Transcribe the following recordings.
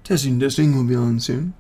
Testing, testing. We'll be on soon.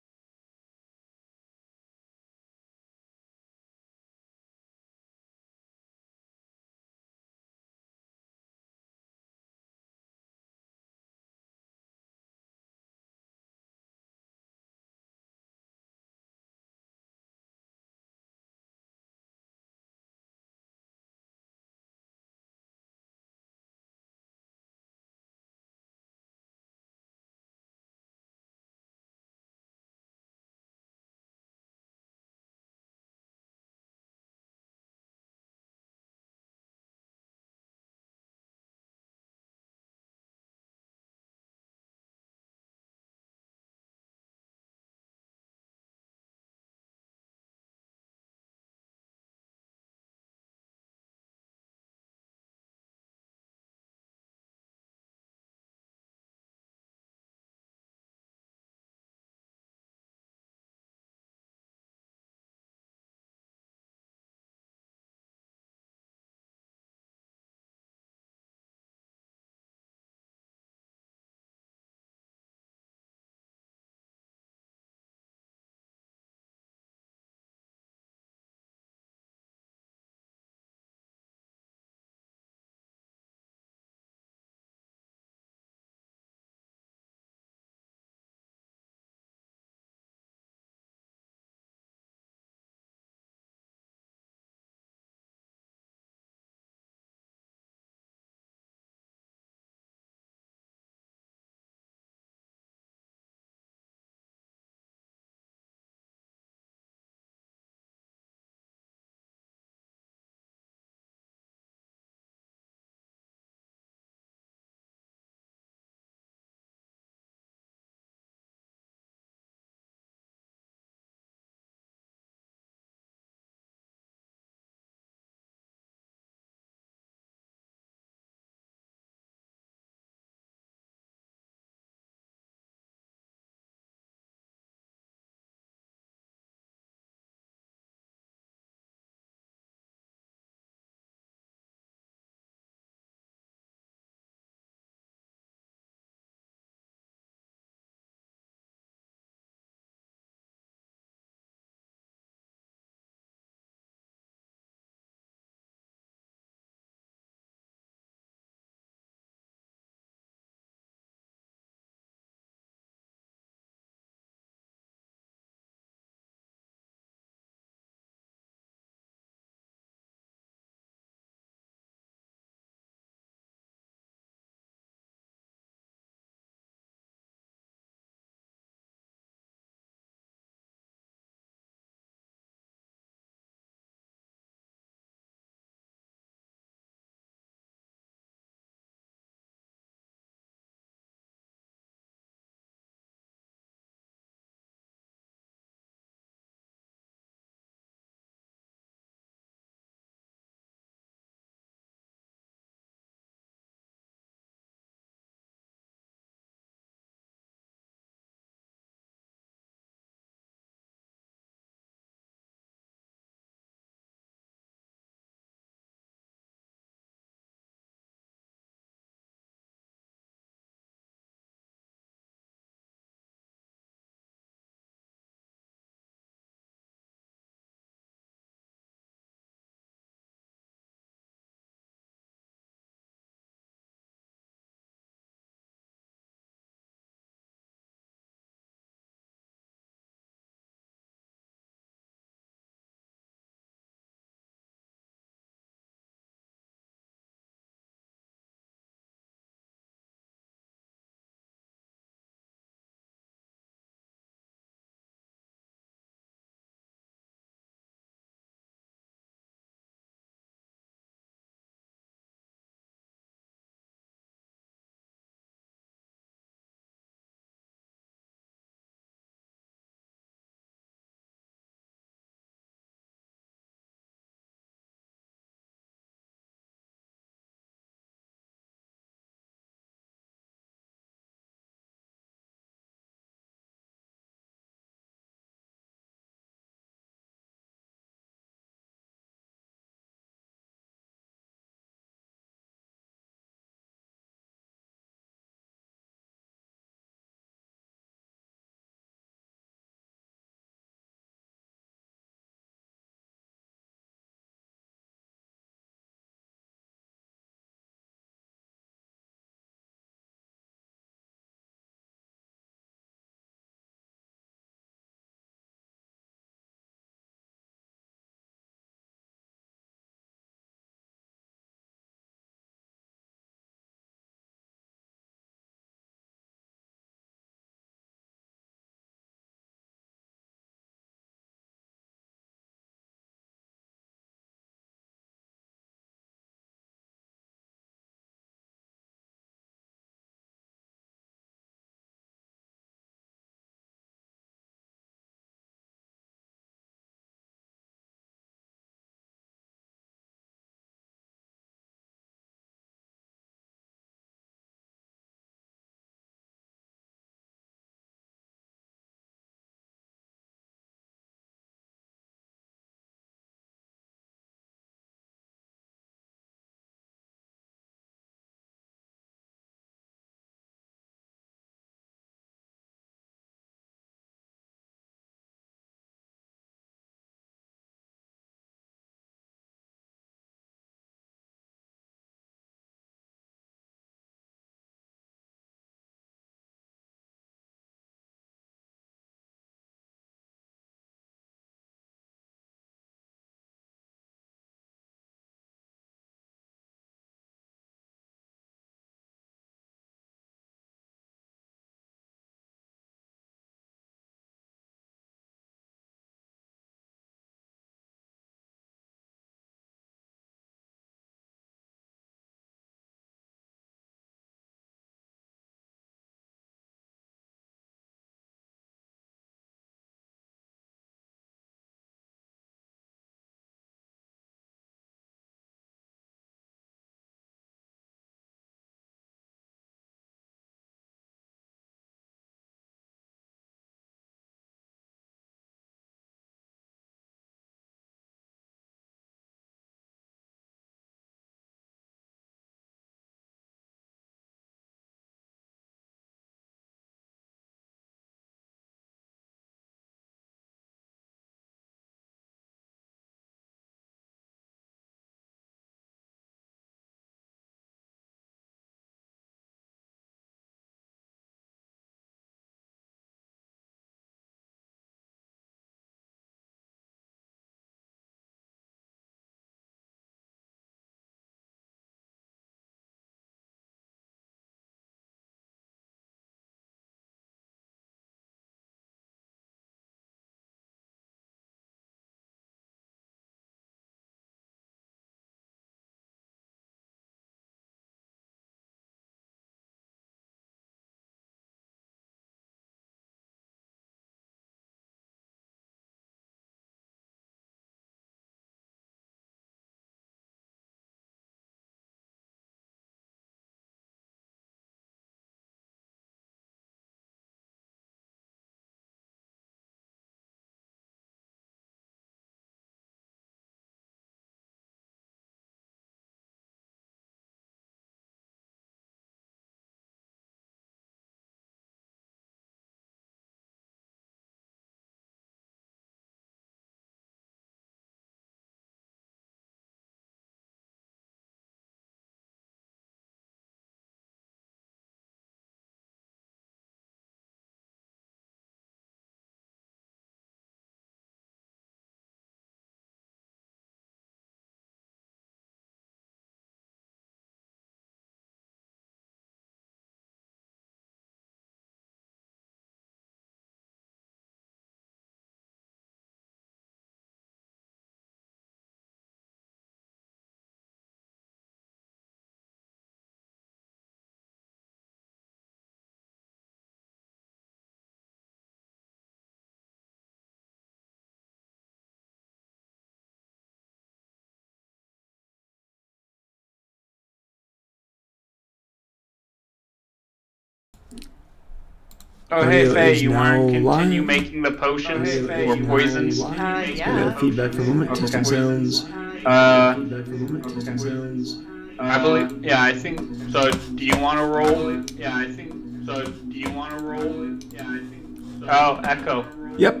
Oh, hey, Audio Faye, is you want to now continue live. making the potions Audio or is now poisons? live. We Yeah. have feedback for a moment. Okay. Testing sounds. Uh, Feedback for a moment. Testing sounds. I believe. Yeah, I think so. Do you want to roll? Yeah, I think so. Do you want to roll? Yeah, I think so. Oh, echo. Yep.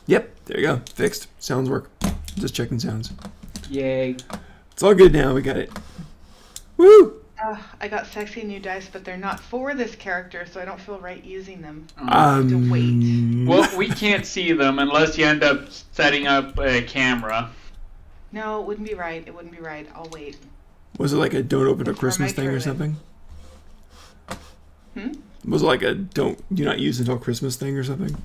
Yep. There you go. Fixed. Sounds work. Just checking sounds. Yay. It's all good now. We got it. Woo! I got sexy new dice, but they're not for this character, so I don't feel right using them. Um. wait. Well, we can't see them unless you end up setting up a camera. No, it wouldn't be right. It wouldn't be right. I'll wait. Was it like a don't open a It's for Christmas my thing or tournament. something? Was it like a do not use until Christmas thing or something?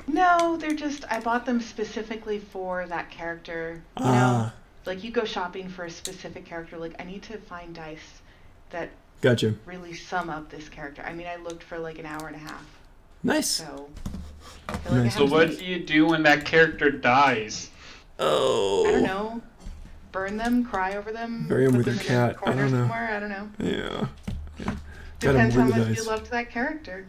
No, they're just, I bought them specifically for that character. You know, like you go shopping for a specific character, like I need to find dice that Gotcha. really sum up this character. I mean, I looked for like an hour and a half, Nice. so I feel like Nice. I So have to what wait. do you do when that character dies? Oh. I don't know. Burn them, cry over them, Bury 'em put with them your in cat. a corner I don't know. somewhere. I don't know. Yeah. Gotta Depends how mourn the much dice. you loved that character.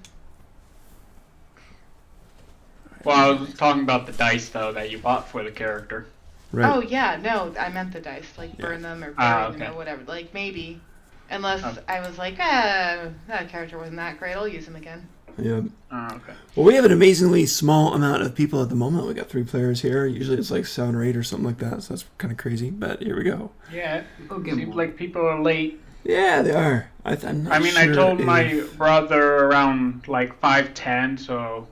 Well, I was talking about the dice though that you bought for the character. Right. Oh yeah, no, I meant the dice, like Yeah. burn them or Ah, bury them okay. or whatever. Like maybe, unless Okay. I was like, that character wasn't that great. I'll use him again. Yeah. Oh, okay. Well, we have an amazingly small amount of people at the moment. We got 3 players here. Usually it's like 7 or 8 or something like that. So that's kind of crazy. But here we go. Yeah, We'll get seems more. like people are late. Yeah, they are. I'm not I mean, sure I told if- my brother around like 5:10, so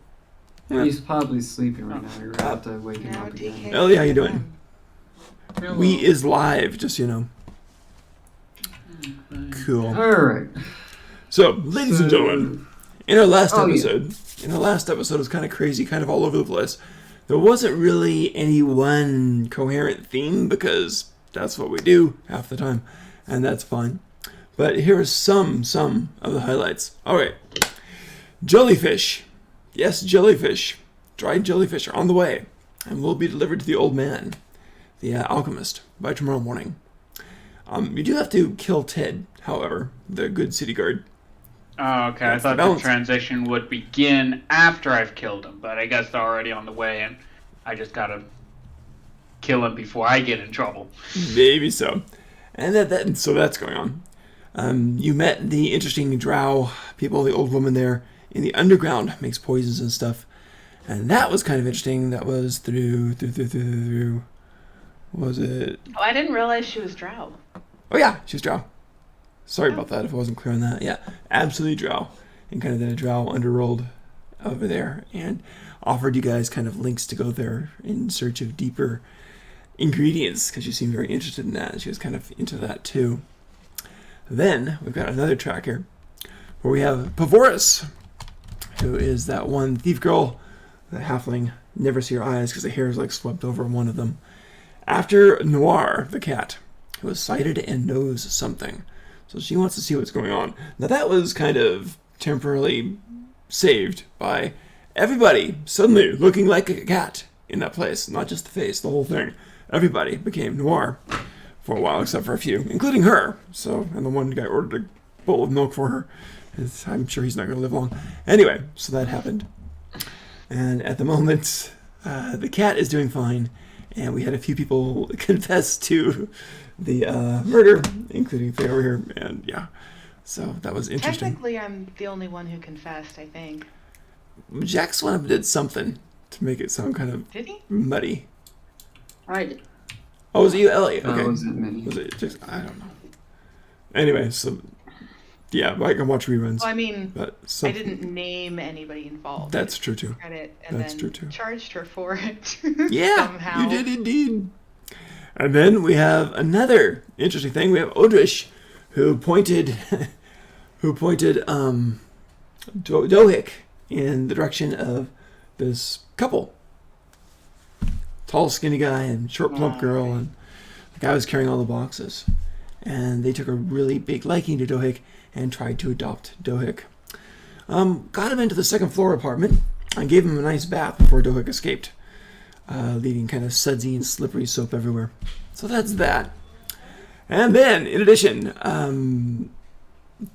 Yeah. He's probably sleeping right now. You're gonna have to wake him Now up DK. again. Ellie, how you doing? Hello. We is live, just so you know. Cool. Alright. So, ladies and gentlemen, in our last Oh, yeah. episode was kind of crazy, kind of all over the place. There wasn't really any one coherent theme because that's what we do half the time, and that's fine. But here are some of the highlights. All right, jellyfish. Yes, jellyfish. Dried jellyfish are on the way and will be delivered to the old man, the alchemist, by tomorrow morning. You do have to kill Ted, however, the good city guard. Oh, okay. That's I the thought balance. the transition would begin after I've killed him, but I guess they're already on the way, and I just gotta kill him before I get in trouble. Maybe so. And so that's going on. You met the interesting drow people, the old woman there in the underground, makes poisons and stuff. And that was kind of interesting. That was through what was it? Oh, I didn't realize she was drow. Oh yeah, she's drow. Sorry about that if I wasn't clear on that. Yeah, absolutely drow. And kind of the drow underworld over there. And offered you guys kind of links to go there in search of deeper ingredients because she seemed very interested in that. She was kind of into that too. Then we've got another track here where we have Pavoris, who is that one thief girl, the halfling. Never see her eyes because the hair is like swept over one of them. After Noir, the cat, who is sighted and knows something. So she wants to see what's going on. Now that was kind of temporarily saved by everybody suddenly looking like a cat in that place. Not just the face, the whole thing. Everybody became Noir for a while, except for a few, including her. So, and the one guy ordered a bowl of milk for her. I'm sure he's not going to live long. Anyway, so that happened. And at the moment, the cat is doing fine. And we had a few people confess to the murder, including Faye over here. And yeah, so that was interesting. Technically, I'm the only one who confessed, I think. Jack Swamp did something to make it sound kind of Did he? muddy. I did. Oh, was it you, Elliot? That Okay. wasn't me. Was it just, I don't know. Anyway, so, yeah, I can watch reruns. Well, I mean, But I some, didn't name anybody involved. that's true too. Credit and That's then true, too. charged her for it. Yeah, somehow. you did indeed. And then we have another interesting thing. We have Odrish, who pointed, Dohik in the direction of this couple. Tall, skinny guy and short, plump girl, and the guy was carrying all the boxes. And they took a really big liking to Dohik and tried to adopt Dohik. Got him into the second floor apartment and gave him a nice bath before Dohik escaped, leaving kind of sudsy and slippery soap everywhere. So that's that. And then, in addition,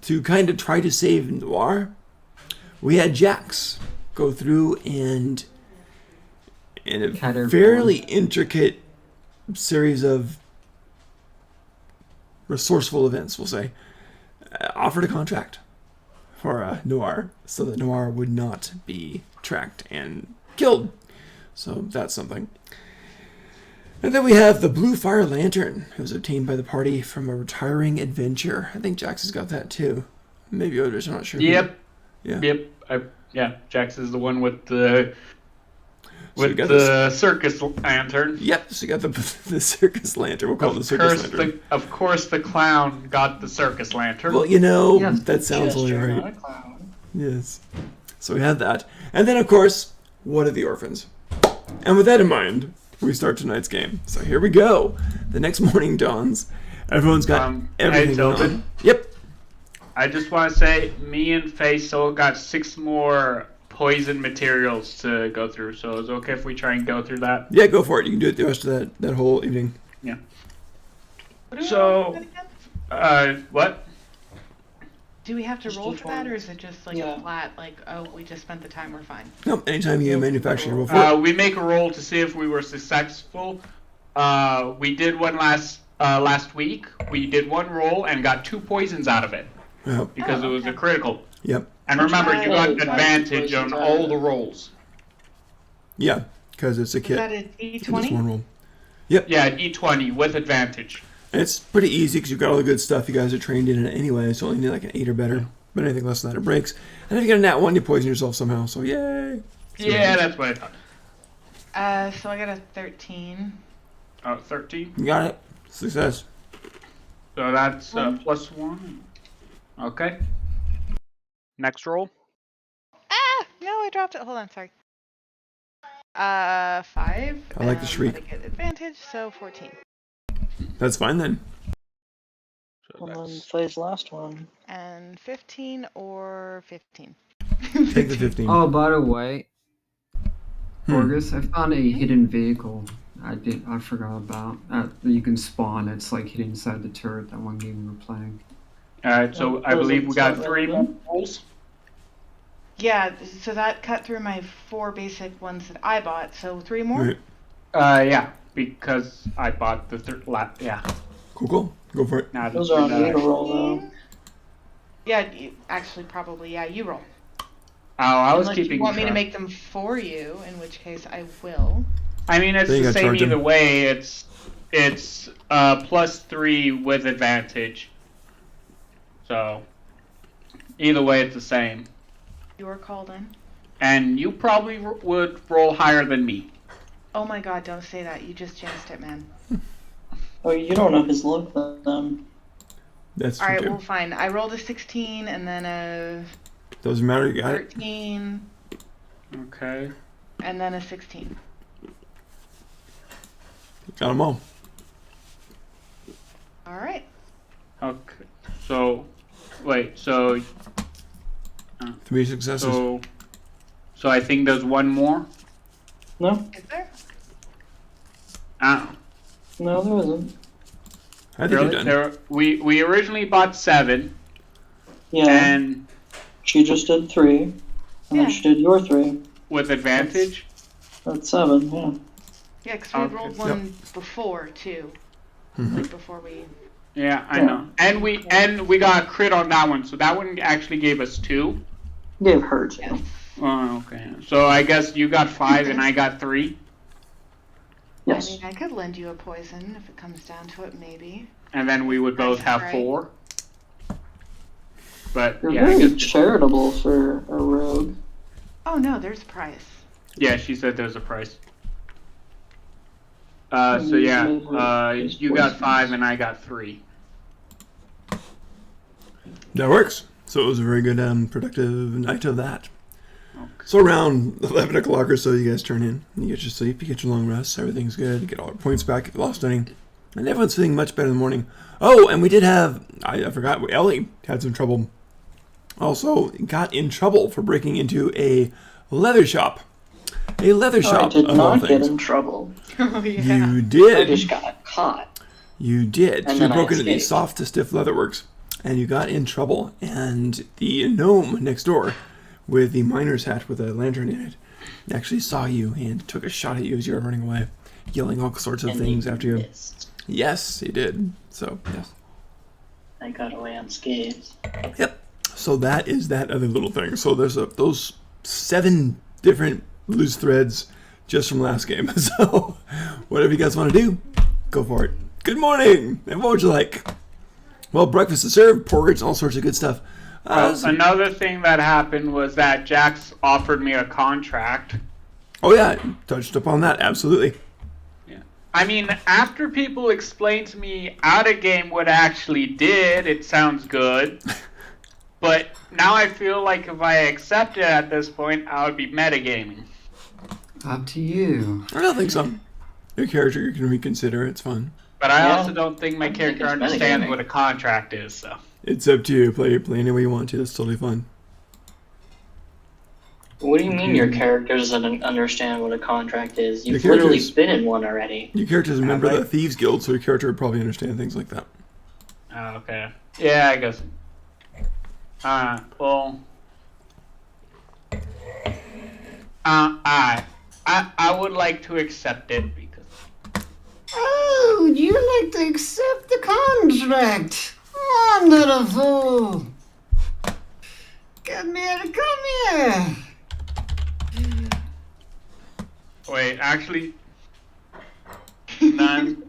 to kind of try to save Noir, we had Jax go through and in a Cut her fairly intricate series of resourceful events, we'll say, offered a contract for Noir so that Noir would not be tracked and killed. So that's something. And then we have the Blue Fire Lantern. It was obtained by the party from a retiring adventure. I think Jax has got that too. Maybe Otis, I'm not sure. Yep. Yeah. Yep. Jax is the one with the So you got circus lantern. Yep, so you got the circus lantern. We'll call it the circus lantern. Of course, the clown got the circus lantern. Well, you know, Yes, that sounds only Gesture, not right. a clown. Yes. So we had that. And then, of course, what are the orphans? And with that in mind, we start tonight's game. So here we go. The next morning dawns. Everyone's got everything hey, going Tilden. on. Yep. I just want to say, me and Faye still got 6 more poison materials to go through. So is it okay if we try and go through that? Yeah, go for it. You can do it the rest of that whole evening. Yeah. What do we So- roll for that again? What? Do we have to Just roll do for that, or 20. is it just like Yeah. a flat, like, oh, we just spent the time, we're fine? No, anytime you manufacture, roll for it. We make a roll to see if we were successful. We did one last week. We did one roll and got 2 poisons out of it Yeah. because Oh, it was a okay. critical. Yep. And remember, you got Oh, advantage on all the rolls. Yeah, because it's a Is kit. that a It's just one D20? roll. Yeah, D20 with advantage. And it's pretty easy because you've got all the good stuff. You guys are trained in it anyway, so you only need like an 8 or better. But anything less than that, it breaks. And if you get a nat 1, you poison yourself somehow. So yay! Yeah, that's what I thought. So I got a 13. 13. You got it. Success. So that's +1. Okay. Next roll. Ah! No, I dropped it. Hold on, sorry. 5. I like the but shriek. I get advantage, so 14. That's fine then. So And then that's Faye's last one. And 15 or 15. Take the 15. Oh, by the way, Hmm. Orgus, I found a hidden vehicle. I forgot about that you can spawn. It's like hidden inside the turret. That one game we were playing. Alright, so I believe we got 3 more rolls. Yeah, so that cut through my 4 basic ones that I bought, so 3 more? Right. Yeah, because I bought the yeah. Cool. Go for it. Now Those just are on do you that. to roll though. Yeah, actually, probably, yeah, you roll. Oh, I was Unless keeping you want me to track. make them for you, in which case I will. I mean, it's Then you the gotta same charge him. either way. It's +3 with advantage. So either way, it's the same. Your call then. And you probably would roll higher than me. Oh my god, don't say that. You just jinxed it, man. Oh, you don't know his luck then. That's true Alright, too. well, fine. I rolled a 16 and then a Doesn't matter. You got it. 13 Okay. and then a 16. Got them all. Alright. Okay. So, wait. So 3 successes. so I think there's one more. No? Is there? Ah, No, there isn't. I think you're really? done. We originally bought 7, Yeah. and She just did 3. And Yeah. then she did your 3. with advantage. That's 7, yeah. Yeah, because we Okay. rolled one before, too. Mhm. Like, before we... Yeah, I Yeah. know. And we got a crit on that one, so that one actually gave us 2. Gave her 2. Yes. Oh, okay. So I guess you got 5 and I got 3, Yes. I mean, I could lend you a poison if it comes down to it, maybe. and then we would both have Right. 4. But You're yeah, I very guess charitable for a rogue. Oh no, there's a price. yeah, she said there's a price. And So you yeah, made her use you got poisons. 5 and I got 3. That works. So it was a very good, productive night of that. Okay. So around 11 o'clock or so, you guys turn in. You get your sleep, you get your long rest, everything's good. You get all your points back if you lost any. And everyone's feeling much better in the morning. Oh, and we did have, I forgot, Ellie had some trouble. Also got in trouble for breaking into a leather shop. A leather I shop, did of all not get things. in trouble. Oh yeah. You I did. just got caught. You did. And You then I broke into the escaped. soft to stiff leatherworks, and you got in trouble. And the gnome next door with the miner's hat with a lantern in it actually saw you and took a shot at you as you were running away, yelling all sorts of And things he after you. missed. Yes, he did. So, yes. I got away unscathed. Yep. So that is that other little thing. So there's those 7 different loose threads just from last game. So whatever you guys want to do, go for it. Good morning. And what would you like? Well, breakfast is served, porridge, all sorts of good stuff. Another thing that happened was that Jax offered me a contract. Oh yeah, touched upon that. Absolutely. I mean, after people explained to me out of game what I actually did, it sounds good. But now I feel like if I accept it at this point, I would be metagaming. Up to you. I don't think so. Your character you can reconsider. It's fun. But I Yeah. also don't think my I think character it's understands metagaming. what a contract is, so. It's up to you. Play any way you want to. That's totally fun. What do you mean your character doesn't understand what a contract is? You've Your literally character's- been in one already. Your character's a member of the right. Thieves Guild, so your character would probably understand things like that. Oh, okay. Yeah, I guess. Well. I would like to accept it because. Oh, you like to accept the contract? Wonderful. Come here. Wait, actually. None.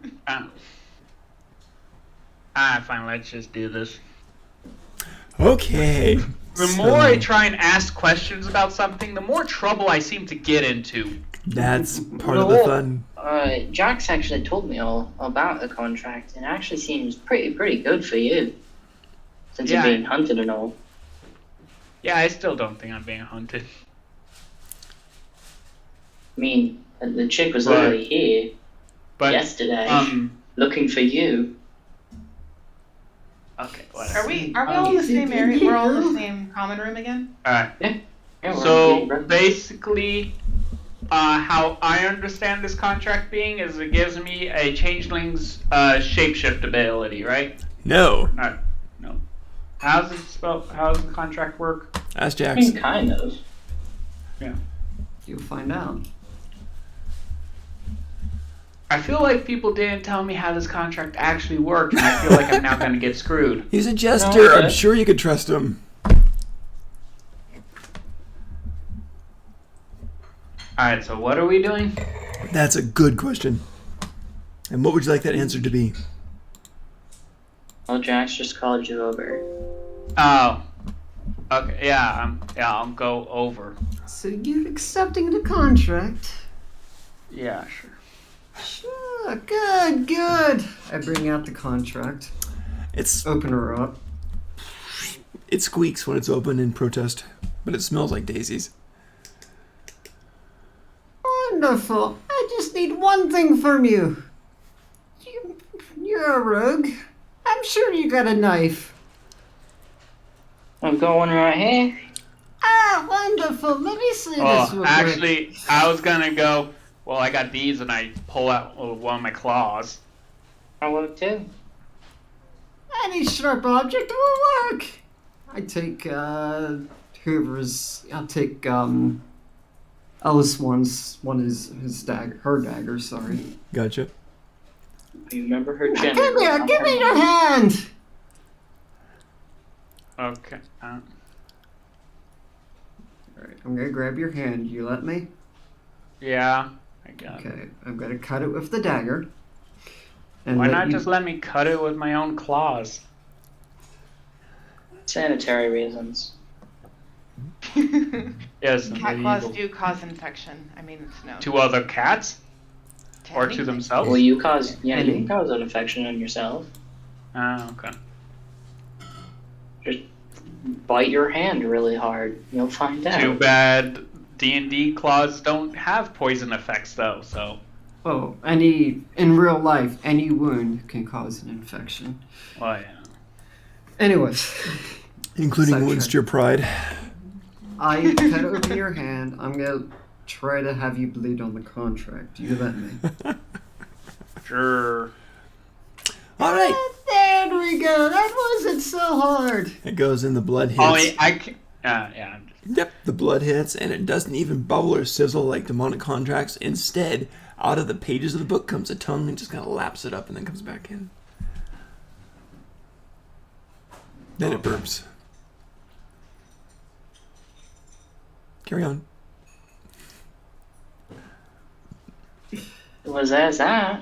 Fine, let's just do this. Okay. The so more I try and ask questions about something, the more trouble I seem to get into. that's part of the fun. Jax actually told me all about the contract, and it actually seems pretty good for you. Since Yeah. you're being hunted and all. Yeah, I still don't think I'm being hunted. I mean, the chick was Right. literally here But, yesterday, um, looking for you. okay, whatever. Are we all in the same area? We're all in the same common room again? Alright. Yeah, we're So on Breakmont. basically, how I understand this contract being is it gives me a changeling's shapeshift ability, right? No. Alright, no. How's it spelled? How does the contract work? Ask I Jax. mean, kind of. You'll find out. I feel like people didn't tell me how this contract actually worked, and I feel like I'm now going to get screwed. He's a jester. okay. I'm sure you could trust him. Alright, so what are we doing? That's a good question. And what would you like that answer to be? Well, Jax just called you over. Oh. Okay, I'll go over. So you're accepting the contract? Yeah, sure. Sure, good. I bring out the contract. It's Open her up. it squeaks when it's open in protest, but it smells like daisies. Wonderful. I just need one thing from you. You're a rogue. I'm sure you got a knife. I'm going right here. Ah, wonderful. Let me see this real quick. Actually, I was gonna go, well, I got these, and I pull out one of my claws. I work too. Any sharp object will work. I take whoever's. I'll take Ellis one is his dagger, her dagger. Sorry. Gotcha. You remember her gender? Come here, give me your hand. Okay. All right, I'm gonna grab your hand. You let me? Yeah, I got it. Okay, I'm gonna cut it with the dagger. And Why let not you- just let me cut it with my own claws? Sanitary reasons. Yes, and Cat claws medieval. do cause infection. I mean, it's known. To other cats? Or to anything. themselves? Well, you cause you Any? can cause an infection on yourself. Okay. Just bite your hand really hard. You'll find out. Too bad D&D claws don't have poison effects, though, so... Oh, in real life, any wound can cause an infection. Well, yeah. Anyways, Including Sidetrack. wounds to your pride. I cut open your hand. I'm gonna try to have you bleed on the contract. You let me. Sure. All right. There we go. That wasn't so hard. It goes in the blood hits. Oh, Yeah. Yep, the blood hits, and it doesn't even bubble or sizzle like demonic contracts. Instead, out of the pages of the book comes a tongue and just kind of laps it up and then comes back in. Then it burps. Carry on. Was that?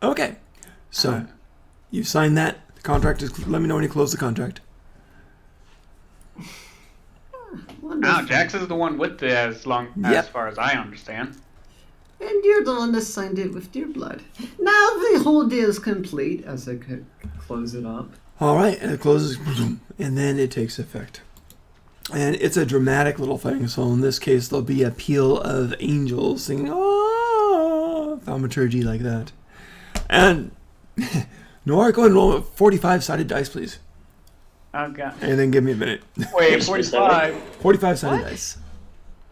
Okay, so you signed that. The contract is. Let me know when you close the contract. Now, Jax is the one with it as Yep. far as I understand. And you're the one that signed it with your blood. Now the whole deal is complete, as I could close it up. All right, and it closes, and then it takes effect. And it's a dramatic little thing. So in this case, there'll be a peal of angels singing, "Oh," thaumaturgy like that. And Noir, go ahead and roll a 45-sided dice, please. Okay. And then give me a minute. Wait, 45. 45-sided What? dice.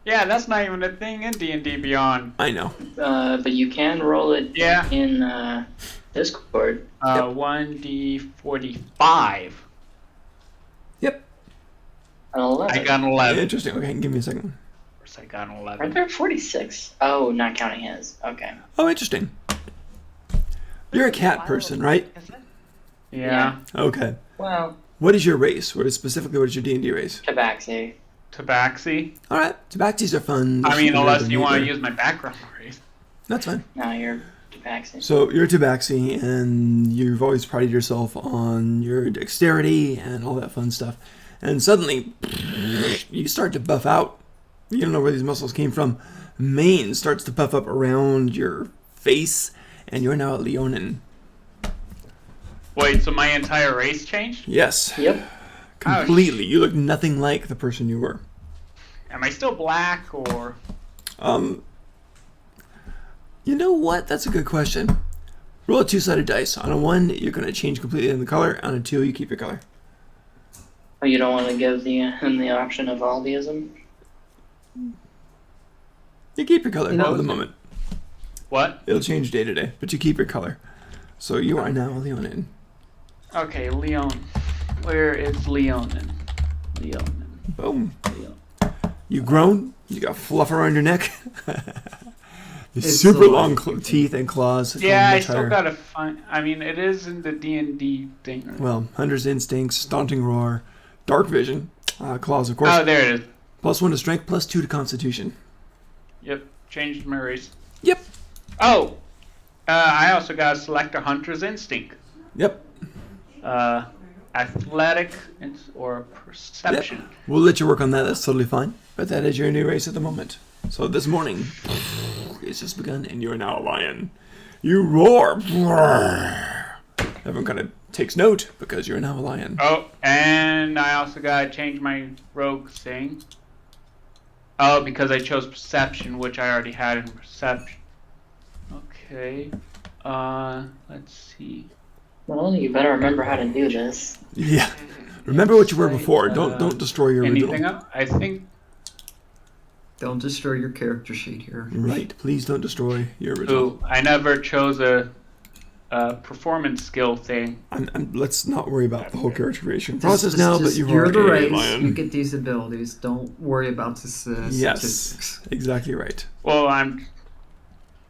Yeah, that's not even a thing in D&D Beyond. I know. But you can roll it Yeah. in Discord. 1d45. Yep. An 11. I got an 11. Interesting. Okay, give me a second. Of course, I got an Are 11. there 46? Oh, not counting his. Okay. Oh, interesting. You're a cat person, right? Is it? Yeah. Okay. Well, What is your race? What is specifically, what is your D&D race? Tabaxi. Tabaxi. All right. Tabaxis are fun. I mean, unless you want to use. use my background race. That's fine. No, you're Tabaxi. So you're a Tabaxi, and you've always prided yourself on your dexterity and all that fun stuff. And suddenly, you start to buff out. You don't know where these muscles came from. Mane starts to puff up around your face, and you're now a Leonin. Wait, so my entire race changed? Yes. Yep. Completely. You look nothing like the person you were. Am I still black or? You know what? That's a good question. Roll a 2-sided dice. On a 1, you're going to change completely in the color. On a 2, you keep your color. Oh, you don't want to give him the option of Aldeism? You keep your color know- for the moment. What? It'll change day to day, but you keep your color. So you are now a Leonin. Okay, Leon. Where is Leonin? Leonin. Boom. Leon. You've grown. You got fluff around your neck. The It's super so long like- teeth and claws. Yeah, I much still higher. gotta find. I mean, it is in the D&D thing. Right? Well, Hunter's Instincts, Daunting Roar, Dark Vision, claws, of course. Oh, there it is. +1 to Strength, +2 to Constitution. Yep, changed my race. Yep. Oh, I also gotta select a Hunter's Instinct. Yep. Athletic or Perception. Yep. We'll let you work on that. That's totally fine. But that is your new race at the moment. So this morning, it's just begun, and you are now a lion. You roar. Everyone kind of takes note because you're now a lion. Oh, and I also gotta change my rogue thing. Oh, because I chose Perception, which I already had in Perception. Okay. Let's see. Well, you better remember how to do this. Yeah. Remember what you were before. Don't destroy your Anything original. else? I think. Don't destroy your character sheet here. Right. Please don't destroy your original. Ooh, I never chose a performance skill thing. Let's not worry about the whole character creation Just- process now, but just- you are you're the a race. lion. You get these abilities. Don't worry about the Yes. statistics. Exactly right. Well, I'm.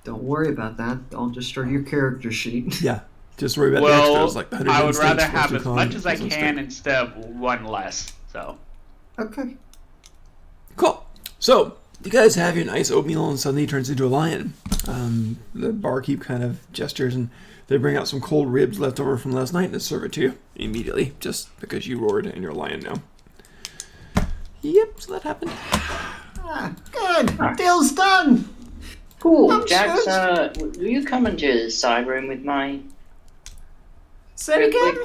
Don't worry about that. Don't destroy your character sheet. Yeah. Just worry about the Well, extras like the 100 I would instincts, rather plus have two as con, much as I plus one can strength. instead of one less. So. Okay. Cool. So, you guys have your nice oatmeal and suddenly he turns into a lion. The barkeep kind of gestures and they bring out some cold ribs left over from last night and serve it to you immediately just because you roared and you're a lion now. Yep, so that happened. Ah, good. Deal's done. Cool. I'm Jax, sure will you come into the side room with my... Say it again.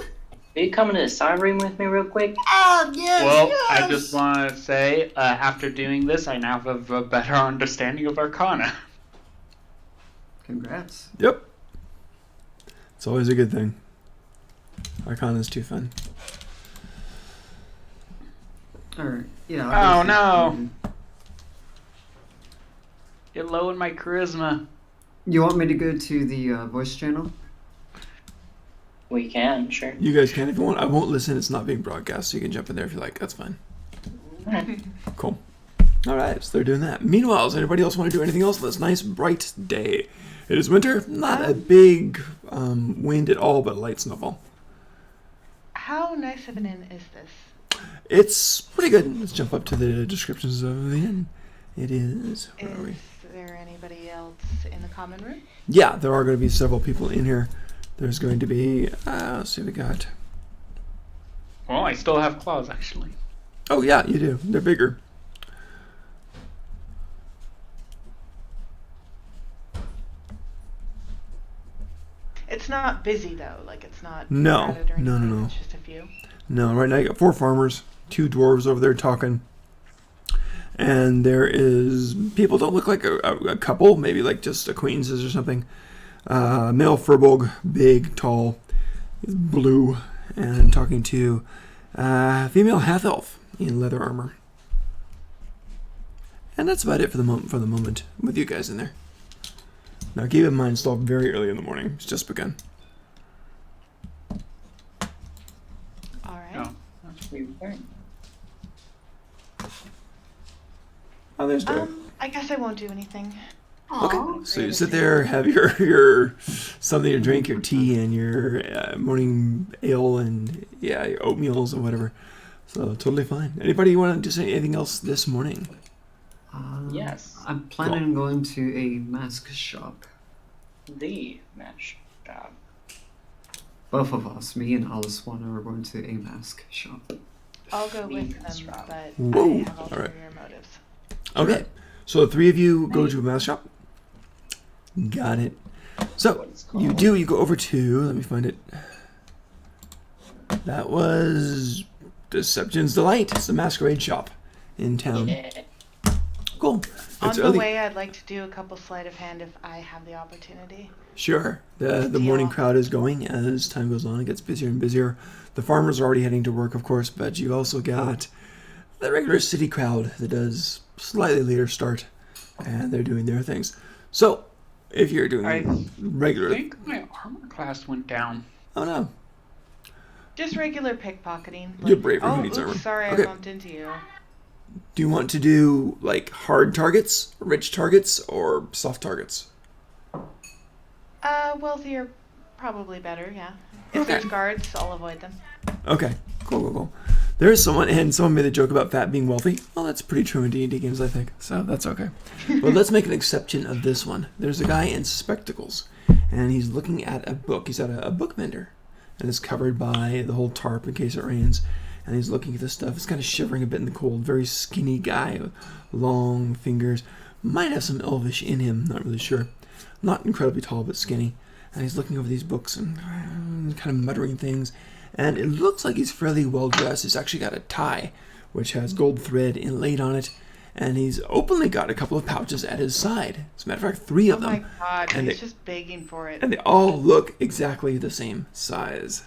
Will you come into the side room with me real quick? Ah, yes. Well, yes. I just want to say, after doing this, I now have a better understanding of Arcana. Congrats. Yep. It's always a good thing. Arcana's too fun. All right. Yeah. Oh, no. Get low in my charisma. You want me to go to the voice channel? We can, sure. You guys can if you want. I won't listen. It's not being broadcast, so you can jump in there if you like. That's fine. Cool. All right, so they're doing that. Meanwhile, does anybody else want to do anything else on this nice bright day? It is winter, not a big wind at all, but light snowfall. How nice of an inn is this? It's pretty good. Let's jump up to the descriptions of the inn. It is. Where are we? Is there anybody else in the common room? Yeah, there are going to be several people in here. There's going to be. Let's see what we got. Well, I still have claws, actually. Oh yeah, you do. They're bigger. It's not busy though. Like it's not. No. crowded or No, no, anything, no. It's just a few. No, right now you got 4 farmers, 2 dwarves over there talking. And there is people don't look like a couple, maybe like just acquaintances or something. Male Furbolg, big, tall, blue, and talking to female half elf in leather armor. And that's about it for the moment with you guys in there. Now keep in mind, it's still very early in the morning. It's just begun. All right. No. That's pretty fair. Oh, there's Doug. I guess I won't do anything. Okay, so you sit there, have your something to drink, your tea, and your morning ale, and yeah, your oatmeals and whatever. So totally fine. Anybody want to do anything else this morning? Yes. I'm planning on going to a mask shop. The match job. Both of us, me and Alice One, are going to a mask shop. I'll go Me with as them, well. but Whoa. I have ulterior Alright. motives. Okay, so the 3 of you go to a mask shop. Got it. So What it's called. you go over to. Let me find it. That was Deception's Delight. It's the masquerade shop in town. Yeah. Cool. On It's the early. way, I'd like to do a couple sleight of hand if I have the opportunity. Sure. The Deal. morning crowd is going as time goes on. It gets busier and busier. The farmers are already heading to work, of course, but you also got the regular city crowd that does slightly later start, and they're doing their things. So, if you're doing I regular, I think my armor class went down. oh no, Just regular pickpocketing. You're braver, who Oh, needs oops, armor? sorry, Okay. I bumped into you. do you want to do like hard targets, rich targets, or soft targets? Wealthier, probably better, yeah. If Okay. there's guards, I'll avoid them. Okay, cool. There is someone made a joke about fat being wealthy. Well, that's pretty true in D&D games, I think. So that's okay. But let's make an exception of this one. There's a guy in spectacles, and he's looking at a book. He's at a book vendor, and it's covered by the whole tarp in case it rains. And he's looking at this stuff. He's kind of shivering a bit in the cold. Very skinny guy with long fingers. Might have some elvish in him. Not really sure. Not incredibly tall, but skinny. And he's looking over these books and kind of muttering things. And it looks like he's fairly well dressed. He's actually got a tie, which has gold thread inlaid on it. And he's openly got a couple of pouches at his side. As a matter of fact, 3 of Oh them. my god, And he's they- just begging for it. And they all look exactly the same size.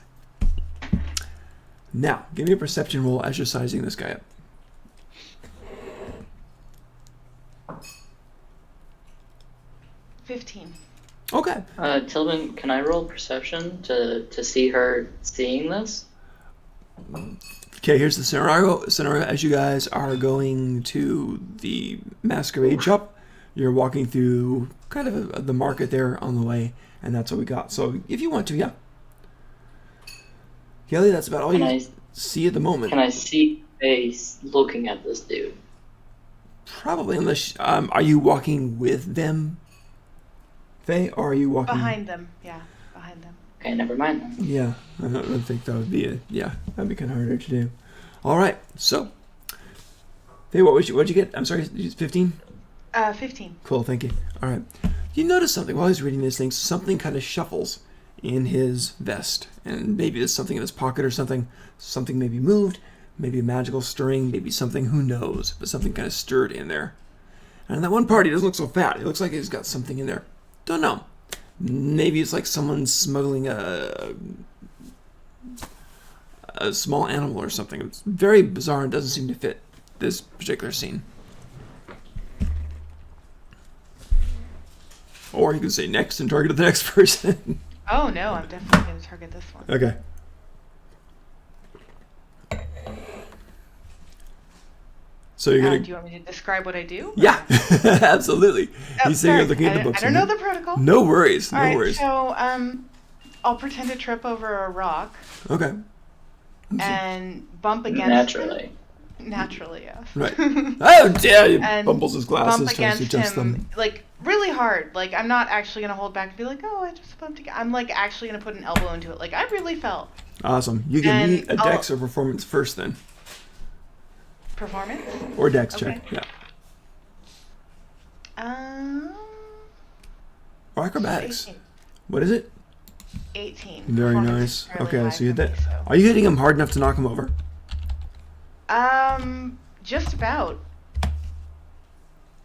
Now, give me a perception roll as you're sizing this guy up. 15. Okay. Tillman, can I roll perception to see her seeing this? Okay, here's the scenario. As you guys are going to the masquerade shop, you're walking through kind of the market there on the way, and that's what we got. So if you want to, yeah. Kelly, that's about all Can you I see at the moment. can I see face looking at this dude? Probably, unless are you walking with them, Faye, or are you walking Behind them, yeah, behind them. Okay, never mind then. Yeah, I don't think that would be that'd be kind of harder to do. All right, so Faye, what'd you get? I'm sorry, 15. 15. Cool, thank you. All right, you notice something while he's reading these things. Something kind of shuffles in his vest, and maybe there's something in his pocket or something. Something maybe moved, maybe a magical stirring, maybe something. Who knows? But something kind of stirred in there. And that one part, he doesn't look so fat. He looks like he's got something in there. Don't know. Maybe it's like someone smuggling a small animal or something. It's very bizarre and doesn't seem to fit this particular scene. Or you can say next and target the next person. Oh no, I'm definitely going to target this one. Okay. So you're gonna. Do you want me to describe what I do? Yeah, absolutely. Oh, He's saying you're sorry, looking at the books. I don't know the protocol. No worries. No All right, worries. so I'll pretend to trip over a rock Okay. and bump against Naturally. him. Naturally, yes. Right. Oh dear! He And bumbles his glasses, bump tries to against adjust him them. like really hard. Like I'm not actually gonna hold back and be like, oh, I just bumped again. I'm like actually gonna put an elbow into it. Like I really fell. Awesome. You can And meet a dex or performance first, then, Performance. or dex Okay. check. Yeah. Or acrobatics. 18. What is it? 18. Very Performance nice. is fairly Okay, high so you for hit me, that. Are you hitting him hard enough to knock him over? Just about.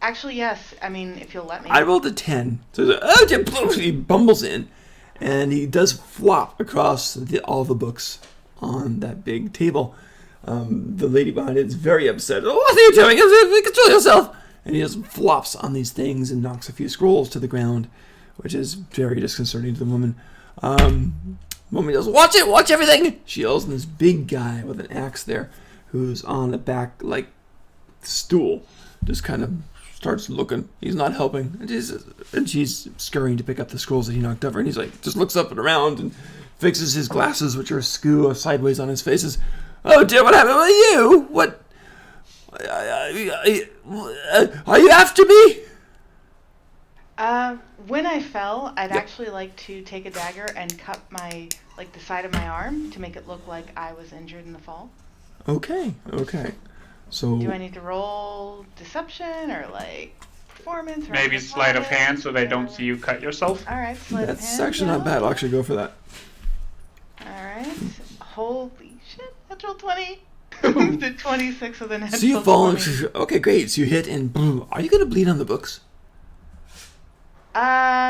Actually, yes. I mean, if you'll let me. I rolled a 10. So oh, dear, he bumbles in, and he does flop across all the books on that big table. The lady behind it is very upset. Oh, what are you doing? Control yourself! And he just flops on these things and knocks a few scrolls to the ground, which is very disconcerting to the woman. Woman goes, watch it, watch everything! She yells, and this big guy with an axe there, who's on the back, like, stool, just kind of starts looking. He's not helping. And she's scurrying to pick up the scrolls that he knocked over, and he's like, just looks up and around and fixes his glasses, which are askew sideways on his face. Oh dear, what happened with you? What? Are you after me? When I fell, I'd actually like to take a dagger and cut the side of my arm to make it look like I was injured in the fall. Okay. So Do I need to roll deception or performance? Or Maybe sleight of hand so they don't or- see you cut yourself. All right, sleight of hand. that's actually not bad. I'll actually go for that. All right. Holy shit! Natural 20. Moved to 26 with a natural So you fall. 20. Okay, great. So you hit and boom. Are you gonna bleed on the books?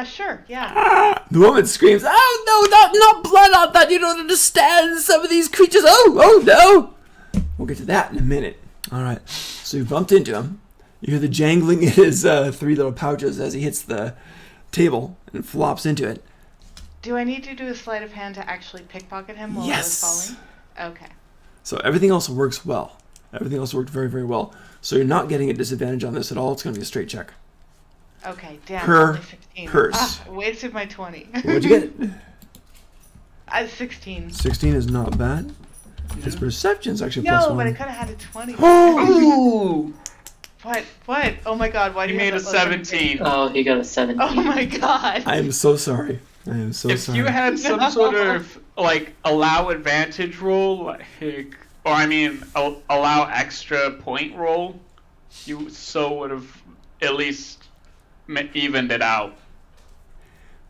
Sure, yeah. The woman screams, "Oh no, not blood on that! You don't understand. Some of these creatures. Oh no!" We'll get to that in a minute. All right. So you bumped into him. You hear the jangling in his three little pouches as he hits the table and flops into it. Do I need to do a sleight of hand to actually pickpocket him while Yes. I was falling? Okay. So everything else works well. Everything else worked very, very well. So you're not getting a disadvantage on this at all. It's going to be a straight check. Okay, damn. Per only 16. purse. Wasted my 20. What'd you get? 16. 16 is not bad. His perception's actually plus No, one. but I could have had a 20. Ooh! What? Oh my god, why do You you made a have that look on your face? 17. Oh, he got a 17. Oh my god. I am so sorry. I am so If sorry. you had some No. sort of allow advantage roll, allow extra point roll, you would have at least evened it out.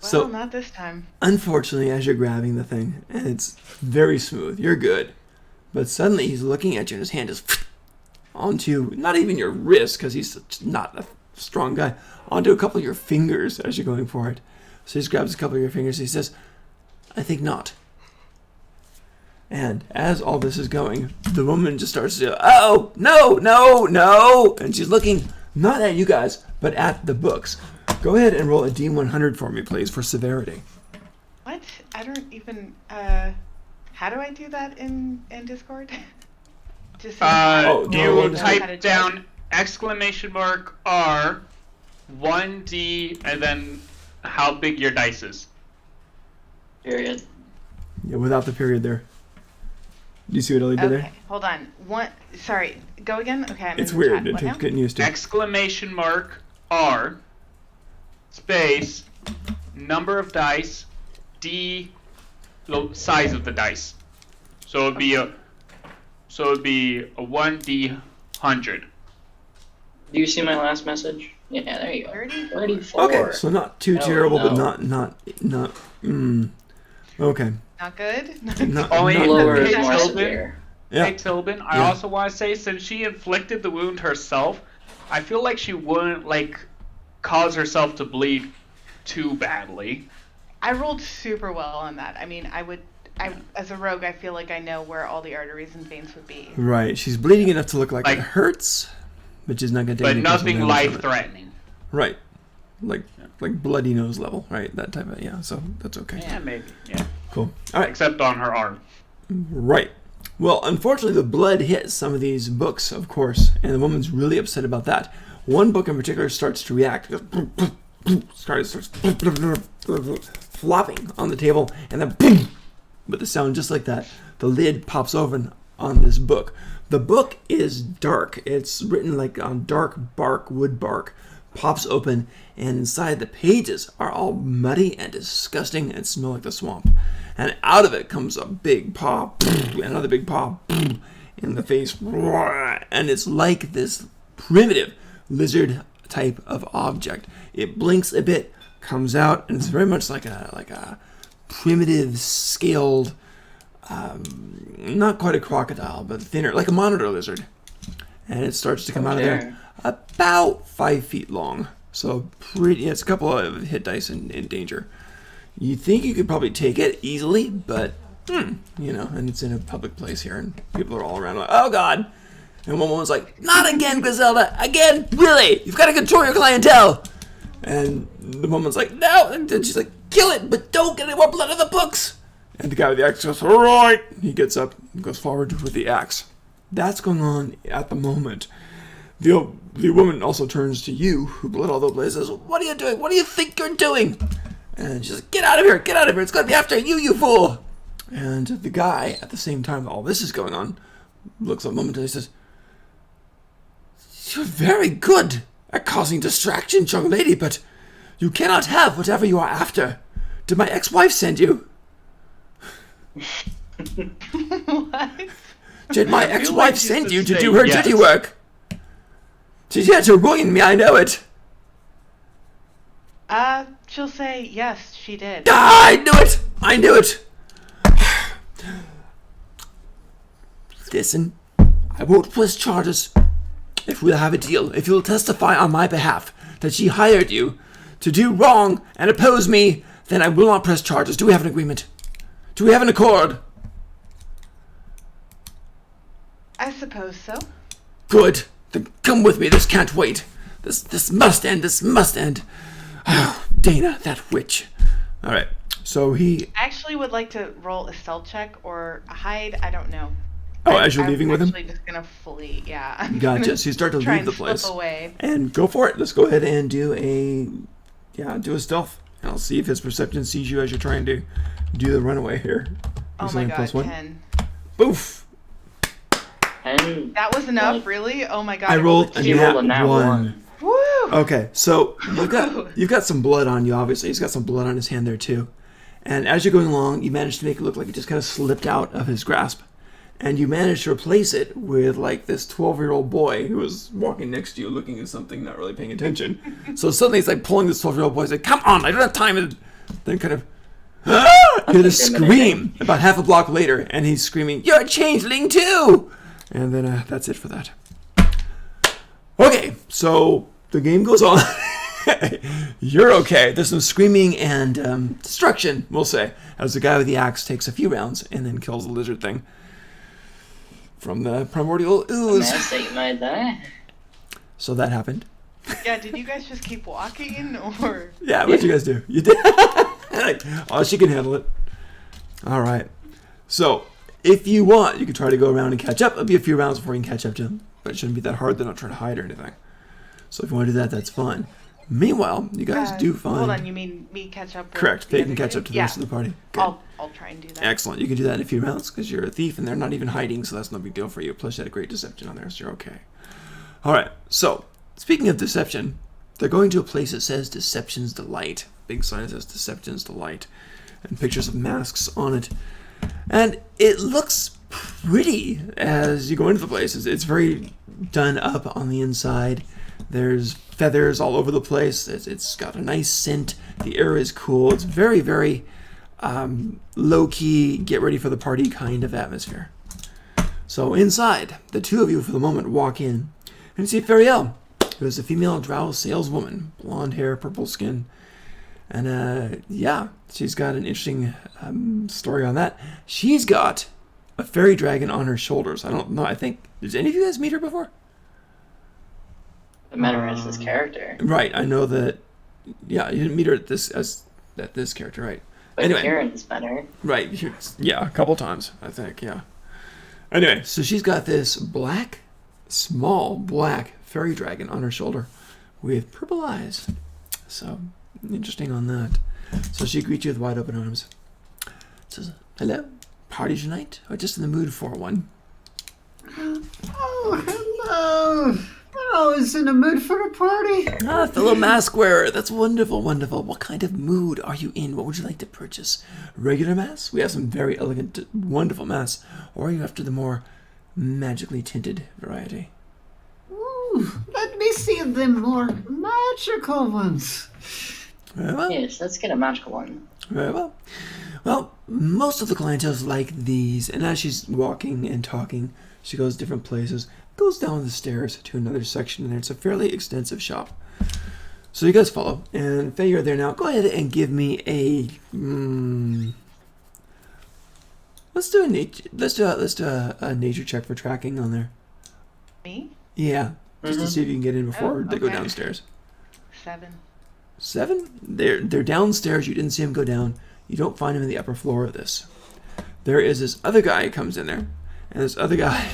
Well, So- not this time. Unfortunately, as you're grabbing the thing, and it's very smooth, you're good. But suddenly he's looking at you and his hand is onto, not even your wrist, because he's not a strong guy, onto a couple of your fingers as you're going for it. So he just grabs a couple of your fingers and he says, I think not. And as all this is going, the woman just starts to, oh, no. And she's looking not at you guys, but at the books. Go ahead and roll a D100 for me, please, for severity. What? I don't even, how do I do that in Discord? Just Oh, do you You want to- type down !R 1D and then how big your dice is. Period. Yeah, without the period there. Do you see what Ellie did Okay, there? hold on. Sorry, go again? Okay, I'm It's in the weird. chat. It What takes now? getting used to. !R space number of dice D the size of the dice. So it'd be a 1D100. Do you see my last message? Yeah, there you go. 30? 34. Okay, so not too No, terrible, but no. not. Okay. Not good? Not, Only not Lower great. is Hey, more Tilden? severe. Yeah. Hey Tilbin, I Yeah. also want to say, since she inflicted the wound herself, I feel like she wouldn't cause herself to bleed too badly. I rolled super well on that. I mean, as a rogue, I feel like I know where all the arteries and veins would be. Right. She's bleeding enough to look like Like- it hurts, but she's not gonna take But any personal nothing damage from it. life-threatening. Right. Like bloody nose level, right? That type of, yeah. So that's okay. Yeah, maybe. Yeah. Cool. All right. Except on her arm. Right. Well, unfortunately, the blood hits some of these books, of course, and the woman's really upset about that. One book in particular starts to react. It goes, starts flopping on the table, and then boom, with the sound just like that, the lid pops open on this book. The book is dark. It's written like on dark bark, wood bark, pops open, and inside the pages are all muddy and disgusting and smell like the swamp. And out of it comes a big paw, another big paw in the face, and it's like this primitive lizard type of object. It blinks a bit, comes out, and it's very much like a primitive scaled, not quite a crocodile, but thinner, like a monitor lizard. And it starts to come out of there about 5 feet long. So pretty, it's a couple of hit dice in danger. You think you could probably take it easily, but, and it's in a public place here, and people are all around like, oh God. And one woman's like, not again, Griselda, again, really? You've got to control your clientele. And the woman's like, no. And she's like, kill it, but don't get any more blood on the books. And the guy with the axe goes, all right. He gets up and goes forward with the axe. That's going on at the moment. The woman also turns to you, who bled all the place, says, what are you doing? What do you think you're doing? And she's like, get out of here, it's going to be after you, you fool. And the guy, at the same time all this is going on, looks up momentarily and says, you're very good at causing distraction, young lady, but you cannot have whatever you are after. Did my ex-wife send you? What? Did my I feel ex-wife like you send should you to say do her yes. dirty work? She's here to ruin me, I know it. She'll say yes, she did. Ah, I knew it. Listen, I won't press charges if we'll have a deal. If you'll testify on my behalf that she hired you to do wrong and oppose me, then I will not press charges. Do we have an agreement? Do we have an accord? I suppose so. Good. Then come with me. This can't wait. This must end. This must end. Oh, Dana, that witch. All right. So he... I actually would like to roll a stealth check or a hide. I don't know. Oh, as you're leaving with him? I'm actually just going to flee. Yeah. I'm Gotcha. gonna So you start to try leave the and place. slip away. And go for it. Let's go ahead and do a stealth. And I'll see if his perception sees you as you're trying to do the runaway here. Oh He's my only god, +1. 10. Boof. And That was enough, really? Oh my god. I rolled a He nat rolled a nat 1. one. Woo! Okay, so you've got some blood on you, obviously. He's got some blood on his hand there, too. And as you're going along, you manage to make it look like it just kind of slipped out of his grasp. And you manage to replace it with, like, this 12-year-old boy who was walking next to you looking at something, not really paying attention. So suddenly he's, like, pulling this 12-year-old boy. He's like, come on, I don't have time. And then kind of... you hear this scream about half a block later, and he's screaming, you're a changeling, too! And then that's it for that. Okay, so the game goes on. You're okay. There's some screaming and destruction, we'll say, as the guy with the axe takes a few rounds and then kills the lizard thing from the primordial ooze. Mistake made there. So that happened. Yeah, did you guys just keep walking, or... Yeah, what'd you guys do? You did? Oh, she can handle it. All right. So, if you want, you can try to go around and catch up. It'll be a few rounds before you can catch up to him, but it shouldn't be that hard. They're not trying to hide or anything. So if you want to do that, that's fine. Meanwhile, you guys do find... Hold on, you mean me catch up with Correct. the They can other catch two? up to the rest of the party. Good. I'll try and do that. Excellent. You can do that in a few rounds because you're a thief and they're not even hiding, so that's no big deal for you. Plus, you had a great deception on there, so you're okay. All right. So, speaking of deception, they're going to a place that says Deception's Delight. Big sign that says Deception's Delight. And pictures of masks on it. And it looks pretty as you go into the place. It's very done up on the inside. There's feathers all over the place. It's got a nice scent. The air is cool. It's very, very low-key, get ready for the party kind of atmosphere. So inside, the two of you for the moment walk in and see Feriel, who is a female drow saleswoman. Blonde hair, purple skin. And yeah, she's got an interesting story on that. She's got a fairy dragon on her shoulders. I don't know. I think, did any of you guys meet her before? The Menoritz's character. Right, I know that. Yeah, you didn't meet her at this character, right? But Anyway. Kieran's better. Right, yeah, a couple times, I think, yeah. Anyway, so she's got this small black fairy dragon on her shoulder with purple eyes. So, interesting on that. So she greets you with wide open arms. Says, hello, party tonight? Or just in the mood for one? Oh, hello. We're always in the mood for a party. Ah, fellow mask wearer. That's wonderful, wonderful. What kind of mood are you in? What would you like to purchase? Regular masks? We have some very elegant, wonderful masks. Or are you after the more magically tinted variety? Ooh, let me see the more magical ones. Very well. Yes, let's get a magical one. Very well. Well, most of the clientele like these, and as she's walking and talking, she goes different places, goes down the stairs to another section, and it's a fairly extensive shop. So you guys follow, and Faye, you're there now. Go ahead and give me a. Let's do a nature check for tracking on there. Me? Yeah, just to see if you can get in before they go okay. downstairs. 7. 7? They're downstairs. You didn't see them go down. You don't find him in the upper floor of this. There is this other guy who comes in there, and this other guy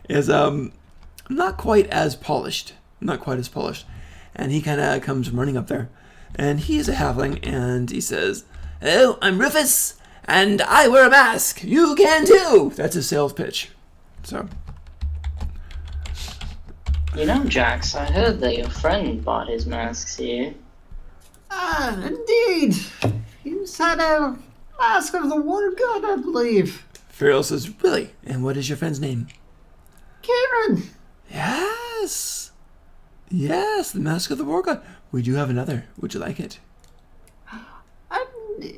is not quite as polished, and he kind of comes running up there, and he's a halfling, and he says, "Hello, I'm Rufus, and I wear a mask. You can too." That's his sales pitch. So. You know, Jax, I heard that your friend bought his masks here. Ah, indeed. He's had a mask of the war god, I believe. Furiel says, "Really? And what is your friend's name?" Karen. Yes, the mask of the war god. We do have another. Would you like it? I'm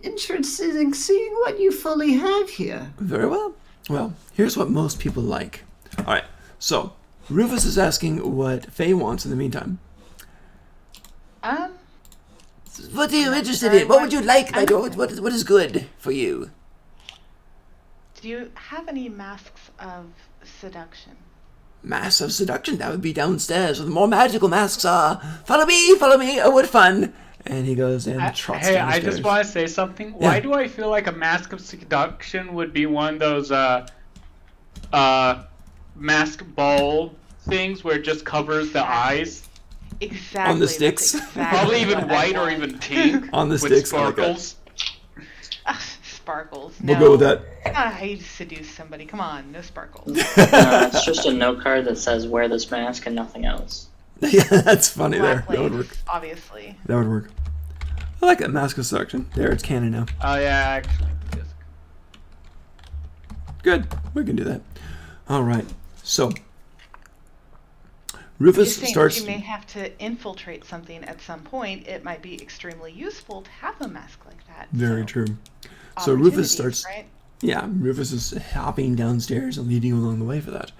interested in seeing what you fully have here. Very well. Well, here's what most people like. All right, so Rufus is asking what Faye wants in the meantime. What are you interested in? What would you like? What is good for you? Do you have any masks of seduction? Masks of seduction? That would be downstairs. Where the more magical masks are. Follow me. Oh, what fun. And he goes and trots Hey, downstairs. I just want to say something. Yeah. Why do I feel like a mask of seduction would be one of those mask ball things where it just covers the eyes? Exactly. On the sticks? That's exactly Probably even what I white or want. even pink. On the with sticks, I like that. sparkles. Sparkles. We'll No. go with that. That's not how you seduce somebody. Come on, no sparkles. No, it's just a note card that says wear this mask and nothing else. Yeah, that's funny Black there. That would lace, work. obviously. That would work. I like that mask of seduction. There, it's canon now. Oh yeah, actually. Yes. Good. We can do that. All right. So, Rufus You're saying starts. you may have to infiltrate something at some point. It might be extremely useful to have a mask like that. Very So, true. So Rufus opportunities, starts. Right? Yeah, Rufus is hopping downstairs and leading you along the way for that.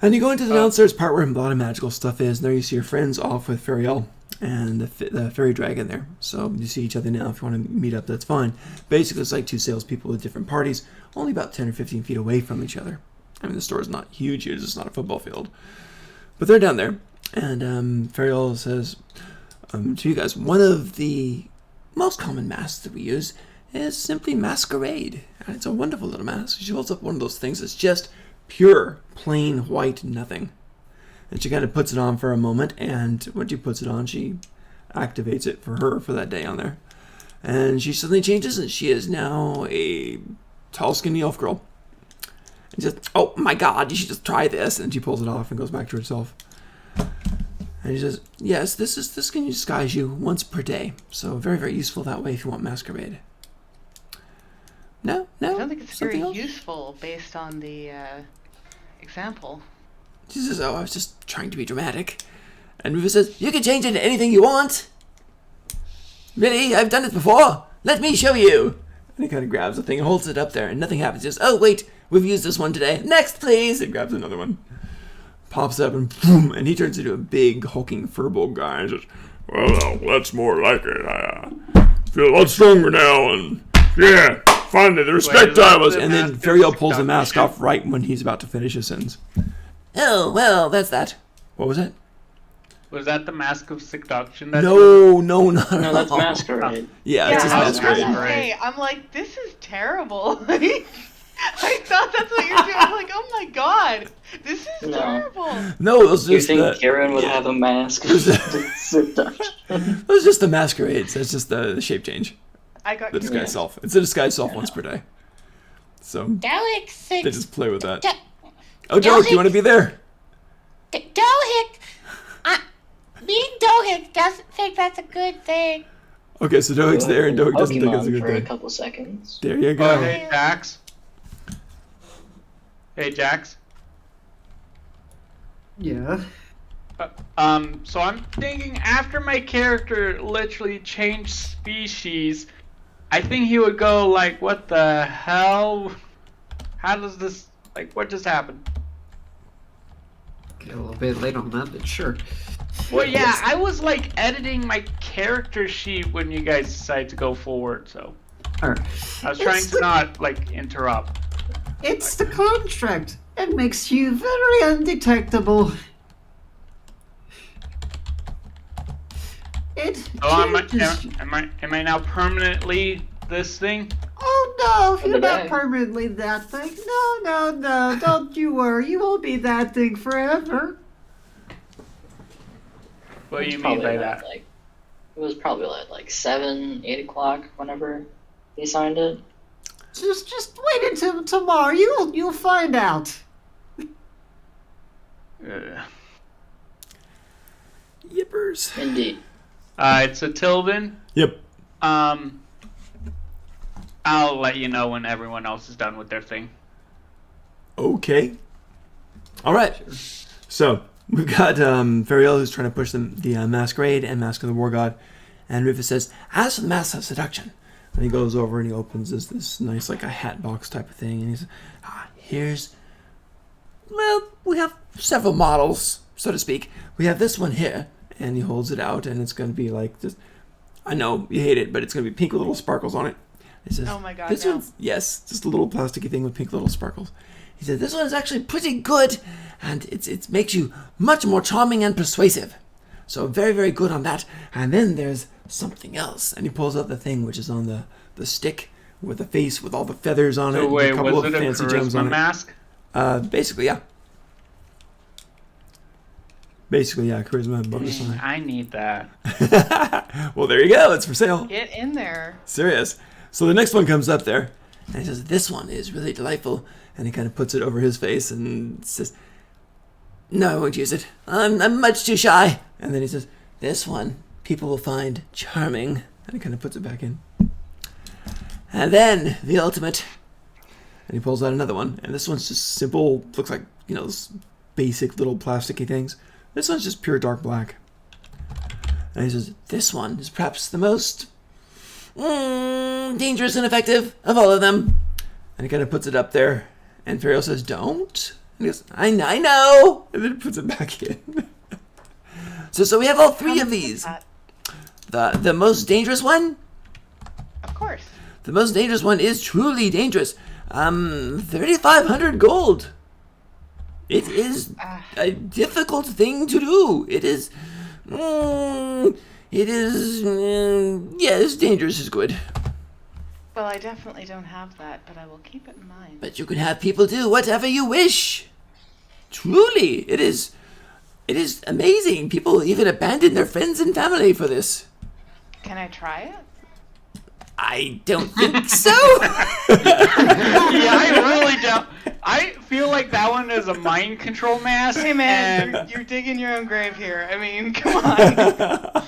And you go into the downstairs part where a lot of magical stuff is. And there you see your friends off with Fariel and the fairy dragon there. So you see each other now. If you want to meet up, that's fine. Basically, it's like two salespeople with different parties, only about 10 or 15 feet away from each other. I mean, the store is not huge. It's just not a football field. But they're down there. And Fariel says to you guys, one of the most common masks that we use is simply Masquerade. And it's a wonderful little mask. She holds up one of those things that's just pure, plain white nothing. And she kind of puts it on for a moment, and when she puts it on, she activates it for her for that day on there. And she suddenly changes, and she is now a tall, skinny elf girl. And just, oh my god, you should just try this. And she pulls it off and goes back to herself. And he says, yes, this can disguise you once per day. So very, very useful that way if you want Masquerade. No? I don't think it's Something very else? useful based on the example. She says, oh, I was just trying to be dramatic. And Rufus says, you can change into anything you want. Really? I've done it before. Let me show you. And he kind of grabs the thing and holds it up there, and nothing happens. He says, oh, wait, we've used this one today. Next, please. And grabs another one. Pops up, and boom, and he turns into a big, hulking, furball guy. And says, well, that's more like it. I feel a lot stronger now, and yeah, finally, the respect is that I was. the And then mask Fariel of pulls the mask seduction? off right when he's about to finish his sentence. Oh, well, that's that. What was that? Was that the mask of seduction? No, not at No, that's all. Masquerade. Yeah, it's just I was Masquerade. gonna say, I'm like, this is terrible. I thought that's what you're doing. I'm like, oh my god, this is No. terrible. No, it was You just think Karen would have a mask? it was just the masquerades. It's just the shape change. I got The disguise confused. self. It's a disguise self once per day. So Dohick they thinks. just play with that. Do- Oh, Joe, do you want to be there? Dohick. Me and Dohick doesn't think that's a good thing. Okay, so Dohik's there, and Dohik doesn't think it's a Pokemon good for a thing. couple seconds. There you Oh, go. hey, Jax. Hey, Jax. Yeah. So I'm thinking after my character literally changed species, I think he would go like, what the hell? How does this, like, what just happened? Okay, a little bit late on that, but sure. Well, yeah, I was like editing my character sheet when you guys decided to go forward, so Alright. I was trying to not like interrupt. It's the contract. It makes you very undetectable. It Oh, changes. am I now permanently this thing? Oh no, you're not Today. permanently that thing. No, don't you worry. You won't be that thing forever. What do It's you mean probably by about, that? Like, it was probably like 7, 8 o'clock whenever he signed it. Just wait until tomorrow. You'll find out. Yippers. Indeed. Alright, so Tilden, Yep. I'll let you know when everyone else is done with their thing. Okay. All right. So we've got Fariel who's trying to push the masquerade and Mask of the War God, and Rufus says, "As for the Mask of Seduction," and he goes over and he opens this nice like a hat box type of thing, and he says, "Here's, well, we have several models, so to speak. We have this one here," and he holds it out, and it's going to be like just, I know you hate it, but it's going to be pink with little sparkles on it. He says, Oh my god, "This no. one's, yes, just a little plasticky thing with pink little sparkles." He said, "This one is actually pretty good, and it makes you much more charming and persuasive. So very, very good on that. And then there's something else." And he pulls out the thing which is on the stick with the face with all the feathers on it. So and wait, a couple was of it a fancy gems charisma on mask? it. Basically, yeah. Basically, yeah, charisma bonus on I need that. it. Well, there you go. It's for sale. Get in there. Serious. So the next one comes up there, and he says, "This one is really delightful." And he kind of puts it over his face and says, "No, I won't use it. I'm much too shy." And then he says, "This one, people will find charming." And he kind of puts it back in. And then the ultimate. And he pulls out another one. And this one's just simple, looks like, those basic little plasticky things. This one's just pure dark black. And he says, "This one is perhaps the most dangerous and effective of all of them." And he kind of puts it up there. And Fariel says, "Don't." And he goes, I know. And then puts it back in. So we have all three of these. The most dangerous one? Of course. The most dangerous one is truly dangerous. 3,500 gold. It is a difficult thing to do. It is... yes, dangerous is good. Well, I definitely don't have that, but I will keep it in mind. But you can have people do whatever you wish. Truly, it is amazing. People even abandon their friends and family for this. Can I try it? I don't think so. Yeah, I really don't. I feel like that one is a mind control mask. Hey man, and you're digging your own grave here. I mean, come on.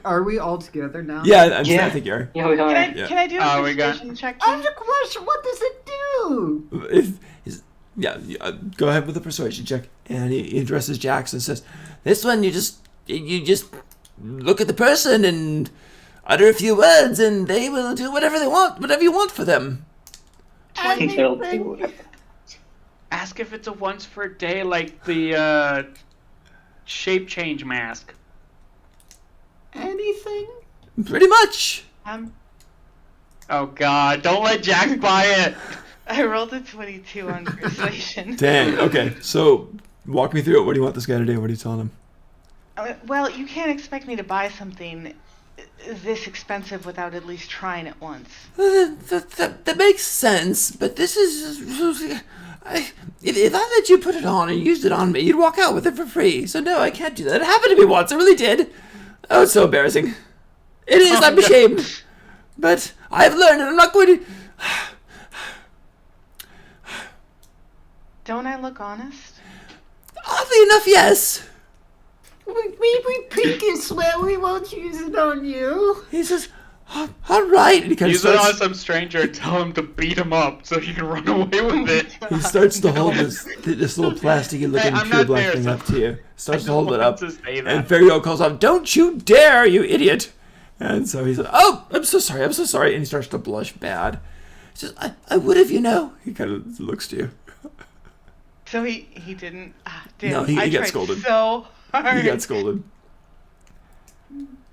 Are we all together now? Yeah, Yeah. I think you are. Yeah, we are. Can Yeah. I do a we got- persuasion check? I have Too? a question. What does it do? Go ahead with the persuasion check. And he addresses Jax and says, "This one, you just look at the person and utter a few words, and they will do whatever they want, whatever you want for them." They'll do whatever. ask if it's a once per day, like the shape change mask. Anything? Pretty much. Oh God! Don't let Jax buy it. I rolled a 22 on persuasion. Dang. Okay. So walk me through it. What do you want this guy to do? What are you telling him? Well, you can't expect me to buy something this expensive without at least trying it once. That makes sense, but this is... If I let you put it on and used it on me, you'd walk out with it for free. So no, I can't do that. It happened to me once. I really did. Oh, it's so embarrassing. It is. I'm ashamed. But I've learned and I'm not going to... Don't I look honest? Oddly enough, yes. We can swear we won't use it on you. He says, all right. And he kind of Use it on starts... some stranger and tell him to beat him up so he can run away with it. He starts to hold this little plasticky looking I'm pure not black there, thing so up to you. Starts I to hold don't it up. want to say that. And Ferial calls out, "Don't you dare, you idiot!" And so he's like, "Oh, I'm so sorry, I'm so sorry." And he starts to blush bad. He says, I would have, you know. He kind of looks to you. So he didn't. Damn, No, he I got tried scolded. so hard. He got scolded.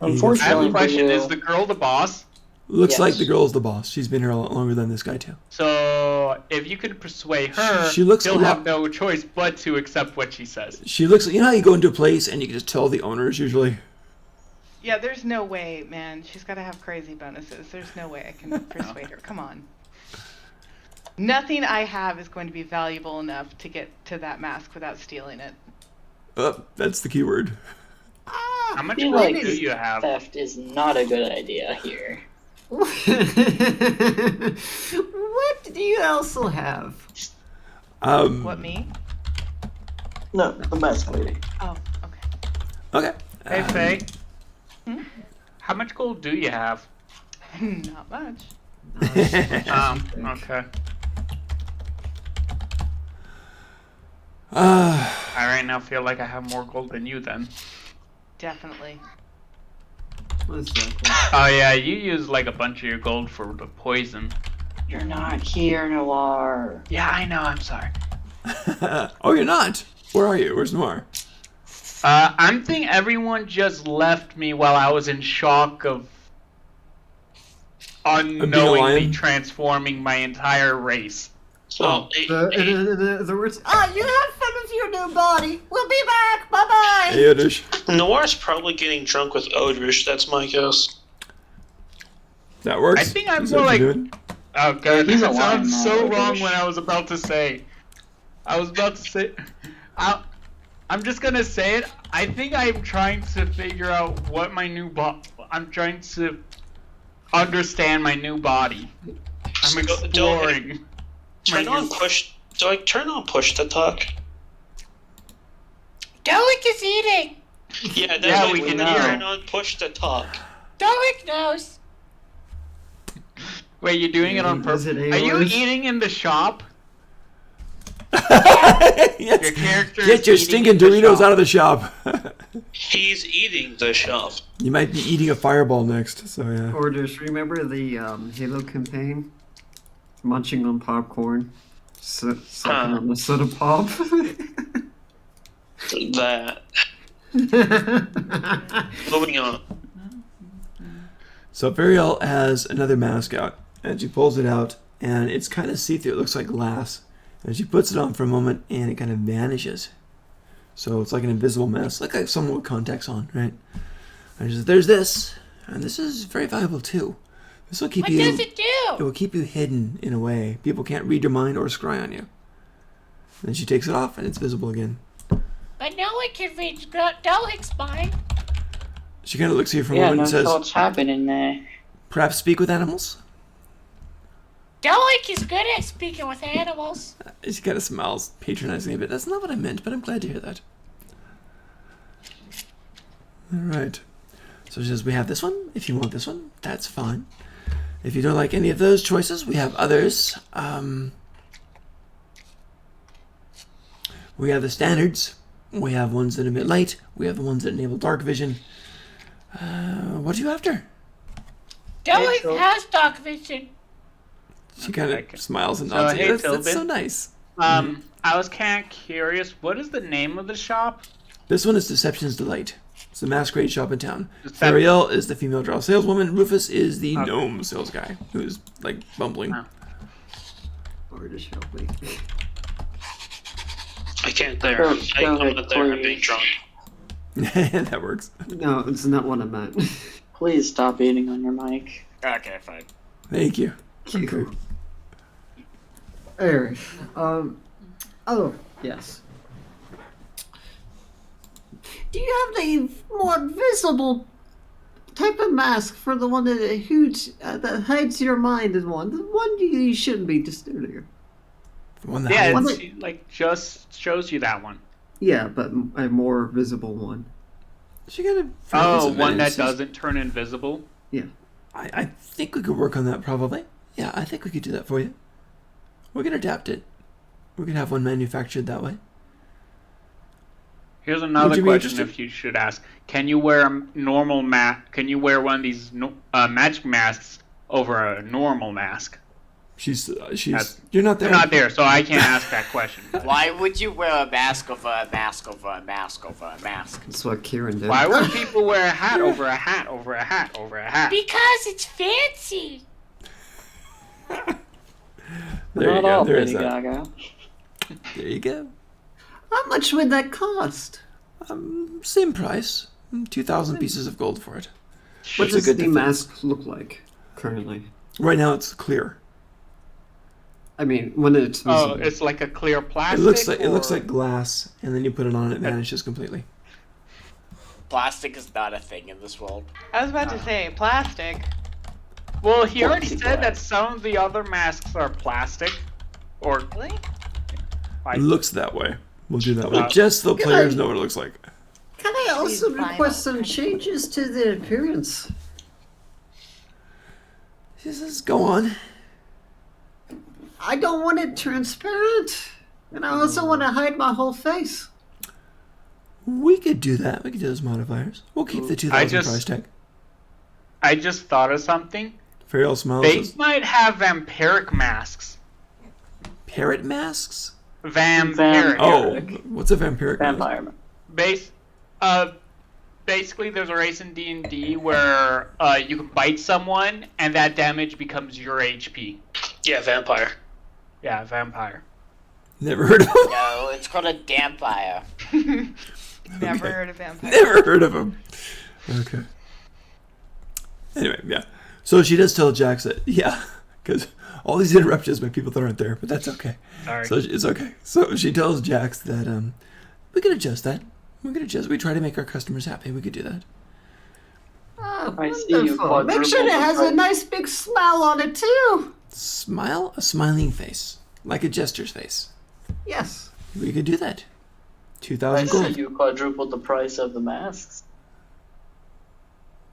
I have Unfortunately, a question. we Is will- the girl the boss? Looks Yes. like the girl's the boss. She's been here a lot longer than this guy, too. So if you could persuade her, She looks he'll a lot- have no choice but to accept what she says. She looks like, you know how you go into a place and you can just tell the owners usually? Yeah, there's no way, man. She's got to have crazy bonuses. There's no way I can persuade her. Come on. Nothing I have is going to be valuable enough to get to that mask without stealing it. That's the key word. How much I feel gold like do you have? theft is not a good idea here. What do you also have? What, me? No, the mask lady. Oh, okay. Okay. Hey, Faye. How much gold do you have? Not much. Okay. I right now feel like I have more gold than you then. Definitely. What's that? Oh yeah, you used like a bunch of your gold for the poison. You're not here, Noir. Yeah, I know, I'm sorry. Oh, you're not? Where are you? Where's Noir? I'm thinking everyone just left me while I was in shock of unknowingly lion? transforming my entire race. So, The words. You have fun with your new body. We'll be back. Bye bye. Hey, Odish. Noir's probably getting drunk with Odrish, that's my guess. That works? I think I'm Is that more what like- you're doing? Oh god, He's a that sounds lion, so though, wrong Odrish. when I was about to say. I'm just gonna say it. I think I'm trying to figure out what my new I'm trying to understand my new body. I'm exploring. Turn on push. Do I turn on push to talk? Doic is eating. Yeah, that Yeah, way we we can can hear. turn on push to talk. Doic knows. Wait, you're doing it on Is purpose? it Are you Aor's? eating in the shop? Yes. Your character Get is your eating stinking in the Doritos shop. out of the shop. He's eating the shop. You might be eating a fireball next, so yeah. Or just remember the Halo campaign? Munching on popcorn. Sucking on the soda pop. That. Moving on. So Ferial has another mask out, and she pulls it out, and it's kind of see-through. It looks like glass. And she puts it on for a moment, and it kind of vanishes. So it's like an invisible mask, like someone with contacts on, right? And she says, "There's this, and this is very valuable too. This will keep What you. does it It do? will keep you hidden in a way. People can't read your mind or scry on you." Then she takes it off, and it's visible again. But no one can read Doic's mind. She kind of looks at you for a Yeah, moment no and says, thoughts happening there. "Perhaps speak with animals?" Doic is good at speaking with animals. She kind of smiles patronizingly a bit. "That's not what I meant, but I'm glad to hear that." All right. So she says, "We have this one. If you want this one, that's fine. If you don't like any of those choices, we have others. We have the standards. We have ones that emit light. We have the ones that enable dark vision. What are you after?" Doic so- has dark vision. She kind Okay. of smiles and So, nods. hey, That's so Tobin. nice. I was kind of curious. What is the name of the shop? This one is Deception's Delight. It's the masquerade shop in town. Decep- Ariel is the female drow saleswoman. Rufus is the Okay. gnome sales guy, who's like bumbling. Oh. Or just help me. I can't there. Go I'm ahead, not there. I'm please. being drunk. That works. No, it's not what I meant. Please stop eating on your mic. Okay, fine. Thank you. Okay. Alright. Oh, yes. Do you have the more visible type of mask for the one that hides your mind in one? The one you shouldn't be disturbing. The one that Yeah, hides- it's like just shows you that one. Yeah, but a more visible one. She got a Oh, one that doesn't turn invisible. Yeah. I think we could work on that probably. Yeah, I think we could do that for you. We can adapt it. We can have one manufactured that way. Here's Would another you be question interested? if you should ask. Can you wear a normal mask? Can you wear one of these magic masks over a normal mask? She's That's- you're not there. I'm not there, so I can't ask that question. Why would you wear a mask over a mask over a mask over a mask? That's what Kieran did. Why would people wear a hat over a hat over a hat over a hat? Because it's fancy. There you Not go. all There's Lady that. Gaga. There you go. How much would that cost? Same price. 2,000 pieces of gold for it. What It's a does good the defense. mask look like currently? Right now it's clear. I mean, when it's visible. Oh, it's like a clear It plastic. looks or- like glass, and then you put it on, it vanishes completely. Plastic is not a thing in this world. I was about to say plastic. Well, he already said that some of the other masks are plastic, or Really? It looks that way. We'll do that way. Uh, Just so players know what it looks like. Can I also Please, request vinyl. some changes to the appearance? She says, go on. I don't want it transparent, and I also want to hide my whole face. We could do that. We could do those modifiers. We'll keep the 2,000 price tag. I just thought of something. Fariel smiles. They Says, might have vampiric masks. parrot masks? Vampiric. Oh, what's a vampiric mask? Vampire. Basically, there's a race in D&D where you can bite someone, and that damage becomes your HP. Yeah, vampire. Yeah, vampire. Never heard of him. No, it's called a dampire. Never Okay. heard of vampire. Never heard of him. Okay. Anyway, yeah. So she does tell Jax that, yeah, because all these interruptions by people that aren't there, but that's okay. Sorry. So it's okay. So she tells Jax that we can adjust that. We can adjust. We try to make our customers happy. We could do that. Oh, I see you wonderful. Make sure it has a quadrupled. nice big smile on it, too. Smile? A smiling face. Like a jester's face. Yes. We could do that. I 2,000 see gold. you quadrupled the price of the masks.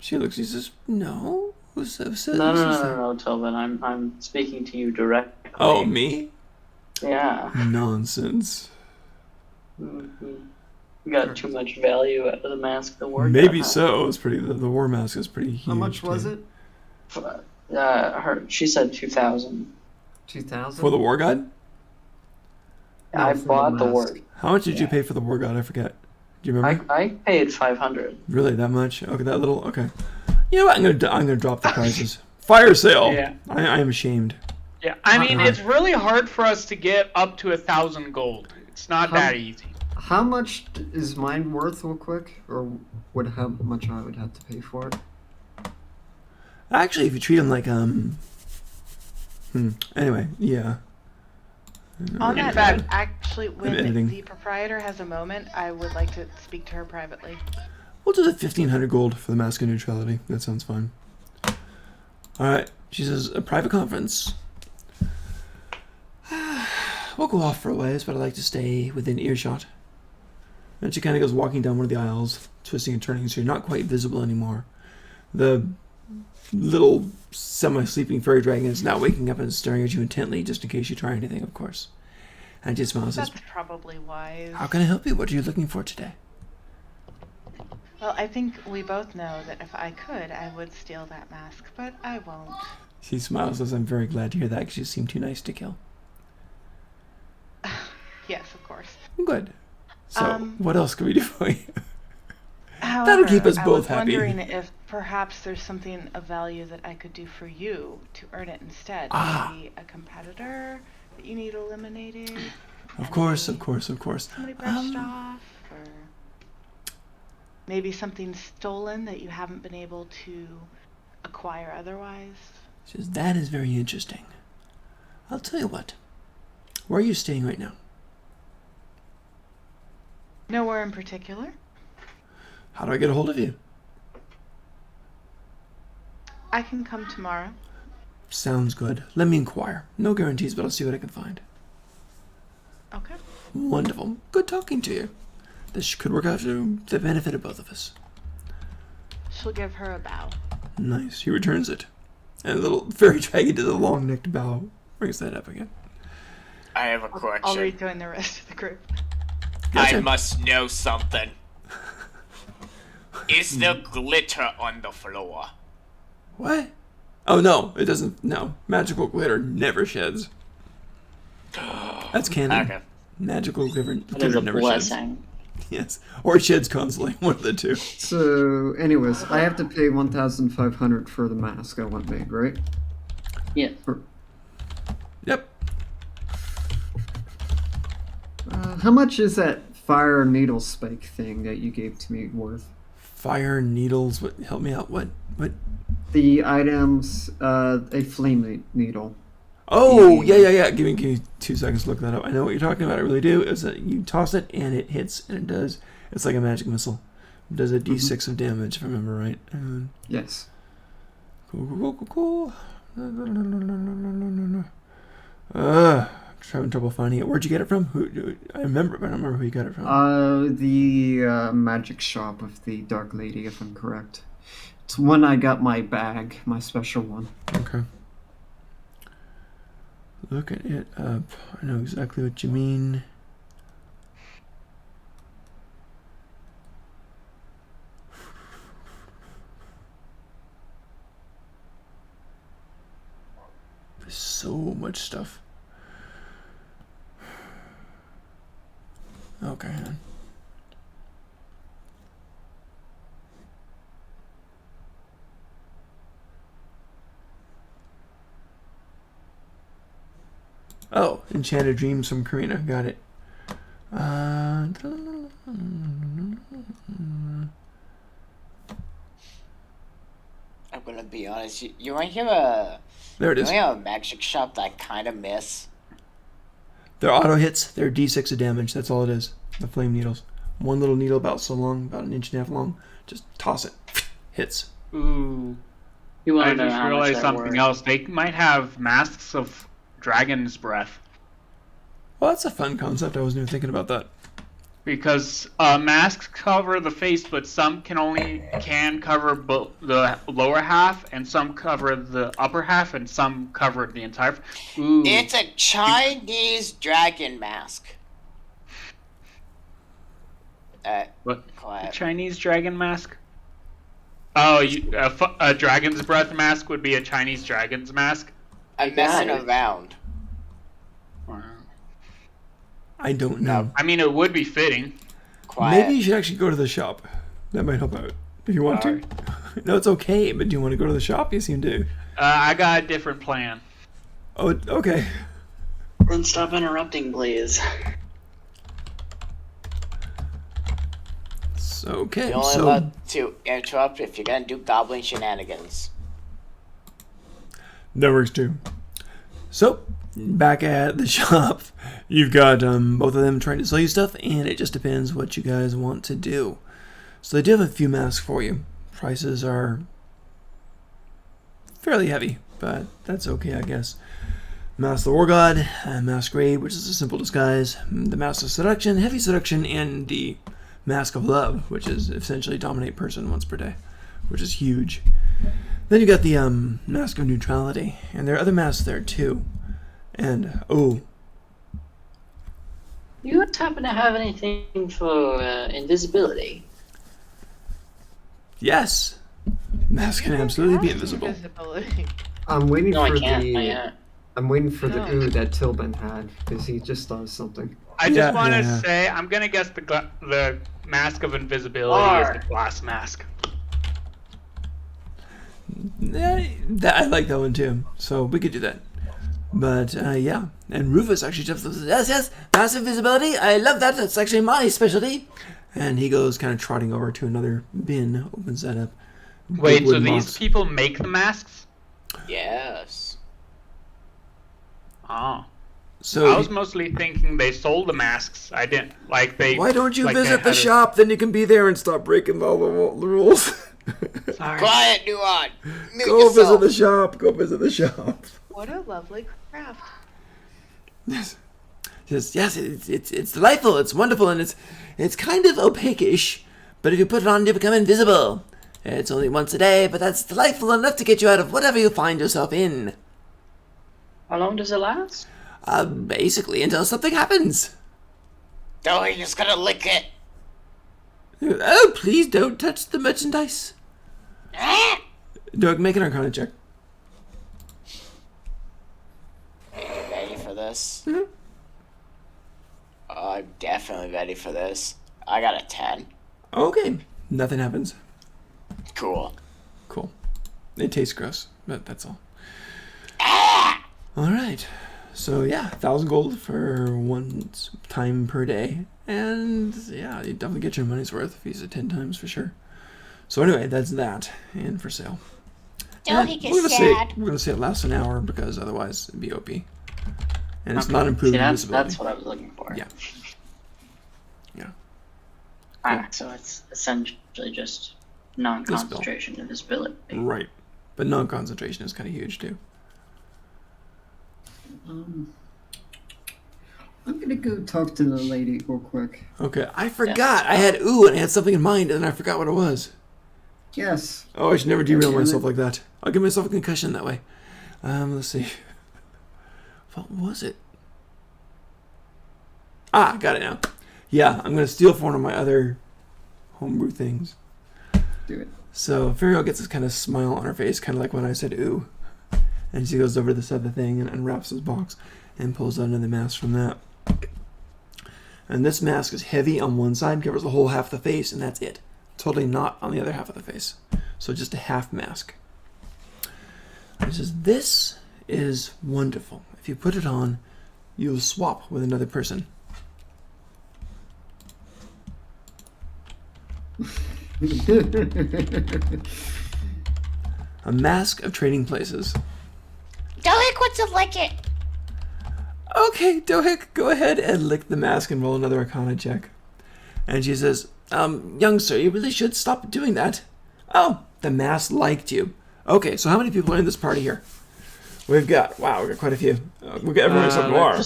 She looks, she says, no. Who said No, who no, says no, that? no, no, Tobin. I'm speaking to you directly. Oh, me? Yeah. Nonsense. You got too much value out of the mask to work. Maybe at, huh? so. It's pretty. The war mask is pretty huge. How much was too. it? She said 2,000. 2,000? For the war god? I for the bought the mask. word. How much did you Yeah. pay for the war god? I forget. Do you remember? I paid 500. Really, that much? Okay, that little. Okay. You know what? I'm gonna drop the prices. Fire sale. Yeah. I am ashamed. Yeah, I mean, Uh-uh. it's really hard for us to get up to 1,000 gold. It's not How- that easy. How much is mine worth, real quick? Or how much I would have to pay for it? Actually, if you treat them like Anyway, yeah. On In that fact- note, actually, when editing. the proprietor has a moment, I would like to speak to her privately. We'll do the 1,500 gold for the mask of neutrality. That sounds fine. All right. She says a private conference. We'll go off for a ways, but I'd like to stay within earshot. And she kind of goes walking down one of the aisles, twisting and turning, so you're not quite visible anymore. The little semi-sleeping fairy dragon is now waking up and staring at you intently, just in case you try anything, of course. And she smiles and says, That's probably wise. "How can I help you? What are you looking for today?" Well, I think we both know that if I could, I would steal that mask, but I won't. She smiles and says, "I'm very glad to hear that, because you seem too nice to kill." Yes, of course. Good. So, what else can we do for you? However, keep us both I was happy. wondering if perhaps there's something of value that I could do for you to earn it instead. Ah. Maybe a competitor that you need eliminated. Of course, of course, of course. Somebody brushed off, or Maybe something stolen that you haven't been able to acquire otherwise. She says, that is very interesting. I'll tell you what. Where are you staying right now? Nowhere in particular. How do I get a hold of you? I can come tomorrow. Sounds good. Let me inquire. No guarantees, but I'll see what I can find. Okay. Wonderful. Good talking to you. This could work out to the benefit of both of us. She'll give her a bow. Nice. He returns it. And a little fairy dragon does a long-necked bow. Brings that up again. I have a I'll question. rejoin the rest of the group. Gotcha. I must know something. Is there glitter on the floor? What? Oh, no. It doesn't. No. Magical glitter never sheds. That's canon. Okay. Magical glitter That is a never blessing. sheds. Yes. Or it sheds constantly. One of the two. So, anyways, I have to pay 1,500 for the mask I want made, right? Yeah. Yep. How much is that fire needle spike thing that you gave to me worth? Fire, needles. What? Help me out. What? The items, a flame needle. Oh, yeah. Give me 2 seconds to look that up. I know what you're talking about. I really do. Is that you toss it and it hits and it does. It's like a magic missile. It does a D6 of damage, if I remember right. Yes. Cool. I'm having trouble finding it. Where'd you get it from? I remember, but I don't remember who you got it from. The magic shop of the Dark Lady, if I'm correct. It's when I got my bag, my special one. Okay. Looking it up. I know exactly what you mean. There's so much stuff. Okay. Oh, Enchanted Dreams from Karina. Got it. I'm gonna be honest. You want to hear a? There it is. You want a magic shop that I kind of miss? They're auto hits. They're D6 of damage. That's all it is. The flame needles. One little needle about so long, about 1.5 inches long. Just toss it. Hits. Ooh. You want I to know just how much realized they're something worth. else. They might have masks of dragon's breath. Well, that's a fun concept. I wasn't even thinking about that. Because masks cover the face, but some can cover the lower half, and some cover the upper half, and some cover the entire. Ooh. It's a Chinese dragon mask. What? A Quiet. Chinese dragon mask? Oh, a dragon's breath mask would be a Chinese dragon's mask? I'm messing got it. around. Wow. I don't know. I mean, it would be fitting. Quiet. Maybe you should actually go to the shop. That might help out. If you want to. No, it's okay, but do you want to go to the shop? You seem to. I got a different plan. Oh, okay. Then stop interrupting, please. Okay, You're only so allowed to interrupt if you're gonna do goblin shenanigans. that works too. So, back at the shop, you've got both of them trying to sell you stuff, and it just depends what you guys want to do. So they do have a few masks for you. Prices are fairly heavy, but that's okay, I guess. Mask of the War God, Masquerade, which is a simple disguise, the Mask of Seduction, Heavy Seduction, and the Mask of Love, which is essentially dominate person once per day, which is huge. Then you got the Mask of Neutrality, and there are other masks there too. And You guys happen to have anything for invisibility? yes, masks can absolutely be invisible. Invisibility. I'm waiting No, I for can't. the. I'm waiting for the No. ooh that Tilbin had because he just does something. I Yeah, just want to yeah. say, I'm gonna guess the mask of invisibility is the glass mask. I like that one too, so we could do that. But yeah, and Rufus actually just yes, massive visibility. I love that. That's actually my specialty. And he goes kind of trotting over to another bin, opens that up. Wait, so wooden these box. people make the masks? Yes. Oh. So I was mostly thinking they sold the masks. I didn't like they. why don't you like they visit the had a- shop? Then you can be there and stop breaking all the rules. Sorry. Quiet, Nuon. Mute Go yourself. visit the shop. Go visit the shop. What a lovely craft. Yes, it's delightful. It's wonderful, and it's kind of opaque-ish. But if you put it on, you become invisible. It's only once a day, but that's delightful enough to get you out of whatever you find yourself in. How long does it last? Basically until something happens. Dohik is gonna lick it. Oh, please don't touch the merchandise. Ah! Doug, make an Arcana check. Are you ready for this? Mhm. Oh, I'm definitely ready for this. I got a 10. Okay, nothing happens. Cool. Cool. It tastes gross, but that's all. Ah! All right. So yeah, 1,000 gold for one time per day, and yeah, you definitely get your money's worth if you use it 10 times for sure. So anyway, that's that, and for sale. And Dohik we're is gonna sad. we're gonna say it lasts an hour because otherwise it'd be OP, and it's not improved See, invisibility. that's what I was looking for. Yeah. Yeah. Ah, so it's essentially just non-concentration and visibility. Right, but non-concentration is kind of huge too. I'm gonna go talk to the lady real quick. Okay, I forgot. I had ooh, and I had something in mind, and then I forgot what it was. Yes. Oh, I should never derail Damn it. myself like that. I'll give myself a concussion that way. Let's see. What was it? Ah, got it now. Yeah, I'm gonna steal from one of my other homebrew things. Do it. So Furiel gets this kind of smile on her face, kind of like when I said ooh. And she goes over to the side of the thing and unwraps his box and pulls out another mask from that. And this mask is heavy on one side, covers the whole half of the face, and that's it. Totally not on the other half of the face. So just a half mask. It says, this is wonderful. If you put it on, you'll swap with another person. A mask of trading places. Dohik wants to lick it. Okay, Dohik, go ahead and lick the mask and roll another Arcana check. And she says, young sir, you really should stop doing that. Oh, the mask liked you. Okay, so how many people are in this party here? We've got quite a few. We've got everyone except Noir.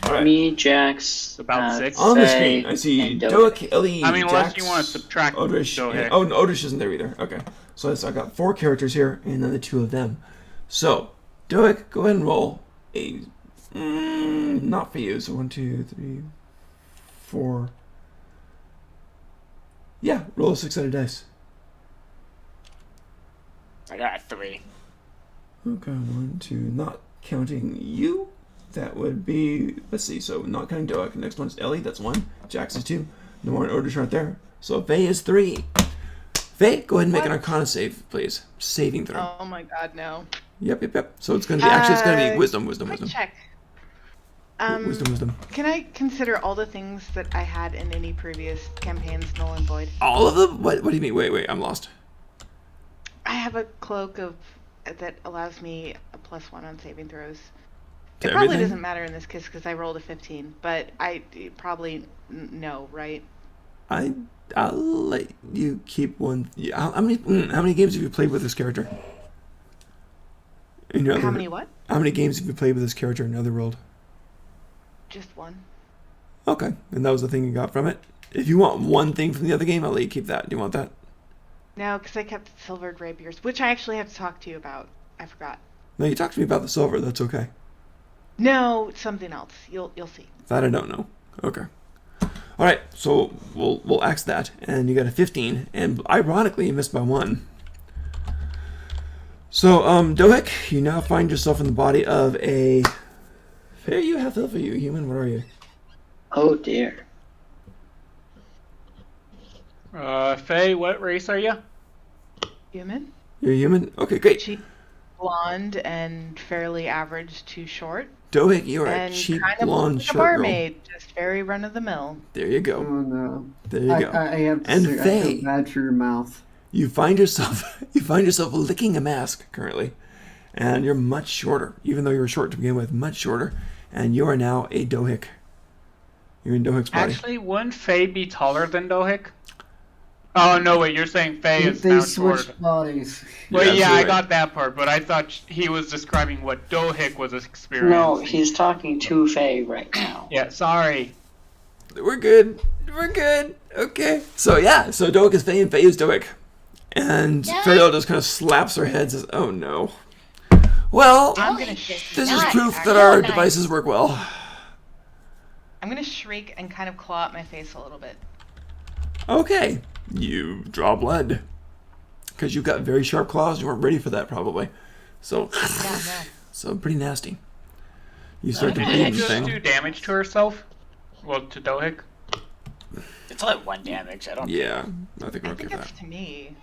All right. Me, Jax, About 6. On the Faye, screen, I see and Dohik, Ellie, I mean, unless Jax, you want to subtract Odrish. Dohik. Oh, no, Odrish isn't there either. Okay. So I got 4 characters here, and then the 2 of them. So, Dohik, go ahead and roll a... not for you. So 1, 2, 3, 4... Yeah, roll a 6-sided dice. I got a 3. Okay, 1, 2, not counting you. That would be, let's see, so not counting Doak. Next one's Ellie, that's 1. Jax is 2. Noir and Odrish right there. So Faye is 3. Faye, go ahead and make an What? Arcana save, please. Saving throw. Oh my god, no. Yep. So it's going to be, actually it's going to be wisdom. Quick check. Wisdom. Can I consider all the things that I had in any previous campaigns null and void? All of them? What do you mean? Wait, I'm lost. I have a cloak that allows me a +1 on saving throws. To It probably everything? doesn't matter in this case because I rolled a 15, but I probably no, right? I'll let you keep one. How many games have you played with this character? In your How other- many what? How many games have you played with this character in Otherworld? Just one. Okay, and that was the thing you got from it. If you want one thing from the other game, I'll let you keep that. Do you want that? No, because I kept silvered rapiers, which I actually have to talk to you about. I forgot. No, you talked to me about the silver. That's okay. No, something else. You'll see. That I don't know. Okay. All right, so we'll axe that, and you got a 15, and ironically you missed by 1. So, Dohik, you now find yourself in the body of a... Are you half elf? Are you human? What are you? Oh dear. Faye, what race are you? Human? You're human? Okay, great. She blonde and fairly average to short. Dohick, you are a And cheap kind of blonde like a short girl. barmaid, just very run of the mill. There you Oh go. no. There you go. I have to And say, I Faye. feel bad for your mouth. You find yourself licking a mask currently, and you're much shorter, even though you were short to begin with, much shorter, and you are now a Dohick. You're in Dohick's body. Actually, wouldn't Faye be taller than Dohick? Oh no, wait, you're saying Faye is They now switched short. bodies. Well, You're yeah, I absolutely right. got that part, but I thought he was describing what Dohick was experiencing. No, he's talking to Faye right now. Yeah, sorry. We're good. We're good. Okay. So Dohick is Faye and Faye is Dohick. And Yeah. Ferial just kind of slaps her head and says, oh no. Well, I'm gonna Dohick this is not proof that actually our nice. devices work well. I'm gonna shriek and kind of claw at my face a little bit. Okay. You draw blood. Because you've got very sharp claws. You weren't ready for that, probably. So, Yeah, no. so pretty nasty. You start to Did bleed she the just thing. do damage to herself? Well, to Dohick? It's only 1 damage. I don't. Yeah, I think we're I okay think with it's that. to me.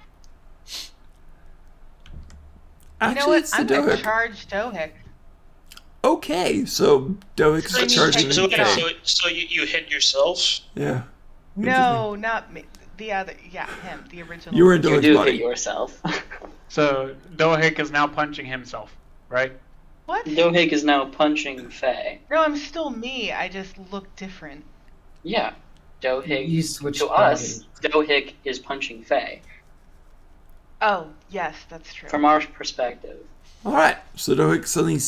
Actually, You know what? it's the I'm gonna Dohick. charge Dohick. Okay, so Dohick's So you charging take So, it the off. Faye. you hit yourself? Yeah. No, not me. The other, yeah, him, the original. You were in You Dohick's do body. hit yourself. So, Dohick is now punching himself, right? What? Dohig is now punching Faye. No, I'm still me. I just look different. Yeah. Dohig, You switched to us, Dohig is punching Faye. Oh, yes, that's true. From our perspective. Alright, so Dohick suddenly.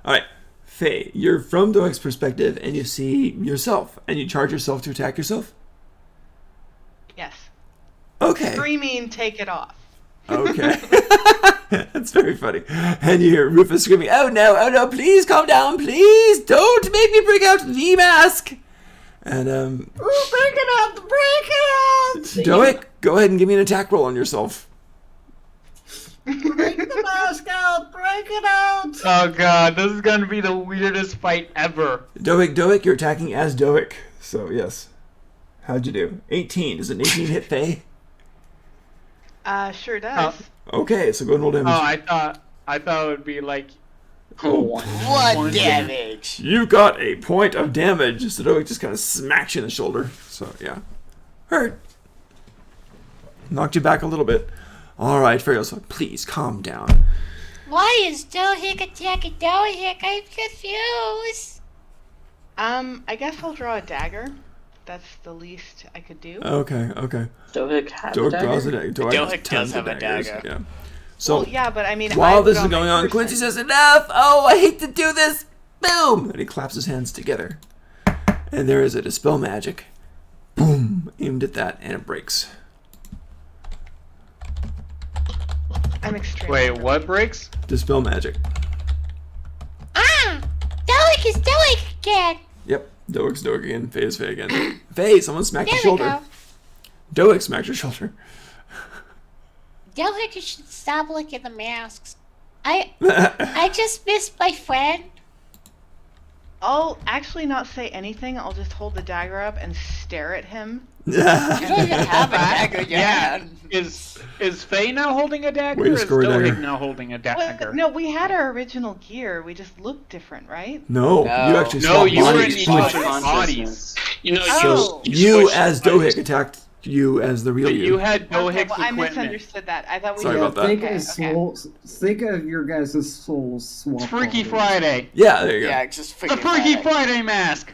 Alright, Faye, you're from Dohick's perspective and you see yourself and you charge yourself to attack yourself? Yes. Okay. Screaming, take it off. Okay. That's very funny. And you hear Rufus screaming, oh no, please calm down, please, don't make me break out the mask. And, Break it out! Break it out! Dohick, go ahead and give me an attack roll on yourself. Break the mask out! Break it out! Oh god, this is gonna be the weirdest fight ever. Dohick, you're attacking as Dohick. So, yes. How'd you do? 18. Does an 18 hit Faye? Sure does. Okay, so go and roll damage. Oh, I thought it would be like One. 1 damage. You got a point of damage. So Dohick just kind of smacks you in the shoulder. So, yeah. Hurt. Knocked you back a little bit. Alright, Ferial's like, please calm down. Why is Dohick attacking Dohick? I'm confused. I guess I'll draw a dagger. That's the least I could do. Okay. Dohig has a Dohick dagger? draws a dagger. Dohick does have a dagger. Yeah. So, Well, yeah, but I mean, while I've this got is going my on, person. Quincy says, enough! Oh, I hate to do this! Boom! And he claps his hands together. And there is a Dispel Magic. Boom! Aimed at that, and it breaks. I'm extremely. wait, what breaks? Dispel Magic. Ah! Dohick is Dohick again. Yep. Dohick's Dohick again. Faye is Faye again. Faye, someone smacked There your we shoulder. go. Dohick smacked your shoulder. Dohick, you should stop licking the masks. I just missed my friend. I'll actually not say anything. I'll just hold the dagger up and stare at him. You don't even have a dagger in your Yeah. hand. Is Faye now holding a dagger, Way to or is score a dagger. Dohick now holding a dagger? Well, no, we had our original gear. We just looked different, right? No, No. you actually No, swapped you were in bodies. each Switch other's bodies. You know, Oh. You switched as bodies. Dohick attacked you as the real But you. you had Okay, Dohick's well, I equipment. misunderstood that. I thought we Sorry did. about that. Think, Okay, of okay. souls, think of your guys' souls swapped. It's Freaky bodies. Friday. Yeah, there you go. Yeah, it's just The freaking Freaky Friday. Friday mask.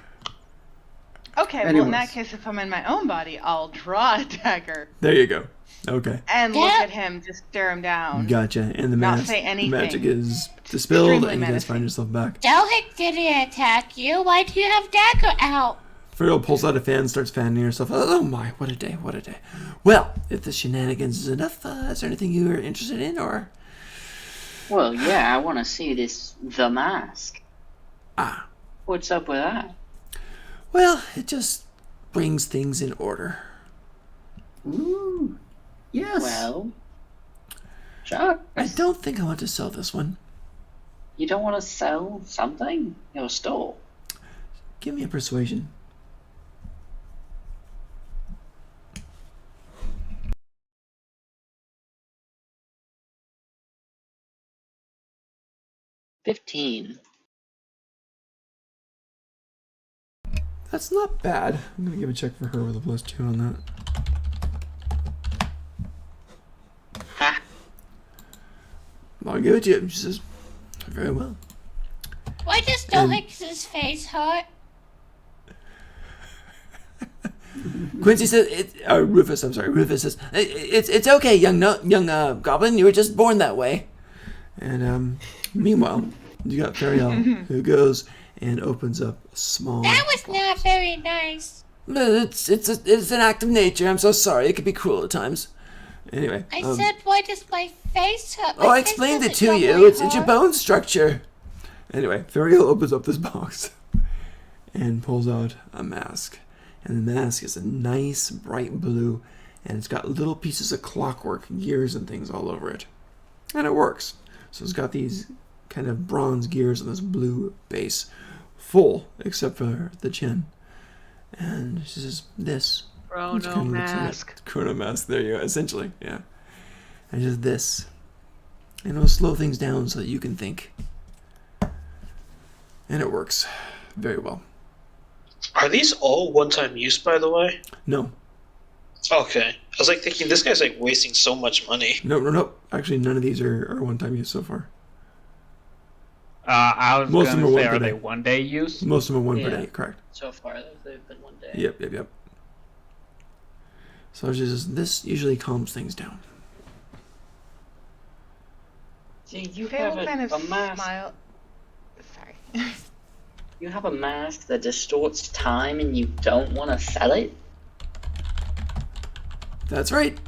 Okay, well, in Anyways. that case, if I'm in my own body, I'll draw a dagger There you go. Okay. and look Yeah. at him, just stare him down. Gotcha. And the Not mask, say anything. magic is dispelled, Extremely and you guys menacing. find yourself back. Dohick didn't attack you. Why do you have dagger out? Ferial pulls out a fan, starts fanning herself. Oh my, what a day, what a day. Well, if the shenanigans is enough, is there anything you are interested in, or? Well, yeah, I want to see the mask. Ah. What's up with that? Well, it just brings things in order. Ooh. Yes. Well, sure. I don't think I want to sell this one. You don't want to sell something? Your store. Give me a persuasion. 15. That's not bad. I'm gonna give a check for her with a +2 on that. Ha! I'll give it to you. She says, very well. Why does Dohik's face hurt? Quincy says, Rufus, I'm sorry, Rufus says, it's okay, young goblin, you were just born that way. And meanwhile, you got Fariel, who goes and opens up a small... That was not very nice. It's an act of nature, I'm so sorry, it can be cruel at times. Anyway. I said, why does my face hurt? I explained it to you, it's your bone structure. Anyway, Fariel opens up this box and pulls out a mask. And the mask is a nice bright blue, and it's got little pieces of clockwork, gears and things all over it. And it works. So it's got these kind of bronze gears on this blue base, full, except for the chin. And she says, this. Chrono mask. Chrono mask, there you go, essentially, yeah. And just this. And it'll slow things down so that you can think. And it works very well. Are these all one-time use, by the way? No. Okay. I was like thinking, this guy's like wasting so much money. No. Actually, none of these are one-time use so far. I was Most going of them to are say, one are per they day. one-day use? Most of them are one per Yeah. day, correct. So far, they've been one day. Yep. So it's just, this usually calms things down. See, you They have will kind of a mask. smile. Sorry. You have a mask that distorts time, and you don't want to sell it. That's right.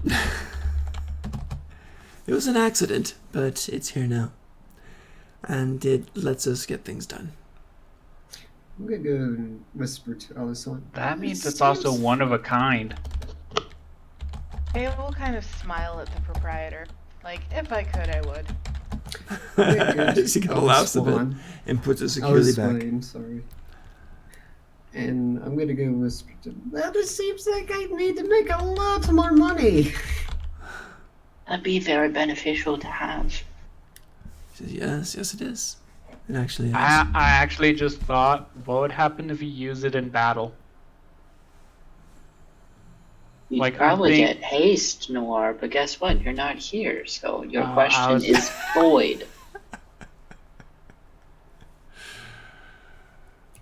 It was an accident, but it's here now. And it lets us get things done. I'm gonna go and whisper to Alisson. That means it's also one of a kind. They will kind of smile at the proprietor. Like, if I could, I would. She kind of laughs a bit and puts it securely back. I'm sorry. And I'm gonna go whisper to him. Well, it seems like I need to make a lot more money. That'd be very beneficial to have. She says, yes it is. It actually is. I actually just thought, what would happen if you use it in battle? You'd Like, I probably think- get haste, Noir, but guess what? You're not here, so your I question was- is void.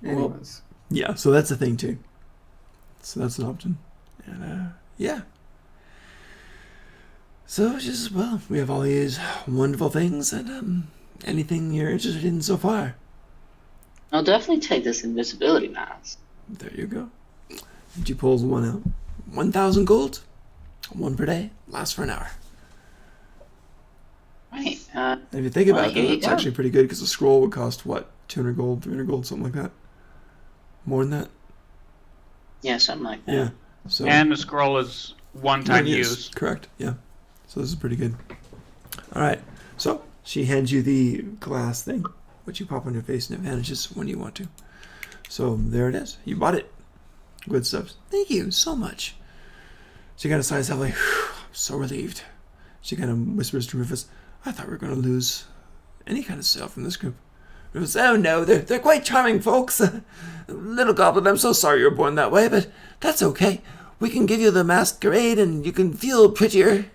Anyways. Yeah, so that's a thing too. So that's an option. And yeah. So it's just, well, we have all these wonderful things and anything you're interested in so far. I'll definitely take this invisibility mask. There you go. And she pulls one out. 1,000 gold. One per day. Lasts for an hour. Right. And if you think about here it, you it's go. actually pretty good because a scroll would cost, what, 200 gold, 300 gold, something like that? More than that? Yeah, something like that. Yeah. So And the scroll is one-time Yes, use. correct, yeah. So this is pretty good. Alright, so she hands you the glass thing, which you pop on your face and it vanishes when you want to. So there it is. You bought it. Good stuff. Thank you so much. She kind of sighs heavily. I'm so relieved. She kind of whispers to Rufus, I thought we were going to lose any kind of sale from this group. Rufus, oh no, they're quite charming folks. Little Goblin, I'm so sorry you were born that way, but that's okay. We can give you the masquerade and you can feel prettier.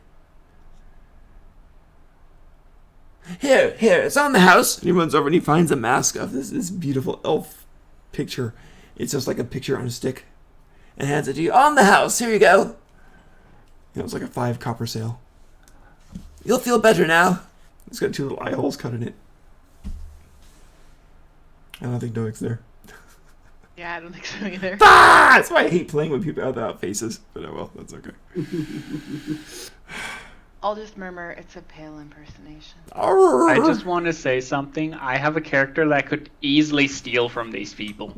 Here, it's on the house. And he runs over and he finds a mask of this beautiful elf picture. It's just like a picture on a stick. And hands it to you. On the house, here you go. It's like a 5 copper sale. You'll feel better now. It's got 2 little eye holes cut in it. I don't think Doik's there. Yeah, I don't think so either. Ah! That's why I hate playing with people without faces. But oh well, that's okay. I'll just murmur, it's a pale impersonation. I just want to say something. I have a character that could easily steal from these people.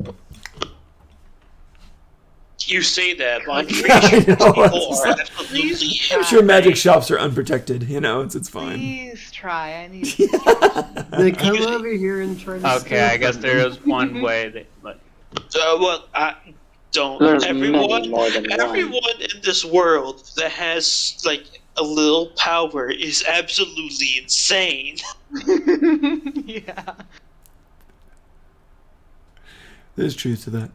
You say that, but I'm pretty Yeah, I sure know, people it's are like- absolutely I'm sure magic shops are unprotected. It's fine. Please try. I need. They come over here and try to Okay, I guess there is one way that, but well, I don't. There's many Everyone more than one. in this world that has like a little power is absolutely insane. Yeah. There's truth to that.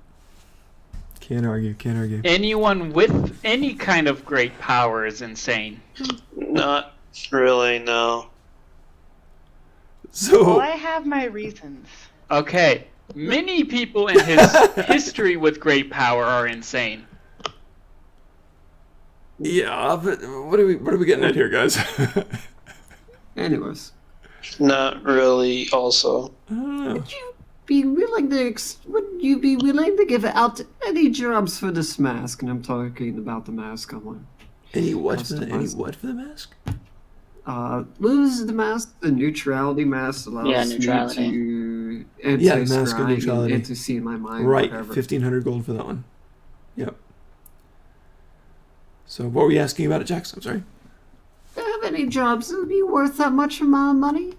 Can't argue. Anyone with any kind of great power is insane. Not really, no. So Well, I have my reasons. Okay, many people in his history with great power are insane. yeah, but what are we getting at here, guys? Anyways, Not really, also. I don't know. would you be willing to give out any jobs for this mask? And I'm talking about the mask I want. Any what for Customized. the mask? What was the mask? The neutrality mask allows Yeah, me neutrality. to Yeah, mask of anti-scrying neutrality. and to see in my mind. Right, Whatever. 1,500 gold for that one. Yep. So what were you asking about it, Jax? I'm sorry. Do you have any jobs that would be worth that much amount of money?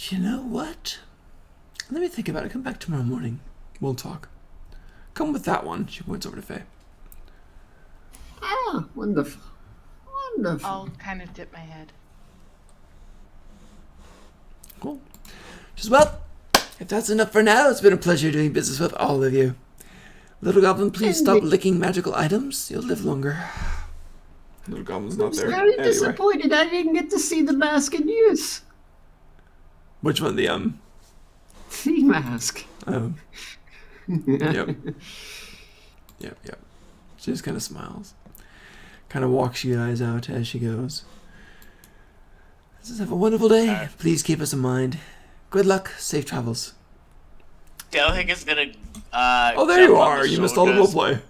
You know what? Let me think about it. Come back tomorrow morning. We'll talk. Come with that one. She points over to Faye. Ah, wonderful. Wonderful. I'll kind of dip my head. Cool. Just well, if that's enough for now, it's been a pleasure doing business with all of you. Little Goblin, please stop licking magical items. You'll live longer. Little Goblin's not there. Very Anyway. disappointed I didn't get to see the mask in use. Which one? The The mask. Yep. Yep. She just kind of smiles. Kind of walks you guys out as she goes. Let's just have a wonderful day. Please keep us in mind. Good luck. Safe travels. Dohick is gonna. Oh, there you are. You missed all the roleplay.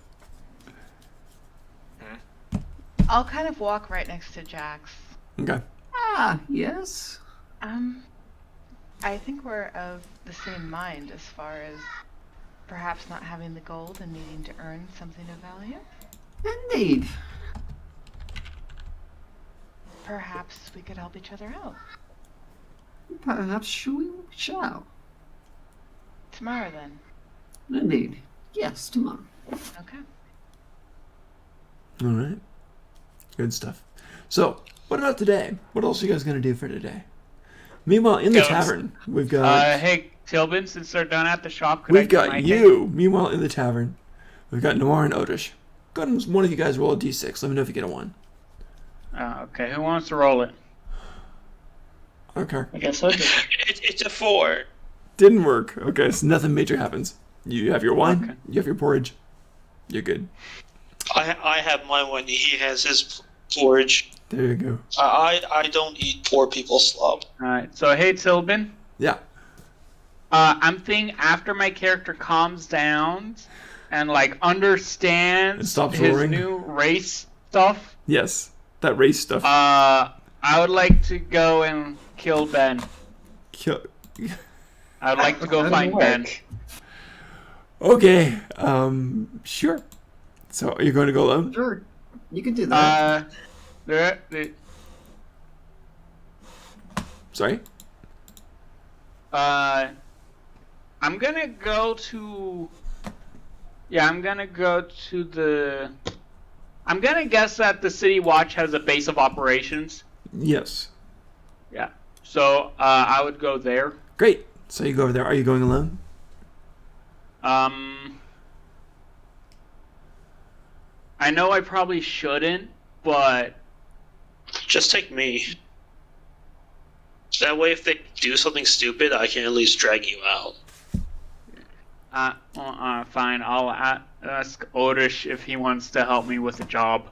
I'll kind of walk right next to Jax. Okay. Ah, yes. I think we're of the same mind as far as perhaps not having the gold and needing to earn something of value. Indeed. Perhaps we could help each other out. Perhaps we shall. Tomorrow then. Indeed. Yes, tomorrow. Okay. All right. Good stuff. So, what about today? What else are you guys going to do for today? Meanwhile, in the Goes. tavern, we've got... Hey, Tilbin, since they're done at the shop, could I we've get got my you. Meanwhile, in the tavern, we've got Noir and Odish. Go ahead and one of you guys roll a d6. Let me know if you get a 1. Okay, who wants to roll it? Okay. I guess so. It's a 4. Didn't work. Okay, so nothing major happens. You have your wine. Okay. You have your porridge. You're good. I have my one. He has his porridge. There you go. I don't eat poor people's slop. Alright, so hey, Tilbin. Yeah. I'm thinking after my character calms down and, like, And understands stops his roaring? new race stuff, Yes. That race stuff. I would like to go and kill Ben. Kill- I'd like to go That find would Ben. work. Okay. Sure. So, are you going to go alone? Sure. You can do that. Sorry? I'm gonna go to... Yeah, I'm gonna go to the... I'm gonna guess that the City Watch has a base of operations. Yes. Yeah. So, I would go there. Great. So you go over there. Are you going alone? I know I probably shouldn't, but... Just take me. That way, if they do something stupid, I can at least drag you out. Fine. I'll ask Odish if he wants to help me with the job.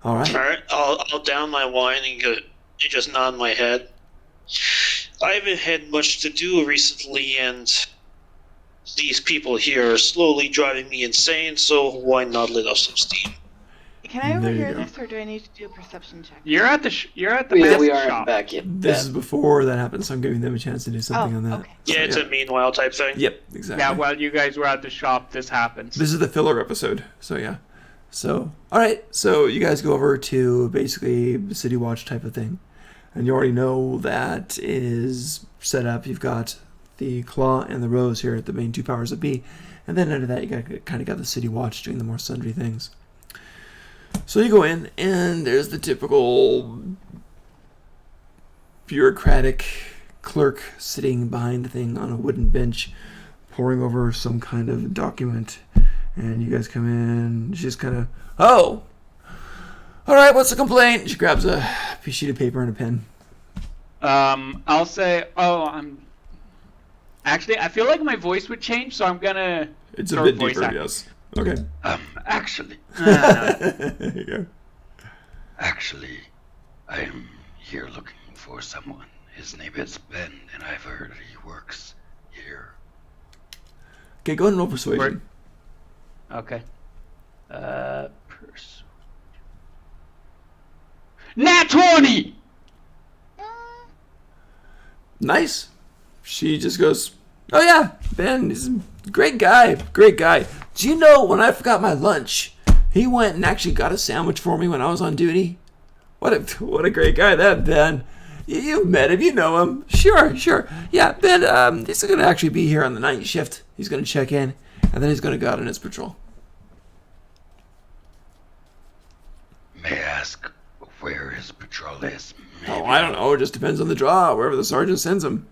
All right. Alright, I'll down my wine and just nod my head. I haven't had much to do recently, and these people here are slowly driving me insane, so why not let off some steam? Can I There you overhear go. this, or do I need to do a perception check? You're at the We mask are shop. back. Yep. This is before that happens, so I'm giving them a chance to do something on that. okay. Yeah, So, it's a meanwhile type thing. Yep, exactly. Yeah, while you guys were at the shop, this happens. This is the filler episode, so yeah. So, alright, so you guys go over to basically the City Watch type of thing. And you already know that is set up. You've got the Claw and the Rose here at the main two powers that be. And then under that, you kind of got the City Watch doing the more sundry things. So you go in, and there's the typical bureaucratic clerk sitting behind the thing on a wooden bench, poring over some kind of document. And you guys come in. She's kind of, oh, all right. What's the complaint? She grabs a sheet of paper and a pen. I'll say, actually, I feel like my voice would change, so I'm gonna. It's a bit deeper, yes. Okay. Actually, There you go. actually, I'm here looking for someone. His name is Ben, and I've heard he works here. Okay, go ahead and roll persuasion. Okay. Nat 20! Nice. She just goes, oh yeah, Ben, he's a great guy. Do you know when I forgot my lunch, he went and actually got a sandwich for me when I was on duty? What a great guy that Ben. You've met him, you know him. Sure. Yeah, Ben, he's going to actually be here on the night shift. He's going to check in, and then he's going to go out on his patrol. May I ask where his patrol is? Oh, I don't know. It just depends on the draw, wherever the sergeant sends him.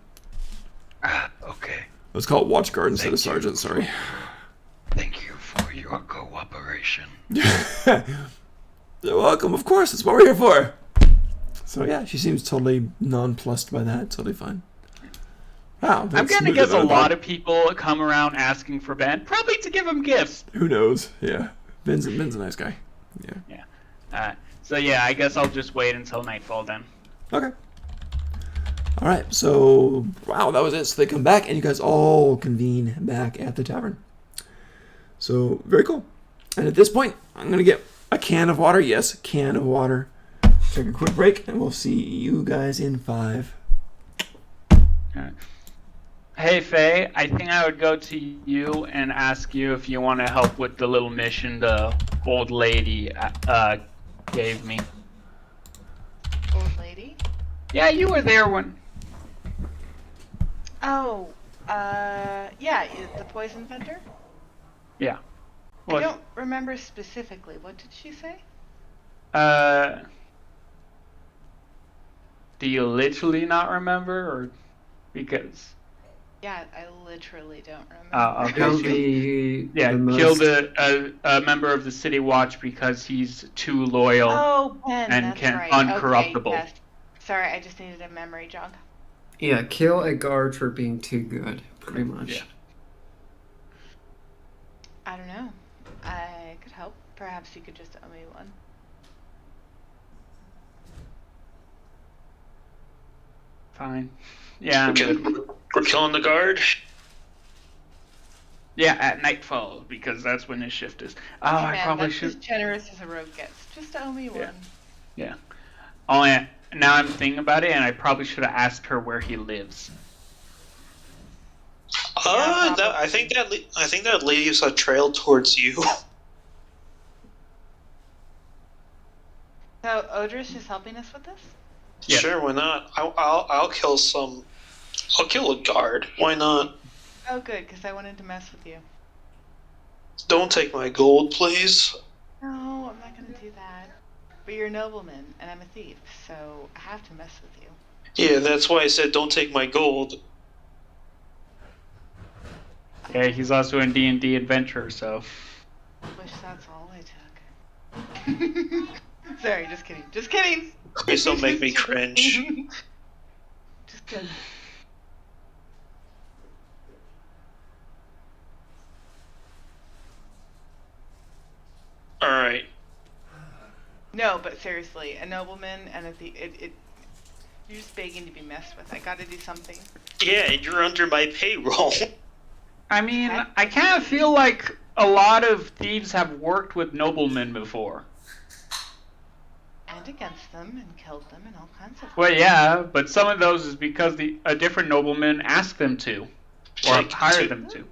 Okay. Let's call it watch guard instead of sergeant, sorry. Thank you for your cooperation. You're welcome, of course. That's what we're here for. So yeah, she seems totally nonplussed by that. Totally fine. Wow. I'm gonna guess a lot of people come around asking for Ben, probably to give him gifts. Who knows? Yeah. Ben's a nice guy. Yeah. So yeah, I guess I'll just wait until nightfall then. Okay. All right. So wow, that was it. So they come back, and you guys all convene back at the tavern. So very cool. And at this point, I'm gonna get a can of water. Yes, a can of water. Take a quick break, and we'll see you guys in 5. Alright. Hey Faye, I think I would go to you and ask you if you want to help with the little mission the old lady gave me. Old lady? Yeah, you were there when. Oh, yeah, the poison vendor? Yeah. I What? don't remember specifically. What did she say? Do you literally not remember, or because? Yeah, I literally don't remember. Oh, Kill okay. the Killed most- a member of the City Watch because he's too loyal. Oh, Ben, and that's can- right. uncorruptible. Okay, yes. Sorry, I just needed a memory jog. Yeah, kill a guard for being too good, pretty much. Yeah. I don't know. I could help. Perhaps you could just owe me one. Fine. Yeah, I'm good. We're killing the guard. Yeah, at nightfall because that's when his shift is. Oh, Hey, I man, probably that's should. as generous as a rogue gets. Just owe me one. Yeah. Oh, yeah. Now I'm thinking about it, and I probably should have asked her where he lives. I think that lady saw a trail towards you. So Odris is helping us with this? Yeah. Sure, why not? I'll kill some. I'll kill a guard. Why not? Oh, good, because I wanted to mess with you. Don't take my gold, please. No, I'm not going to do that. But you're a nobleman, and I'm a thief, so I have to mess with you. Yeah, that's why I said don't take my gold. Yeah, he's also in D&D Adventure, so. Wish that's all I took. Sorry, just kidding. Just kidding! Please don't make me cringe. Just kidding. Alright. No, but seriously, a nobleman and a thief, you're just begging to be messed with. I gotta do something. Yeah, you're under my payroll. I mean, I kind of feel like a lot of thieves have worked with noblemen before. And against them, and killed them, and all kinds of Well, yeah, but some of those is because a different nobleman asked them to, or Like, hired them to.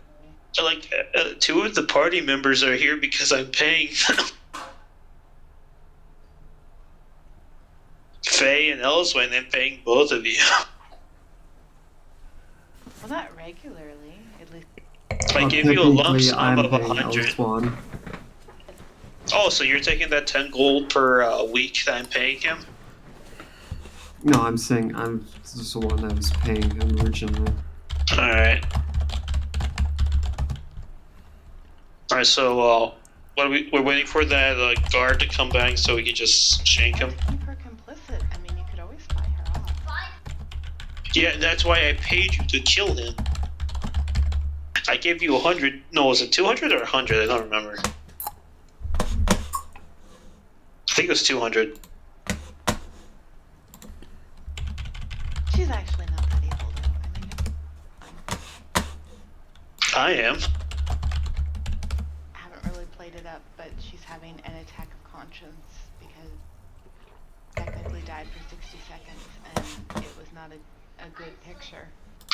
Like, 2 of the party members are here because I'm paying them. Faye and Elswyn, I'm paying both of you. Well, not regularly, at least. I give you a lump Technically, sum I'm of paying 100. Elswan. Oh, so you're taking that 10 gold per week that I'm paying him? No, I'm saying I'm just the one that was paying him originally. Alright. Alright, so, what are we're waiting for that guard to come back so we can just shank him? Keep her complicit. I mean, you could always buy her off. Yeah, that's why I paid you to kill him. I gave you 100. No, was it 200 or 100? I don't remember. I think it was 200. She's actually not that evil, though. I am. I haven't really played it up, but she's having an attack of conscience because technically died for 60 seconds, and it was not a good picture.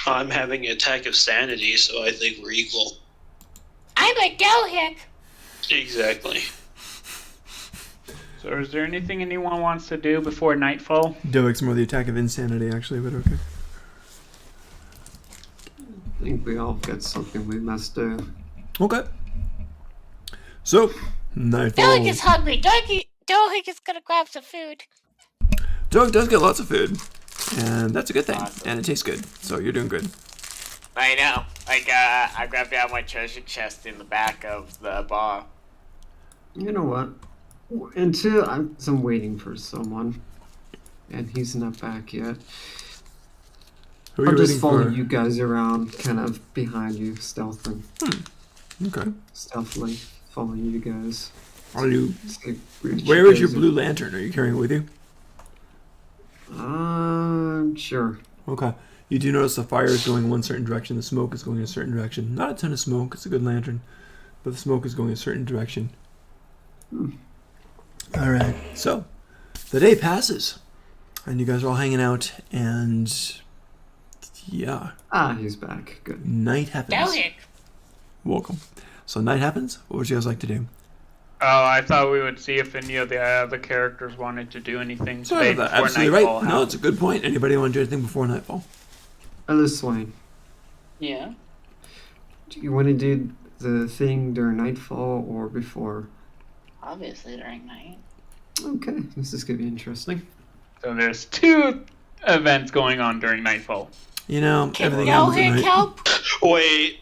I'm having an attack of sanity, so I think we're equal. I'm a Dohick. Exactly. So is there anything anyone wants to do before nightfall? Doick's more the attack of insanity, actually, but okay. I think we all got something we must do. Okay. So, nightfall. Dohick is hungry. Dohick is gonna grab some food. Doick does get lots of food, and that's a good thing, and it tastes good, so you're doing good. I know. I grabbed out my treasure chest in the back of the bar. You know what? Until I'm waiting for someone, and he's not back yet. Who are I'll you just waiting follow for? you guys around, kind of behind you, stealthily, Okay. stealthily following you guys. Are you? See which Where is your guys blue lantern? Are you carrying it with you? Sure. Okay. You do notice the fire is going one certain direction, the smoke is going in a certain direction. Not a ton of smoke, it's a good lantern, but the smoke is going a certain direction. Alright, so the day passes, and you guys are all hanging out, and yeah, He's back. Good. night happens. Dohick. Welcome. So night happens, what would you guys like to do? Oh, I thought we would see if any of the other characters wanted to do anything Sorry today about that, before absolutely nightfall right. No, happened. it's a good point. Anybody want to do anything before nightfall? Alice Swain, Yeah. do you want to do the thing during nightfall or before? Obviously during night. Okay, this is gonna be interesting. So there's 2 events going on during nightfall. You know, Can everything happens at Dohick night. help? Wait,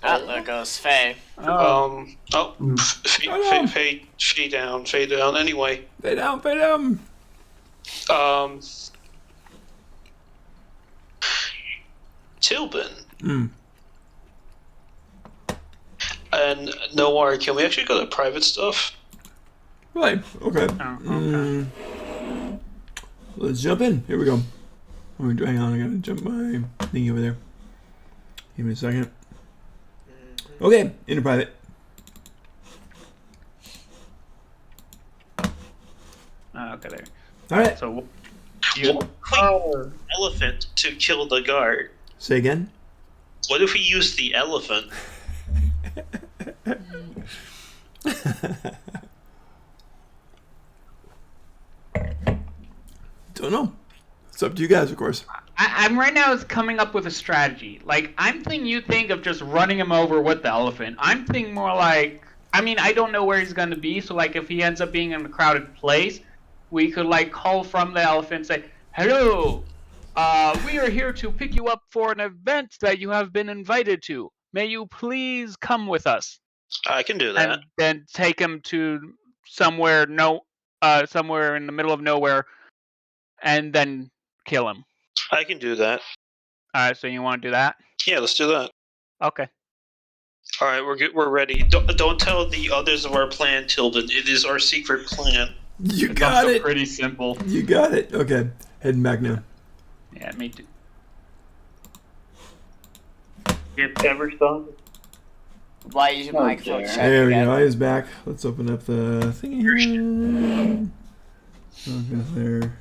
There goes Faye. fade down. Anyway, Fade down. Tilbin Mm. and Noir, can we actually go to private stuff? Right, okay. Oh, okay. Let's jump in. Here we go. Hang on, I gotta jump my thingy over there. Give me a second. Okay, into private. Okay, there. Alright, So you Elephant to kill the guard. say again. What if we use the elephant? Don't know. It's up to you guys, of course. I'm right now is coming up with a strategy. Like, I'm thinking you think of just running him over with the elephant. I'm thinking more like, I mean, I don't know where he's going to be, so like if he ends up being in a crowded place, we could like call from the elephant and say, "Hello, we are here to pick you up for an event that you have been invited to. May you please come with us?" I can do that. And then take him to somewhere somewhere in the middle of nowhere, and then kill him. I can do that. All right, so you want to do that? Yeah, let's do that. Okay. All right, we're good. We're ready. Don't tell the others of our plan, Tilden. It is our secret plan. You It's got also it. pretty simple. You got it. Okay, heading back now. Yeah, me too. Get ever done? Why use your Oh, microphone? dear. Check There we again. go. I is back. Let's open up the thingy here. Okay, there.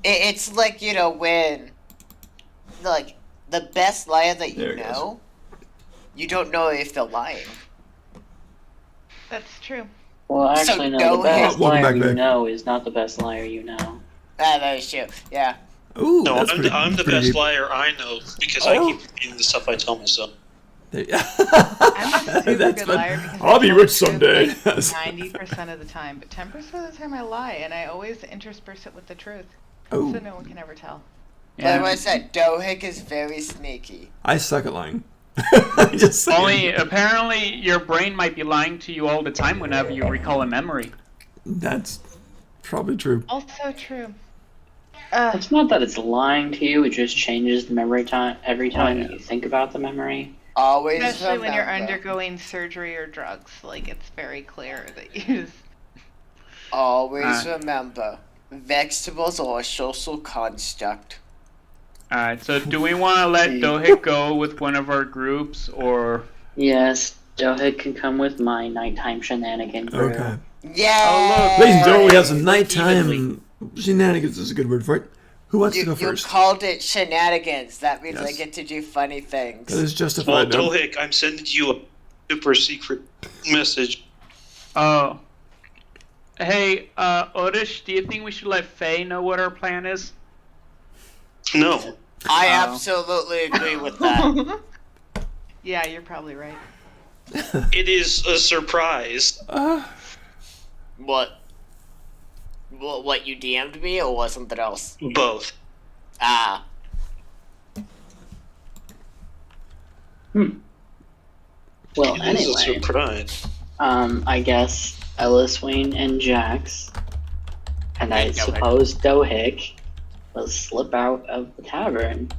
It's like, you know, when, like, the best liar that There you it goes. know, you don't know if they're lying. That's true. Well, actually, So no. go The best ahead. Welcome liar back, you babe. know is not the best liar you know. That is true. Yeah. Ooh, No, that's I'm pretty, the pretty best deep. liar I know because Oh. I keep repeating the stuff I tell myself. I'm a super That's good fun. liar because I'll I be tell rich the truth, someday. like, Yes. 90% of the time, but 10% of the time I lie, and I always intersperse it with the truth, Oh. so no one can ever tell. Yeah. But I said, Dohik is very sneaky. I suck at lying. Just saying. Only apparently your brain might be lying to you all the time whenever you recall a memory. That's probably true. Also true. It's not that it's lying to you; it just changes the memory time every time yeah. you think about the memory. Always Especially when you're remember. undergoing surgery or drugs, like it's very clear that you just... Always remember. Vegetables are a social construct. Alright, so do we want to let Dohik go with one of our groups, or... Yes, Dohik can come with my nighttime shenanigan crew. Okay. Yeah. Ladies and gentlemen, we have some nighttime shenanigans. Is a good word for it. Who wants to go You first? called it shenanigans. That means I Yes. get to do funny things. That is Well, justified. no? Dohik, I'm sending you a super secret message. Oh. Hey, Odish, do you think we should let Faye know what our plan is? No. I Oh. absolutely agree with that. Yeah, you're probably right. It is a surprise. What? What, you DM'd me or was something else? Both. Ah. Well, It is a anyway, surprise. I guess Ellis Wayne and Jax, and I Dohik. suppose Dohik, will slip out of the tavern.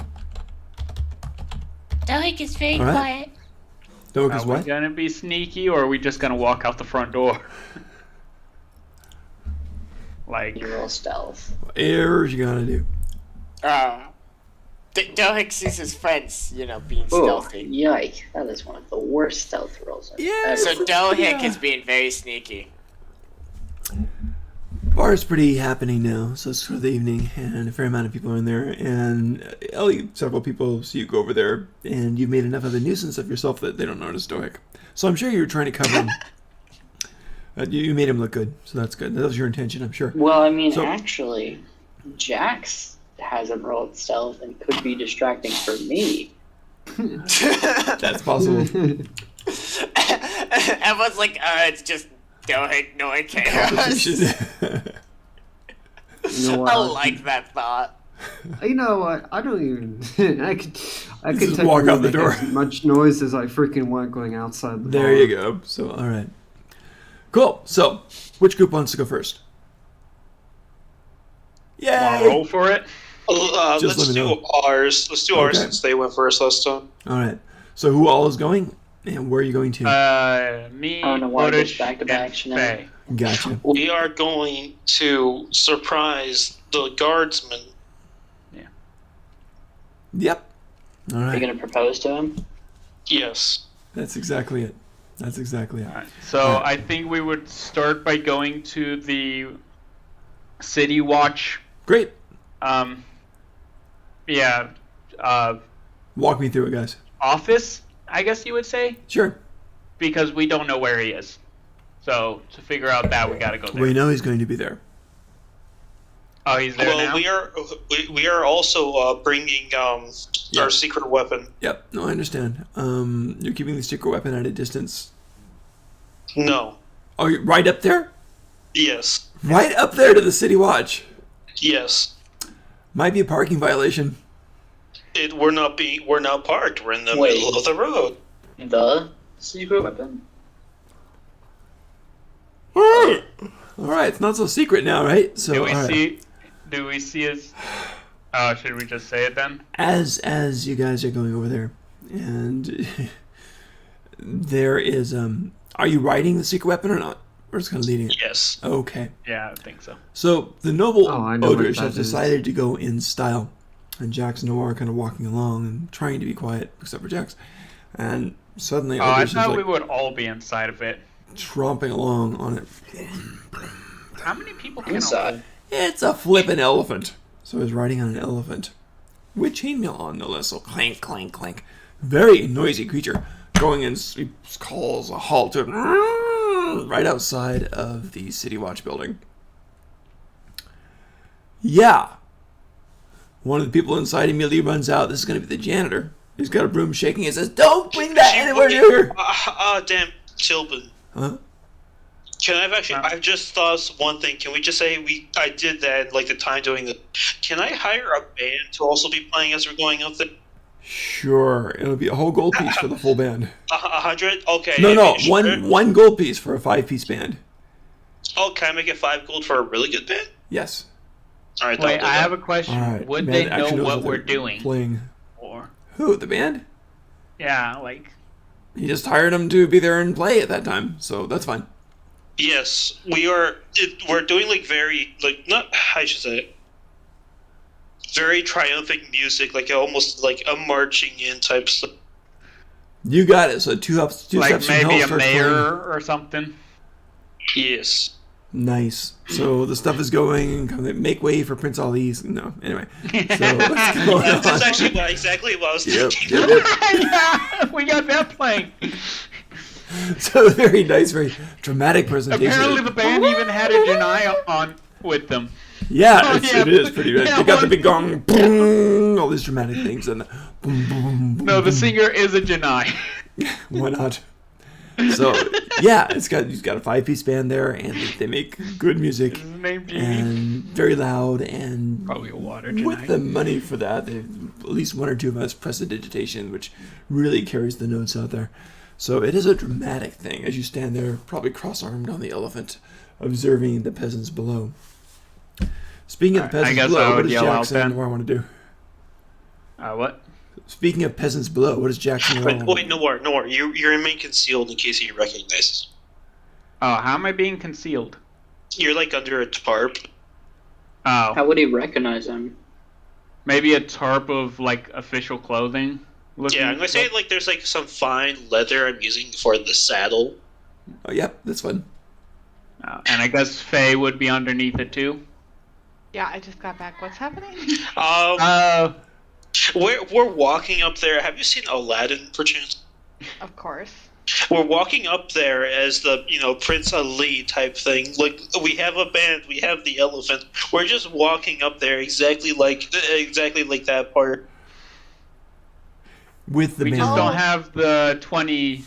Dohik is very All right. quiet. Dohik Are is we what? gonna be sneaky, or are we just gonna walk out the front door? Like... You roll stealth. Whatever you gotta do. Dohik sees his friends, being Oh, stealthy. yike. That is one of the worst stealth rolls I've Yeah, ever So Dohik Yeah. is being very sneaky. Bar's pretty happening now, so it's for the evening, and a fair amount of people are in there, and several people see you go over there, and you've made enough of a nuisance of yourself that they don't notice Dohik. So I'm sure you're trying to cover him. You made him look good, so that's good. That was your intention, I'm sure. Well, I mean, So- actually, Jax hasn't rolled stealth and could be distracting for me. That's possible. Everyone's like, it's just Dohik, no one cares. Competition. You know what? I like that thought. You know what? I don't even. I could Just take walk out the make door. as much noise as I freaking want going outside the There bar. you go. So, all right. Cool. So, which group wants to go first? Wanna Yay! roll for it? Just Let's let me do know. ours. Let's do ours Okay. since they went first last time. All right. So, who all is going, and where are you going to? Me, I don't know why this Odish, back-to-back and scenario. Faye. Gotcha. We are going to surprise the guardsman. Yep. All Are you right. going to propose to him? Yes. That's exactly it. That's exactly it. Alright, so Alright. I think we would start by going to the City Watch. Great. Yeah, Walk me through it, guys. office, I guess you would say, Sure. because we don't know where he is. So to figure out that, we gotta go there. We know he's going to be there. Oh, he's there Well, now. we are also bringing Yeah. our secret weapon. Yep. No, I understand. You're keeping the secret weapon at a distance. No. Oh, you're right up there? Yes. Right up there to the City Watch. Yes. Might be a parking violation. We're not parked. We're in the Wait. middle of the road. The secret weapon? All right. All right. It's not so secret now, right? So, do we all right. see? Do we see his? Should we just say it then? As you guys are going over there, and there is are you riding the secret weapon or not? Or just kind of leading it? Yes. Okay. Yeah, I think so. So the noble Oh, I know what Odrish that has is. decided to go in style, and Jax and Noir are kind of walking along and trying to be quiet, except for Jax. And suddenly Oh, I Odrish is thought like we would all be inside of it. tromping along on it. How many people can Inside. It's a flippin' elephant. So he's riding on an elephant with chainmail on, no less. So clank, clank, clank. Very noisy creature. Going in, he calls a halt to it right outside of the City Watch building. Yeah. One of the people inside immediately runs out. This is going to be the janitor. He's got a broom shaking. He says, "Don't bring that anywhere near here." Damn, Tilbin. Huh? I've just thought of one thing. Can we just say I did that like the time doing the? Can I hire a band to also be playing as we're going up there? Sure. It'll be a whole gold piece for the full band. 100? Okay. No. Sure. One gold piece for a 5-piece band. Oh, can I make it 5 gold for a really good band? Yes. All right. Wait, I have a question. All right. Would Man, they actually know knows what we're they're doing? Playing. Or Who? The band? yeah, like He just hired him to be there and play at that time, so that's fine. Yes, we are. We're doing like very not. I should say very triumphant music, like almost like a marching in type stuff. You got it. So two like steps from maybe hell a starts mayor playing. or something. Yes. Nice. So the stuff is going. Make way for Prince Ali's. No. Anyway. So what's going That's on? actually exactly what I was thinking. Yeah, we got that playing. So very nice, very dramatic presentation. Apparently, the band even had a Janai on with them. Yeah, yeah. it is pretty good. Yeah, They got the one- big gong, boom, all these dramatic things, and boom, boom, boom. No, the boom. singer is a Janai. Why not? So yeah, he's got a 5-piece band there, and they make good music Is his name Jimmy? and very loud. And Probably a water with Janai. the money for that, at least one or two of us press the digitation, which really carries the notes out there. So it is a dramatic thing as you stand there, probably cross-armed on the elephant, observing the peasants below. Speaking of the I peasants guess I below, would what does yell out Jackson then. want to do? What? Speaking of peasants below, what does Jackson Wait, want? no more. You remain concealed in case he recognizes. Oh, how am I being concealed? You're like under a tarp. Oh, How would he recognize him? maybe a tarp of like official clothing. Yeah, I'm gonna say like there's like some fine leather I'm using for the saddle. Oh, yep, that's fun. And I guess Faye would be underneath it too. Yeah, I just got back. What's happening? We're walking up there. Have you seen Aladdin, perchance? Of course. We're walking up there as the Prince Ali type thing. Like we have a band, we have the elephant. We're just walking up there exactly like that part. With the We band. just don't have the 20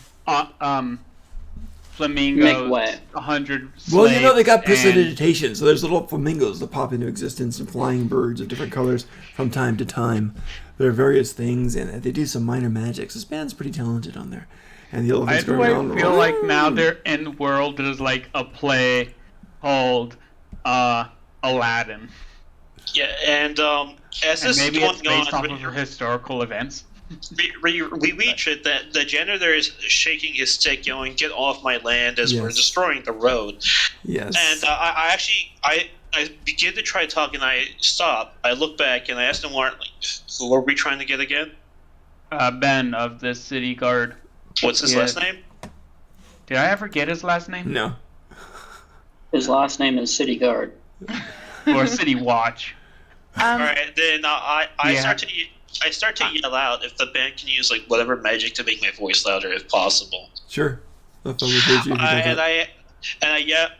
flamingos, Make way. 100 Well, they got slaves, and- prestidigitation, so there's little flamingos that pop into existence and flying birds of different colors from time to time. There are various things, and they do some minor magics. This band's pretty talented on there. And the I elephants do going around. feel like now they're in world there's like a play called Aladdin. Yeah, and as And this is maybe it's going based off on, of historical events. we reach it that the janitor is shaking his stick, going, "Get off my land!" as we're Yes. destroying the road. Yes. And I begin to try to talk, and I stop. I look back, and I ask them, "Warren, who are we trying to get again? Ben of the city guard. What's his Yeah. last name?" Did I ever get his last name? No. His last name is City Guard. Or city watch? All right, then I Yeah. start to yell out if the band can use like whatever magic to make my voice louder if possible. Sure. I'll follow with you if you do that.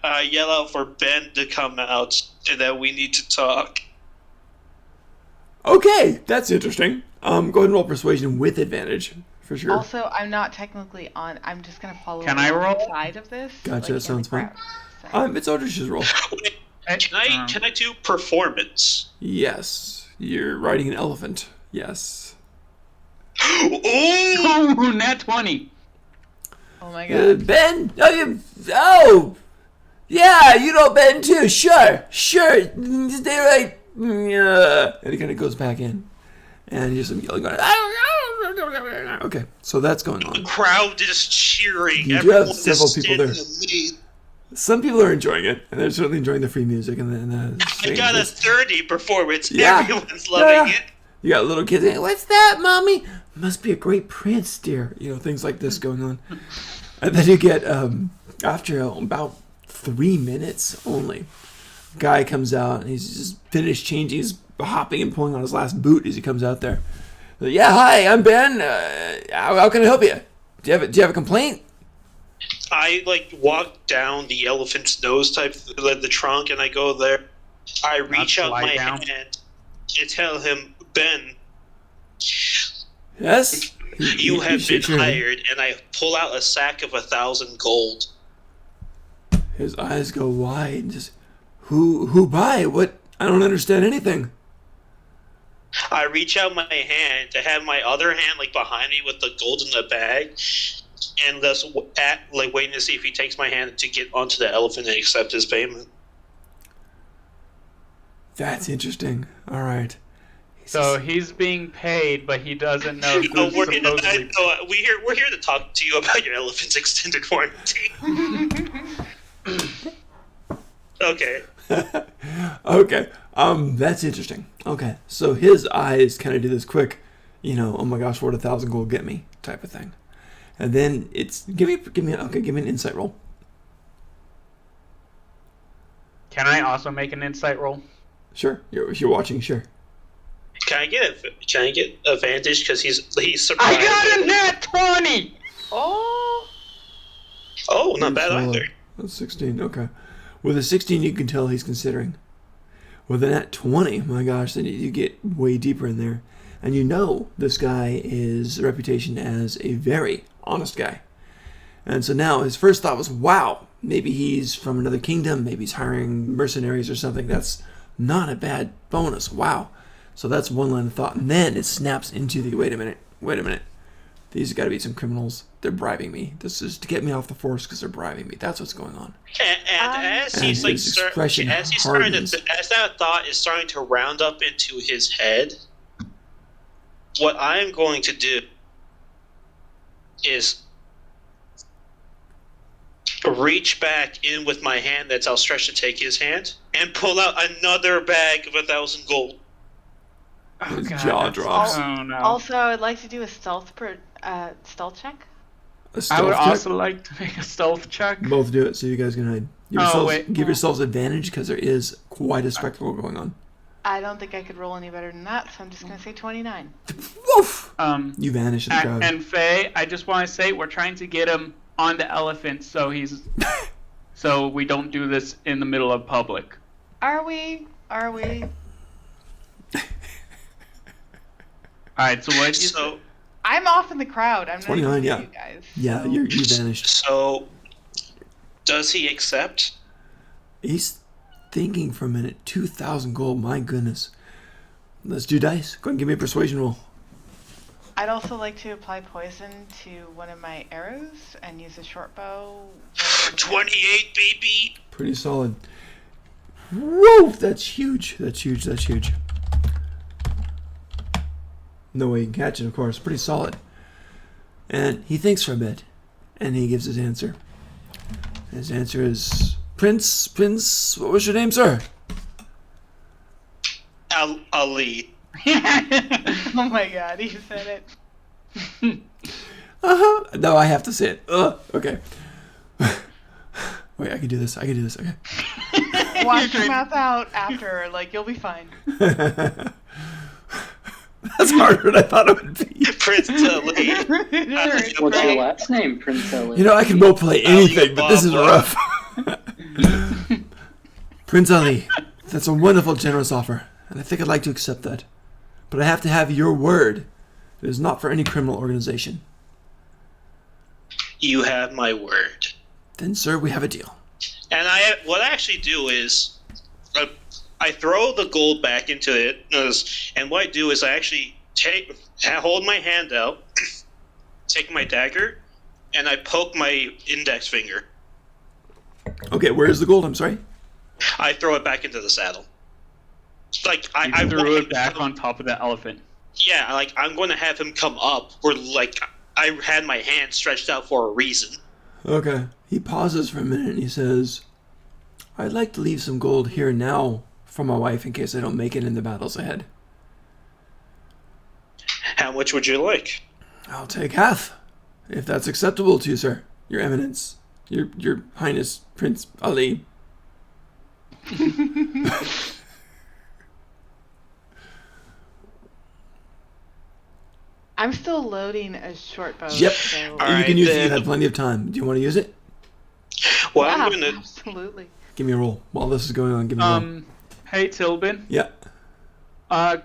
I yell out for Ben to come out and that we need to talk. Okay, that's interesting. Go ahead and roll persuasion with advantage, for sure. Also, I'm not technically on. I'm just gonna follow. Can I roll? Side of this. Gotcha, in sounds the fun. crowd. It's Aldrich's roll. Can I do performance? Yes. You're riding an elephant. Yes. Ooh! Nat 20. Oh my god. Ben? Yeah, you know Ben too. Sure. Stay right. And he kind of goes back in. And he's just yelling, going, okay, so that's going The on. crowd is cheering. You do have Everyone several is people there. standing amazed. Some people are enjoying it, and they're certainly enjoying the free music. And I got a 30 performance. Yeah. Everyone's loving it. You got little kids saying, "What's that, mommy? Must be a great prince, dear." Things like this going on. And then you get, after about 3 minutes only, guy comes out and he's just finished changing. He's hopping and pulling on his last boot as he comes out there. Yeah, hi, I'm Ben. How can I help you? Do you have a complaint? I walk down the elephant's nose type, the trunk, and I go there. I reach out slide my down. hand and tell him, Ben, Yes. You have been shakes your head. hired, and I pull out a sack of 1,000 gold. His eyes go wide. Just who by? What? I don't understand anything. I reach out my hand to have my other hand like behind me with the gold in the bag, and thus waiting to see if he takes my hand to get onto the elephant and accept his payment. That's interesting. All right. So he's being paid, but he doesn't know who's we're supposedly. we're here to talk to you about your elephant's extended warranty. Okay. Okay. That's interesting. Okay. So his eyes kind of do this quick, oh my gosh, what 1,000 gold get me type of thing. And then it's give me an insight roll. Can I also make an insight roll? Sure. If you're watching, sure. Can I get advantage because he's surprised? I got a nat 20. Oh. Oh, not bad Solid. either. That's 16. Okay. With a 16, you can tell he's considering. With a nat 20, my gosh, then you get way deeper in there. And this guy is reputation as a very honest guy. And so now his first thought was, wow, maybe he's from another kingdom. Maybe he's hiring mercenaries or something. That's not a bad bonus. Wow. So that's one line of thought. And then it snaps into the, wait a minute. These got to be some criminals. They're bribing me. This is to get me off the force because they're bribing me. That's what's going on. And as he's and his expression hardens. as that thought is starting to round up into his head, what I'm going to do is reach back in with my hand that's outstretched to take his hand and pull out another bag of 1,000 gold. His jaw drops. Oh no. Also, I would like to do a stealth check. A stealth I would check? also like to make a stealth check. Both do it so you guys can hide. Give yourselves advantage because there is quite a spectacle going on. I don't think I could roll any better than that, so I'm just going to say 29. Woof! You vanish in the crowd. And Faye, I just want to say we're trying to get him on the elephant so so we don't do this in the middle of public. Are we? Alright, so what did you I'm off in the crowd. I'm 29, not yeah. you guys. Yeah, you vanished. So, does he accept? He's thinking for a minute. 2,000 gold, my goodness. Let's do dice. Go ahead and give me a persuasion roll. I'd also like to apply poison to one of my arrows and use a short bow. 28, baby! Pretty solid. Woo! That's huge. No way you can catch it, of course. Pretty solid. And he thinks for a bit. And he gives his answer. His answer is... Prince, what was your name, sir? Ali. Oh my god, he said it. No, I have to say it. Okay. Wait, I can do this. Okay. Wash your mouth out after, you'll be fine. That's harder than I thought it would be. Prince Ali. What's your last name, Prince Ali? I can roleplay anything, but this is rough. Prince Ali, that's a wonderful, generous offer, and I think I'd like to accept that. But I have to have your word. It is not for any criminal organization. You have my word. Then, sir, we have a deal. And what I actually do is, I throw the gold back into it, and what I do is I actually hold my hand out, take my dagger, and I poke my index finger. Okay, where's the gold? I'm sorry? I throw it back into the saddle. I threw it back on top of the elephant. Yeah, I'm going to have him come up where, I had my hand stretched out for a reason. Okay. He pauses for a minute and he says, I'd like to leave some gold here now for my wife in case I don't make it in the battles ahead. How much would you like? I'll take half, if that's acceptable to you, sir. Your Eminence. Your Highness, Prince Ali. I'm still loading a short bow. Yep. So... You can use it. You have plenty of time. Do you want to use it? Well, yeah, I'm going to... Absolutely. Give me a roll. While this is going on, give me a roll. Hey, Tilbin. Yeah.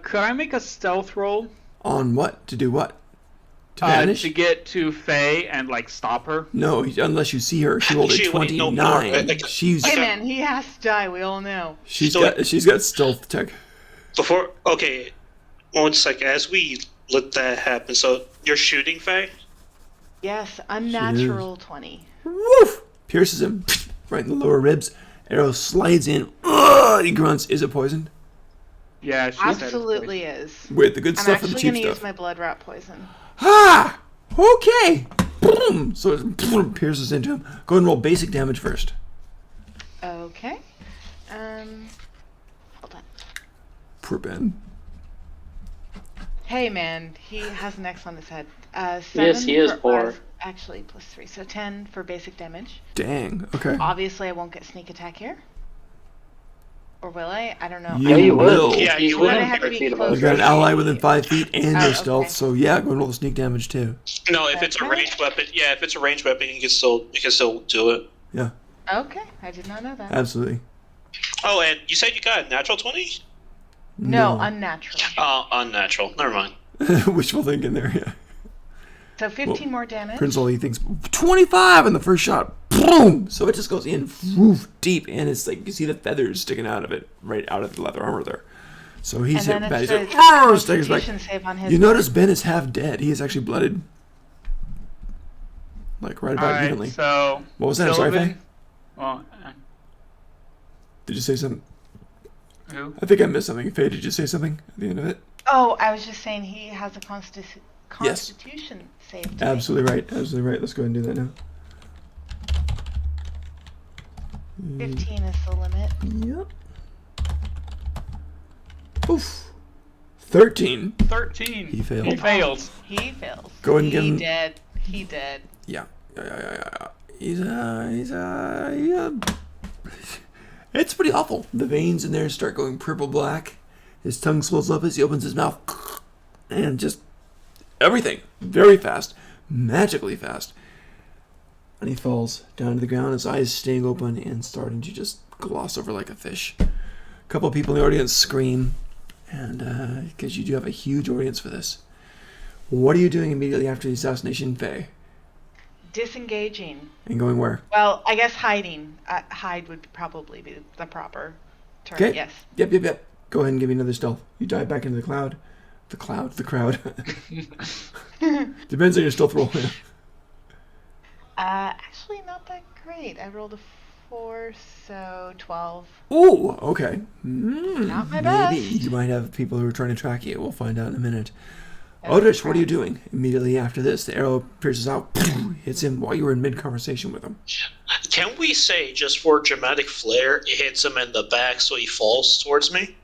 Could I make a stealth roll? On what? To do what? To vanish? To get to Faye and like stop her. No, unless you see her. She rolled a 29. She's Hey man, he has to die. We all know. she's got stealth tech. Before, okay, 1 sec. As we let that happen, so you're shooting, Faye? Yes, unnatural 20. Woof! Pierces him right in the lower ribs. Arrow slides in. Ugh! He grunts. Is it poisoned? Yeah, she Absolutely is. With the good stuff and the I'm cheap actually gonna stuff. use my blood rat poison. Ah! Okay! Boom! So it pierces into him. Go ahead and roll basic damage first. Okay. Hold on. Poor Ben. Hey man, he has an X on his head. 7 Yes, he is for- poor. Actually, +3, so 10 for basic damage. Dang. Okay. Obviously, I won't get sneak attack here. Or will I? I don't know. Yeah, you will. Yeah, you Well, then will. I have to be You closer. got an ally within 5 feet and Oh, your okay. stealth, so yeah, go and roll the sneak damage too. No, if it's a ranged weapon, if it's a ranged weapon, you can still do it. Yeah, Okay, I did not know that. absolutely. Oh, and you said you got a natural 20? No, unnatural. Oh, unnatural. Never mind. Wishful thinking there, yeah. So 15 more damage. Prince only thinks 25 in the first shot. Boom! So it just goes in woof, deep, and it's like you see the feathers sticking out of it, right out of the leather armor there. So he's And hit then bad. it's He's like, a "Arr!" Staggers back. Constitution save on his. You notice Ben is half dead. He is actually blooded. Like right about Alright, evenly. so What was that? Sorry, Sylvan- Faye? Well, Did you say something? who? I think I missed something. Faye, did you say something at the end of it? Oh, I was just saying he has a Yes. Constitution save. To make. Absolutely right. Absolutely right. Let's go ahead and do that now. 15 is the limit. Yep. Oof. 13. 13. He failed. He fails. He fails. Go ahead and give him. He dead. He dead. Yeah. He's It's pretty awful. The veins in there start going purple black. His tongue swells up as he opens his mouth. And just everything. Very fast. Magically fast. And he falls down to the ground, his eyes staying open and starting to just gloss over like a fish. A couple of people in the audience scream. And because you do have a huge audience for this. What are you doing immediately after the assassination, Faye? Disengaging. And going where? Well, I guess hiding. Hide would probably be the proper term. Okay. Yes. Yep. Go ahead and give me another stealth. You dive back into the cloud. The crowd. Depends on your stealth roll. Actually, not that great. I rolled a 4, so 12. Ooh, okay. Not my maybe best. you might have people who are trying to track you. We'll find out in a minute. Odrish, what are you doing? Immediately after this, the arrow pierces out, hits him while you were in mid-conversation with him. Can we say, just for dramatic flair, it hits him in the back so he falls towards me?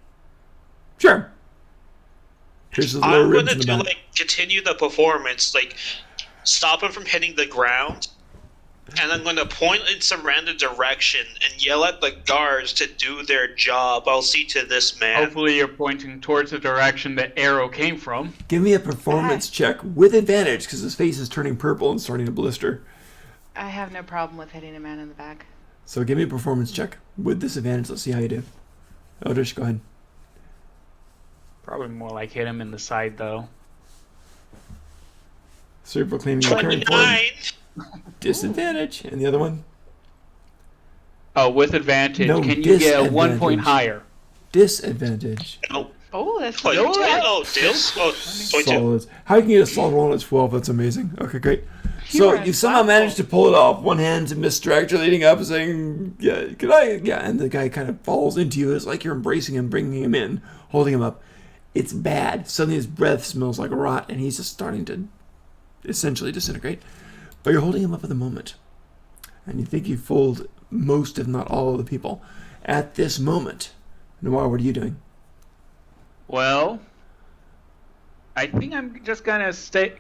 Sure. Pierces the lower I'm ribs going in the to back. continue the performance, stop him from hitting the ground, and I'm going to point in some random direction and yell at the guards to do their job. I'll see to this man. Hopefully you're pointing towards the direction the arrow came from. Give me a performance check with advantage, because his face is turning purple and starting to blister. I have no problem with hitting a man in the back. So give me a performance check with disadvantage. Let's see how you do. Odrish, go ahead. Probably more like hit him in the side, though. So you're proclaiming your current form. 29! Disadvantage. And the other one? Oh, with advantage. No, Can you get a 1 point disadvantage. higher? Disadvantage. No. Oh, that's Oh, no, this? Oh, 22. Solids. How you can get a solid roll at 12? That's amazing. Okay, great. So Pure you somehow and managed to pull it off. One hand to misdirect, leading up and saying, yeah, could I? Yeah, and the guy kind of falls into you. It's like you're embracing him, bringing him in, holding him up. It's bad. Suddenly his breath smells like rot, and he's just starting to essentially disintegrate. But you're holding him up at the moment. And you think you've fooled most, if not all, of the people. At this moment, Noir, what are you doing? Well, I think I'm just gonna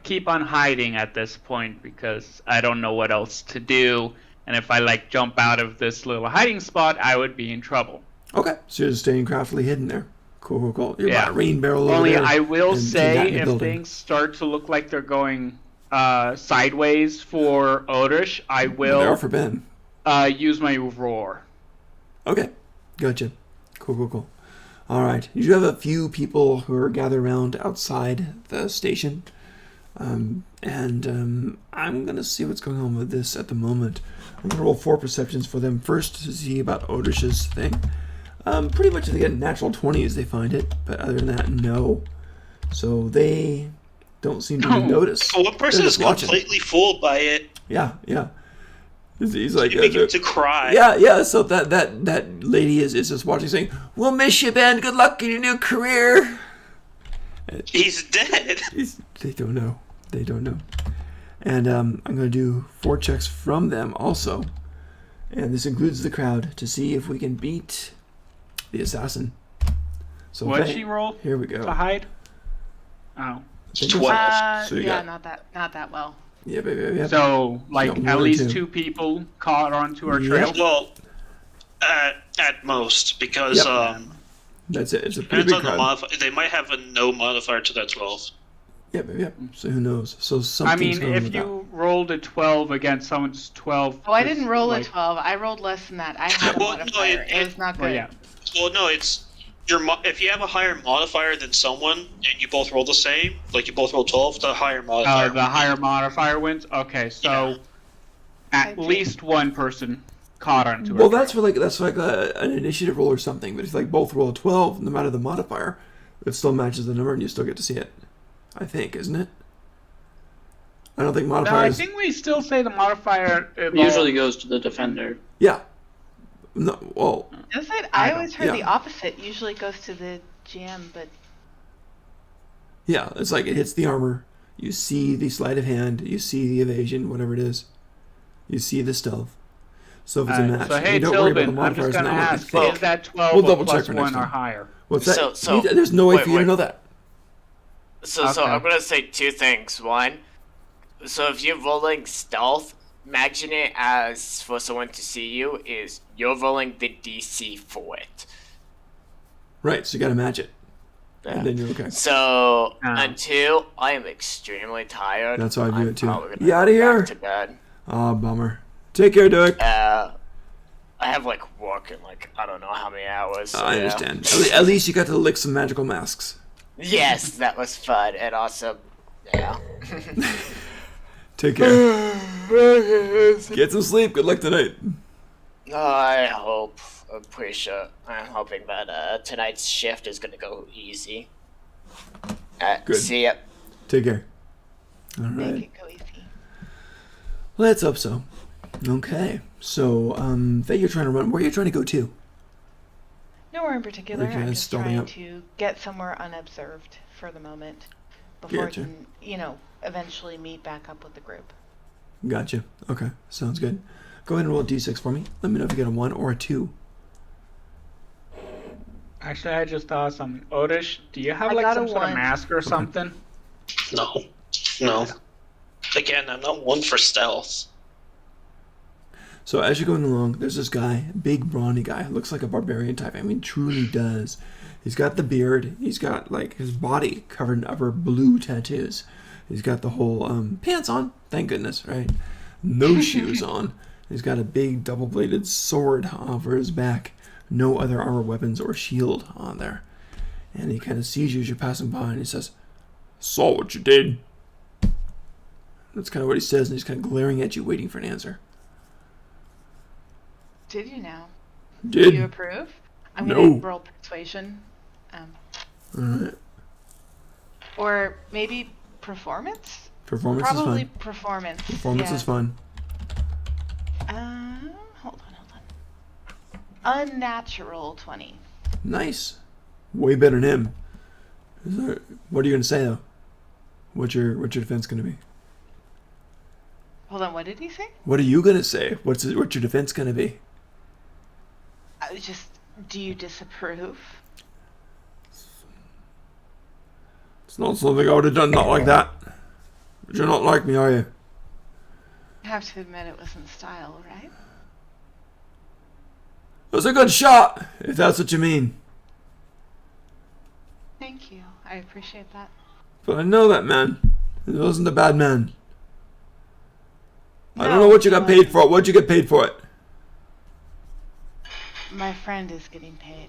keep on hiding at this point because I don't know what else to do. And if I jump out of this little hiding spot, I would be in trouble. Okay, so you're just staying craftily hidden there. Cool. You're Yeah. by a rain barrel over Only there. I will and say that in the if building. things start to look like they're going sideways for Odrish, I Well, they are will for Ben. use my roar. Okay, gotcha. Cool. All right, you do have a few people who are gathered around outside the station. I'm going to see what's going on with this at the moment. I'm going to roll 4 perceptions for them first to see about Odish's thing. Pretty much if they get natural 20s, they find it. But other than that, no. So they don't seem to even notice. One person is completely fooled by it. Yeah. He's like, you make him to cry. Yeah. So that lady is just watching, saying, "We'll miss you, Ben. Good luck in your new career." He's dead. They don't know. And I'm going to do 4 checks from them also. And this includes the crowd to see if we can beat the assassin. So what'd she roll? Here we go. To hide? Oh. 12. So you yeah, got, not that well. Yeah, baby. So, like, No, at more least than 2 people caught onto our trail? Well, at most, because that's it. It's a pretty depends big on the crowd. modifier. They might have a no modifier to that 12. Yep. So who knows? So I something's mean, going on if with you rolled a 12 against someone's 12... Oh, I didn't roll a 12. I rolled less than that. I had a Well, no, modifier. It was not good. Well, yeah. Well, no, it's if you have a higher modifier than someone and you both roll the same, like you both roll 12, the higher modifier. The higher modifier wins? Okay, so at least one person caught onto Well, our that's trail. that's like an initiative roll or something. But if like both roll a 12, no matter the modifier, it still matches the number and you still get to see it. I think, isn't it? I don't think No, I modifiers. think we still say the modifier... Usually goes to the defender. Yeah. No. Well. Does it? I I always don't- heard the yeah. opposite. Usually goes to the GM, but Yeah. It's like it hits the armor. You see the sleight of hand. You see the evasion, whatever it is. You see the stealth. So if it's a match, So, hey, you don't worry about the Tilbin, I'm modifiers just going to now. ask, is that 12 We'll a double check plus for next 1 or time. higher? What's that? So- There's no way wait, for you to wait. know that. So Okay. I'm gonna say 2 things. One, so if you're rolling stealth, imagine it as for someone to see you is you're rolling the DC for it. Right. So you got to match it, Yeah. and then you're okay. So and 2, I am extremely tired. That's how I view I'm it, too. probably gonna You outta go here? back to bed. Ah, bummer. Take care, Derek. I have like work in like I don't know how many hours. So, I yeah. understand. At least you got to lick some magical masks. Yes, that was fun, and also, yeah. Take care. Get some sleep. Good luck tonight. I hope. I'm pretty sure. I'm hoping that tonight's shift is gonna go easy. Good. See ya. Take care. All make right. it go easy. Let's hope so. Okay. So, that you're trying to run. Where are you trying to go to? Nowhere in particular. Okay, I'm it's just starting trying up. to get somewhere unobserved for the moment before Gotcha. I can, eventually meet back up with the group. Gotcha. Okay. Sounds good. Go ahead and roll a d6 for me. Let me know if you get a 1 or a 2. Actually, I just thought something. Odish, do you have I like got some a sort of 1. mask or something? No. Again, I'm not one for stealth. So as you're going along, there's this guy, big brawny guy, looks like a barbarian type. I mean, truly does. He's got the beard. He's got like his body covered in upper blue tattoos. He's got the whole pants on, thank goodness, right? No shoes on. He's got a big double-bladed sword over his back. No other armor weapons or shield on there. And he kind of sees you as you're passing by, and he says, "Saw what you did." That's kind of what he says, and he's kind of glaring at you, waiting for an answer. Did you now? Did. Do you approve? I'm No. going to roll persuasion. All right. Or maybe performance? Performance Probably is fine. performance. Performance yeah. is fun. Hold on. Unnatural 20. Nice. Way better than him. What are you going to say, though? What's your defense going to be? Hold on, what did he say? What are you going to say? What's your defense going to be? I was just, do you disapprove? It's not something I would have done, not like that. But you're not like me, are you? I have to admit it was in style, right? It was a good shot, if that's what you mean. Thank you. I appreciate that. But I know that man. He wasn't a bad man. I don't No, know what you got he paid wasn't. for it. What'd you get paid for it? My friend is getting paid.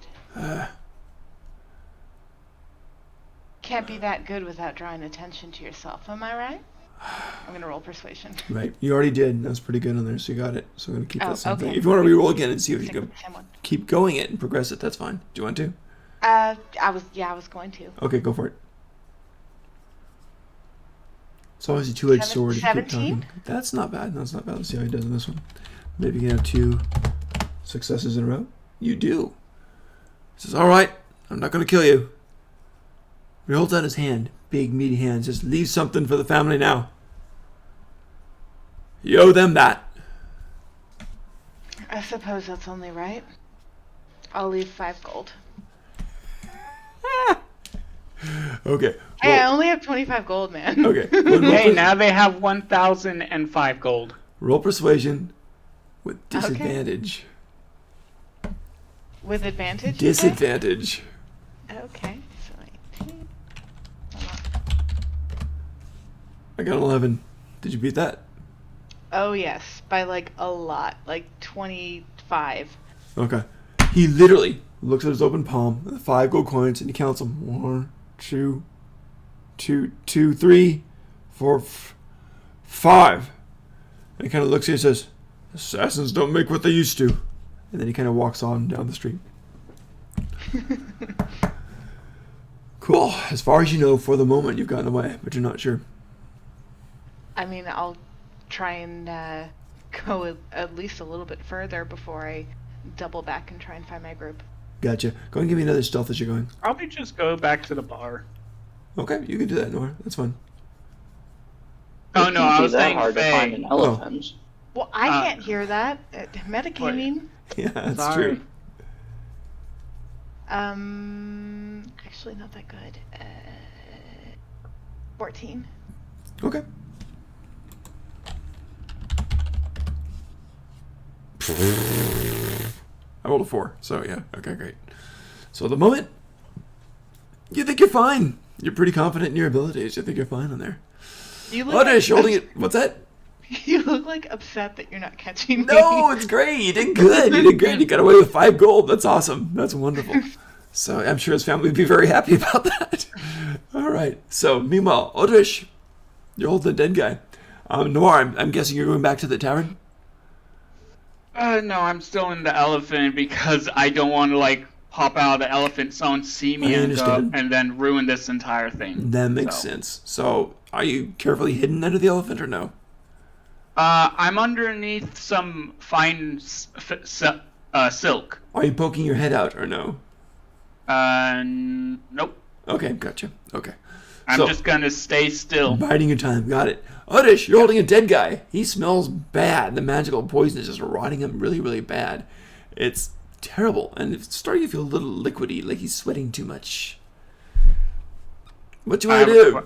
can't be that good without drawing attention to yourself, am I right? I'm gonna roll persuasion. Right. You already did. That was pretty good on there, so you got it. So I'm going to keep that same okay. thing. If you want to re-roll again and see if you Stick can with the same one. keep going it and progress it, that's fine. Do you want to? I was going to. Okay, go for it. It's always a two-edged sword. If you keep 17? talking. That's not bad. That's not bad. Let's see how he does in this one. Maybe you can have 2 successes in a row. You do. He says, all right, I'm not going to kill you. He holds out his hand, big meaty hand, says, leave something for the family now. You owe them that. I suppose that's only right. I'll leave 5 gold. Okay. Hey, I only have 25 gold, man. Okay. Hey, now they have 1,005 gold. Roll persuasion with disadvantage. With advantage? Disadvantage. Okay. So 18. I got 11. Did you beat that? Oh, yes. By like a lot. Like 25. Okay. He literally looks at his open palm, the 5 gold coins, and he counts them. 1, 2, 3, 4, 5. And he kind of looks at you and says, assassins don't make what they used to. And then he kind of walks on down the street. Cool. As far as you know, for the moment, you've gotten away, but you're not sure. I mean, I'll try and go at least a little bit further before I double back and try and find my group. Gotcha. Go ahead and give me another stealth as you're going. Probably just go back to the bar. Okay, you can do that, Nora. That's fine. Oh no, I was that saying hard to find Faye. an elephant. Well, I can't hear that. Metagaming. Yeah, that's Sorry. true. Actually not that good. 14. Okay. I rolled a 4, so yeah. Okay, great. So at the moment, you think you're fine. You're pretty confident in your abilities. You think you're fine on there. You look Otis, you're holding it. What's that? You look like upset that you're not catching me. No, it's great. You did good. You did great. You got away with 5 gold. That's awesome. That's wonderful. So I'm sure his family would be very happy about that. All right. So meanwhile, Odrish, you're holding the dead guy. Noir, I'm guessing you're going back to the tavern? No, I'm still in the elephant because I don't want to like pop out of the elephant, someone see me I and go, understand. and then ruin this entire thing. That makes sense. So are you carefully hidden under the elephant or no? I'm underneath some fine silk. Are you poking your head out or no? Nope. Okay, gotcha. Okay. I'm So- just gonna stay still. Biding your time. Got it. Oddish, you're holding a dead guy. He smells bad. The magical poison is just rotting him really, really bad. It's terrible. And it's starting to feel a little liquidy, like he's sweating too much. What do you want to do?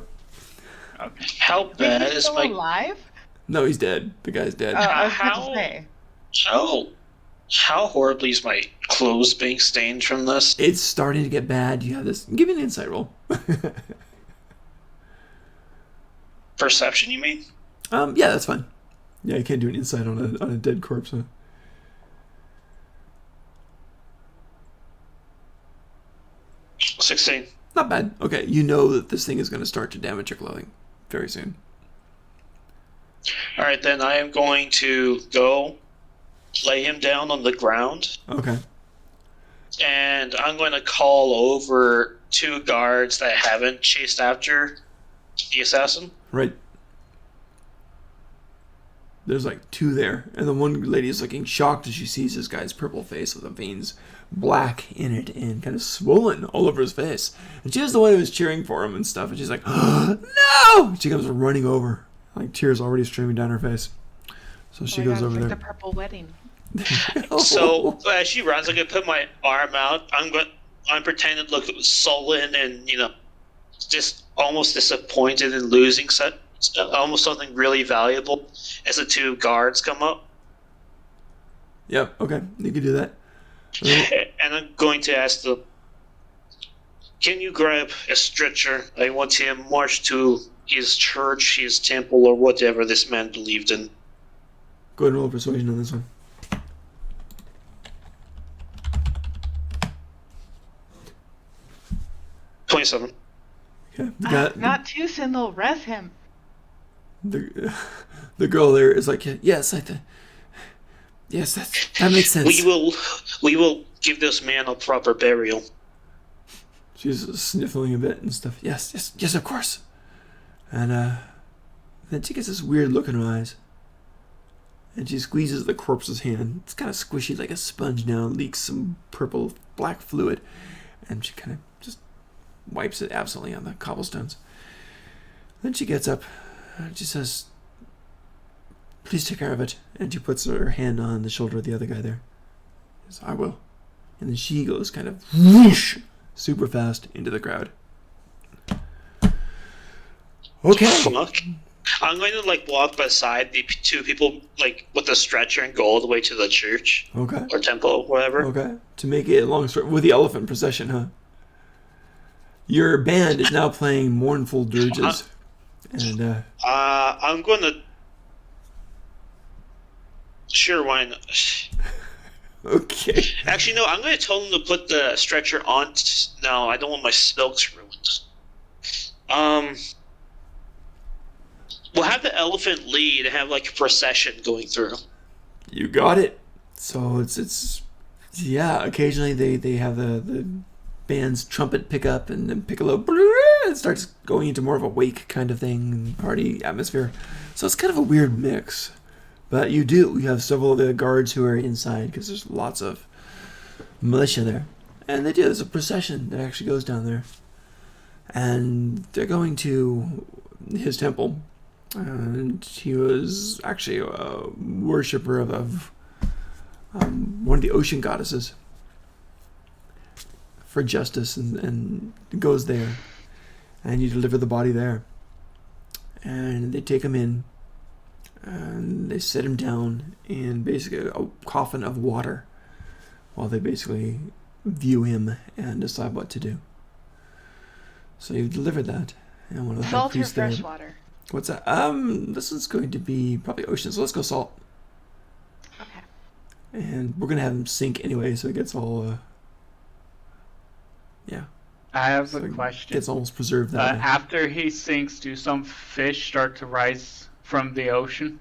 Okay. How Wait, bad he's is still my alive? No, he's dead. The guy's dead. I was How- going to say. how horribly is my clothes being stained from this? It's starting to get bad. You have this. Give me an insight roll. Perception, you mean? Yeah, that's fine. Yeah, you can't do an insight on a dead corpse. Huh? 16. Not bad. Okay, you know that this thing is going to start to damage your clothing very soon. Alright, then I am going to go lay him down on the ground, Okay. and I'm going to call over 2 guards that haven't chased after the assassin. Right. There's like 2 there, and the one lady is looking shocked as she sees this guy's purple face with the veins black in it and kind of swollen all over his face. And she was the one who was cheering for him and stuff, and she's like, no! She comes running over, like tears already streaming down her face. So she goes over it's there. like the purple wedding. So as she runs, I'm going to put my arm out. I'm pretending to look sullen and, just almost disappointed in losing almost something really valuable as the 2 guards come up. Yep, okay, you can do that. And I'm going to ask them, can you grab a stretcher? I want him marched to his church, his temple, or whatever this man believed in. Go ahead and roll persuasion on this one. $27. Yeah, Not too soon, they'll res him. the girl there is like, yes, yes, that makes sense. We will give this man a proper burial. She's sniffling a bit and stuff. Yes, of course. And then she gets this weird look in her eyes. And she squeezes the corpse's hand. It's kind of squishy like a sponge now. Leaks some purple black fluid. And she kind of just wipes it absently on the cobblestones. Then she gets up and she says, please take care of it. And she puts her hand on the shoulder of the other guy there. She says, I will. And then she goes kind of whoosh, super fast into the crowd. Okay. Fuck. I'm going to walk beside the two people with the stretcher and go all the way to the church. Okay. Or temple, whatever. Okay. To make it a long story, with the elephant procession, huh? Your band is now playing mournful dirges. And I'm going to. Sure, why not? Okay. Actually, no. I'm going to tell them to put the stretcher on. No, I don't want my silks ruined. We'll have the elephant lead and have a procession going through. You got it. So it's yeah. Occasionally they have the band's trumpet pick up and then piccolo. It starts going into more of a wake kind of thing, party atmosphere. So it's kind of a weird mix. But you have several of the guards who are inside because there's lots of militia there, and there's a procession that actually goes down there, and they're going to his temple. And he was actually a worshiper of one of the ocean goddesses for justice, and goes there, and you deliver the body there. And they take him in, and they set him down in basically a coffin of water while they basically view him and decide what to do. So you've delivered that. And one of the Salt or priests there. fresh water? What's that? This is going to be probably ocean, so let's go salt. Okay. And we're gonna have him sink anyway, so it gets all yeah. I have So a it question. gets almost preserved that way. After he sinks, do some fish start to rise from the ocean?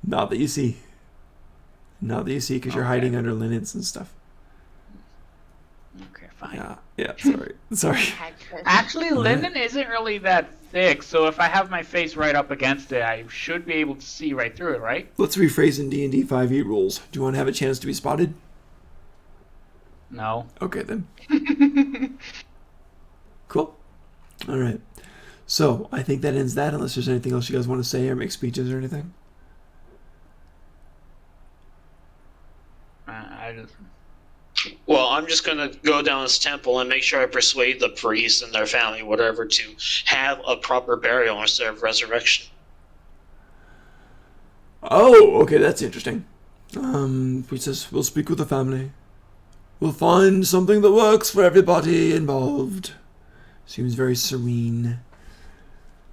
Not that you see. Not that you see, because you're Okay. hiding under linens and stuff. Okay, fine. Yeah. Sorry. Actually, linen isn't really that thick, so if I have my face right up against it, I should be able to see right through it, right? Let's rephrase in D&D 5e rules. Do you want to have a chance to be spotted? No. Okay then. Cool. All right. So I think that ends that. Unless there's anything else you guys want to say or make speeches or anything. I just... Well, I'm just going to go down this temple and make sure I persuade the priests and their family, whatever, to have a proper burial instead of resurrection. Oh, okay, that's interesting. He says, we'll speak with the family. We'll find something that works for everybody involved. Seems very serene.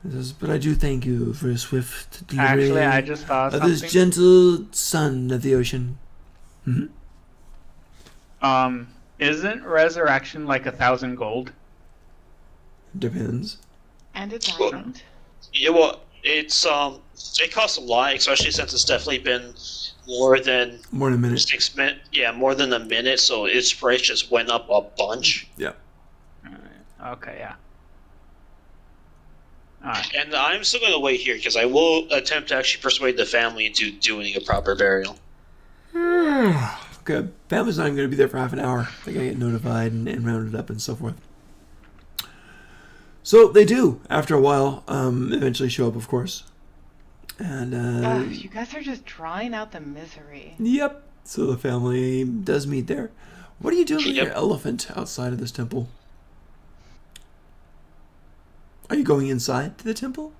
He says, but I do thank you for your swift delivery Actually, I just thought of something. this gentle son of the ocean. Mm-hmm. Isn't resurrection like 1,000 gold? Depends. And a diamond. Yeah, well, it's it costs a lot, especially since it's definitely been more than a minute. 6 minutes. Yeah, more than a minute, so its price just went up a bunch. Yeah. Okay, yeah. Alright. And I'm still going to wait here because I will attempt to actually persuade the family into doing a proper burial. Okay, family's not even going to be there for half an hour. They got to get notified and rounded up and so forth. So they do, after a while, eventually show up, of course. And, You guys are just drawing out the misery. Yep. So the family does meet there. What are you doing with Yep. your elephant outside of this temple? Are you going inside to the temple?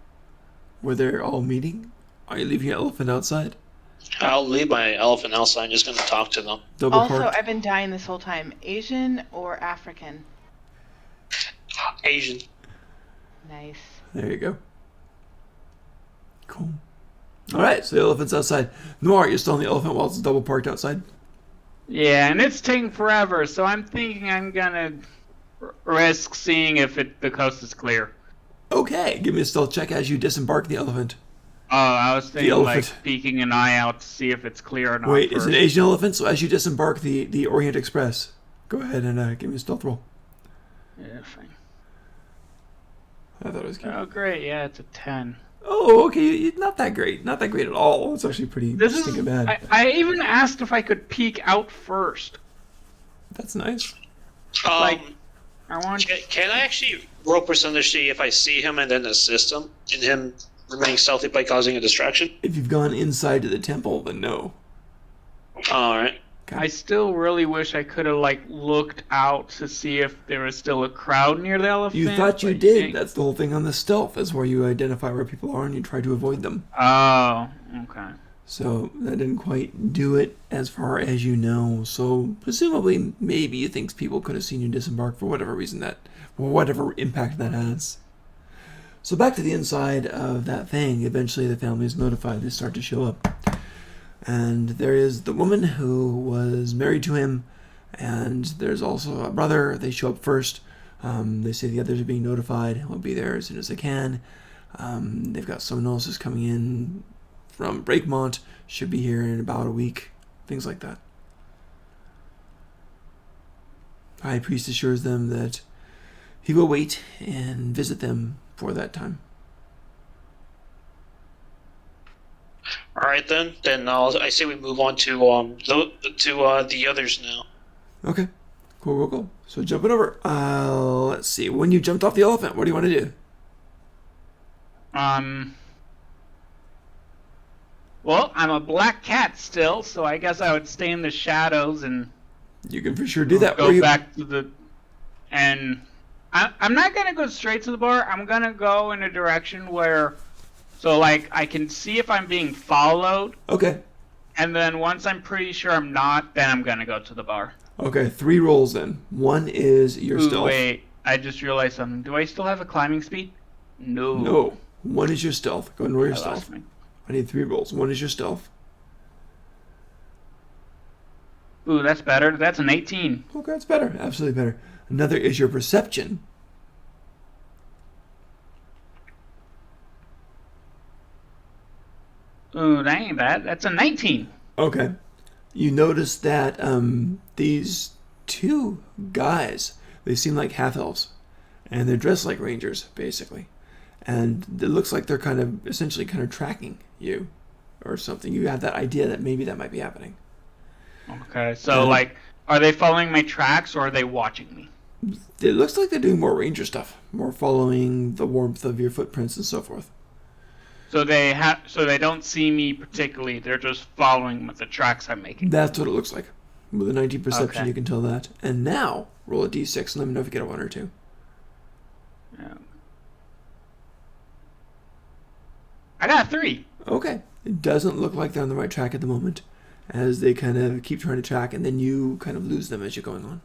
Where they're all meeting? Are you leaving your elephant outside? I'll leave my elephant outside. I'm just going to talk to them. Double Also, parked? I've been dying this whole time. Asian or African? Asian. Nice. There you go. Cool. Alright, so the elephant's outside. Noir, you're still on the elephant while it's double parked outside? Yeah, and it's taking forever, so I'm thinking I'm gonna risk seeing if the coast is clear. Okay, give me a stealth check as you disembark the elephant. Oh, I was thinking elephant. like peeking an eye out to see if it's clear or not. Wait, first. it's an Asian elephant, so as you disembark the Orient Express, go ahead and give me a stealth roll. Yeah, fine. I thought it was cute. Oh, great. Yeah, it's a 10. Oh, okay, not that great. Not that great at all. It's actually pretty stinking bad. I even asked if I could peek out first. That's nice. I want. Can I actually roll percentage see if I see him and then assist him in him remaining stealthy by causing a distraction? If you've gone inside to the temple, then no. All right. I still really wish I could have looked out to see if there was still a crowd near the elephant. You thought you did. That's the whole thing on the stealth, is where you identify where people are and you try to avoid them. Oh, okay. So that didn't quite do it as far as you know. So presumably, maybe you think people could have seen you disembark for whatever reason whatever impact that has. So back to the inside of that thing. Eventually, the family is notified. They start to show up. And there is the woman who was married to him, and there's also a brother. They show up first. They say the others are being notified. He'll be there as soon as they can. They've got someone else who's coming in from Breakmont. Should be here in about a week. Things like that. High priest assures them that he will wait and visit them for that time. All right then. Then I say we move on to the others now. Okay. Cool. So jumping over. Let's see. When you jumped off the elephant, what do you want to do? Well, I'm a black cat still, so I guess I would stay in the shadows and. You can for sure do that. Go back to the. And I'm not gonna go straight to the bar. I'm gonna go in a direction where. So, I can see if I'm being followed. Okay. And then once I'm pretty sure I'm not, then I'm going to go to the bar. Okay, 3 rolls then. 1 is your stealth. Wait, I just realized something. Do I still have a climbing speed? No. No. 1 is your stealth. Go ahead and roll your I stealth. lost me. I need 3 rolls. 1 is your stealth. Ooh, that's better. That's an 18. Okay, that's better. Absolutely better. Another is your perception. Ooh, that ain't bad. That's a 19. Okay. You notice that these 2 guys, they seem like half-elves. And they're dressed like rangers, basically. And it looks like they're essentially tracking you or something. You have that idea that maybe that might be happening. Okay, so, are they following my tracks or are they watching me? It looks like they're doing more ranger stuff. More following the warmth of your footprints and so forth. So they don't see me particularly. They're just following the tracks I'm making. That's what it looks like. With a 19 perception, Okay. you can tell that. And now, roll a d6 and let me know if you get a 1 or 2. Yeah. I got a 3. Okay. It doesn't look like they're on the right track at the moment, as they keep trying to track, and then you lose them as you're going on.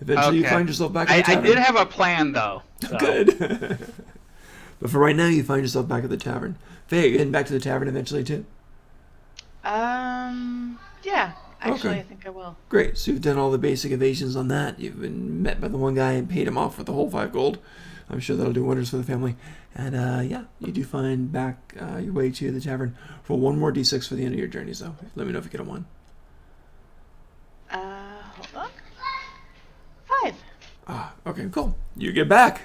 Eventually, you find yourself back at the tavern. I did have a plan, though. So. Good. But for right now, you find yourself back at the tavern. Faye, you heading back to the tavern eventually, too? Yeah. Actually, Okay. I think I will. Great. So you've done all the basic evasions on that. You've been met by the one guy and paid him off for the whole 5 gold. I'm sure that'll do wonders for the family. And, you do find back your way to the tavern. Roll 1 more d6 for the end of your journeys, though. Let me know if you get a 1. Hold on. 5. Okay, cool. You get back.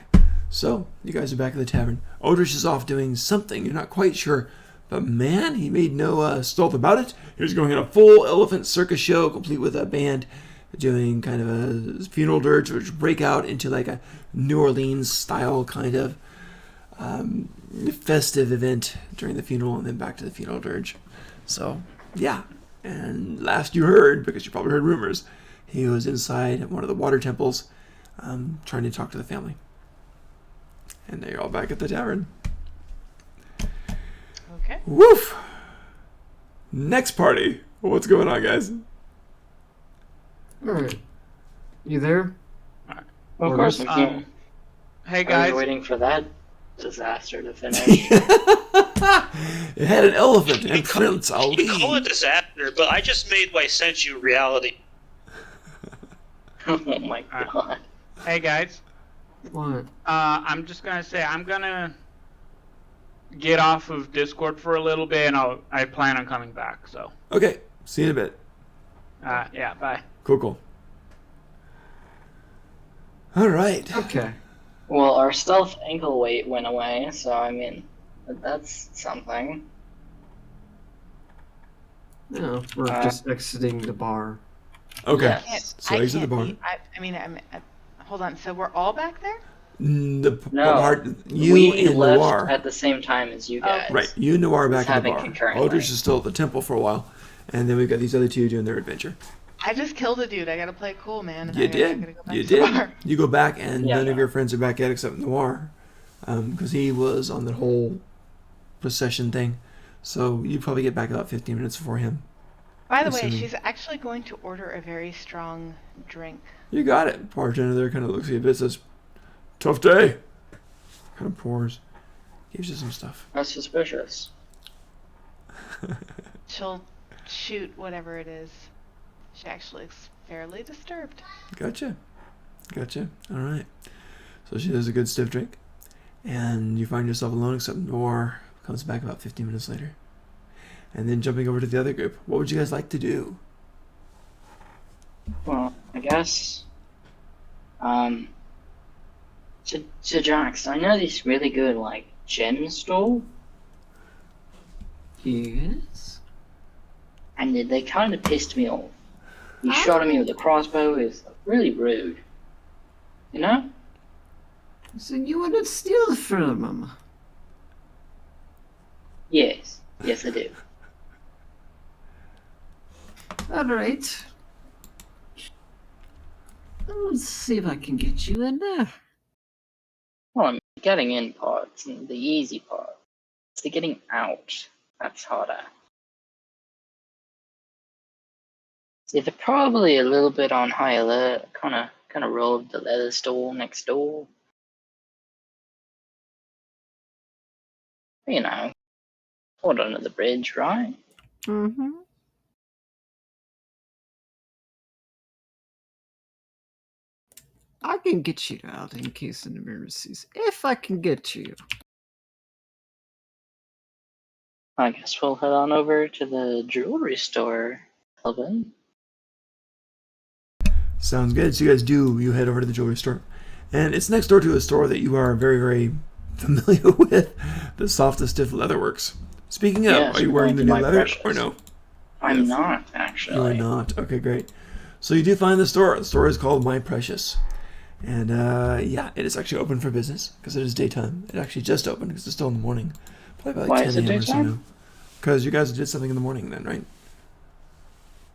So, you guys are back at the tavern. Odrich is off doing something. You're not quite sure. But man, he made no stealth about it. He was going in a full elephant circus show, complete with a band, doing kind of a funeral dirge, which break out into a New Orleans style festive event during the funeral, and then back to the funeral dirge. So, yeah. And last you heard, because you probably heard rumors, he was inside one of the water temples, trying to talk to the family. And now you're all back at the tavern. Okay. Woof! Next party. What's going on, guys? Alright. You there? Of course, we Hey I guys. was waiting for that disaster to finish. It had an elephant and Prince Ali. You call it disaster, but I just made what I sent you reality. Oh my god. Hey guys, What? I'm just gonna say I'm gonna get off of Discord for a little bit, and I plan on coming back. So, Okay, see you in a bit. yeah, bye. Cool. All right. Okay. Well, our stealth ankle weight went away, so I mean, that's something. No, we're just exiting the bar. Okay. Yes. So exit the bar. Hold on. So we're all back there? The No, part you we and left Noir. at the same time as you guys. Right, you and Noir are back in the having bar. concurrently. Aldrich is still at the temple for a while, and then we've got these other two doing their adventure. I just killed a dude. I gotta play cool, man. You I did. gotta go back You to the did. bar. You go back, and Yeah, none of no. your friends are back yet except Noir, because he was on the whole procession thing. So you probably get back about 15 minutes before him. By the way, Assuming- she's actually going to order a very strong drink. You got it. Bartender there kind of looks at you a bit, says, "Tough day." Kind of pours, gives you some stuff. That's suspicious. She'll shoot whatever it is. She actually looks fairly disturbed. Gotcha. All right. So she does a good stiff drink, and you find yourself alone except Noir comes back about 15 minutes later. And then jumping over to the other group, what would you guys like to do? Well, I guess. So Jax, I know this really good like gem store, Yes. and they kind of pissed me off. You shot at me with a crossbow is really rude. You know? So you want to steal from him? Yes, I do. Alright. Let's see if I can get you in there. Well, I mean, getting in part's the easy part. It's the getting out that's harder. See, they're probably a little bit on high alert. Kind of rolled the leather store next door. You know, hold under the bridge, right? Mm-hmm. I can get you out in case of emergencies, if I can get you. I guess we'll head on over to the jewelry store, Elvin. Sounds good. So you head over to the jewelry store, and it's next door to a store that you are very, very familiar with, the Soft and Stiff Leatherworks. Speaking of, Yes, are you wearing the new my leather precious. or no? I'm Yes. not, You are actually. not. Okay, great. So you do find the store. The store is called My Precious. And yeah, it is actually open for business because it is daytime. It actually just opened because it's still in the morning. Probably about Why like is 10 it a.m. or so daytime? now. Because you guys did something in the morning then, right?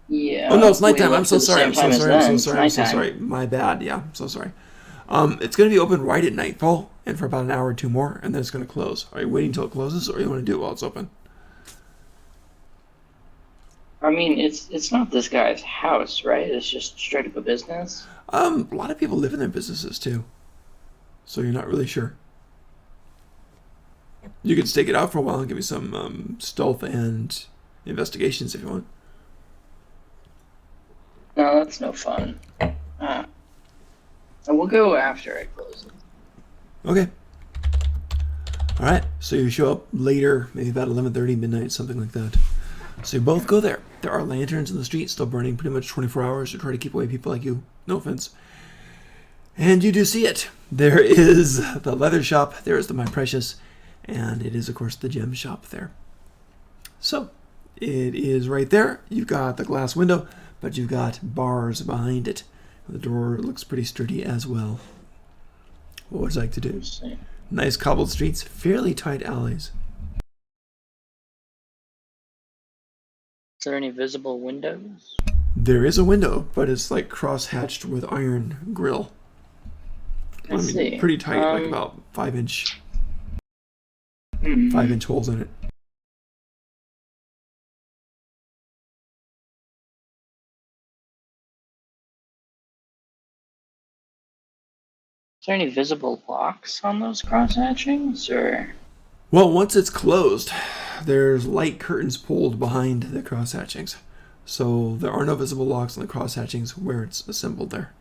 Yeah. Oh no, it's nighttime. we I'm left so at the sorry. same I'm so time as sorry. I'm so them. It's sorry. I'm so nighttime. sorry. My bad. Yeah, I'm so sorry. It's going to be open right at nightfall and for about an hour or two more, and then it's going to close. Are you waiting until it closes, or you want to do it while it's open? I mean, it's not this guy's house, right? It's just straight up a business. A lot of people live in their businesses too, so you're not really sure. You could stake it out for a while and give me some stealth and investigations if you want. No, that's no fun. And we'll go after it closes. Okay. All right. So you show up later, maybe about 11:30, midnight, something like that. So you both go there. There are lanterns in the street still burning pretty much 24 hours to try to keep away people like you. No offense. And you do see it. There is the leather shop. There is the My Precious. And it is, of course, the gem shop there. So it is right there. You've got the glass window, but you've got bars behind it. The door looks pretty sturdy as well. What would you like to do? Let's see. Nice cobbled streets, fairly tight alleys. Is there any visible windows? There is a window, but it's like cross-hatched with iron grill. Let's see. Pretty tight, like about 5-inch Hmm. 5-inch holes in it. Is there any visible locks on those cross hatchings, or? Well, once it's closed, there's light curtains pulled behind the cross-hatchings. So there are no visible locks on the cross-hatchings where it's assembled there.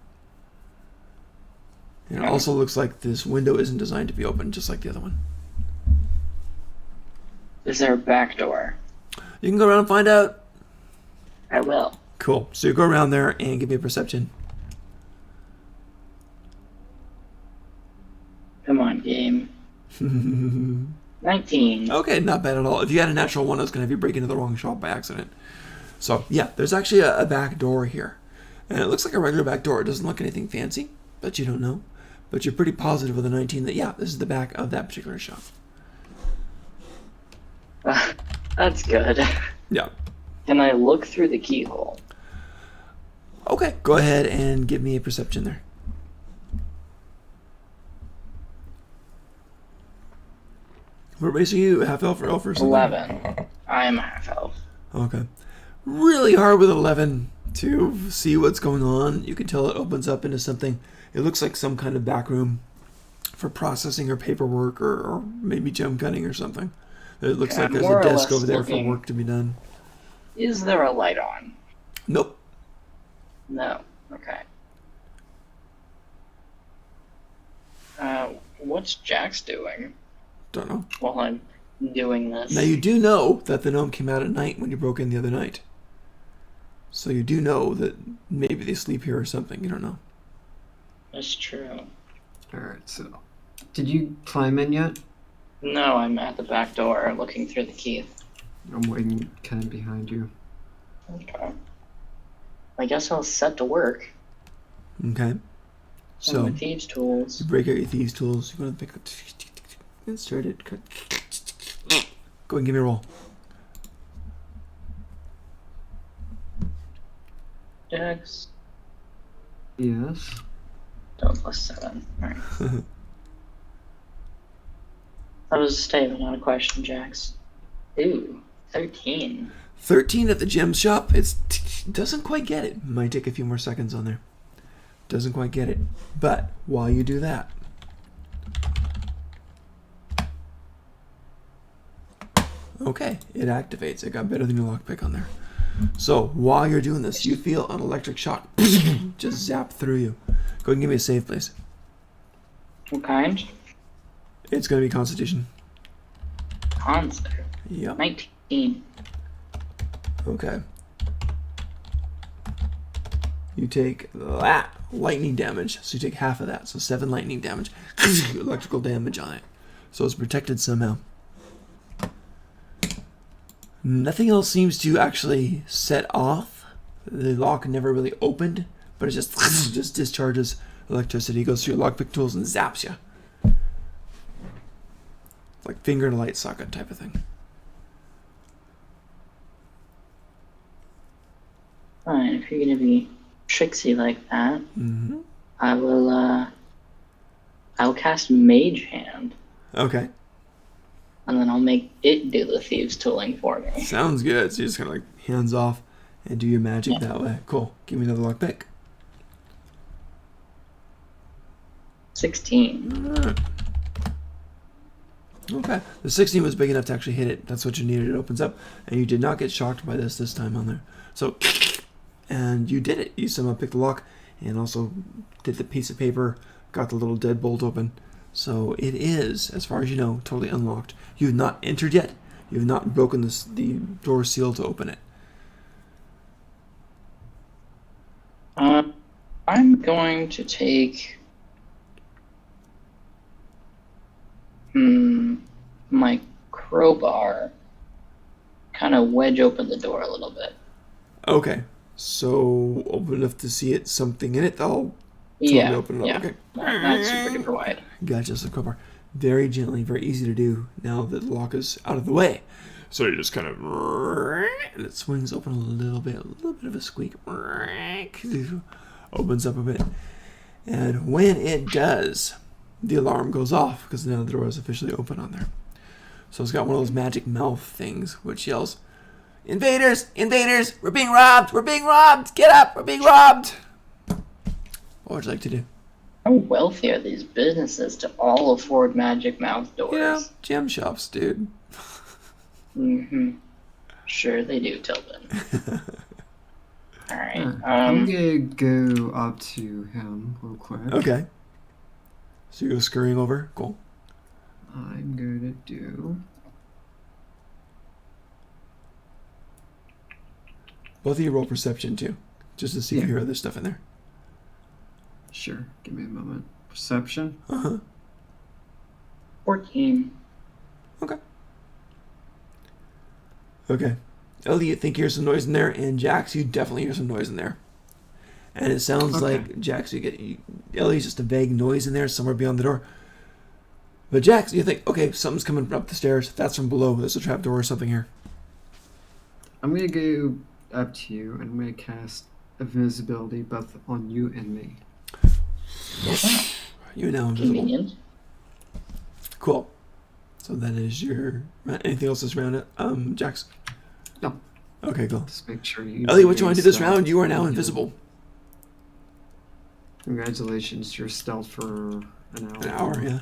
And it also looks like this window isn't designed to be open, just like the other one. Is there a back door? You can go around and find out. I will. Cool. So you go around there and give me a perception. Come on, game. 19. Okay, not bad at all. If you had a natural one, I was going to have you break into the wrong shop by accident. So, yeah, there's actually a back door here. And it looks like a regular back door. It doesn't look anything fancy, but you don't know. But you're pretty positive with a 19 that, yeah, this is the back of that particular shop. That's good. Yeah. Can I look through the keyhole? Okay, go ahead and give me a perception there. What race are you? Half elf or elf or something? 11. I am a half elf. Okay. Really hard with 11 to see what's going on. You can tell it opens up into something. It looks like some kind of back room for processing or paperwork or maybe gem cutting or something. It looks like there's a desk over there for work to be done. Is there a light on? Nope. No. Okay. What's Jax doing Don't know. while I'm doing this? Now you do know that the gnome came out at night when you broke in the other night. So you do know that maybe they sleep here or something. You don't know. That's true. Alright, so. Did you climb in yet? No, I'm at the back door looking through the key. I'm waiting kind of behind you. Okay. I guess I'll set to work. Okay. So with thieves' tools. you break out your thieves' tools. You go to pick up and start it. Go ahead and give me a roll. Jax. Yes. Oh, +7. Alright. That was a statement, not a question, Jax. Ooh, 13. 13 at the gem shop. It doesn't quite get it. Might take a few more seconds on there. Doesn't quite get it. But while you do that, okay, it activates. It got better than your lockpick on there. So while you're doing this, you feel an electric shock just zap through you. Go ahead and give me a save, please. What kind? It's going to be Constitution. Concept. Yep. 19. Okay. You take that lightning damage. So you take half of that. So 7 lightning damage. Electrical damage on it. So it's protected somehow. Nothing else seems to actually set off. The lock never really opened, but it just discharges electricity. It goes through your lockpick tools and zaps you. Like finger in a light socket type of thing. Fine, if you're gonna be tricksy like that, Mm-hmm. I will cast Mage Hand, Okay. and then I'll make it do the thieves' tooling for me. Sounds good. So you just kind of like hands off and do your magic that way. Cool. Give me another lockpick. 16. Okay. The 16 was big enough to actually hit it. That's what you needed. It opens up. And you did not get shocked by this time on there. So, and you did it. You somehow picked the lock and also did the piece of paper, got the little deadbolt open. So it is, as far as you know, totally unlocked. You have not entered yet. You have not broken the door seal to open it. I'm going to take my crowbar, kind of wedge open the door a little bit. Okay. So open enough to see it, something in it. I'll totally open it up. Okay. Not super duper wide. Gotcha. So crowbar. Very gently, very easy to do now that the lock is out of the way. So you just kind of, and it swings open a little bit of a squeak. Opens up a bit. And when it does, the alarm goes off because now the door is officially open on there. So it's got one of those magic mouth things which yells, "Invaders! Invaders! We're being robbed! We're being robbed! Get up! We're being robbed!" What would you like to do? How wealthy are these businesses to all afford magic mouth doors? Yeah, gem shops, dude. Mm-hmm. Sure they do, Tilden. Alright, I'm gonna go up to him real quick. Okay. So you go scurrying over. Cool. I'm going to do... Both of you roll perception too, just to see if you hear other stuff in there. Sure. Give me a moment. Perception. 14. Okay. Okay. Ellie, you think you hear some noise in there, and Jax, you definitely hear some noise in there. And it sounds like Jax, Ellie's just a vague noise in there somewhere beyond the door. But Jax, you think, okay, something's coming up the stairs. That's from below. There's a trapdoor or something here. I'm going to go up to you, and I'm going to cast invisibility both on you and me. You're now invisible. Convenient. Cool. So that is your... Anything else this round, Jax? No. Okay, cool. Just make sure you... Ellie, what you want to do this round? You are now invisible. Congratulations, you're stealth for an hour. An hour, yeah.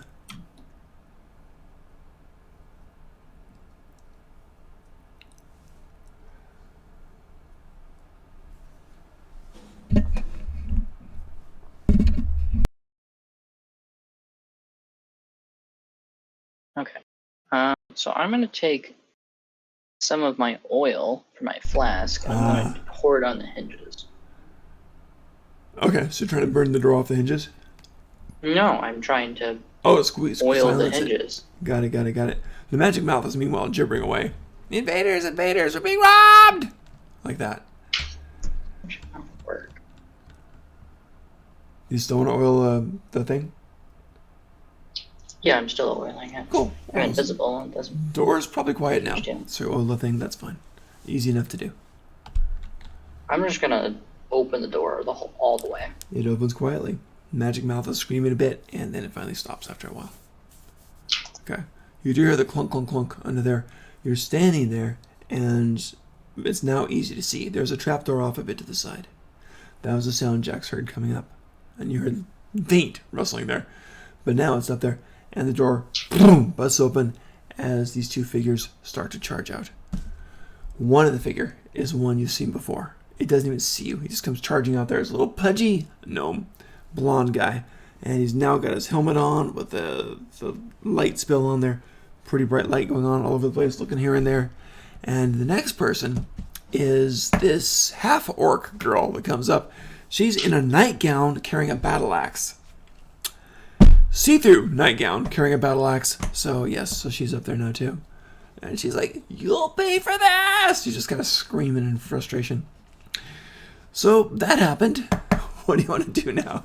Okay. So I'm going to take some of my oil from my flask and I'm going to pour it on the hinges. Okay, so you're trying to burn the door off the hinges? No, I'm trying to squeeze oil the silence it. hinges. Got it. The magic mouth is meanwhile gibbering away. Invaders, we're being robbed! Like that. Work. You still want to oil the thing? Yeah, I'm still oiling it. Cool. I'm invisible. It doesn't... Door's probably quiet now. Understand. So oil the thing, that's fine. Easy enough to do. I'm just going to open the door all the way. It opens quietly. Magic mouth is screaming a bit, and then it finally stops after a while. Okay. You do hear the clunk, clunk, clunk under there. You're standing there, and it's now easy to see. There's a trapdoor off a bit to the side. That was the sound Jax heard coming up. And you heard faint rustling there. But now it's up there, and the door boom, busts open as these two figures start to charge out. One of the figure is one you've seen before. It doesn't even see you. He just comes charging out there as a little pudgy gnome, blonde guy. And he's now got his helmet on with the light spill on there. Pretty bright light going on all over the place, looking here and there. And the next person is this half-orc girl that comes up. She's in a nightgown carrying a battle axe. See-through nightgown carrying a battle axe. So, yes, so she's up there now, too. And she's like, "You'll pay for this!" She's just kind of screaming in frustration. So, that happened. What do you want to do now?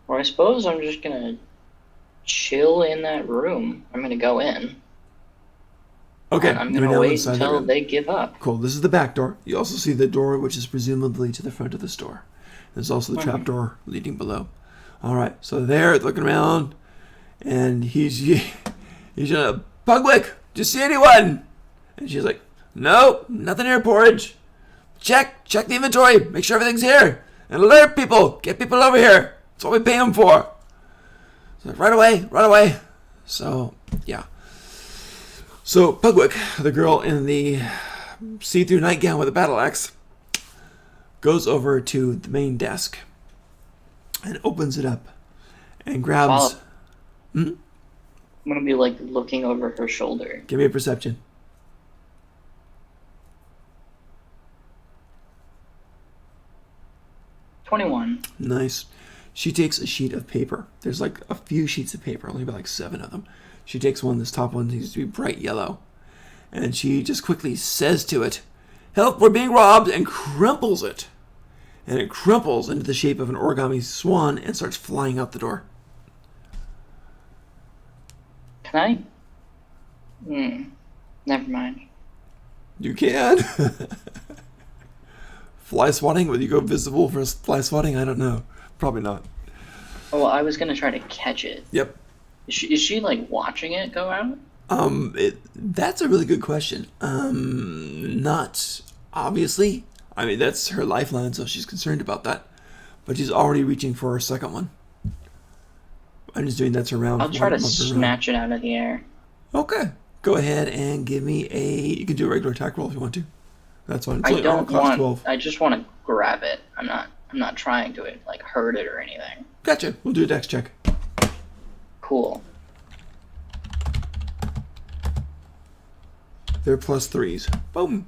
Well, I suppose I'm just gonna chill in that room. I'm gonna go in. Okay. And I'm gonna wait until they give up. Cool. This is the back door. You also see the door, which is presumably to the front of the store. There's also the trap door leading below. All right. So they're looking around, and he's gonna, "Pugwick, do you see anyone?" And she's like, "No, nothing here, Porridge. Check the inventory. Make sure everything's here. And alert people. Get people over here. That's what we pay them for." So right away. So, yeah. So Pugwick, the girl in the see-through nightgown with a battle axe, goes over to the main desk and opens it up and grabs... I'm gonna be like looking over her shoulder. Give me a perception. 21. Nice. She takes a sheet of paper. There's like a few sheets of paper, only about like 7 of them. She takes one, this top one seems to be bright yellow. And she just quickly says to it, "Help, we're being robbed," and crumples it. And it crumples into the shape of an origami swan and starts flying out the door. Can I? Never mind. You can. Fly swatting? Would you go visible for fly swatting? I don't know. Probably not. Oh, well, I was gonna try to catch it. Yep. Is she like watching it go out? That's a really good question. Not obviously. I mean, that's her lifeline, so she's concerned about that. But she's already reaching for her second one. I'm just doing that's around. I'll try to snatch it out of the air. Okay. Go ahead and give me you can do a regular attack roll if you want to. That's fine. It's I only armor don't class want. 12. I just want to grab it. I'm I'm not trying to like hurt it or anything. Gotcha. We'll do a dex check. Cool. They're +3s. Boom.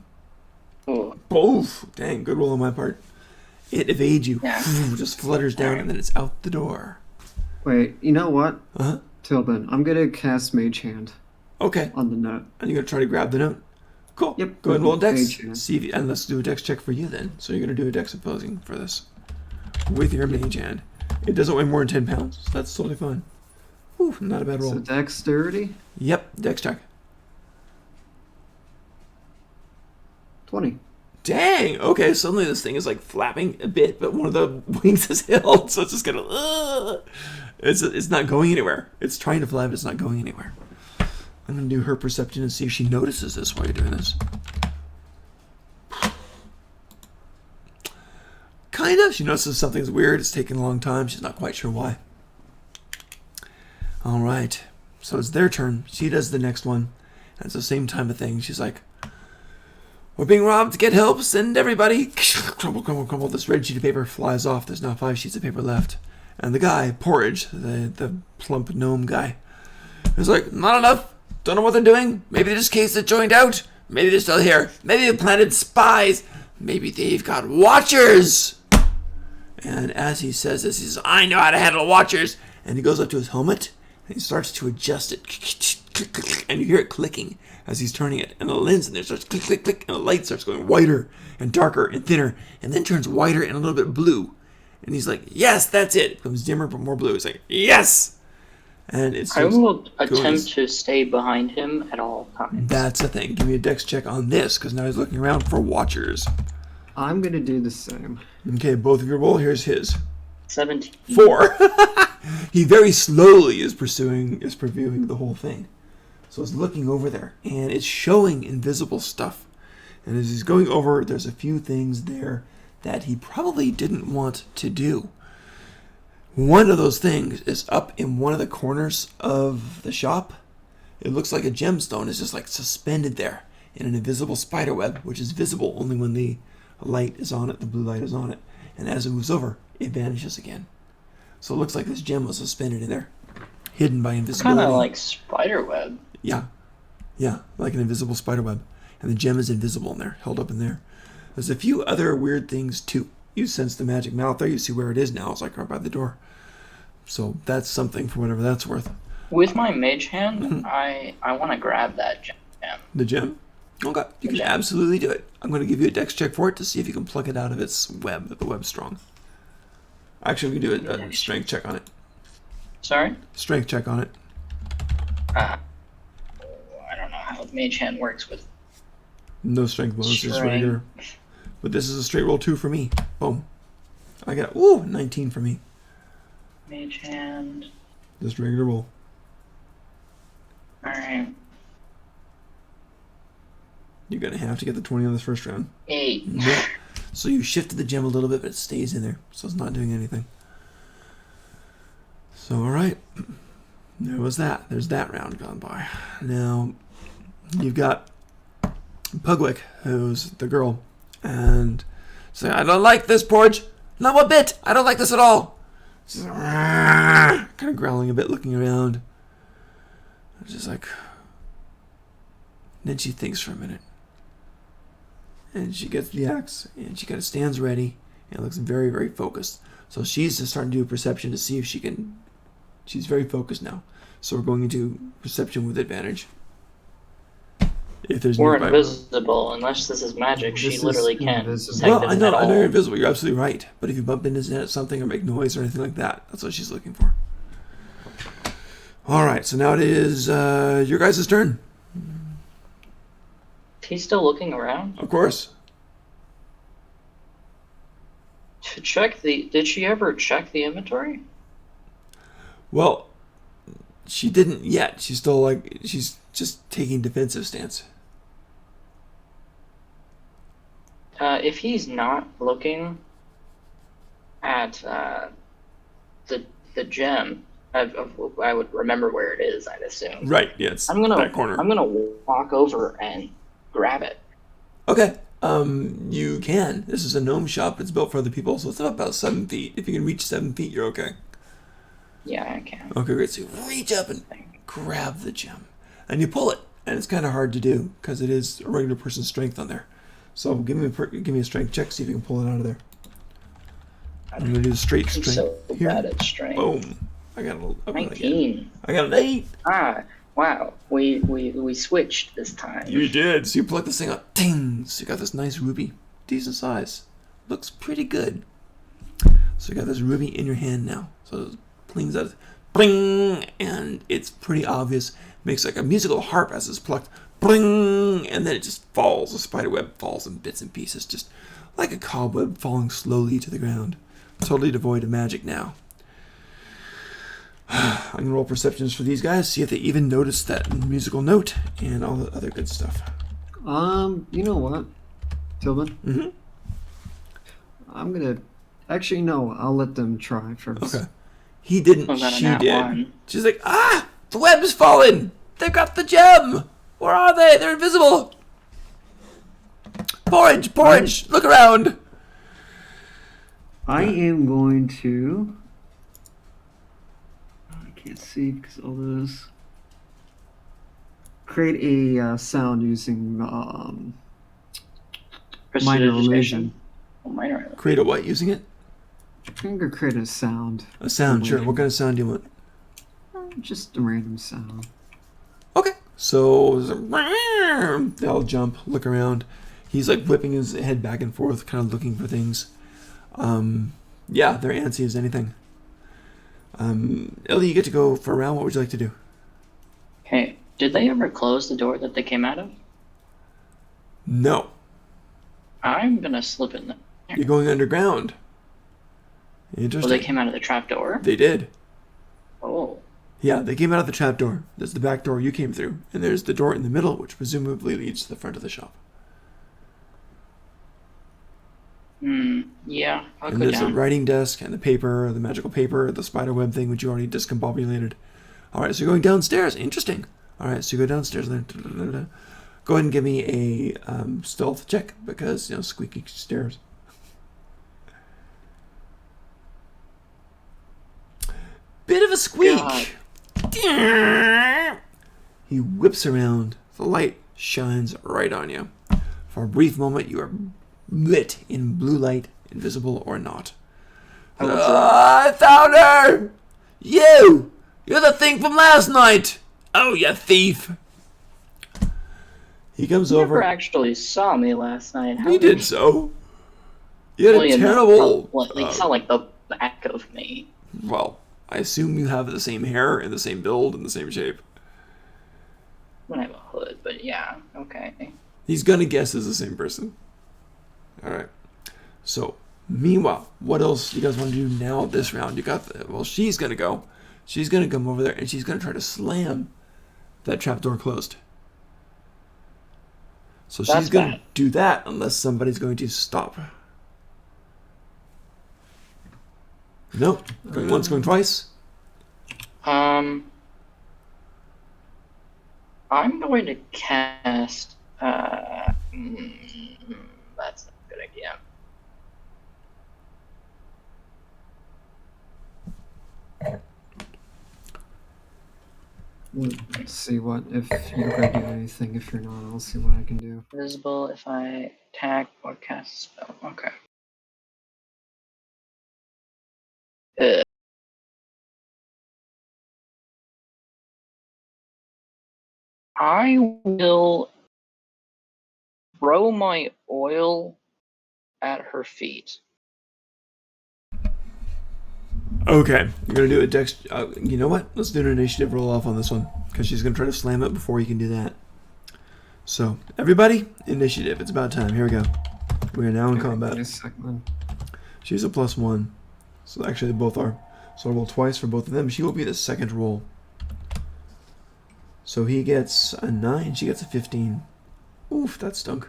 Ooh. Both. Dang, good roll on my part. It evades you. Yeah. Just flutters down and then it's out the door. Wait, you know what? Uh-huh. Tilbin, I'm gonna cast Mage Hand Okay. on the note. And you're going to try to grab the note? Cool. Yep. Go ahead and roll a dex. Mage Hand. See if you, and let's do a dex check for you then. So you're going to do a dex opposing for this. With your mage hand. It doesn't weigh more than 10 pounds. So that's totally fine. Ooh, not a bad roll. So dexterity? Yep, dex check. 20. Dang! Okay, suddenly this thing is like flapping a bit, but one of the wings is held, so it's just kind of... It's not going anywhere. It's trying to fly, but it's not going anywhere. I'm going to do her perception and see if she notices this while you're doing this. Kind of. She notices something's weird. It's taking a long time. She's not quite sure why. All right. So it's their turn. She does the next one. And it's the same time of thing. She's like, we're being robbed. Get help. Send everybody. Crumble, crumble, crumble. This red sheet of paper flies off. There's now 5 sheets of paper left. And the guy, Porridge, the plump gnome guy, is like, not enough. Don't know what they're doing. Maybe they just cased it joined out. Maybe they're still here. Maybe they planted spies. Maybe they've got watchers. And as he says this, he says, I know how to handle watchers. And he goes up to his helmet and he starts to adjust it. And you hear it clicking as he's turning it. And the lens in there starts click, click, click. And the light starts going whiter and darker and thinner. And then turns whiter and a little bit blue. And he's like, yes, that's it. It becomes dimmer but more blue. He's like, yes. And it's. I will attempt to stay behind him at all times. That's the thing. Give me a dex check on this because now he's looking around for watchers. I'm gonna do the same. Okay, both of your roll. Here's his. 17. 4. He very slowly is previewing the whole thing. So it's looking over there, and it's showing invisible stuff. And as he's going over, there's a few things there that he probably didn't want to do. One of those things is up in one of the corners of the shop. It looks like a gemstone is just like suspended there in an invisible spider web, which is visible only when the light is on it, the blue light is on it. And as it moves over, it vanishes again. So it looks like this gem was suspended in there, hidden by invisibility. Kind of like spider web. Yeah, like an invisible spider web. And the gem is invisible in there, held up in there. There's a few other weird things too. You sense the magic mouth there. You see where it is now. It's like right by the door. So that's something for whatever that's worth. With my mage hand, I want to grab that gem. The gem? Okay, you can absolutely do it. I'm going to give you a dex check for it to see if you can pluck it out of its web, if the web's strong. Actually, we can do a strength check on it. Sorry? Strength check on it. I don't know how the mage hand works with... No strength bonus, just Strength. regular. But this is a straight roll 2 for me. Boom. I got, 19 for me. Mage hand. Just regular roll. Alright. You're going to have to get the 20 on this first round. 8. Yeah. So you shifted the gem a little bit, but it stays in there. So it's not doing anything. So, alright. There was that. There's that round gone by. Now, you've got Pugwick, who's the girl. And she's like, I don't like this, Porridge. Not one bit. I don't like this at all. She's like, kind of growling a bit, looking around. Just like... Then she thinks for a minute. And she gets the axe, and she kind of stands ready, and looks very, very focused. So she's just starting to do a perception to see if she can... She's very focused now. So we're going into perception with advantage. If there's We're nearby- invisible. Unless this is magic, she This literally is can't invisible. detect Well, us I know at all. you're invisible. You're absolutely right. But if you bump into something or make noise or anything like that, that's what she's looking for. All right, so now it is your guys' turn. He's still looking around? Of course. To check the... Did she ever check the inventory? Well, she didn't yet. She's still like, she's just taking defensive stance. If he's not looking at the gem, I would remember where it is, I'd assume. Right, yeah, it's I'm gonna that corner. walk over and grab it. Okay, You can. This is a gnome shop. It's built for other people, so it's about 7 feet. If you can reach 7 feet, you're okay. Yeah, I can. Okay, great. So you reach up and grab the gem, and you pull it, and it's kind of hard to do because it is a regular person's strength on there. So give me a strength check. See if you can pull it out of there. I'm gonna do the straight I'm strength so here. bad at strength. Boom. I got a 19. I got an 8. Ah, wow. We switched this time. You did. So you pluck this thing out. Ding. So you got this nice ruby, decent size. Looks pretty good. So you got this ruby in your hand now. So it plings out, bling, and it's pretty obvious. Makes like a musical harp as it's plucked, bling, and then it just falls. The spider web falls in bits and pieces, just like a cobweb falling slowly to the ground. Totally devoid of magic now. I'm gonna roll perceptions for these guys, see if they even notice that musical note and all the other good stuff. You know what, Tobin? Mm-hmm. I'm gonna. Actually, no. I'll let them try first. Okay. He didn't. Well, She that did. one. She's like, the web has fallen. They've got the gem. Where are they? They're invisible. Porridge, look around. I am going to. I can't see because all those. Create a sound using minor illusion. Oh, minor illusion. Create a what using it? I'm gonna create a sound. A sound, sure. What kind of sound do you want? Just a random sound. Okay. So they'll jump, look around. He's like whipping his head back and forth, kind of looking for things. Yeah, they're antsy as anything. Ellie, you get to go for a round. What would you like to do? Hey, did they ever close the door that they came out of? No. I'm gonna slip in there. You're going underground. Interesting. Well, they came out of the trap door? They did. Oh. Yeah, they came out of the trap door. That's the back door you came through. And there's the door in the middle, which presumably leads to the front of the shop. Yeah, I'll And go there's down. the writing desk and the paper, the magical paper, the spider web thing, which you already discombobulated. Alright, so you're going downstairs. Interesting. Alright, so you go downstairs. Go ahead and give me a stealth check, because, squeaky stairs. Bit of a squeak. God. He whips around. The light shines right on you. For a brief moment, you are lit in blue light, invisible or not. I found her! You're the thing from last night! Oh, you thief! He comes You over. never actually saw me last night. How He did so. You had a terrible. You saw like the back of me. Well, I assume you have the same hair and the same build and the same shape. I don't have a hood, but yeah, okay. He's gonna guess it's the same person. Alright. So, meanwhile, what else you guys want to do now this round? She's gonna go. She's gonna come over there and she's gonna try to slam that trapdoor closed. So she's gonna do that unless somebody's going to stop. Nope. Going once, going twice. I'm going to cast. That's not a good idea. Let's see what if you're going to do anything. If you're not, I'll see what I can do. Invisible if I attack or cast a spell. Okay. I will throw my oil at her feet. Okay, you're gonna do a dex. You know what? Let's do an initiative roll off on this one because she's gonna try to slam it before you can do that. So everybody, initiative. It's about time. Here we go. We are now in combat. Give me a second. She's a +1, so actually they both are. So I roll twice for both of them. She will be the second roll. So he gets a 9. She gets a 15. Oof, that stunk.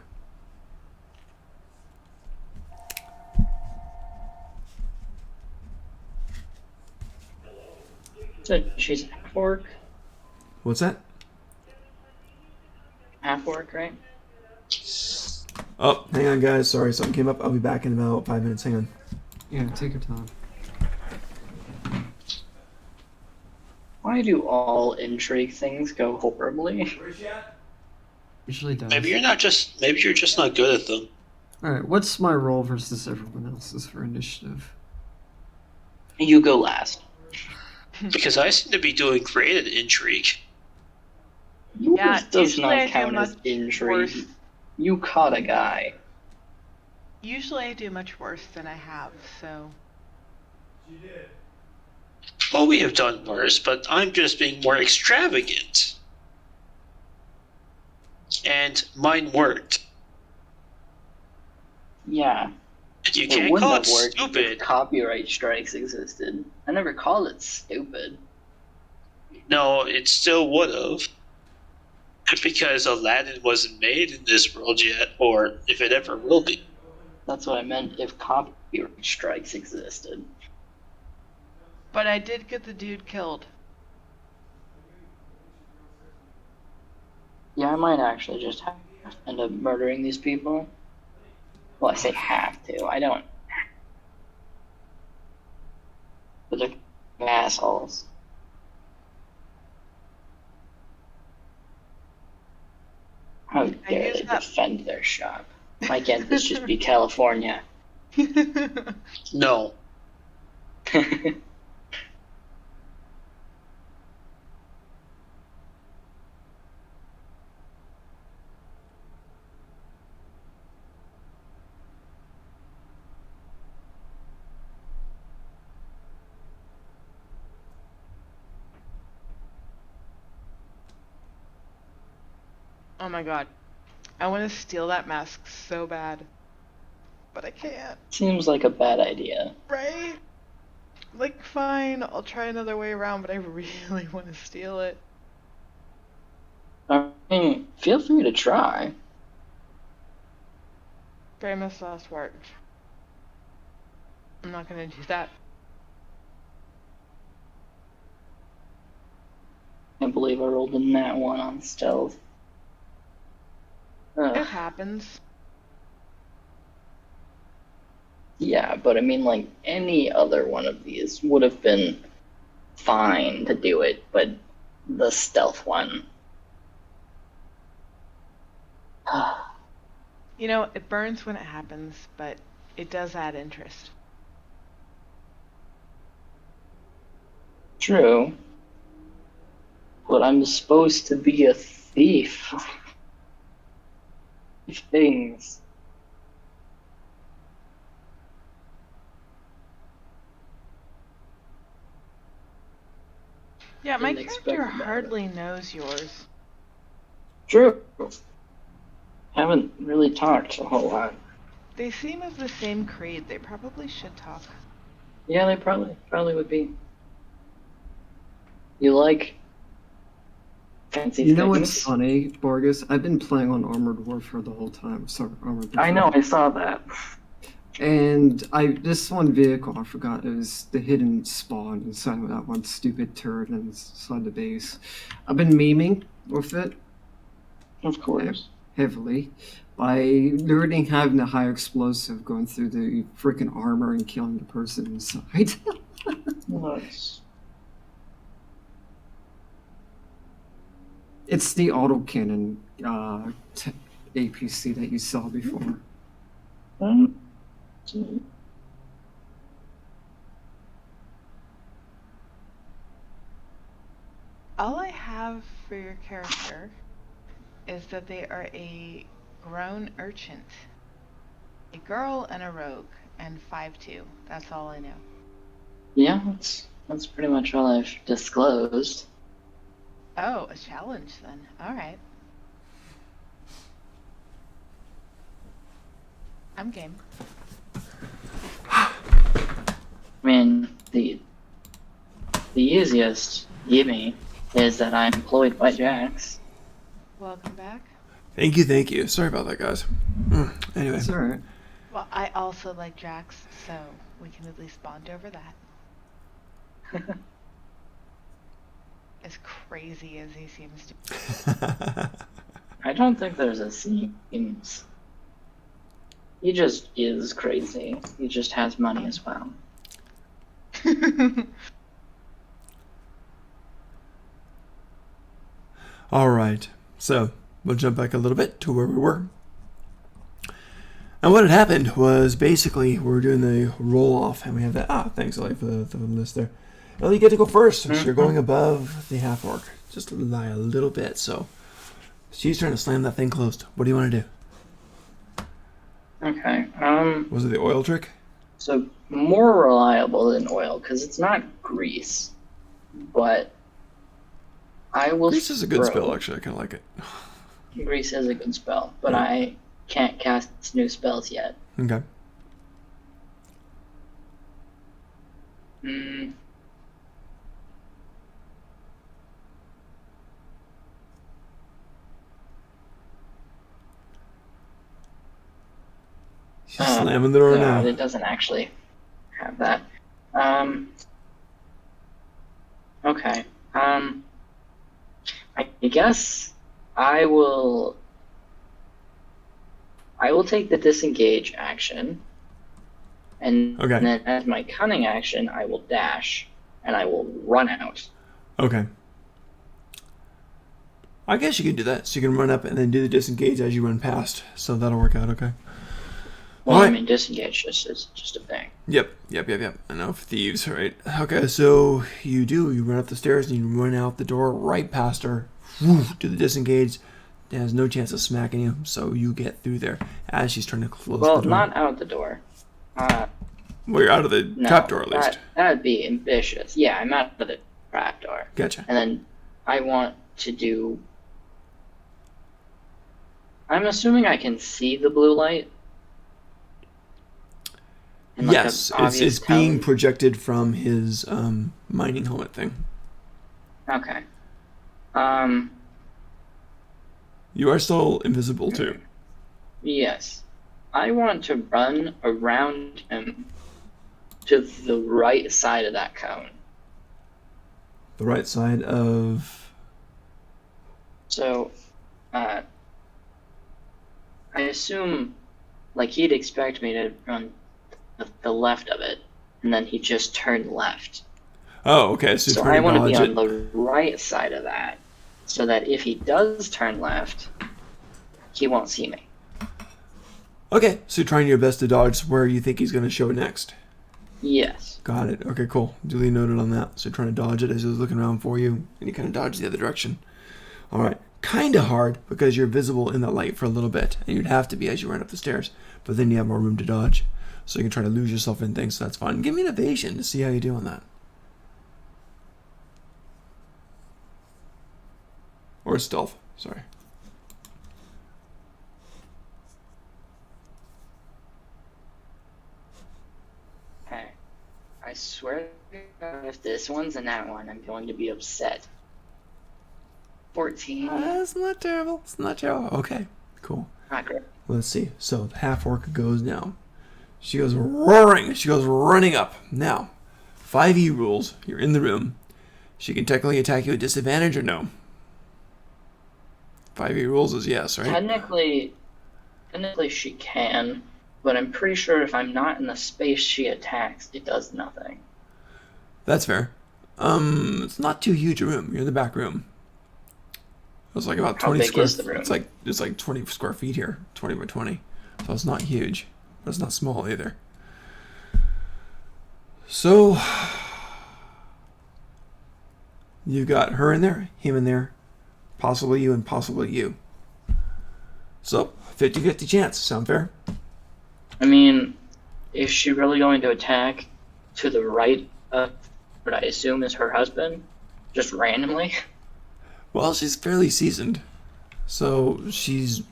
So she's half orc? What's that? Half orc, right? Oh, hang on, guys. Sorry, something came up. I'll be back in about 5 minutes. Hang on. Yeah, take your time. Why do all intrigue things go horribly? Usually does. Maybe you're just not good at them. Alright, what's my role versus everyone else's for initiative? You go last. Because I seem to be doing great at intrigue. Yeah, Yours does usually I not do count much as intrigue. worse. You caught a guy. Usually I do much worse than I have, so. Well, we have done worse, but I'm just being more extravagant. And mine worked. Yeah. You It can't wouldn't call have it worked stupid. if copyright strikes existed. I never called it stupid. No, it still would have. Because Aladdin wasn't made in this world yet, or if it ever will be. That's what I meant if copyright strikes existed. But I did get the dude killed. Yeah, I might actually just have to end up murdering these people. Well, I say have to. I don't. But they're assholes. How dare they defend their shop? Why can't this just be California? No. Oh my god. I want to steal that mask so bad. But I can't. Seems like a bad idea. Right? Like, fine, I'll try another way around, but I really want to steal it. I mean, feel free to try. Famous last words. I'm not gonna do that. Can't believe I rolled a nat 1 on stealth. It Ugh. happens. Yeah, but I mean, like, any other one of these would have been fine to do it, but the stealth one. You know, it burns when it happens, but it does add interest. True. But I'm supposed to be a thief. Things. Yeah, my Didn't expect character that. hardly knows yours. True. Haven't really talked a whole lot. They seem of the same creed. They probably should talk. Yeah, they probably would be. You like fancy You know things? what's funny, Borges? I've been playing on Armored Warfare the whole time. Sorry, Armored Warfare. I know, I saw that. And this one vehicle, I forgot, it was the hidden spawn inside of that one stupid turret inside the base. I've been memeing with it. Of course. Heavily. By learning having a high explosive going through the freaking armor and killing the person inside. Nice. It's the autocannon APC that you saw before. All I have for your character is that they are a grown urchin, a girl and a rogue, and 5'2". That's all I know. Yeah, that's pretty much all I've disclosed. Oh, a challenge then. Alright. I'm game. I mean, the easiest gimme is that I'm employed by Jax. Welcome back. Thank you. Sorry about that, guys. Anyway. It's alright. Well, I also like Jax, so we can at least bond over that. As crazy as he seems to be. I don't think there's a seems. He just is crazy. He just has money as well. All right. So we'll jump back a little bit to where we were. And what had happened was basically we're doing the roll off, and we have that. Thanks, Ellie, for the list there. Ellie, you get to go first. So you're going above the half orc. Just lie a little bit. So she's trying to slam that thing closed. What do you want to do? Okay. Was it the oil trick? So more reliable than oil because it's not grease, but I will. Grease is a good throw. spell, actually. I kind of like it. Grease is a good spell, but Yeah. I can't cast new spells yet. Okay. She's slamming the door No, now. it doesn't actually have that. Okay. I guess I will take the disengage action, and Okay. then as my cunning action, I will dash, and I will run out. Okay. I guess you can do that. So you can run up and then do the disengage as you run past. So that'll work out okay. Well, Alright. I mean, disengage is just a thing. Yep. I know, for thieves, right? Okay, so you run up the stairs and you run out the door right past her. Woo, do the disengage. It has no chance of smacking you, so you get through there as she's trying to close Well, the door. not out the door. Well, you're out of the No, trapdoor at least. That'd be ambitious. Yeah, I'm out of the trapdoor. Gotcha. And then I want to do. I'm assuming I can see the blue light. In like Yes, a obvious it's being cone? projected from his mining helmet thing. Okay. You are still invisible too. Yes. I want to run around him to the right side of that cone. The right side of. So, I assume, like, he'd expect me to run the left of it, and then he just turned left. Oh, okay. So, So you're I trying want to to be dodge on it. the right side of that, so that if he does turn left, he won't see me. Okay, so you're trying your best to dodge where you think he's going to show next. Yes. Got it. Okay, cool. Duly noted on that. So you're trying to dodge it as he's looking around for you, and you kind of dodge the other direction. All right. Kind of hard because you're visible in the light for a little bit, and you'd have to be as you run up the stairs. But then you have more room to dodge, so you can try to lose yourself in things. So that's fine. Give me an evasion to see how you do on that. Or stealth. Sorry. Okay. I swear to God, if this one's and that one, I'm going to be upset. 14. That's not terrible. It's not terrible. Okay, cool. Not great. Let's see. So the half orc goes down. She goes roaring. She goes running up. Now, 5e rules. You're in the room. She can technically attack you at disadvantage or no? 5e rules is yes, right? Technically she can, but I'm pretty sure if I'm not in the space she attacks, it does nothing. That's fair. It's not too huge a room. You're in the back room. It's like about How 20 big square. is the room? It's like 20 square feet here, 20 by 20. So it's not huge, but it's not small either. So you've got her in there, him in there, possibly you, and possibly you. So 50-50 chance. Sound fair? I mean, is she really going to attack to the right of what I assume is her husband? Just randomly? Well, she's fairly seasoned, so she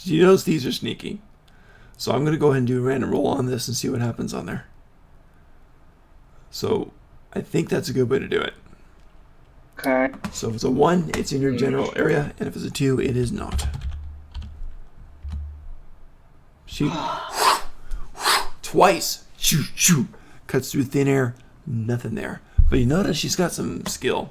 knows these are sneaky. So I'm gonna go ahead and do a random roll on this and see what happens on there. So I think that's a good way to do it. Okay. So if it's a 1, it's in your general area, and if it's a 2, it is not. She twice shoo shoo cuts through thin air, nothing there. But you notice she's got some skill.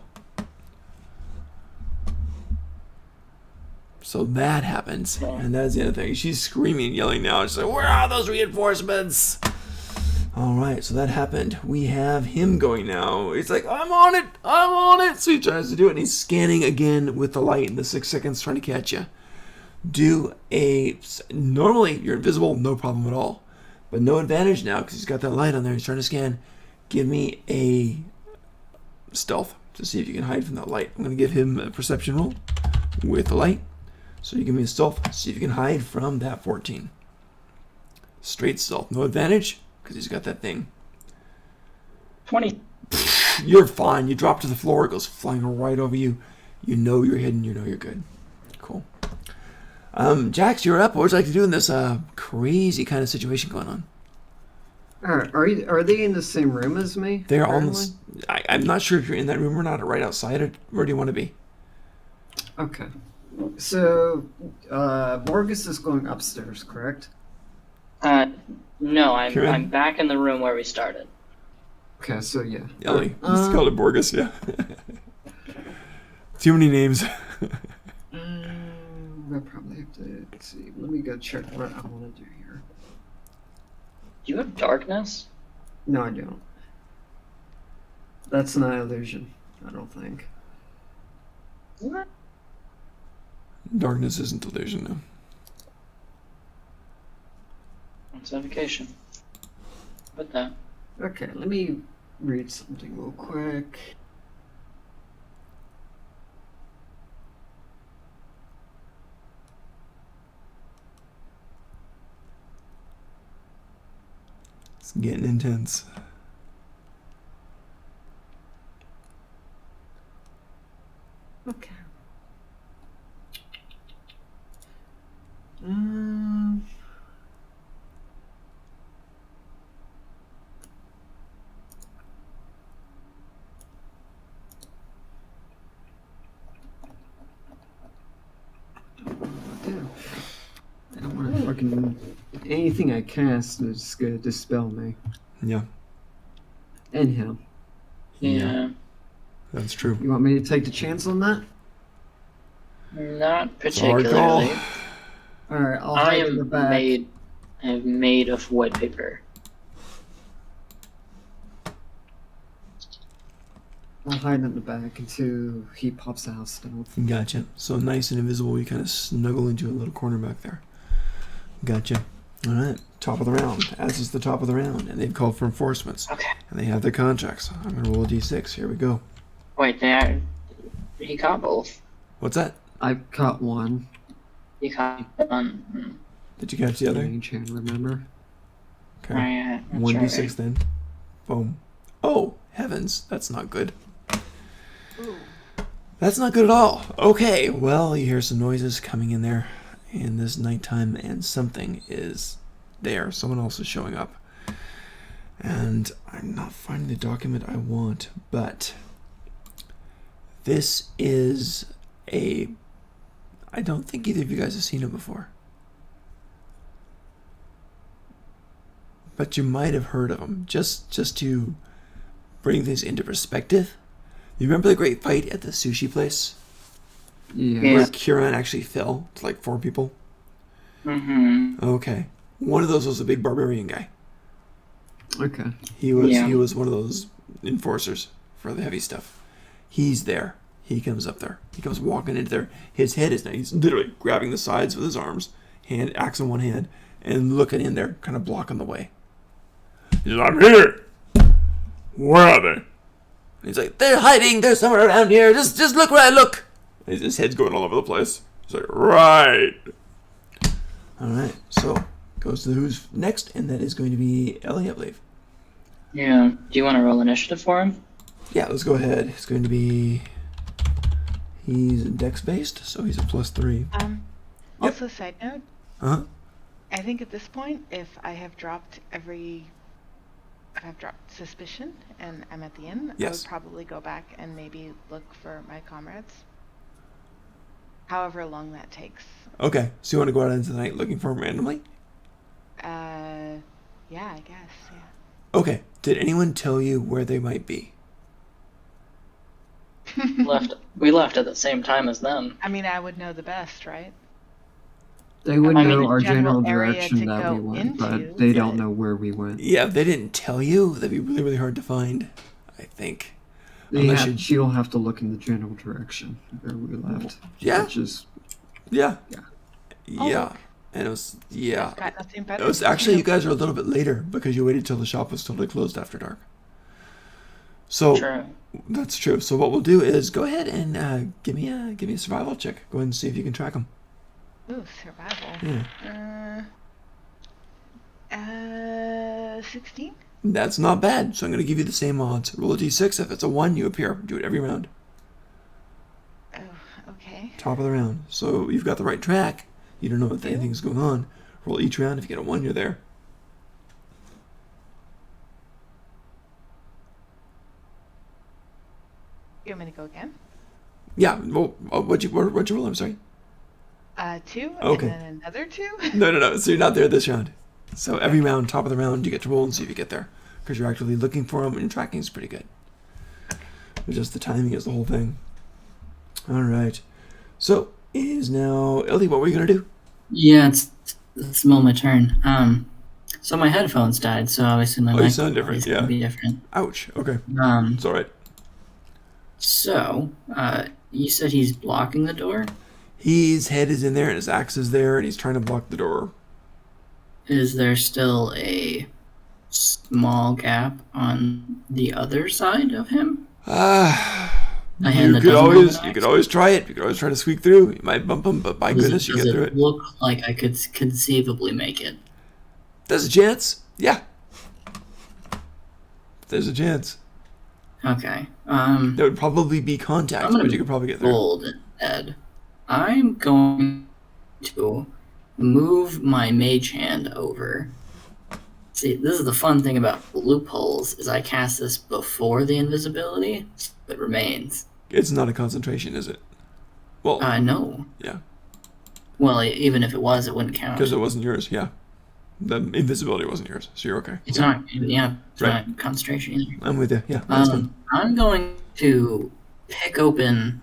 So that happens, and that's the other thing. She's screaming and yelling now. She's like, where are those reinforcements? All right, so that happened. We have him going now. He's like, I'm on it. So he tries to do it, and he's scanning again with the light in the 6 seconds, trying to catch you. Normally, you're invisible, no problem at all. But no advantage now, because he's got that light on there. He's trying to scan. Give me a stealth to see if you can hide from that light. I'm going to give him a perception roll with the light. So you give me a stealth, see if you can hide from that 14. Straight stealth, no advantage, because he's got that thing. 20. You're fine. You drop to the floor, it goes flying right over you. You know you're hidden, you know you're good. Cool. Jax, you're up. What would you like to do in this crazy kind of situation going on? Are they in the same room as me? They're almost... I'm not sure if you're in that room or not, or right outside it. Where do you want to be? Okay. So, Morgus is going upstairs, correct? No, I'm back in the room where we started. Okay, so yeah. Ellie. Just call it Borgus, yeah. Too many names. I probably have to see. Let me go check what I want to do here. Do you have darkness? No, I don't. That's not illusion, I don't think. What? Darkness isn't illusion, no. It's evocation. Put that. Okay, let me read something real quick. It's getting intense. Okay. I don't want to fucking... Anything I cast is just gonna dispel me. Yeah. And him. Yeah. That's true. You want me to take the chance on that? Not It's a hard call. particularly. Alright, I'll I hide in the am back. made of white paper. I'll hide in the back until he pops out stealth. Gotcha. So nice and invisible, you kind of snuggle into a little corner back there. Gotcha. All right. Top of the round. As is the top of the round. And they've called for enforcements. Okay. And they have their contracts. I'm going to roll a d6. Here we go. Wait, he caught both. What's that? I caught one. He caught one. Did you catch the other? Range hand, remember? Okay. Right, that's 1d6 right. then. Boom. Oh, heavens. That's not good. That's not good at all. Okay, well, you hear some noises coming in there in this nighttime, and something is there. Someone else is showing up. And I'm not finding the document I want, but this is a... I don't think either of you guys have seen it before. But you might have heard of them. Just to bring things into perspective. You remember the great fight at the sushi place? Yeah. Where Kieran actually fell to like 4 people? Mm-hmm. Okay. One of those was a big barbarian guy. Okay. He was one of those enforcers for the heavy stuff. He's there. He comes up there. He comes walking into there. His head is now. He's literally grabbing the sides with his arms, axe in one hand, and looking in there, kind of blocking the way. He's like, I'm here. Where are they? And he's like, they're hiding. They're somewhere around here. Just look where I look. And his head's going all over the place. He's like, right. All right. So goes to who's next, and that is going to be Ellie, I believe. Yeah. Do you want to roll initiative for him? Yeah, let's go ahead. It's going to be... He's dex based, so he's a +3. Also, side note. Uh-huh. I think at this point, if I have dropped suspicion and I'm at the inn, I Yes. would probably go back and maybe look for my comrades. However long that takes. Okay, so you want to go out into the night looking for him randomly? Yeah, I guess, yeah. Okay, did anyone tell you where they might be? We left at the same time as them. I mean, I would know the best, right? They would I mean, know a our general area direction to that go we went, into, but they don't know where we went. Yeah, if they didn't tell you, that'd be really, really hard to find, I think. She'll have to look in the general direction where we left. Yeah. Which is, Yeah. Oh, Yeah. look. And it was, yeah. I've got nothing better It was to actually, do. you guys are a little bit later because you waited till the shop was totally closed after dark. So, True. that's true. So what we'll do is go ahead and give me a survival check. Go ahead and see if you can track them. Ooh, survival. Yeah. 16? That's not bad. So I'm going to give you the same odds. Roll a d6. If it's a 1, you appear. Do it every round. Oh, okay. Top of the round. So you've got the right track. You don't know if anything's going on. Roll each round. If you get a 1, you're there. You want me to go again? Yeah. Well, what'd you roll? I'm sorry. 2, Okay. and then another 2? No. So you're not there this round. So every round, top of the round, you get to roll and see if you get there. Because you're actively looking for them, and your tracking is pretty good. But just the timing is the whole thing. All right. So it is now... Ellie, what were you going to do? Yeah, it's more my turn. So my headphones died, so obviously my you mic sound different, is gonna be different. Ouch. Okay. It's all right. So, you said he's blocking the door? His head is in there, and his axe is there, and he's trying to block the door. Is there still a small gap on the other side of him? You could always try it. You could always try to squeak through. You might bump him, but by goodness, you get through it. Does it look like I could conceivably make it? There's a chance. Yeah. There's a chance. Okay. There would probably be contact, but you could probably get through. Bold, Ed. I'm going to move my mage hand over. See, this is the fun thing about loopholes, is I cast this before the invisibility, so it remains. It's not a concentration, is it? Well, no. Yeah. Well, even if it was, it wouldn't count. Because it wasn't yours, yeah. The invisibility wasn't yours, so you're okay. It's not, it's not concentration either. I'm with you, yeah. That's fine. I'm going to pick open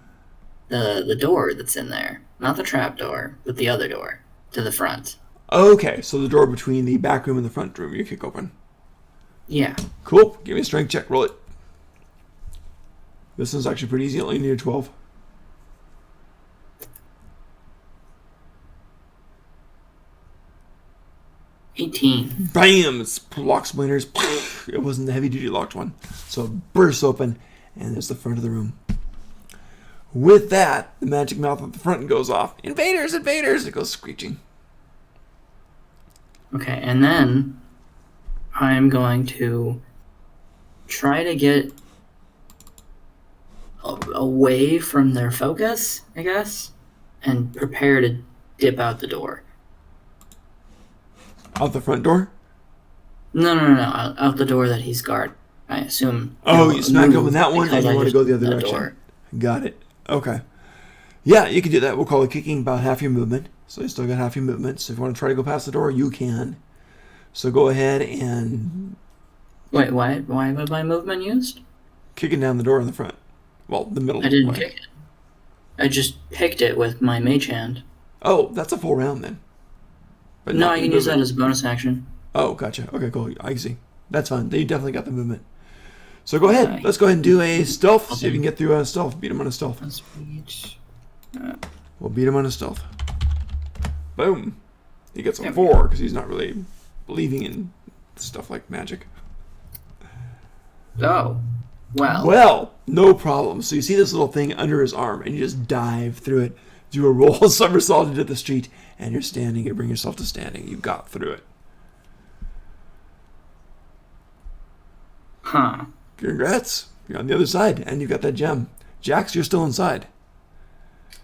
the door that's in there. Not the trap door, but the other door to the front. Okay, so the door between the back room and the front room you kick open. Yeah. Cool. Give me a strength check. Roll it. This one's actually pretty easy. Only need 12. 18. Bam! It's lock splinters. It wasn't the heavy-duty locked one. So it bursts open, and there's the front of the room. With that, the magic mouth at the front goes off. Invaders! Invaders! It goes screeching. Okay, and then I'm going to try to get away from their focus, I guess, and prepare to dip out the door. Out the front door? No. Out the door that he's guarding. I assume. Oh, you smack open that one and you want to go the other direction. Door. Got it. Okay. Yeah, you can do that. We'll call it kicking about half your movement. So you still got half your movement. So if you want to try to go past the door, you can. So go ahead and... Wait, why was my movement used? Kicking down the door in the front. Well, the middle. I didn't kick it. I just picked it with my mage hand. Oh, that's a full round then. But no, I can use that as a bonus action. Oh, gotcha. Okay, cool. I see. That's fine. You definitely got the movement. So go ahead. Let's go ahead and do a stealth. See if you can get through a stealth. Beat him on a stealth. We'll beat him on a stealth. Boom. He gets a 4 because he's not really believing in stuff like magic. Oh. Well, no problem. So you see this little thing under his arm, and you just dive through it. Do a roll somersault into the street, and you're standing. You bring yourself to standing. You got through it. Huh. Congrats. You're on the other side, and you got that gem. Jax, you're still inside.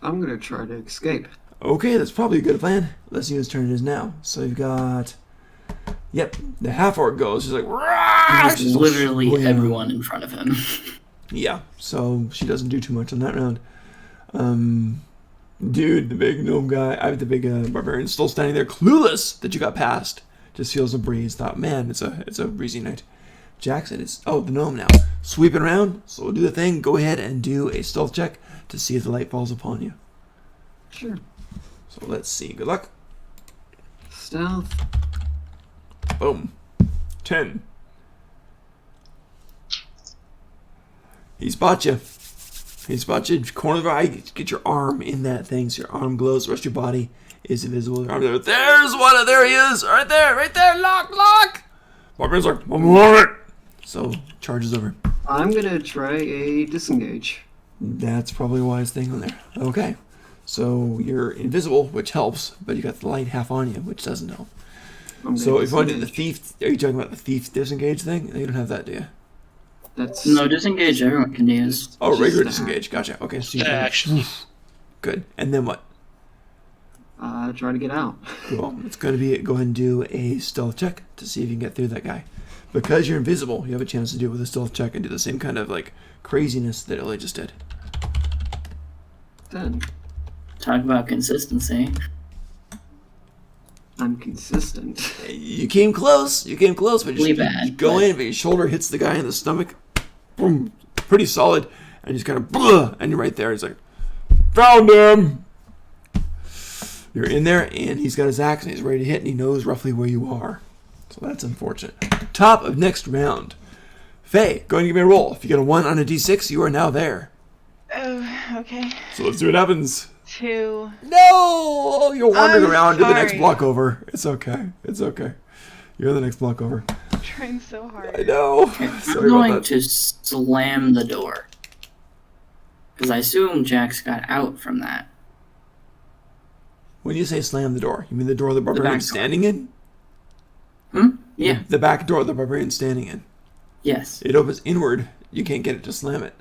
I'm going to try to escape. Okay, that's probably a good plan. Let's see whose turn it is now. So you've got... Yep, the half-orc goes. She's like... She's literally everyone in front of him. Yeah, so she doesn't do too much on that round. Dude, the big gnome guy, the big barbarian, still standing there, clueless that you got past. Just feels a breeze. Thought, man, it's a breezy night. Jackson is the gnome now. Sweeping around, so we'll do the thing. Go ahead and do a stealth check to see if the light falls upon you. Sure. So let's see. Good luck. stealth. Boom. 10. He spot you. He spots you. Corner of the eye. Get your arm in that thing so your arm glows. The rest of your body is invisible. Your arm there. There's one. There he is. Right there. Right there. Lock. Barbarian's like, I want it. So, charges over. I'm gonna try a disengage. That's probably a wise thing on there. Okay. So, you're invisible, which helps, but you got the light half on you, which doesn't help. So, if you want to do the thief, are you talking about the thief disengage thing? You don't have that, do you? That's No, disengage everyone can use. Oh, regular disengage. Gotcha. Okay. So you Action. Good. And then what? try to get out. Cool. It's going to be go ahead and do a stealth check to see if you can get through that guy. Because you're invisible, you have a chance to do it with a stealth check and do the same kind of like craziness that Ellie just did. 10. Talk about consistency. I'm consistent. You came close, but Really you bad, go but- in, but your shoulder hits the guy in the stomach. Boom. Pretty solid. And he's kind of, and you're right there. He's like, found him. You're in there, and he's got his axe, and he's ready to hit, and he knows roughly where you are. So that's unfortunate. Top of next round. Faye, go ahead and give me a roll. If you get a 1 on a d6, you are now there. Oh, okay. So let's see what happens. 2. No! You're wandering I'm around to the next sorry. block over. It's okay. You're the next block over. I'm trying so hard. I know. I'm Sorry going about that. to slam the door. Because I assume Jax got out from that. When you say slam the door, you mean the door the barbarian's door. standing in? Yeah. The back door the barbarian's standing in. Yes. It opens inward. You can't get it to slam it.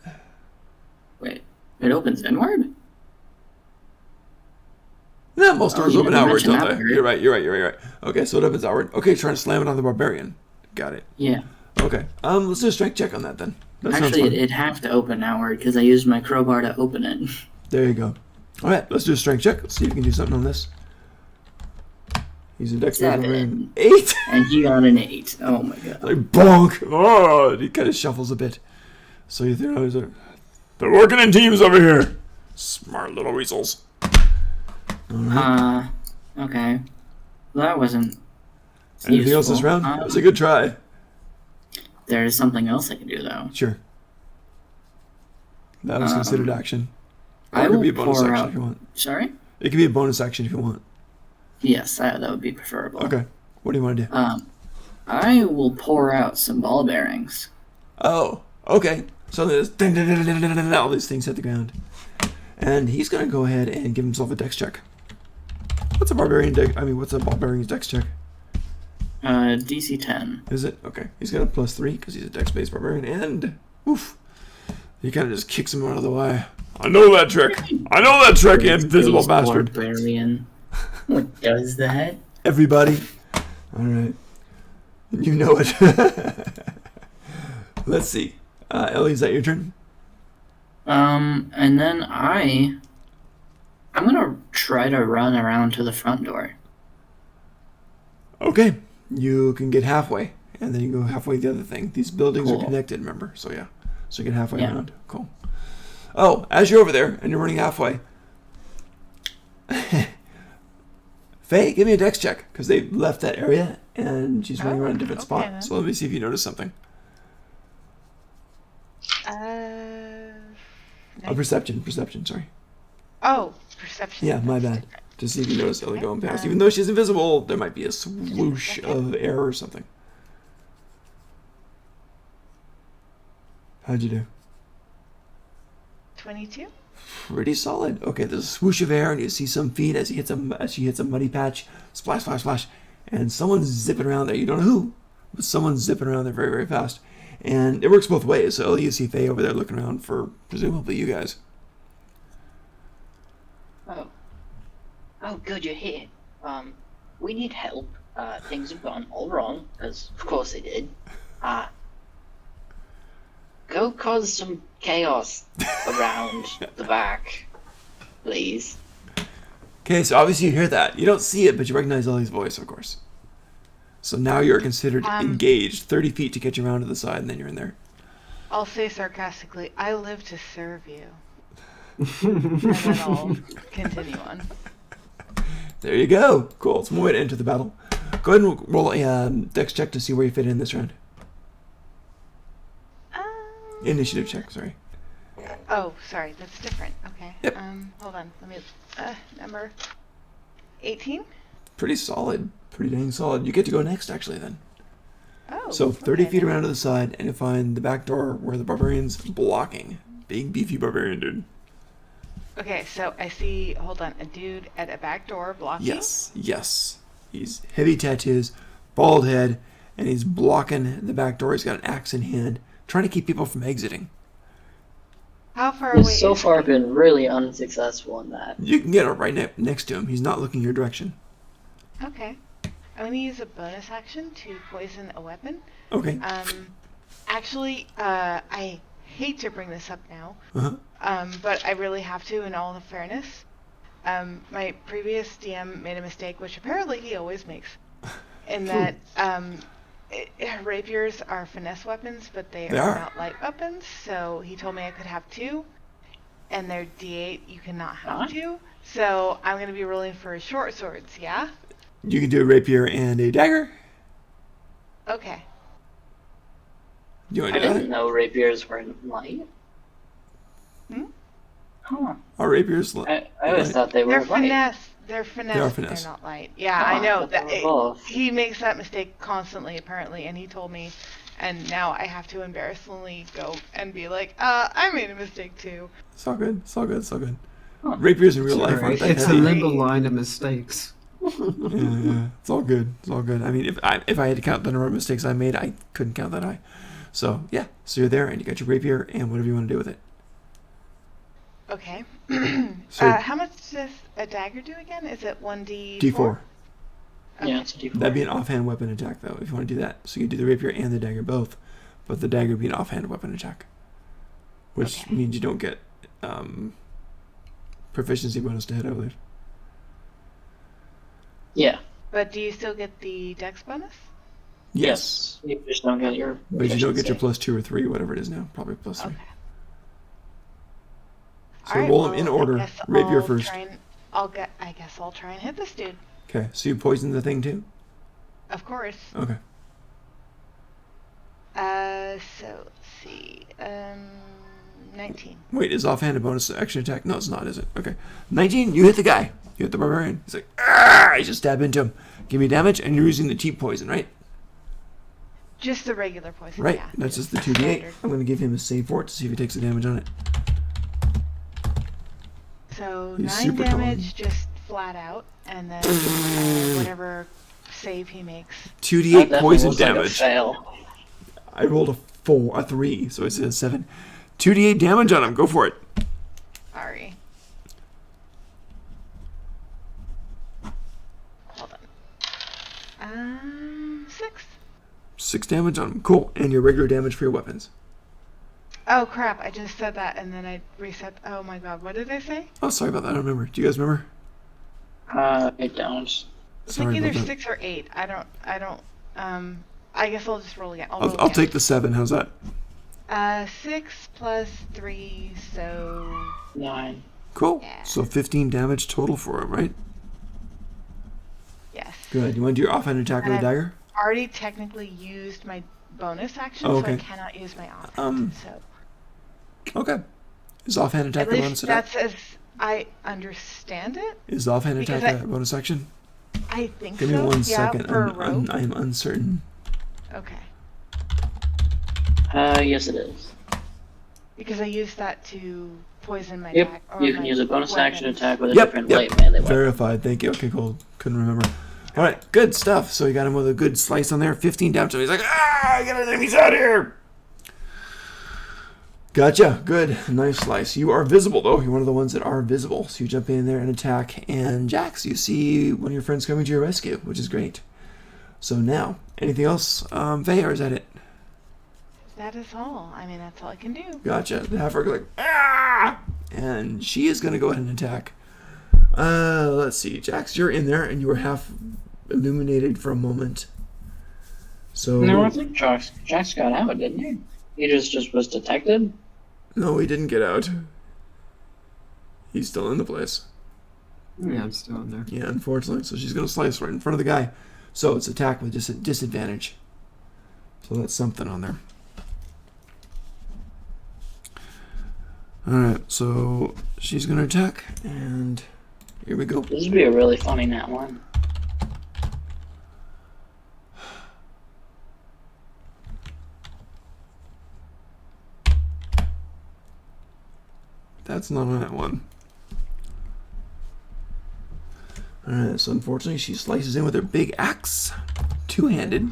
Wait. It opens inward? Yeah, most doors you open didn't outwards, mention don't that they? word. You're right. Okay, so it opens outward. Okay, trying to slam it on the barbarian. Got it. Yeah. Okay. Let's do a strength check on that then. That sounds Actually, fun. it'd have to open outward because I used my crowbar to open it. There you go. All right, let's do a strength check. Let's see if we can do something on this. He's a dex barbarian. 8. And he got an 8. Oh my god. Like bonk. Oh, he kind of shuffles a bit. So you think they're working in teams over here. Smart little weasels. Okay. Well, that wasn't. Anything else useful. this round? It was a good try. There's something else I can do though. Sure. That was considered action. Or I it could be a will bonus pour action out. if you want. Sorry? It could be a bonus action if you want. Yes, that would be preferable. Okay. What do you want to do? I will pour out some ball bearings. Oh, okay. So there's all these things hit the ground. And he's going to go ahead and give himself a dex check. What's a barbarian's dex check? DC 10. Is it? Okay. He's got a +3 because he's a dex-based barbarian. And, oof. He kind of just kicks him out of the way. I know that trick, you invisible Space bastard. Barbarian. What does that? Everybody. All right. You know it. Let's see. Ellie, is that your turn? And then I'm gonna try to run around to the front door. Okay. You can get halfway, and then you go halfway the other thing. These buildings are Cool. connected, remember? So, yeah. So you get halfway Yeah. around. Cool. Oh, as you're over there, and you're running halfway, Faye, give me a dex check, because they left that area, and she's running around a different okay spot. then. So let me see if you notice something. Perception, sorry. Oh, perception. Yeah, my bad. To see if you notice Ellie going past. Even though she's invisible, there might be a swoosh of air or something. How'd you do? 22. Pretty solid. Okay, there's a swoosh of air, and you see some feet as she hits a muddy patch. Splash, splash, splash. And someone's zipping around there. You don't know who, but someone's zipping around there very, very fast. And it works both ways. So you see Faye over there looking around for presumably you guys. Oh, good, you're here. We need help. Things have gone all wrong, because of course they did. Go cause some chaos around the back, please. Okay, so obviously you hear that. You don't see it, but you recognize Ellie's voice, of course. So now you're considered engaged. 30 feet to get you around to the side, and then you're in there. I'll say sarcastically, I live to serve you. And then I'll continue on. There you go. Cool. It's one way to enter the battle. Go ahead and roll a dex check to see where you fit in this round. Initiative check, sorry. Oh, sorry, that's different. Okay. Yep. Hold on. Let me. Number 18. Pretty solid. Pretty dang solid. You get to go next, actually, then. Oh. So 30 okay, feet then. around to the side, and you find the back door where the barbarian's blocking. Big, beefy barbarian dude. Okay, so I see. Hold on, a dude at a back door blocking. Yes. He's heavy tattoos, bald head, and he's blocking the back door. He's got an axe in hand, trying to keep people from exiting. How far away? We've so far been really unsuccessful in that. You can get right next to him. He's not looking your direction. Okay. I'm gonna use a bonus action to poison a weapon. Okay. Actually, I hate to bring this up now, but I really have to in all fairness. My previous DM made a mistake, which apparently he always makes, in that rapiers are finesse weapons, but they are not light weapons. So he told me I could have 2, and they're D8. You cannot have 2. So I'm gonna be rolling for short swords. Yeah. You can do a rapier and a dagger. Okay. You want I to do didn't that? know rapiers were light. Huh. Our rapiers. I always thought they were They're light. finesse. They're finesse. They are but finesse. They're not light. Yeah, I know that. both. He makes that mistake constantly, apparently, and he told me, and now I have to embarrassingly go and be like, I made a mistake too. It's all good. It's all good. It's all good. Huh. Rapiers in real life Sorry, aren't that it's a heavy. limbo line of mistakes. Yeah. It's all good. It's all good. I mean, if I had to count the number of mistakes I made, I couldn't count that high. So yeah. So you're there, and you got your rapier and whatever you want to do with it. Okay. So How much does a dagger do again? Is it 1d4? D4. Okay. Yeah, it's a D4. That'd be an offhand weapon attack, though, if you want to do that. So you do the rapier and the dagger both, but the dagger would be an offhand weapon attack, which Okay. means you don't get proficiency bonus to hit, I believe. Yeah. But do you still get the dex bonus? Yes. You just don't get your. But you don't get your proficiency. +2 or 3, whatever it is now. Probably +3. Okay. So Alright, roll them well, in I order. guess Rapier I'll first. I guess I'll try and hit this dude. Okay, so you poison the thing too? Of course. Okay. So let's see. 19. Wait, is offhand a bonus action attack? No, it's not, is it? Okay. 19, you hit the guy. You hit the barbarian. He's like, ah! You just stab into him. Give me damage, and you're using the cheap poison, right? Just the regular poison. Right. Yeah. That's just the 2d8. standard. I'm going to give him a save for it to see if he takes the damage on it. So He's 9 super damage, just flat out, and then whatever save he makes. That 2d8 definitely poison looks like a damage. fail. I rolled a 3, so it's a 7. 2d8 damage on him. Go for it. Sorry. Hold on. 6. 6 damage on him. Cool. And your regular damage for your weapons. Oh crap! I just said that, and then I reset. Oh my god! What did I say? Oh, sorry about that. I don't remember. Do you guys remember? I don't. It's Sorry like either about that. 6 or 8. I don't. I guess I'll just roll again. I'll roll again. take the 7. How's that? 6 plus 3, so 9. Cool. Yeah. So 15 damage total for him, right? yes. Good. You want to do your offhand attack with a And dagger? Already technically used my bonus action, Oh, so I okay. cannot use my offhand. So Okay. Is offhand attack at a bonus least attack? that's as I understand it. Is offhand because attack a bonus action? I think Give me so. 1 yeah, second. for a rope. I am uncertain. Okay. Yes, it is. Because I used that to poison my Yep. back. Or You can my use a bonus action weapons. attack with a Yep. different Yep. light melee weapon. Verified. Thank you. Okay, cool. Couldn't remember. All right. Good stuff. So you got him with a good slice on there. 15 damage. He's like, ah, get enemies out here. Gotcha. Good. Nice slice. You are visible, though. You're one of the ones that are visible. So you jump in there and attack. And Jax, you see one of your friends coming to your rescue, which is great. So now, anything else, Faye, or is that it? That is all. I mean, that's all I can do. Gotcha. The half-orc like, ah! And she is going to go ahead and attack. Let's see. Jax, you're in there, and you were half illuminated for a moment. So No, I think Jax got out, didn't he? He just was detected. no, he didn't get out. He's still in the place. Yeah, I'm still in there. Yeah, unfortunately. So she's going to slice right in front of the guy. So it's attack with disadvantage. So that's something on there. Alright, so she's going to attack, and here we go. This would be a really funny nat one. That's not on that one. Alright, so unfortunately she slices in with her big axe. Two-handed.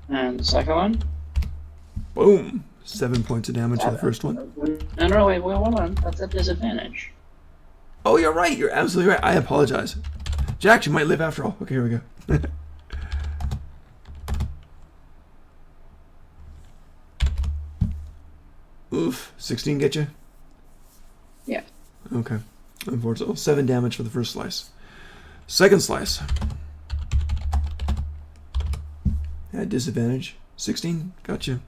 And the second one? Boom! 7 points of damage for the first one. No, wait, hold on. That's a disadvantage. Oh, you're right. You're absolutely right. I apologize. Jack, you might live after all. Okay, here we go. Oof. 16 get you? Yeah. Okay. Unfortunately. 7 damage for the first slice. Second slice. At disadvantage. 16. Gotcha.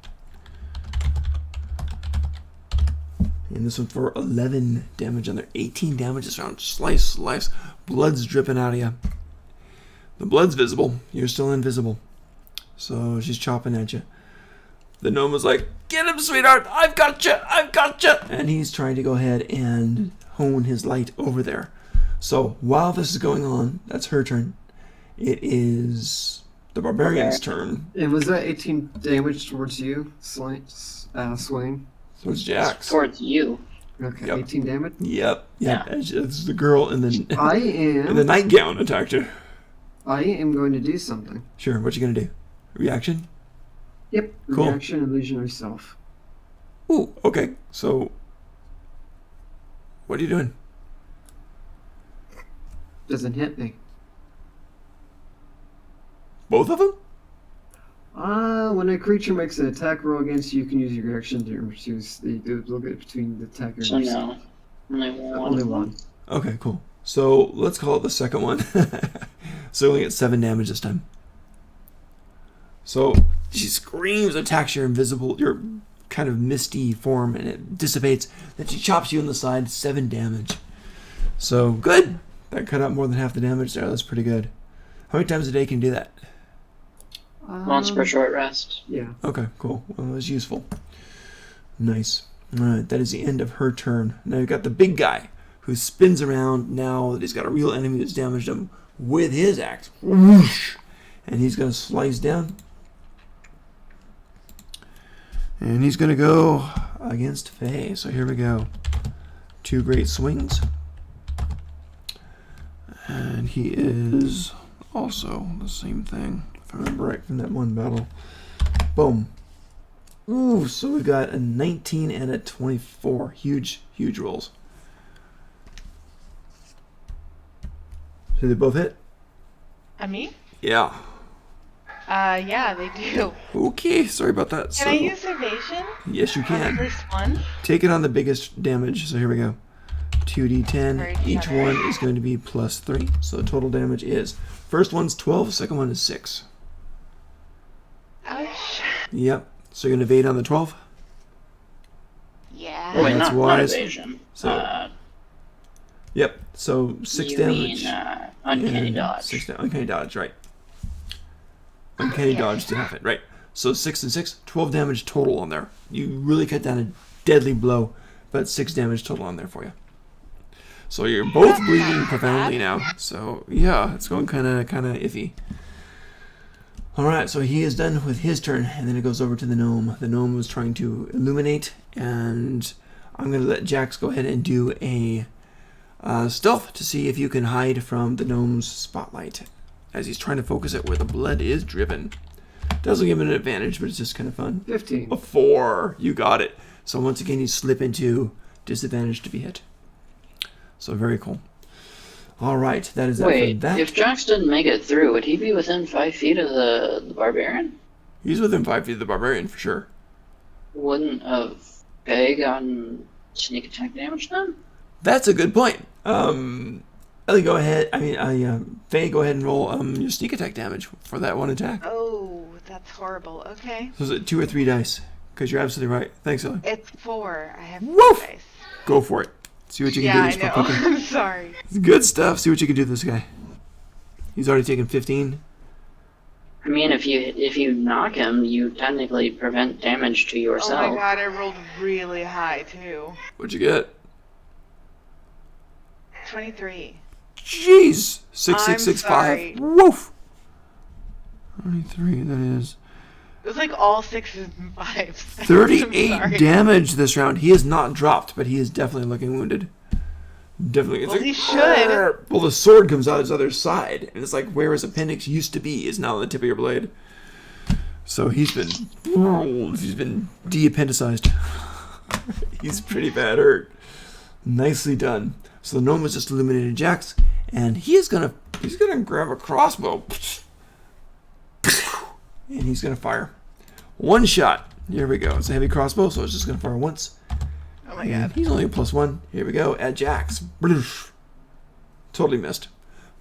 And this one for 11 damage on there. 18 damage this round. Slice, slice. Blood's dripping out of you. The blood's visible. You're still invisible. So she's chopping at you. The gnome is like, get him, sweetheart. I've got you. I've got you. And he's trying to go ahead and hone his light over there. So while this is going on, that's her turn. It is the barbarian's turn. And was that 18 damage towards you, Swain? So it's Jack's. Towards you. Okay, Yep. 18 damage? Yep. Yeah. It's the girl in the, I in the am nightgown attacked her. going to do something. Sure, what you gonna do? Reaction? Yep. Cool. Reaction, illusionary self. Ooh, okay. So, what are you doing? Doesn't hit me. Both of them? When a creature makes an attack roll against you, you can use your reaction to choose the little bit between the attacker So and yourself. no. Only one. Only one. Okay, cool. So, let's call it the second one. So, we get 7 damage this time. So, she screams, attacks your kind of misty form, and it dissipates. Then she chops you in the side, 7 damage. So, good. That cut out more than half the damage there. That's pretty good. How many times a day can you do that? Once per short rest. Yeah. Okay, cool. Well, that's useful. Nice. Alright, that is the end of her turn. Now you've got the big guy who spins around now that he's got a real enemy that's damaged him with his axe. Whoosh! And he's going to slice down. And he's going to go against Faye. So here we go. 2 great swings. And he is also the same thing, if I remember right from that one battle. Boom. Ooh, so we got a 19 and a 24. Huge, huge rolls. So they both hit? Me? Yeah. Yeah, they do. Okay, sorry about that. Can I use evasion? Yes, you On can. this one? Take it on the biggest damage. So here we go. 2d10. For each Each other. one is going to be plus 3. So total damage is, first one's 12, second one is 6. Ouch. Yep. So you're going to evade on the 12? Yeah. Oh, wait, That's not wise. evasion. So- Yep. So 6 you damage. mean uncanny and dodge. 6 uncanny dodge, right. Uncanny dodge to half it, right. So 6 and 6, 12 damage total on there. You really cut down a deadly blow, but 6 damage total on there for you. So you're both bleeding profoundly now. So yeah, it's going kind of iffy. All right, so he is done with his turn, and then it goes over to the gnome. The gnome was trying to illuminate, and I'm going to let Jax go ahead and do a stealth to see if you can hide from the gnome's spotlight as he's trying to focus it where the blood is driven. Doesn't give him an advantage, but it's just kind of fun. 15. A 4. You got it. So once again, you slip into disadvantage to be hit. So very cool. All right, that is it for Wait, that. if Jax didn't make it through, would he be within 5 feet of the barbarian? He's within 5 feet of the barbarian for sure. Wouldn't have Faye gotten sneak attack damage then? That's a good point. Ellie, go ahead. Faye, go ahead and roll your sneak attack damage for that one attack. Oh, that's horrible. Okay. So is it 2 or 3 dice? Because you're absolutely right. Thanks, Ellie. It's 4. I have 4 Woof! dice. Go for it. See what you can Yeah, do I this know. puppy. I'm sorry. It's good stuff. See what you can do to this guy. He's already taken 15. I mean, if you knock him, you technically prevent damage to Oh yourself. my god, I rolled really high too. What'd you get? 23. Jeez. I'm 6665. sorry. Woof. 23, that is. It was like all 6s and 5s. 38 I'm sorry. damage this round. He is not dropped, but he is definitely looking wounded. Definitely. It's Well, like, he should. "Arr!" Well, the sword comes out his other side, and it's like where his appendix used to be is now on the tip of your blade. So he's been de-appendicized. He's pretty bad hurt. Nicely done. So the gnome has just illuminated Jax, and he's gonna grab a crossbow, and he's gonna fire. One shot. Here we go. It's a heavy crossbow, so it's just gonna fire once. Oh my And god. he's only a +1. Here we go. At Jax. Totally missed.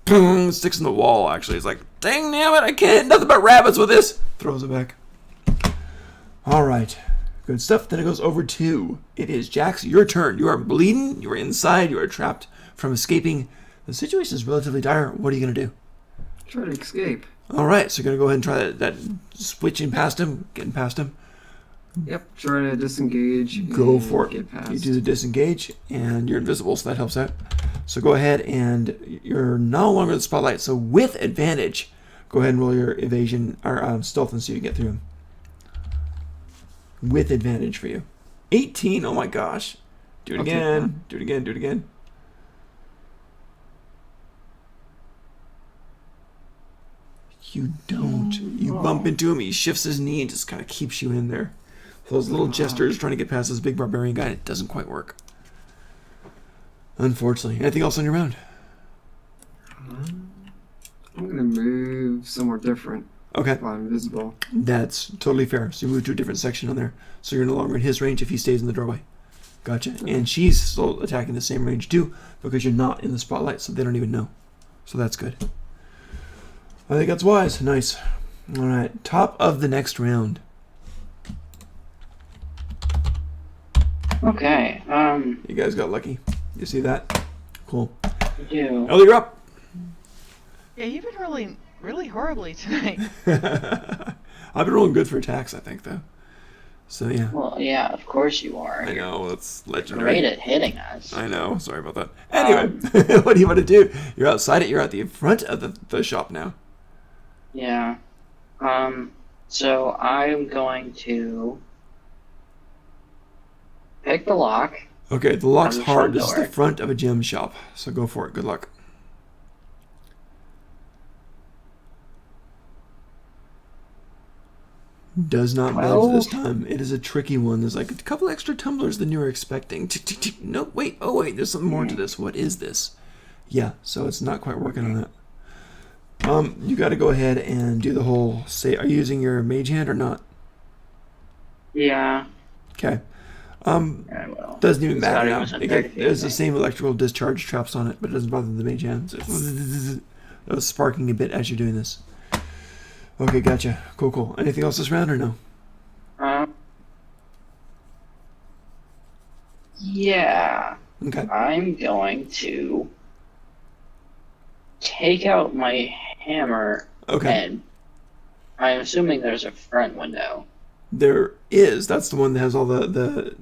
Boom. Sticks in the wall, actually. It's like, dang damn it, I can't hit nothing but rabbits with this. Throws it back. Alright. Good stuff. Then it goes over to, it is Jax, your turn. You are bleeding. You are inside. You are trapped from escaping. The situation is relatively dire. What are you going to do? Try to escape. Alright, so you're going to go ahead and try that switching past him, getting past him. Yep, try to disengage. Go and for it. Get past. You do the disengage, and you're invisible, so that helps out. So go ahead, and you're no longer in the spotlight. So with advantage, go ahead and roll your evasion or stealth and see if you get through him. With advantage for you. 18. Oh my gosh. Do it I'll take again. that. Do it again. Do it again. You don't. You bump into him. He shifts his knee and just kind of keeps you in there. Those little gestures trying to get past this big barbarian guy, it doesn't quite work. Unfortunately. Anything else on your round? I'm gonna move somewhere different. Okay. While I'm invisible. That's totally fair. So you move to a different section on there. So you're no longer in his range if he stays in the doorway. Gotcha. And she's still attacking the same range too, because you're not in the spotlight, so they don't even know. So that's good. I think that's wise. Nice. Alright. Top of the next round. Okay. You guys got lucky. You see that? Cool. You. Ellie, you're up. Yeah, you've been rolling really horribly tonight. I've been rolling good for attacks, I think, though. So, yeah. Well, yeah, of course you are. I know, that's legendary. Great at hitting us. I know, sorry about that. Anyway, what do you want to do? You're outside it, you're at the front of the shop now. Yeah. So I'm going to pick the lock. Okay, the lock's On the hard. front This is door. the front of a gem shop, so go for it. Good luck. Does not budge this time. It is a tricky one. There's like a couple extra tumblers than you were expecting. Tick, tick, tick. No, wait. Oh, wait. There's something more to this. What is this? Yeah, so it's not quite working on that. You got to go ahead and do the whole say. Are you using your mage hand or not? Yeah. Okay. I will. Doesn't even It's matter not now. even a Again, 30 feet there's the thing. same electrical discharge traps on it, but it doesn't bother the mage hand. So it was sparking a bit as you're doing this. Okay, gotcha. Cool, cool. Anything else this round or no? Yeah. Okay. I'm going to take out my hammer. Okay. And I'm assuming there's a front window. There is. That's the one that has all the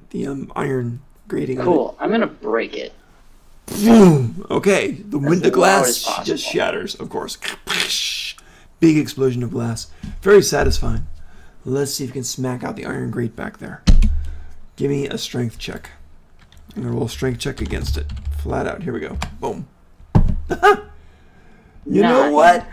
iron grating on it. Cool. I'm gonna break it. Boom! Okay, the window loud glass as possible. just shatters, of course. Big explosion of glass. Very satisfying. Let's see if you can smack out the iron grate back there. Give me a strength check. I'm going to roll a strength check against it. Flat out. Here we go. Boom. You know Nice. what?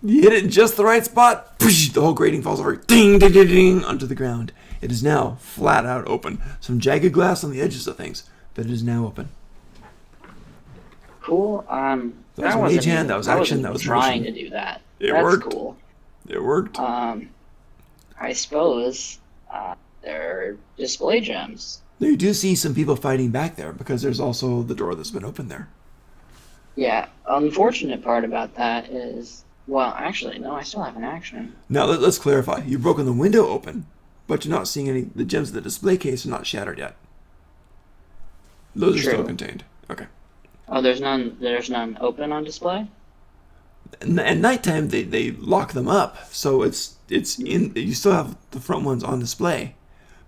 You hit it in just the right spot. The whole grating falls over. Ding, ding, ding, ding, onto the ground. It is now flat out open. Some jagged glass on the edges of things, but it is now open. Cool. That was I wasn't mage hand, even- that was I action, wasn't that was trying motion. to do that. It That's worked. cool. It worked. I suppose they're display gems. Now, you do see some people fighting back there because there's also the door that's been opened there. Yeah. Unfortunate part about that is, well, actually, no. I still have an action. Now let's clarify. You've broken the window open, but you're not seeing any. The gems in the display case are not shattered yet. Those are True. still contained. Okay. Oh, there's none open on display? At nighttime, they lock them up, so it's in. You still have the front ones on display,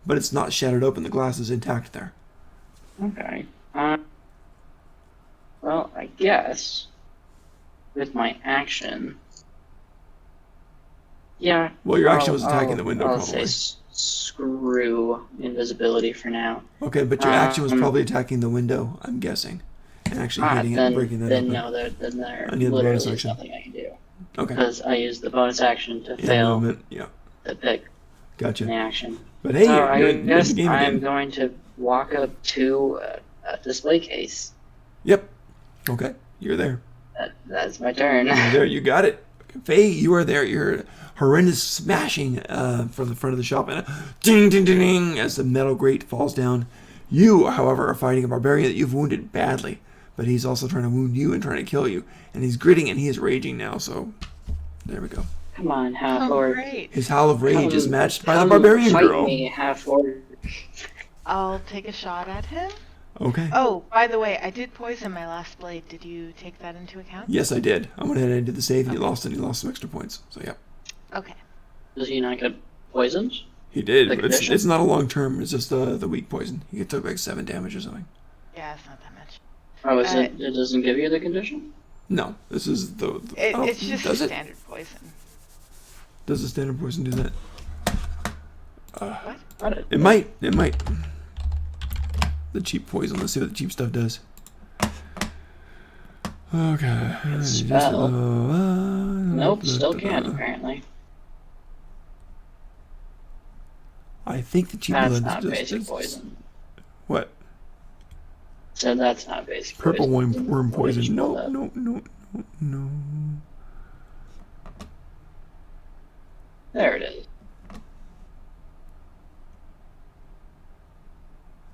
but it's not shattered open. The glass is intact there. Okay. Well, I guess with my action. Yeah. Well, your action was attacking the window, I'll probably. say screw invisibility for now. Okay, but your action was probably attacking the window, I'm guessing, and actually hitting it and breaking that open. No, there I need the bonus literally is action. nothing I can do. Okay. Because I used the bonus action to Yeah, fail movement. Yeah. the pick Gotcha. in the action. But hey, So you're I in guess the game I'm again. going to walk up to a display case. Yep. Okay, you're there. That's my turn. You're there. You got it. Faye, you are there. You're horrendous smashing from the front of the shop, and ding, ding, ding, ding, as the metal grate falls down. You, however, are fighting a barbarian that you've wounded badly, but he's also trying to wound you and trying to kill you, and he's gritting and he is raging now. So, there we go. Come on, half Oh, orc. great. His howl of rage is matched by the Come barbarian fight girl. me, half orc. I'll take a shot at him. Okay. Oh, by the way, I did poison my last blade. Did you take that into account? Yes, I did. I went ahead and did the save, and he lost, some extra points. So yeah, Okay. Does he not get poisoned? he did. The But it's condition? not a long term. It's just the weak poison. He took like 7 damage or something. Yeah, it's not that much. Oh, is it doesn't give you the condition? No, this is the I don't- It's just a does it? standard poison. Does the standard poison do that? What? It might. It might. The cheap poison. Let's see what the cheap stuff does. Okay. Spell. Nope, still can't apparently. I think the cheap That's blood not is basic just poison. what? So that's not basic Purple poison. worm What did poison. you No, pull up? no. There it is.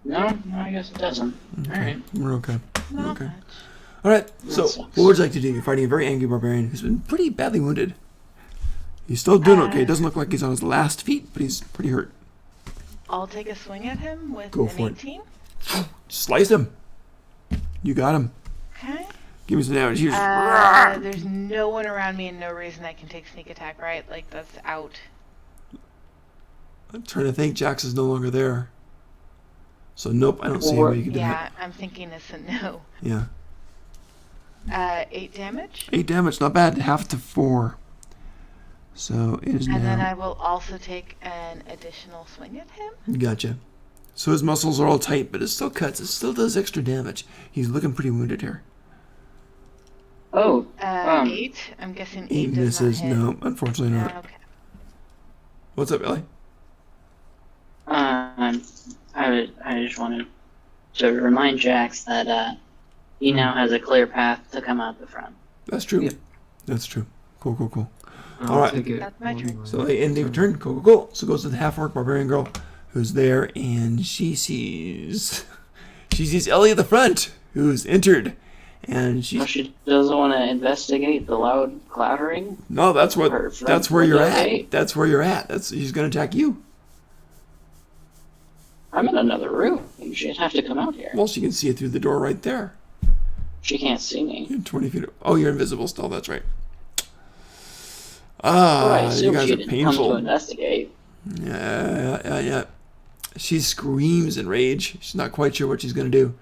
No, I guess it doesn't. Alright. We're okay. Not Okay. much. All right. So, That sucks. what would you like to do? You're fighting a very angry barbarian who's been pretty badly wounded. He's still doing okay. It doesn't look like he's on his last feet, but he's pretty hurt. I'll take a swing at him with Go an for it. 18. Slice him. You got him. Okay. Give me some damage. Here's There's no one around me and no reason I can take sneak attack, right? Like, that's out. I'm trying to think. Jax is no longer there. So nope, I don't see Or- anybody you can do Yeah, I'm thinking it's a no. it. Yeah. 8 damage. 8 damage, not bad. Half to 4. So it is And then now. I will also take an additional swing at him. Gotcha. So his muscles are all tight, but it still cuts. It still does extra damage. He's looking pretty wounded here. Oh, 8. I'm guessing 8 does misses. not hit. No, unfortunately not. Okay. What's up, Ellie? I just wanted to remind Jax that he now has a clear path to come out the front. That's true. Yeah. That's true. Cool. I'll All right. take it. That's my turn. So they end their turn. Cool. So goes to the half-orc barbarian girl, who's there, and she sees Ellie at the front, who's entered, and She doesn't want to investigate the loud clattering. no, that's Her what. front That's where you're window at. gate. That's where you're at. She's gonna attack you. I'm in another room. She'd have to come out here. Well, she can see it through the door right there. She can't see me. You're 20 feet. Oh, you're invisible still. That's right. Oh, I You assume guys she are didn't come to painful. investigate. Yeah. She screams in rage. She's not quite sure what she's gonna do.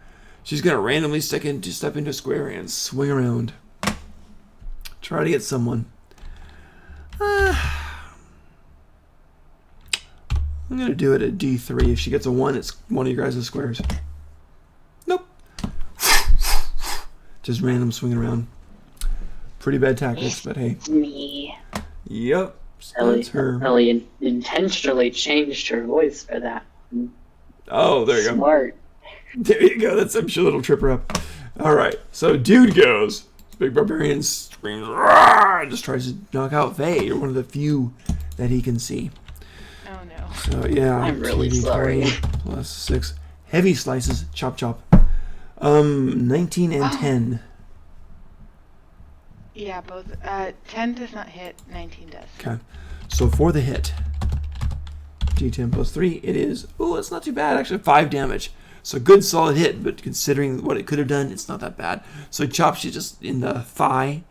She's gonna randomly step into a square and swing around. Try to get someone. I'm gonna do it at D3. If she gets a 1, it's one of you guys' squares. Nope. Just random swinging around. Pretty bad tactics, but hey. It's me. Yep. Ellie, That's her. Ellie intentionally changed her voice for that. Oh, there you go. Smart. There you go. That's some little tripper up. All right. So dude goes. Big barbarian screams. "Rah!" Just tries to knock out Faye. You're one of the few that he can see. Oh no. So yeah. I'm really 2d20 sorry. Plus 6 heavy slices. Chop. 19 and 10. Yeah, both. 10 does not hit, 19 does. Okay. So for the hit, D10 plus 3, it is. Oh, it's not too bad actually. 5 damage. So good solid hit, but considering what it could have done, it's not that bad. So he chops you just in the thigh,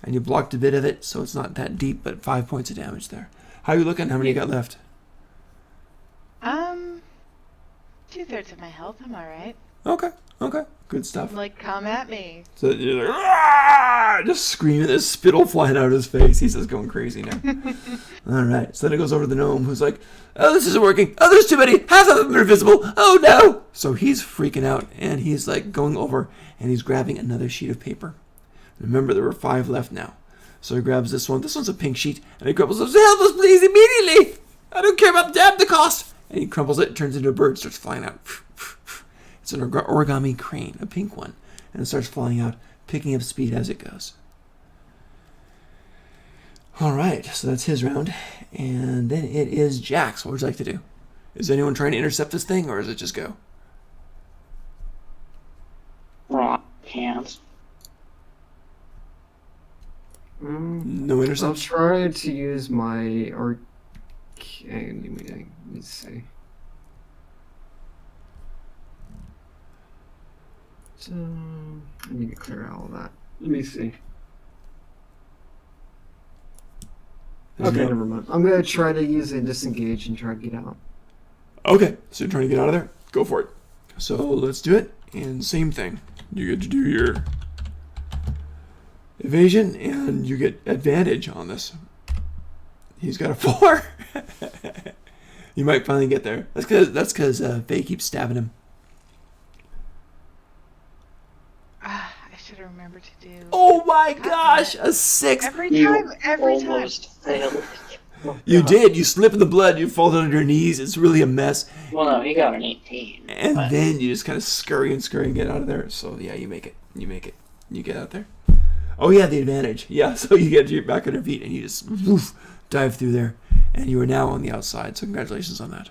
and you blocked a bit of it, so it's not that deep, but 5 points of damage there. How are you looking? How many you got left? 2/3 of my health. I'm all right. Okay. Good stuff. Like, come at me. So you're like, "Ah!" Just screaming, there's spittle flying out of his face. He's just going crazy now. All right. So then it goes over to the gnome, who's like, oh, this isn't working. Oh, there's too many. Half of them are invisible. Oh, no. So he's freaking out, and he's like going over, and he's grabbing another sheet of paper. Remember, there were 5 left now. So he grabs this one. This one's a pink sheet, and he crumbles it. Help us, please, immediately. I don't care about the cost. And he crumbles it, turns into a bird, starts flying out. It's an origami crane, a pink one, and it starts flying out, picking up speed as it goes. All right, so that's his round, and then it is Jack's. What would you like to do? Is anyone trying to intercept this thing, or is it just go? Can't. No intercept? I'll try to use my arcane. Let me see. So, I need to clear out all that. Let me see. Okay, never mind. I'm gonna try to use a disengage and try to get out. Okay, so you're trying to get out of there? Go for it. So let's do it. And same thing. You get to do your evasion, and you get advantage on this. He's got a 4. You might finally get there. That's because Faye keeps stabbing him. I should have remembered to do. Oh my gosh, a 6. Every time. Almost failed. You did. You slip in the blood. You fall down on your knees. It's really a mess. Well, no, he got an 18. And then you just kind of scurry and get out of there. So yeah, you make it. You get out there. Oh yeah, the advantage. Yeah, so you get your back on your feet and you just dive through there, and you are now on the outside. So congratulations on that.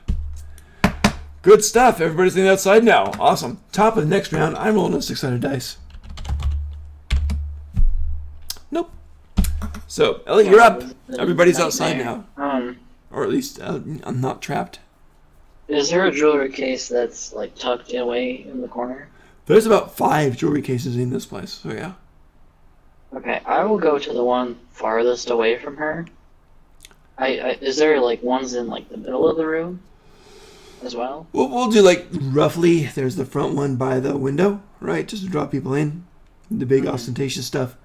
Good stuff. Everybody's on the outside now. Awesome. Top of the next round. I'm rolling a 6-sided dice. Nope. So Elliot, you're up. Everybody's outside now, or at least I'm not trapped. Is there a jewelry case that's like tucked away in the corner? There's about 5 jewelry cases in this place. So yeah. Okay, I will go to the one farthest away from her. Is there like ones in like the middle of the room as well? We'll do like roughly. There's the front one by the window, right, just to draw people in. The big ostentatious stuff.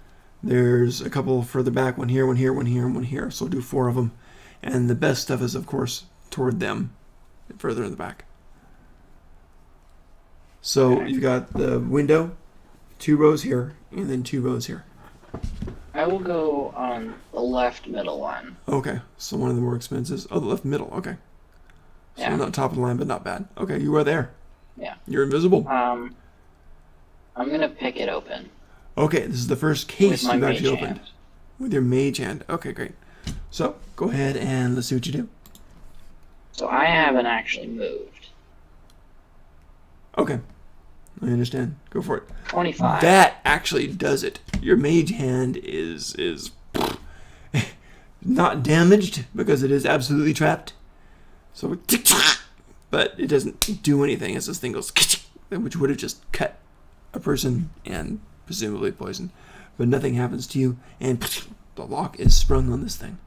There's a couple further back, one here, one here, one here, and one here. So we'll do 4 of them. And the best stuff is, of course, toward them, further in the back. So you've got the window, 2 rows here, and then 2 rows here. I will go on the left middle one. Okay, so one of the more expensive. Oh, the left middle. Okay. So Yeah. not top of the line, but not bad. Okay, you are there. Yeah. You're invisible. I'm gonna pick it open. Okay, this is the first case With my you've actually mage opened. hand. With your mage hand. Okay, great. So go ahead and let's see what you do. So I haven't actually moved. Okay, I understand. Go for it. 25. That actually does it. Your mage hand is not damaged because it is absolutely trapped. So, but it doesn't do anything as this thing goes, which would have just cut a person and presumably poison. But nothing happens to you, and the lock is sprung on this thing.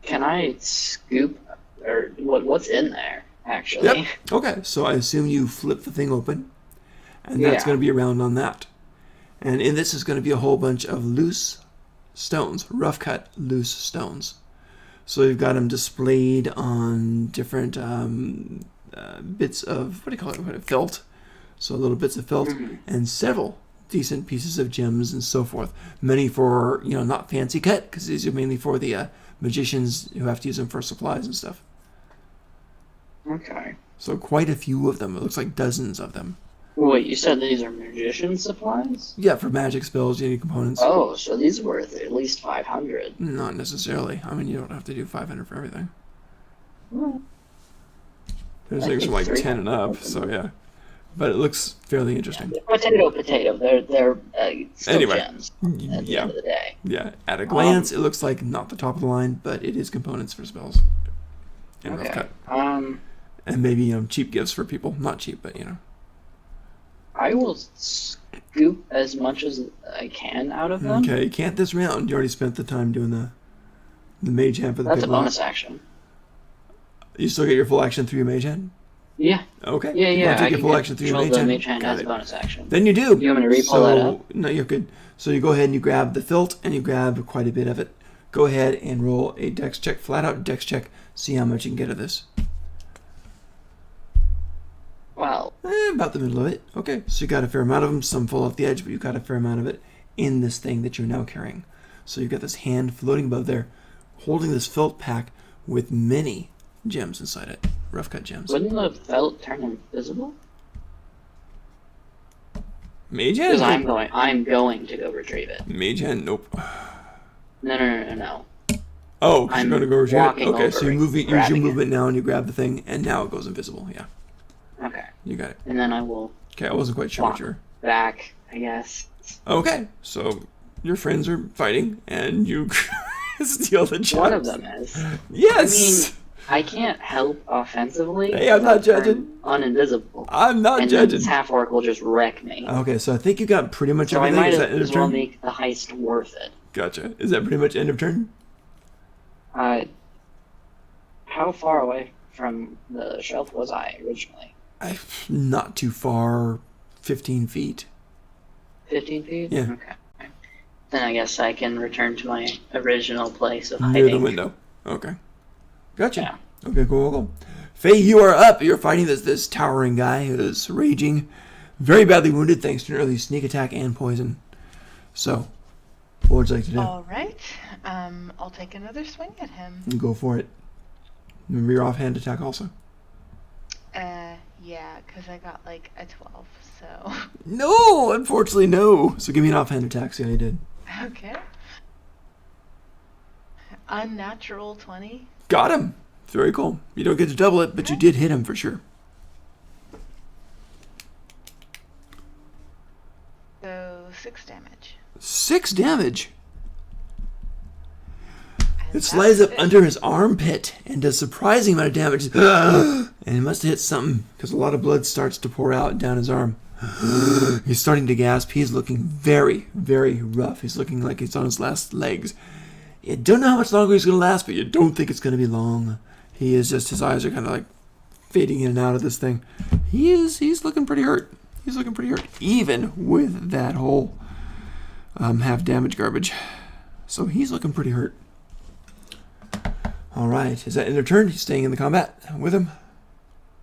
Can I scoop or what's in there actually? Yep. Okay, so I assume you flip the thing open, and that's Yeah. going to be around on that. And in this is going to be a whole bunch of loose stones, rough cut loose stones. So you've got them displayed on different bits of, what do you call it, felt. So little bits of felt, and several decent pieces of gems and so forth. Many for, not fancy cut, because these are mainly for the magicians who have to use them for supplies and stuff. Okay. So quite a few of them. It looks like dozens of them. Wait, you said these are magician supplies? Yeah, for magic spells, you need components. Oh, so these are worth at least 500. Not necessarily. I mean, you don't have to do 500 for everything. There's I things think from like 10 300. and up, so yeah. But it looks fairly interesting. Potato. They're still Anyway, gems at the end of the day. Yeah, at a glance, it looks like not the top of the line, but it is components for spells. and rough Okay. cut. And maybe, cheap gifts for people. Not cheap, but, I will scoop as much as I can out of them. Okay, you can't this round. You already spent the time doing the mage hand for the That's a people. bonus action. You still get your full action through your mage hand? Yeah. Okay. Yeah, You want to I take your can full action through your control mage the hand? mage hand Got as a it. bonus action. Then you do. You want me to re-pull that up? No, you're good. So you go ahead and you grab the filt, and you grab quite a bit of it. Go ahead and roll a dex check, flat out dex check. See how much you can get of this. Well, About the middle of it. Okay, so you got a fair amount of them. Some fall off the edge, but you got a fair amount of it in this thing that you're now carrying. So you've got this hand floating above there, holding this felt pack with many gems inside it. Rough cut gems. wouldn't the felt turn invisible? Mage hand? Because I'm going to go retrieve it. Mage hand? Nope. No. Oh, I'm you're going to go retrieve it? walking Okay, over so you and use your grabbing movement now and you grab the thing, and now it goes invisible. Yeah, Okay. you got it. And then I will Okay, I wasn't quite sure what walk you were. back, I guess. Okay, so your friends are fighting, and you steal the gems. One of them is. Yes! I mean, I can't help offensively. Hey, I'm not if I turn judging. Uninvisible. I'm not and then judging. this half orc will just wreck me. Okay, so I think you got pretty much So I everything. might Is that end as of well turn? make the heist worth it. Gotcha. Is that pretty much end of turn? How far away from the shelf was I originally? Not too far. 15 feet. 15 feet? Yeah. Okay. Then I guess I can return to my original place of Near hiding. the window. Okay. Gotcha. Yeah. Okay, cool. Faye, you are up. You're fighting this towering guy who's raging, very badly wounded thanks to an early sneak attack and poison. So, what would you like to do? All right. I'll take another swing at him. Go for it. Remember your offhand attack also. Yeah, because I got like a 12, so. No, unfortunately, no. So give me an offhand attack. See how you did. Okay. Unnatural 20. Got him. Very cool. You don't get to double it, but you did hit him for sure. So 6 damage. 6 damage. And It slides that's up under his armpit and does surprising amount of damage. And it must have hit something because a lot of blood starts to pour out down his arm. He's starting to gasp. He's looking very, very rough. He's looking like he's on his last legs. You don't know how much longer he's going to last, but you don't think it's going to be long. He is just, his eyes are kind of like fading in and out of this thing. He's looking pretty hurt. He's looking pretty hurt, even with that whole half damage garbage. So he's looking pretty hurt. All right, is that end of turn? He's staying in the combat with him.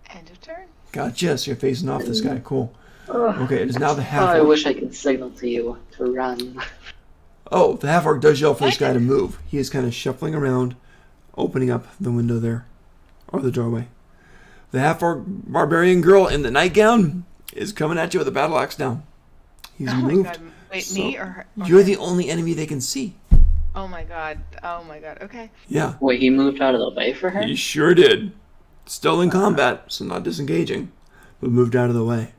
end of turn. Gotcha. So you're facing off this guy. Cool. Okay, it is now the Oh, half I orc. wish I could signal to you to run. Oh, the half orc does yell for this guy to move. He is kind of shuffling around, opening up the window there, or the doorway. The half orc barbarian girl in the nightgown is coming at you with a battle axe now. He's Oh my moved. god. Wait, So me or her? You're the only enemy they can see. Oh my god. Oh my god. Okay. Yeah, Wait, he moved out of the way for her? he sure did. Still in combat, so not disengaging, but moved out of the way.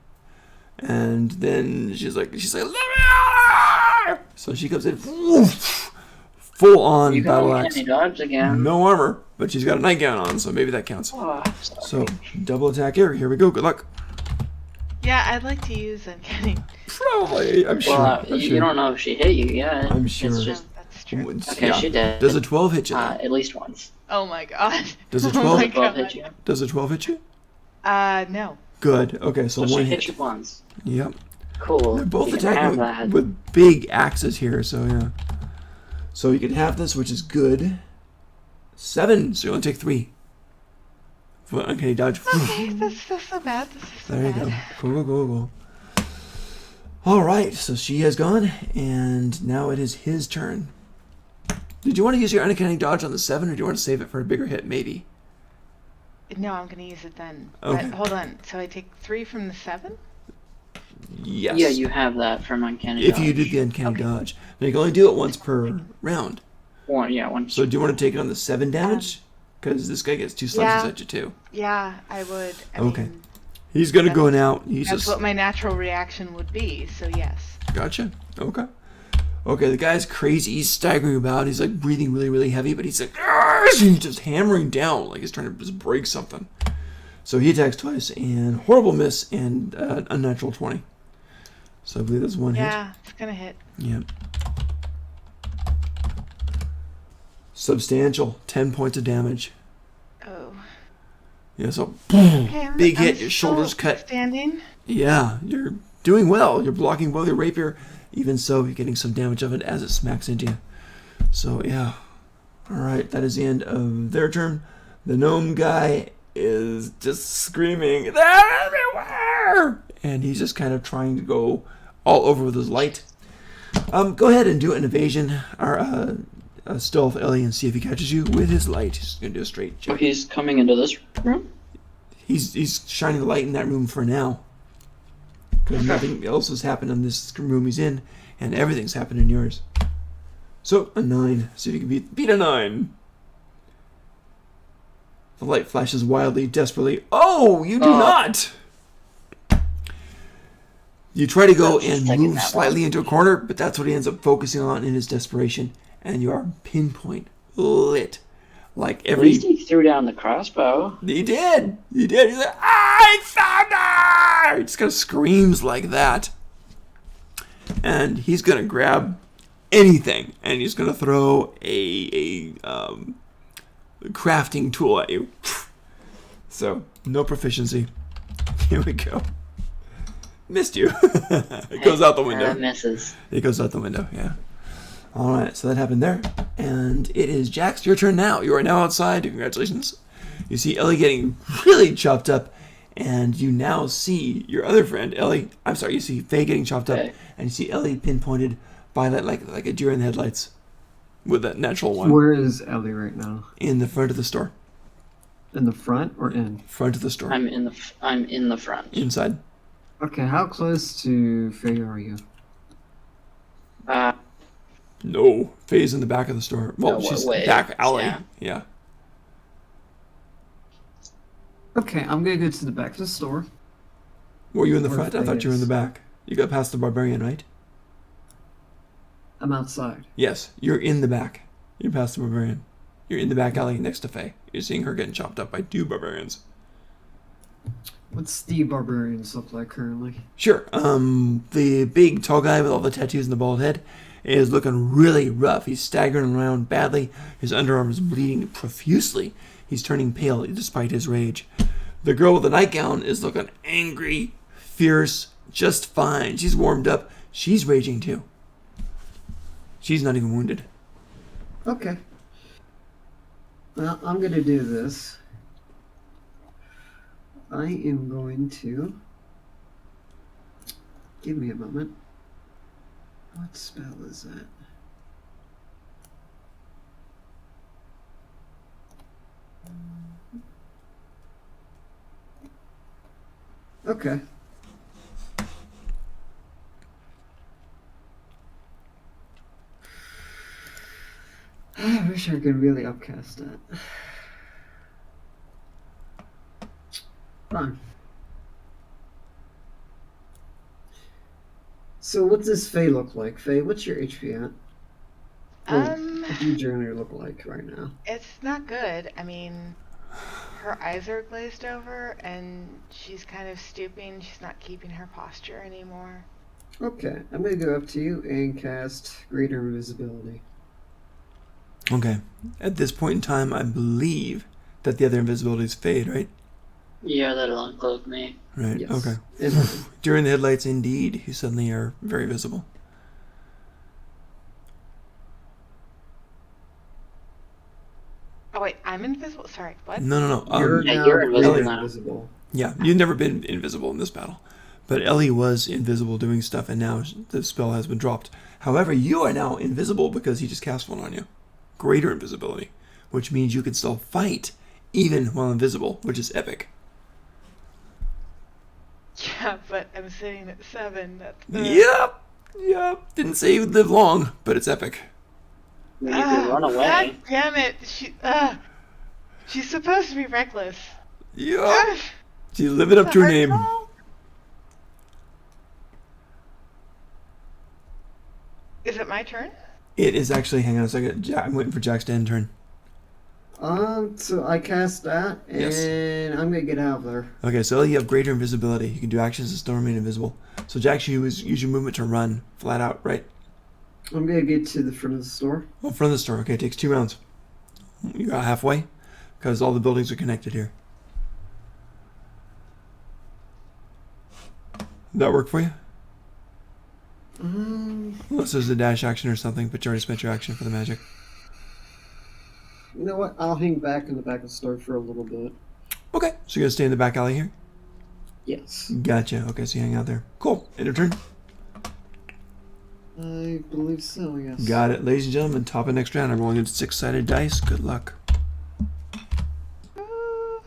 And then she's like, "Let me out!" So she comes in, full on You can battle only axe. candy dodge again. No armor, but she's got a nightgown on, so maybe that counts. Oh, So double attack here. Here we go. Good luck. Yeah, I'd like to use uncanny. Probably, I'm sure. well, I'm you sure. don't know if she hit you yet. I'm sure. It's just, That's true. okay, Yeah. she did. Does a 12 hit you? At least once. Oh my god. Does a Oh 12 my 12 god. hit you. Does a 12 hit you? No. Good. Okay, so So one she hit. hit you once. Yep. Cool. They're both You can have attacking that. with big axes here, so yeah. So you can have this, which is good. 7, so you only take 3. Okay, dodge. Okay, that's so bad. This is so There you bad. go. Go. All right, so she has gone, and now it is his turn. Did you want to use your uncanny dodge on the 7, or do you want to save it for a bigger hit, maybe? No, I'm gonna use it then. Okay. But hold on. So I take 3 from the 7? Yes. Yeah, you have that from Uncanny If Dodge. you did the uncanny Okay. dodge. Now you can only do it once per round. One. So do you want to take it on the 7 damage? Because this guy gets 2 slices yeah. at you too. Yeah, I would. I Okay. mean, He's gonna go now. He's that's just what my natural reaction would be. So yes. gotcha. Okay. Okay, the guy's crazy. He's staggering about. He's like breathing really, really heavy, but he's like, "Argh!" He's just hammering down like he's trying to just break something. So he attacks twice, and horrible miss, and unnatural 20. So I believe that's one hit. Yeah, it's gonna hit. Yep. Substantial, 10 points of damage. Oh. Yeah, so Okay, big I'm hit, your shoulders still cut. Standing. Yeah, you're doing well. You're blocking well your rapier. Even so, you're getting some damage of it as it smacks into you. So, yeah. Alright, that is the end of their turn. The gnome guy is just screaming, "They're everywhere!" And he's just kind of trying to go all over with his light. Go ahead and do an evasion, or a stealth, Ellie, and see if he catches you with his light. He's going to do a straight So check. he's coming into this room? He's shining the light in that room for now. Because nothing else has happened in this room he's in, and everything's happened in yours. So, a 9. See if you can beat a 9. The light flashes wildly, desperately. Oh, you do not! You try to go and move slightly into a corner, but that's what he ends up focusing on in his desperation. And you are pinpoint lit. Like At least he threw down the crossbow. He did! He did! He's like, "I thunder!" He just kind of screams like that. And he's gonna grab anything, and he's gonna throw a crafting tool at you. So, no proficiency. Here we go. Missed you. It goes out the window. Misses. It goes out the window, yeah. Alright, so that happened there. And it is Jax, your turn now. You are now outside. Congratulations. You see Ellie getting really chopped up, and you now see your other friend, Ellie. I'm sorry, you see Faye getting chopped up, and you see Ellie pinpointed by that like a deer in the headlights with that natural one. Where is Ellie right now? In the front of the store. In the front or in? Front of the store. I'm in the front. Inside. Okay, how close to Faye are you? No, Faye's in the back of the store. Well, No, she's wait, back alley. yeah. Yeah. Okay, I'm gonna go to the back of the store. Were you in the Where front? I Faye thought you were in the is. back. You got past the barbarian, right? I'm outside. Yes, you're in the back. You're past the barbarian. You're in the back alley next to Faye. You're seeing her getting chopped up by 2 barbarians. What's the barbarians look like currently? Sure. The big tall guy with all the tattoos and the bald head is looking really rough. He's staggering around badly. His underarm is bleeding profusely. He's turning pale despite his rage. The girl with the nightgown is looking angry, fierce, just fine. She's warmed up. She's raging too. She's not even wounded. Okay. Well, I'm gonna do this. I am going to... Give me a moment. What spell is that? Okay. I wish I could really upcast that. Fine. So what does Faye look like? Faye, what's your HP at? What do you generally look like right now? It's not good. I mean, her eyes are glazed over, and she's kind of stooping. She's not keeping her posture anymore. Okay, I'm gonna go up to you and cast Greater Invisibility. Okay. At this point in time, I believe that the other invisibilities fade, right? Yeah, that'll uncloak me. Right. Yes. Okay. And During the headlights, indeed, you suddenly are very visible. Oh wait, I'm invisible. Sorry, what? No. you're yeah, now you're invisible really now. invisible. Yeah, you've never been invisible in this battle. But Ellie was invisible doing stuff, and now the spell has been dropped. However, you are now invisible because he just cast one on you. Greater invisibility, which means you can still fight even while invisible, which is epic. Yeah, but I'm sitting at 7. That's Yep. Didn't say you'd live long, but it's epic. I mean, you could run away. God damn it! She's supposed to be reckless. Yep. She's living up to her name. Is it my turn? It is actually, hang on a second. I'm waiting for Jack's to end turn. So I cast that, and Yes. I'm gonna get out of there. Okay, so you have greater invisibility. You can do actions that still remain invisible. So Jack, use your movement to run flat out, right? I'm gonna get to the front of the store. Oh, front of the store. Okay, it takes 2 rounds. You got halfway? Because all the buildings are connected here. Did that work for you? Unless there's a dash action or something, but you already spent your action for the magic. You know what? I'll hang back in the back of the store for a little bit. Okay, so you're going to stay in the back alley here? Yes. Gotcha. Okay, so you hang out there. Cool. End of turn. I believe so, yes. Got it. Ladies and gentlemen, top of next round. I'm rolling a 6-sided dice. Good luck.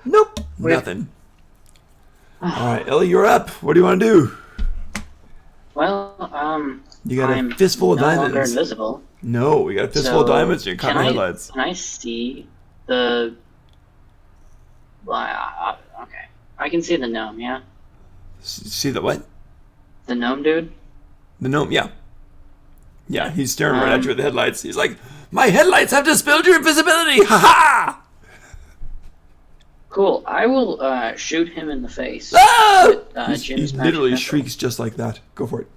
Nope. Nothing. Alright, Ellie, you're up. What do you want to do? Well, You got I'm a fistful of no diamonds. longer invisible. No, we got a fistful of diamonds and you're caught in the headlights. Can I see the... Well, okay. I can see the gnome, yeah? See the what? The gnome dude? The gnome, yeah. Yeah, he's staring right at you with the headlights. He's like, my headlights have dispelled your invisibility! Ha ha! Cool. I will shoot him in the face. Ah! With, He Jim's magic literally missile. shrieks just like that. Go for it.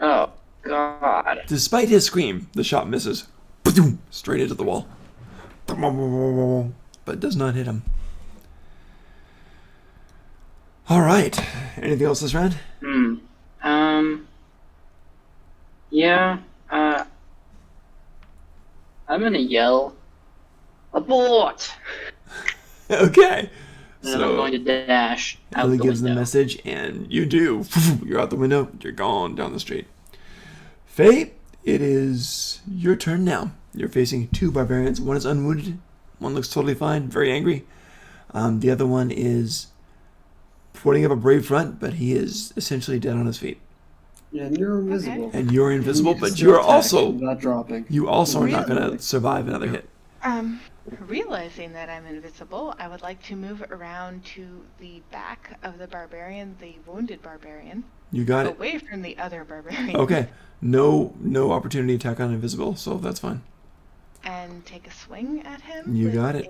Oh, God. Despite his scream, the shot misses. Straight into the wall. But does not hit him. Alright. Anything else this round? Yeah, I'm gonna yell, abort! Okay. And then I'm going to dash out Ellie the gives window. the message, and you do. You're out the window. You're gone down the street. Faye, it is your turn now. You're facing 2 barbarians. One is unwounded. One looks totally fine, very angry. The other one is putting up a brave front, but he is essentially dead on his feet. Yeah, and you're invisible. And you're invisible, You can but still you're attack also not dropping. you also are not Really? going to survive another hit. Realizing that I'm invisible, I would like to move around to the back of the barbarian, the wounded barbarian, You got it. away from the other barbarian. Okay. No opportunity attack on invisible, so that's fine. And take a swing at him. You with got it.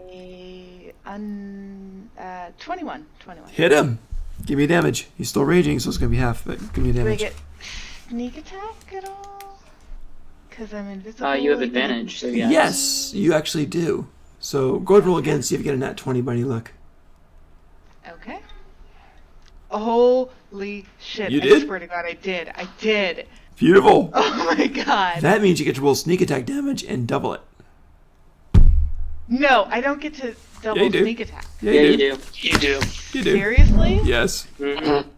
A 21. Hit him. Give me damage. He's still raging, so it's going to be half, but give me Do I damage. get sneak attack at all? Because I'm invisible. You have even advantage, so if- yeah. Yes, you actually do. So go ahead and roll again, see if you get a nat 20 by any luck. Okay. Holy shit. You I did? swear to God, I did. I did. Beautiful. Oh my God. That means you get to roll sneak attack damage and double it. No, I don't get to double Yeah, you do. sneak attack. Yeah, Yeah, you you do. do. You do. You do. Seriously? Yes. Mm-hmm.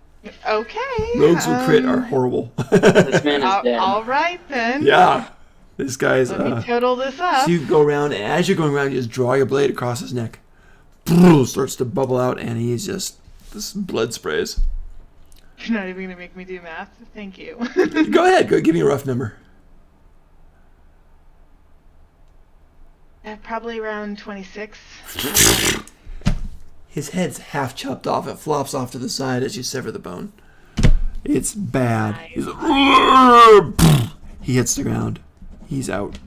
Okay. Rogues with crit are horrible. This man is dead. All right then. Yeah. This guy's Let me total this up. so you go around, and as you're going around, you just draw your blade across his neck. Starts to bubble out, and he's just this blood sprays. You're not even gonna make me do math. Thank you. Go ahead, go give me a rough number. Probably around 26. His head's half chopped off. It flops off to the side as you sever the bone. It's bad. Nice. He's like, he hits the ground. He's out.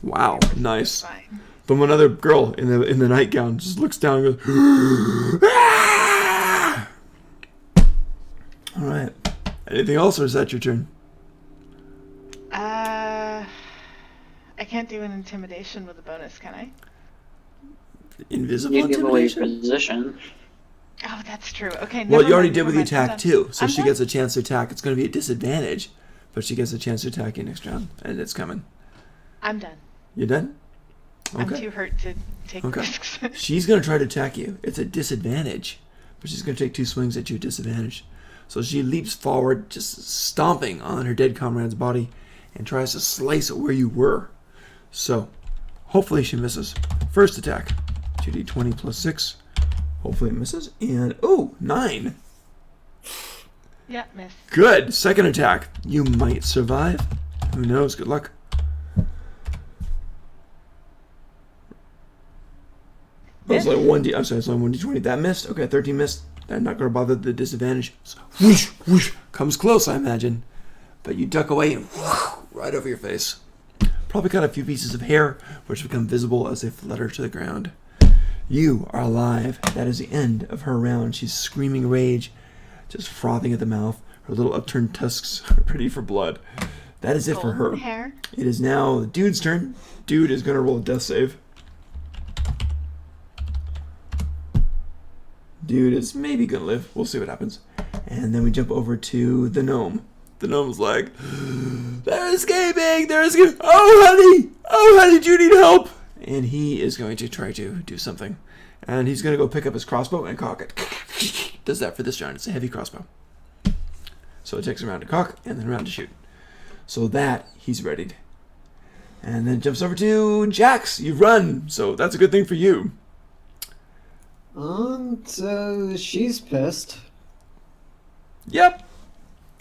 Wow, nice. Fine. Then one other girl in the nightgown just looks down and goes, "Ah!" All right. Anything else, or is that your turn? I can't do an intimidation with a bonus, can I? Invisible You give away your intimidation? position. Oh, that's true. Okay. Well, never you already mind, did never with the mind. I'm attack done. too, so I'm she done. gets a chance to attack. It's going to be a disadvantage, but she gets a chance to attack you next round, and it's coming. I'm done. You done? I'm too hurt to take Okay. risks. She's going to try to attack you. It's a disadvantage, but she's going to take 2 swings at you at disadvantage. So she leaps forward, just stomping on her dead comrade's body, and tries to slice it where you were. So, hopefully she misses. First attack, 2d20 plus 6. Hopefully it misses. And, 9. Yeah, miss. Good. Second attack. You might survive. Who knows? Good luck. Oh, it's like 1D. I'm sorry, it's only 1D20. That missed. Okay, 13 missed. I'm not going to bother the disadvantage. So, whoosh, whoosh. Comes close, I imagine. But you duck away and whoosh, right over your face. Probably cut a few pieces of hair, which become visible as they flutter to the ground. You are alive. That is the end of her round. She's screaming rage, just frothing at the mouth. Her little upturned tusks are ready for blood. That is it for her. Hair. It is now the dude's turn. Dude is going to roll a death save. Dude is maybe going to live. We'll see what happens. And then we jump over to the gnome. The gnome's like, they're escaping! They're escaping! Oh, honey, do you need help? And he is going to try to do something. And he's going to go pick up his crossbow and cock it. Does that for this round. It's a heavy crossbow. So it takes a round to cock and then a round to shoot. So that, he's readied. And then jumps over to Jax. You run. So that's a good thing for you. So she's pissed. Yep.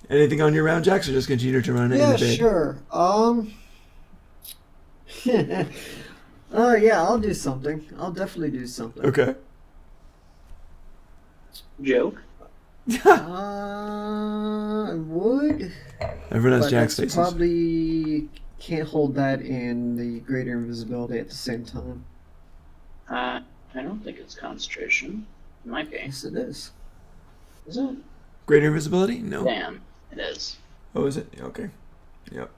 Anything on your round, Jax, or just continue to run in the bed? Sure. Yeah, I'll do something. I'll definitely do something. Okay. Joke. I would. Everyone has But Jax that's faces. probably can't hold that in the greater invisibility at the same time. I don't think it's concentration. It might be. Yes, it is. Is it? Greater invisibility? No. Damn, it is. Oh, is it? Okay. Yep.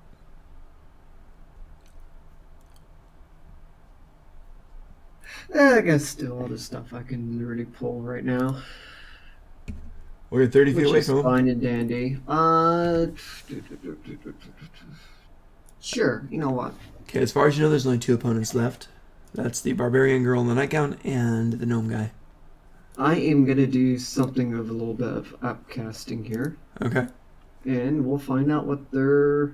I got still other stuff I can really pull right now. We're 30 feet Which away is from him. fine and dandy. Sure, you know what? Okay, as far as you know, there's only 2 opponents left. That's the barbarian girl in the nightgown and the gnome guy. I am gonna do something of a little bit of upcasting here. Okay. And we'll find out what their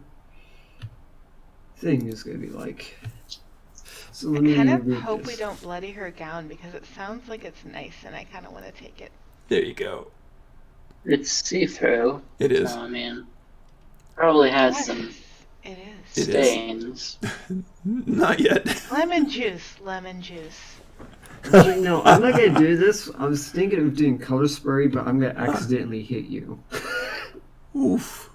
thing is gonna be like. So let me I kind of read hope this. we don't bloody her gown because it sounds like it's nice and I kind of want to take it. There you go. It's see-through. It is. So, I mean, probably has some It is. It is. stains. Not yet. Lemon juice, lemon juice. Actually, no, I'm not gonna do this. I was thinking of doing color spray, but I'm gonna accidentally hit you. Oof.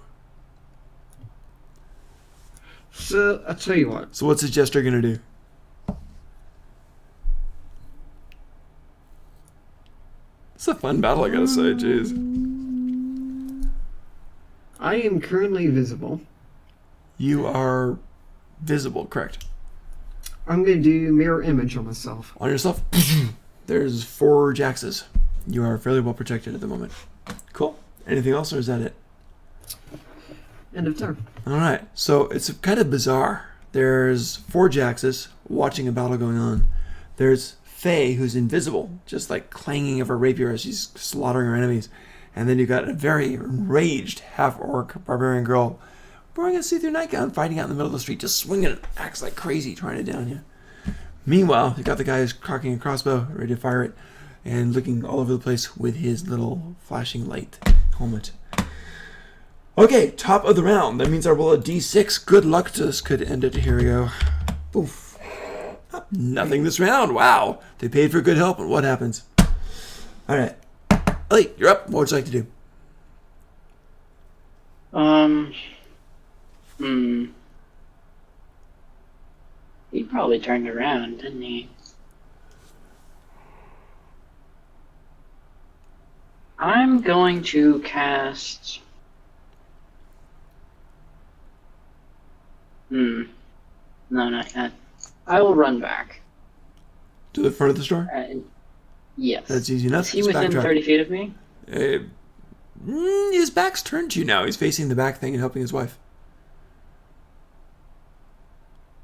So I'll tell you what. So what's the jester gonna do? It's a fun battle, I gotta say. Jeez. I am currently visible. You are visible, correct? I'm gonna do mirror image on myself. On yourself. There's 4 Jaxes. You are fairly well protected at the moment. Cool. Anything else, or is that it? End of turn. All right. So it's kind of bizarre. There's 4 Jaxes watching a battle going on. There's Faye, who's invisible, just like clanging of her rapier as she's slaughtering her enemies. And then you've got a very enraged half-orc barbarian girl wearing a see-through nightgown, fighting out in the middle of the street, just swinging an axe like crazy, trying to down you. Meanwhile, you got the guy who's cocking a crossbow, ready to fire it, and looking all over the place with his little flashing light helmet. Okay, top of the round. That means I roll a d6. Good luck to us. Could end it. Here we go. Oof. Nothing this round. Wow. They paid for good help, and what happens? All right. Ellie, you're up. What would you like to do? He probably turned around, didn't he? I'm going to cast... No, not yet. I will run back. To the front of the store? Yes. That's easy enough. Is he Just within backtrack. 30 feet of me? His back's turned to you now. He's facing the back thing and helping his wife.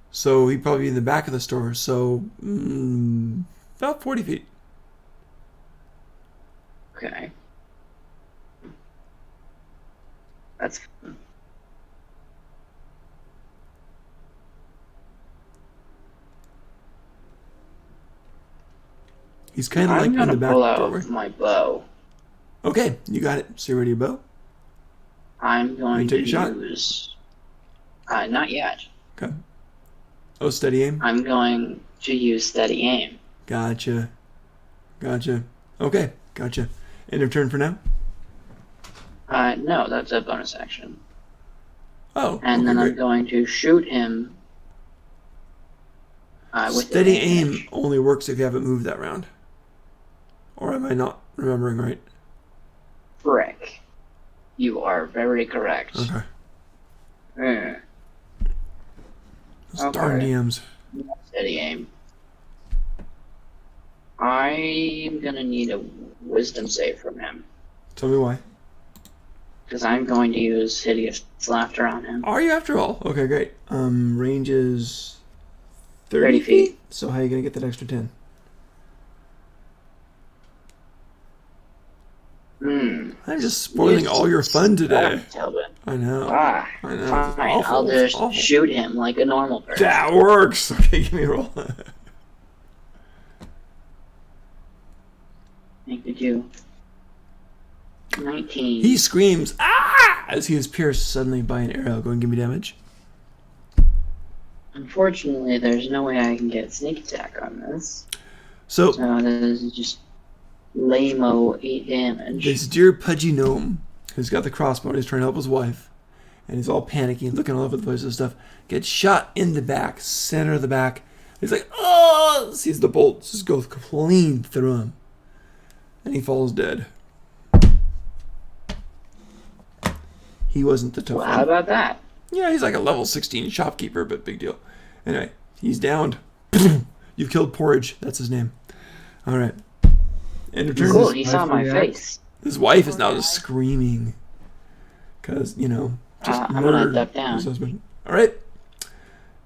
So he'd probably be in the back of the store. So about 40 feet. Okay. That's... He's kind of like in the back pull out doorway. my bow. Okay, you got it. So you ready to bow? I'm going You to take a shot? use... not yet. Okay. Oh, steady aim? I'm going to use steady aim. Gotcha. Gotcha. Okay, gotcha. End of turn for now? No, that's a bonus action. Oh, And okay, then I'm great. going to shoot him. With Steady advantage. aim only works if you haven't moved that round. Or am I not remembering right? Frick. You are very correct. Okay. Mm. Those darn Okay. DMs. Steady aim. I'm gonna need a wisdom save from him. Tell me why. Because I'm going to use hideous laughter on him. Are you after all? Okay, great. Range is 30 feet. So how are you going to get that extra 10? I'm just spoiling all your fun today. I know. I know. It's Fine, awful. I'll It's just awful. shoot him like a normal person. That works. Okay, give me a roll. Thank you. 19. He screams, "Ah!" as he is pierced suddenly by an arrow. Go and give me damage. Unfortunately, there's no way I can get sneak attack on this. So this is just lame-o 8 damage. this dear pudgy gnome who's got the crossbow and he's trying to help his wife, and he's all panicky, looking all over the place and stuff, gets shot in the back, center of the back. He's like, oh! Sees the bolt just go clean through him, and he falls dead. He wasn't the tough Well, one. how about that? Yeah, he's like a level 16 shopkeeper, but big deal. Anyway, he's downed. You've killed Porridge. That's his name. All right. End of turn. Cool, he saw my face. His wife is now just screaming. Because, you know, just I'm gonna murdered duck down. his husband. All right.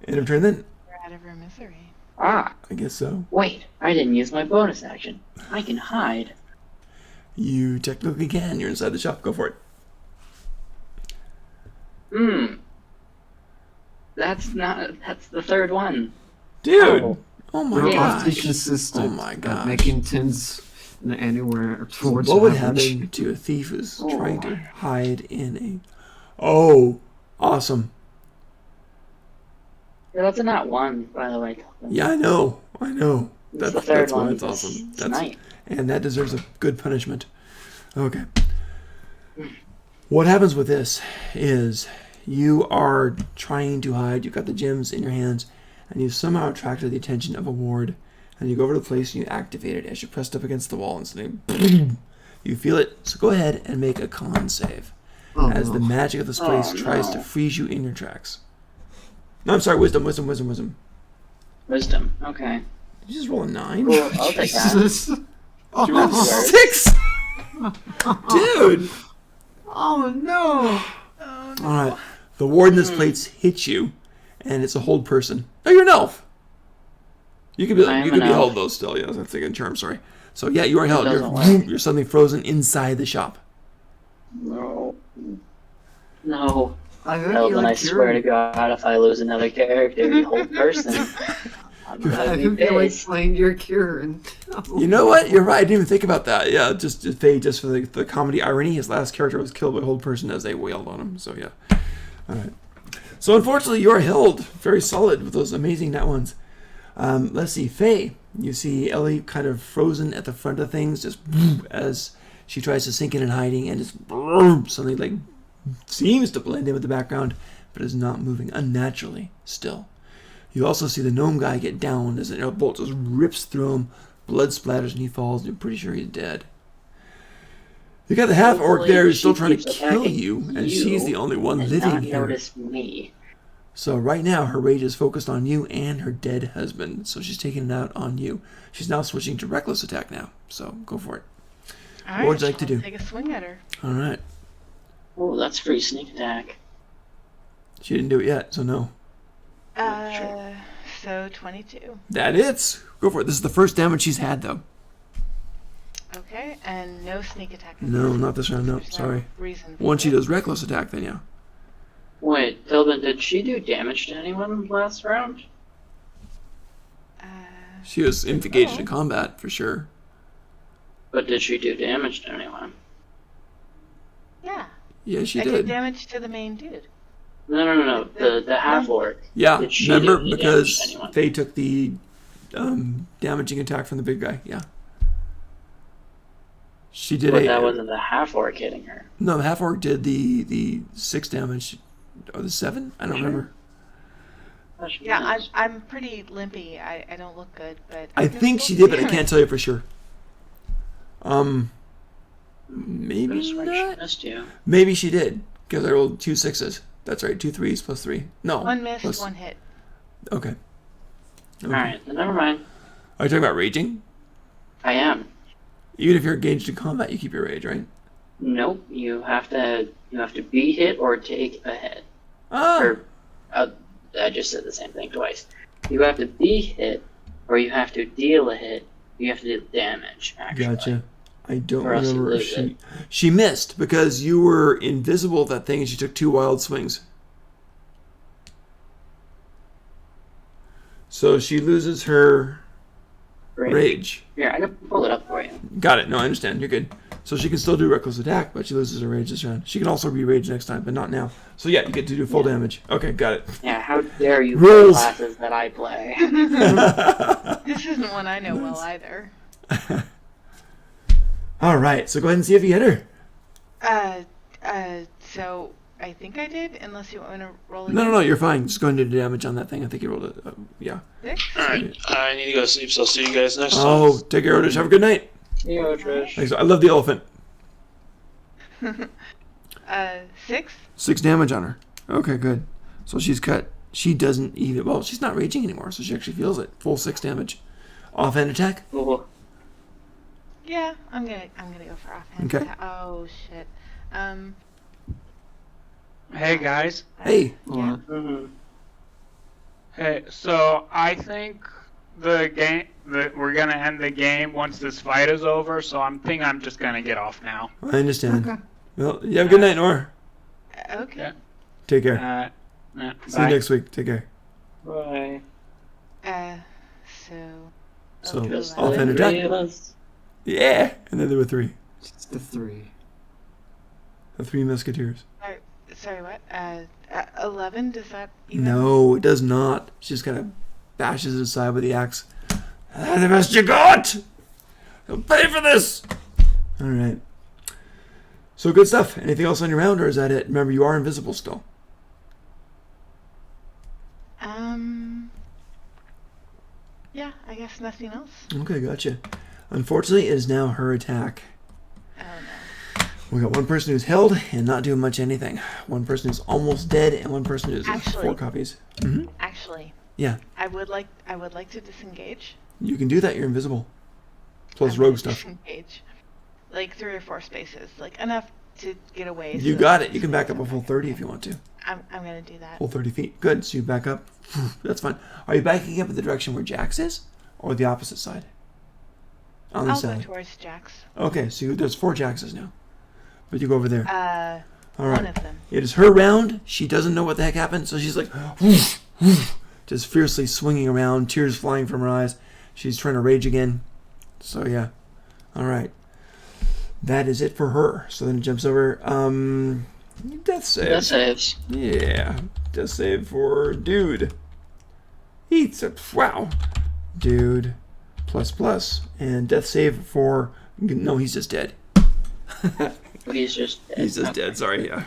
End of turn then. We're out of her misery. Ah, I guess so. wait, I didn't use my bonus action. I can hide. You technically can. You're inside the shop. Go for it. That's the third one. Dude. Oh my We're gosh. awfully consistent Oh my at gosh. making tins anywhere towards What would average. happen to a thief who's trying to hide in a... Oh, awesome. Yeah, that's a not one, by the way. Yeah, I know. I know. It's the third That's why one it's awesome. That's, tonight. and that deserves a good punishment. Okay. What happens with this is you are trying to hide. You've got the gems in your hands, and you've somehow attracted the attention of a ward. And you go over to the place and you activate it as you pressed up against the wall, and suddenly you feel it. So go ahead and make a con save as the magic of this place tries to freeze you in your tracks. No, I'm sorry. Wisdom. Wisdom, okay. Did you just roll a 9? Cool, I'll take that. Jesus. Did you roll a 6? Dude. Oh no! All right. The ward in this place hits you, and it's a hold person. No, you're an elf. You could be I am you could an be elf. held though. Still, yeah. I'm thinking charm. Sorry. So yeah, you are held. doesn't You're suddenly frozen inside the shop. No. I heard No, you then like I swear to curing. God, if I lose another character, the whole person, I'm I gonna be heard you like pissed. playing your curing. You know what? You're right. I didn't even think about that. Yeah, just for the comedy irony, his last character was killed by a hold person as they wailed on him. So yeah. All right. So unfortunately, you are held very solid with those amazing nat ones. Let's see, Faye. You see Ellie kind of frozen at the front of things, just as she tries to sink in and hiding, and just suddenly like seems to blend in with the background, but is not moving, unnaturally still. You also see the gnome guy get down as an arrow bolt just rips through him, blood splatters, and he falls. You're pretty sure he's dead. You got the half orc Hopefully there who's still she trying to keeps kill attacking you, and you she's the only one and living not here. notice me. So right now, her rage is focused on you and her dead husband. So she's taking it out on you. She's now switching to reckless attack now. So go for it. All right, What would you like to I'll do? Take a swing at her. All right. Oh, that's free sneak attack. She didn't do it yet, so no. So 22. That hits. Go for it. This is the first damage she's had, though. Okay, and no sneak attack. No, not this round. No, There's sorry. reason for Once she it. does reckless attack, then yeah. Wait, Philbin, did she do damage to anyone last round? She was engaged in combat, for sure. But did she do damage to anyone? Yeah. Yeah, she I did did. damage to the main dude. No. The half orc. Yeah, Did she remember? do any damage Because to anyone? they took the damaging attack from the big guy. Yeah. She did But that wasn't the half orc hitting her. No, the half orc did the 6 damage, or the 7. I don't remember. Yeah, I'm pretty limpy. I don't look good, but I think she did, but I can't tell you for sure. Maybe not. Missed you. Maybe she did, because I rolled 2 6s. That's right, 2 3s plus 3. No. 1 miss, plus... 1 hit. Okay. Alright, then never mind. Are you talking about raging? I am. Even if you're engaged in combat, you keep your rage, right? Nope, you have to be hit or take a hit. Oh. Or, I just said the same thing twice. You have to be hit, or you have to deal a hit. You have to deal damage, actually. Gotcha. I don't Or else you remember. lose She missed because you were invisible at that thing and she took 2 wild swings. So she loses her rage. Here, I can pull it up for you. Got it. No, I understand. You're good. So she can still do reckless attack, but she loses her rage this round. She can also be rage next time, but not now. So yeah, you get to do full damage. Okay, got it. Yeah, how dare you Rules. play classes that I play. This isn't one I know well either. All right, so go ahead and see if you hit her. So I think I did, unless you want to roll it. No, you're fine. Just go ahead and do damage on that thing. I think you rolled it. Yeah. 6? Alright, I need to go to sleep, so I'll see you guys next time. Oh, take care, Otis. Have a good night. Yeah, Trish. Thanks. I love the elephant. 6? 6 damage on her. Okay, good. So she's cut. She doesn't even. Well, she's not raging anymore, so she actually feels it. Full 6 damage. Offhand attack. Cool. Yeah, I'm gonna go for offhand. Okay. Oh shit. Hey guys. Hey. Yeah. Mm-hmm. Hey, so I think we're gonna end the game once this fight is over. So I'm just gonna get off now. I understand. Okay. Well, you have a good night, Nora. Okay. Yeah. Take care. Yeah, See you bye. next week. Take care. Bye. So Just offhand the attack. 3 of us. Yeah. And then there were 3. It's the 3. The 3 musketeers. Sorry, what? 11. Does that even? No, it does not. She just kind of bashes it aside with the axe. The best you got. You'll pay for this. All right. So good stuff. Anything else on your round, or is that it? Remember, you are invisible still. Yeah, I guess nothing else. Okay, gotcha. Unfortunately, it is now her attack. Oh no. We got one person who's held and not doing much anything. One person who's almost dead, and one person who's Actually. 4 copies. Mm-hmm. Actually. Yeah. I would like to disengage. You can do that. You're invisible. Plus I'm rogue gonna stuff. Disengage. Like 3 or 4 spaces, like enough to get away. You so got that it. You can back up a full 30 if you want to. I'm gonna do that. Full 30 feet. Good. So you back up. That's fine. Are you backing up in the direction where Jax is, or the opposite side? On the I'll side. go towards Jax. Okay, so there's 4 Jaxes now. But you go over there. All right. One of them. It is her round. She doesn't know what the heck happened, so she's like, just fiercely swinging around, tears flying from her eyes. She's trying to rage again. So yeah. All right. That is it for her. So then it jumps over. Death save. Death saves. Yeah. Death save for dude. Wow. Dude. Plus. And death save for... No, he's just dead. He's just dead. He's just dead. Sorry, yeah.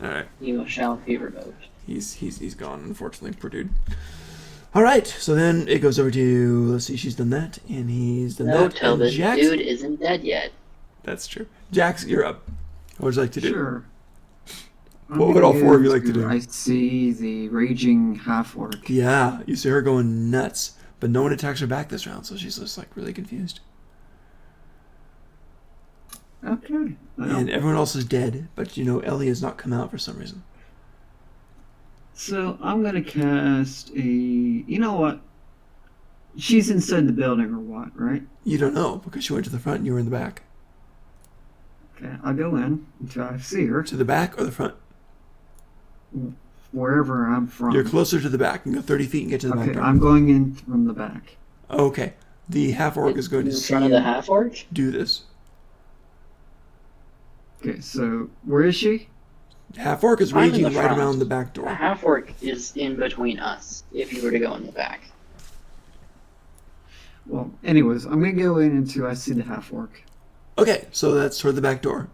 All right. You shall be removed. He's gone, unfortunately, poor dude. All right, so then it goes over to... Let's see, she's done that, and he's done No, that. tell and this Jax, dude isn't dead yet. That's true. Jax, you're up. What would you like to do? Sure. What would all 4 of you like to do? I see the raging half orc. Yeah, you see her going nuts, but no one attacks her back this round, so she's just like really confused. Okay. Well, And everyone else is dead, but you know Ellie has not come out for some reason. so I'm gonna cast a. You know what? She's inside the building or what, right? You don't know because she went to the front and you were in the back. Okay, I'll go in until I see her. To the back or the front? Wherever I'm from. You're closer to the back. You can go 30 feet and get to the Okay, back door. I'm going in from the back. Okay. The half orc is going to In see front of the you half orc? do this. Okay, so where is she? Half orc is I'm in raging the right front. around the back The door. half orc is in between us, if you were to go in the back. Well, anyways, I'm gonna go in until I see the half orc. Okay, so that's toward the back door.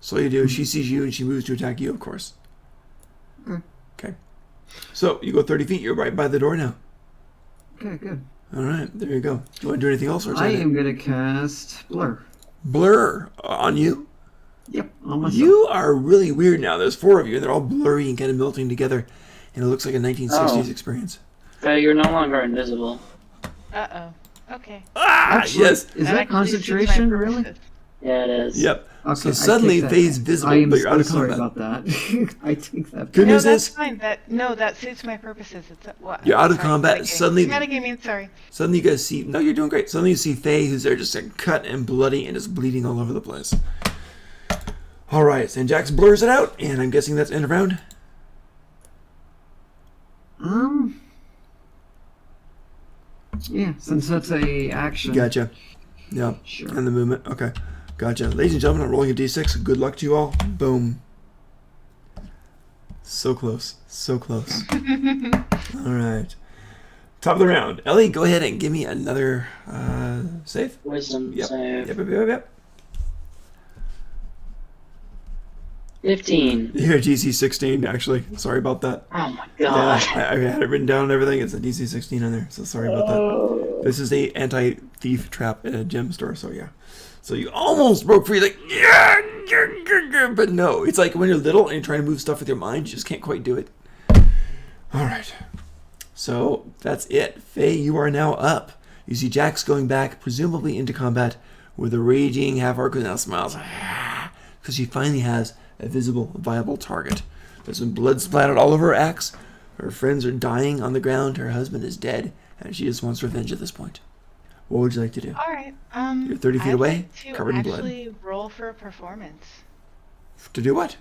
So all you do is she sees you and she moves to attack you, of course. Okay. So you go 30 feet. You're right by the door now. Okay, good. All right, there you go. Do you want to do anything else? Or is I that it? am gonna cast Blur. Blur on you. Yep, on myself. You are really weird now. There's 4 of you, and they're all blurry and kind of melting together, and it looks like a 1960s experience. You're no longer invisible. Uh-oh. Okay. Ah, Actually, yes. Is that actually suits my concentration, really? purposes. Yeah, it is. Yep. Okay, So I suddenly take that Faye's back. visible, I am but you're out of so sorry combat. about that. I take that Good back. No, news that's is fine. That suits my purposes. It's what? you're out of Sorry, combat. metagaming. Suddenly, Metagaming, sorry. suddenly you guys see. No, you're doing great. Suddenly you see Faye, who's there, just like cut and bloody and just bleeding all over the place. All right, and Jax blurs it out, and I'm guessing that's end of round. Yeah, since that's a action. Gotcha. Yeah. Sure. And the movement. Okay. Gotcha. Ladies and gentlemen, I'm rolling a d6. Good luck to you all. Boom. So close. So close. All right. Top of the round. Ellie, go ahead and give me another save. Wisdom Yep. save. Yep. 15. You're DC 16, actually. Sorry about that. Oh my Yeah, god. I had it written down and everything. It's a DC 16 on there, so sorry about that. This is a anti-thief trap at a gem store, so yeah. So you almost broke free, like, but no. It's like when you're little and you're trying to move stuff with your mind, you just can't quite do it. All right. So that's it. Faye, you are now up. You see Jax going back, presumably into combat, with a raging half-orc who now smiles. Because she finally has a visible, viable target. There's been blood splattered all over her axe. Her friends are dying on the ground. Her husband is dead, and she just wants revenge at this point. What would you like to do? All right. You're 30 feet I'd away, like to covered in blood. actually roll for a performance. To do what?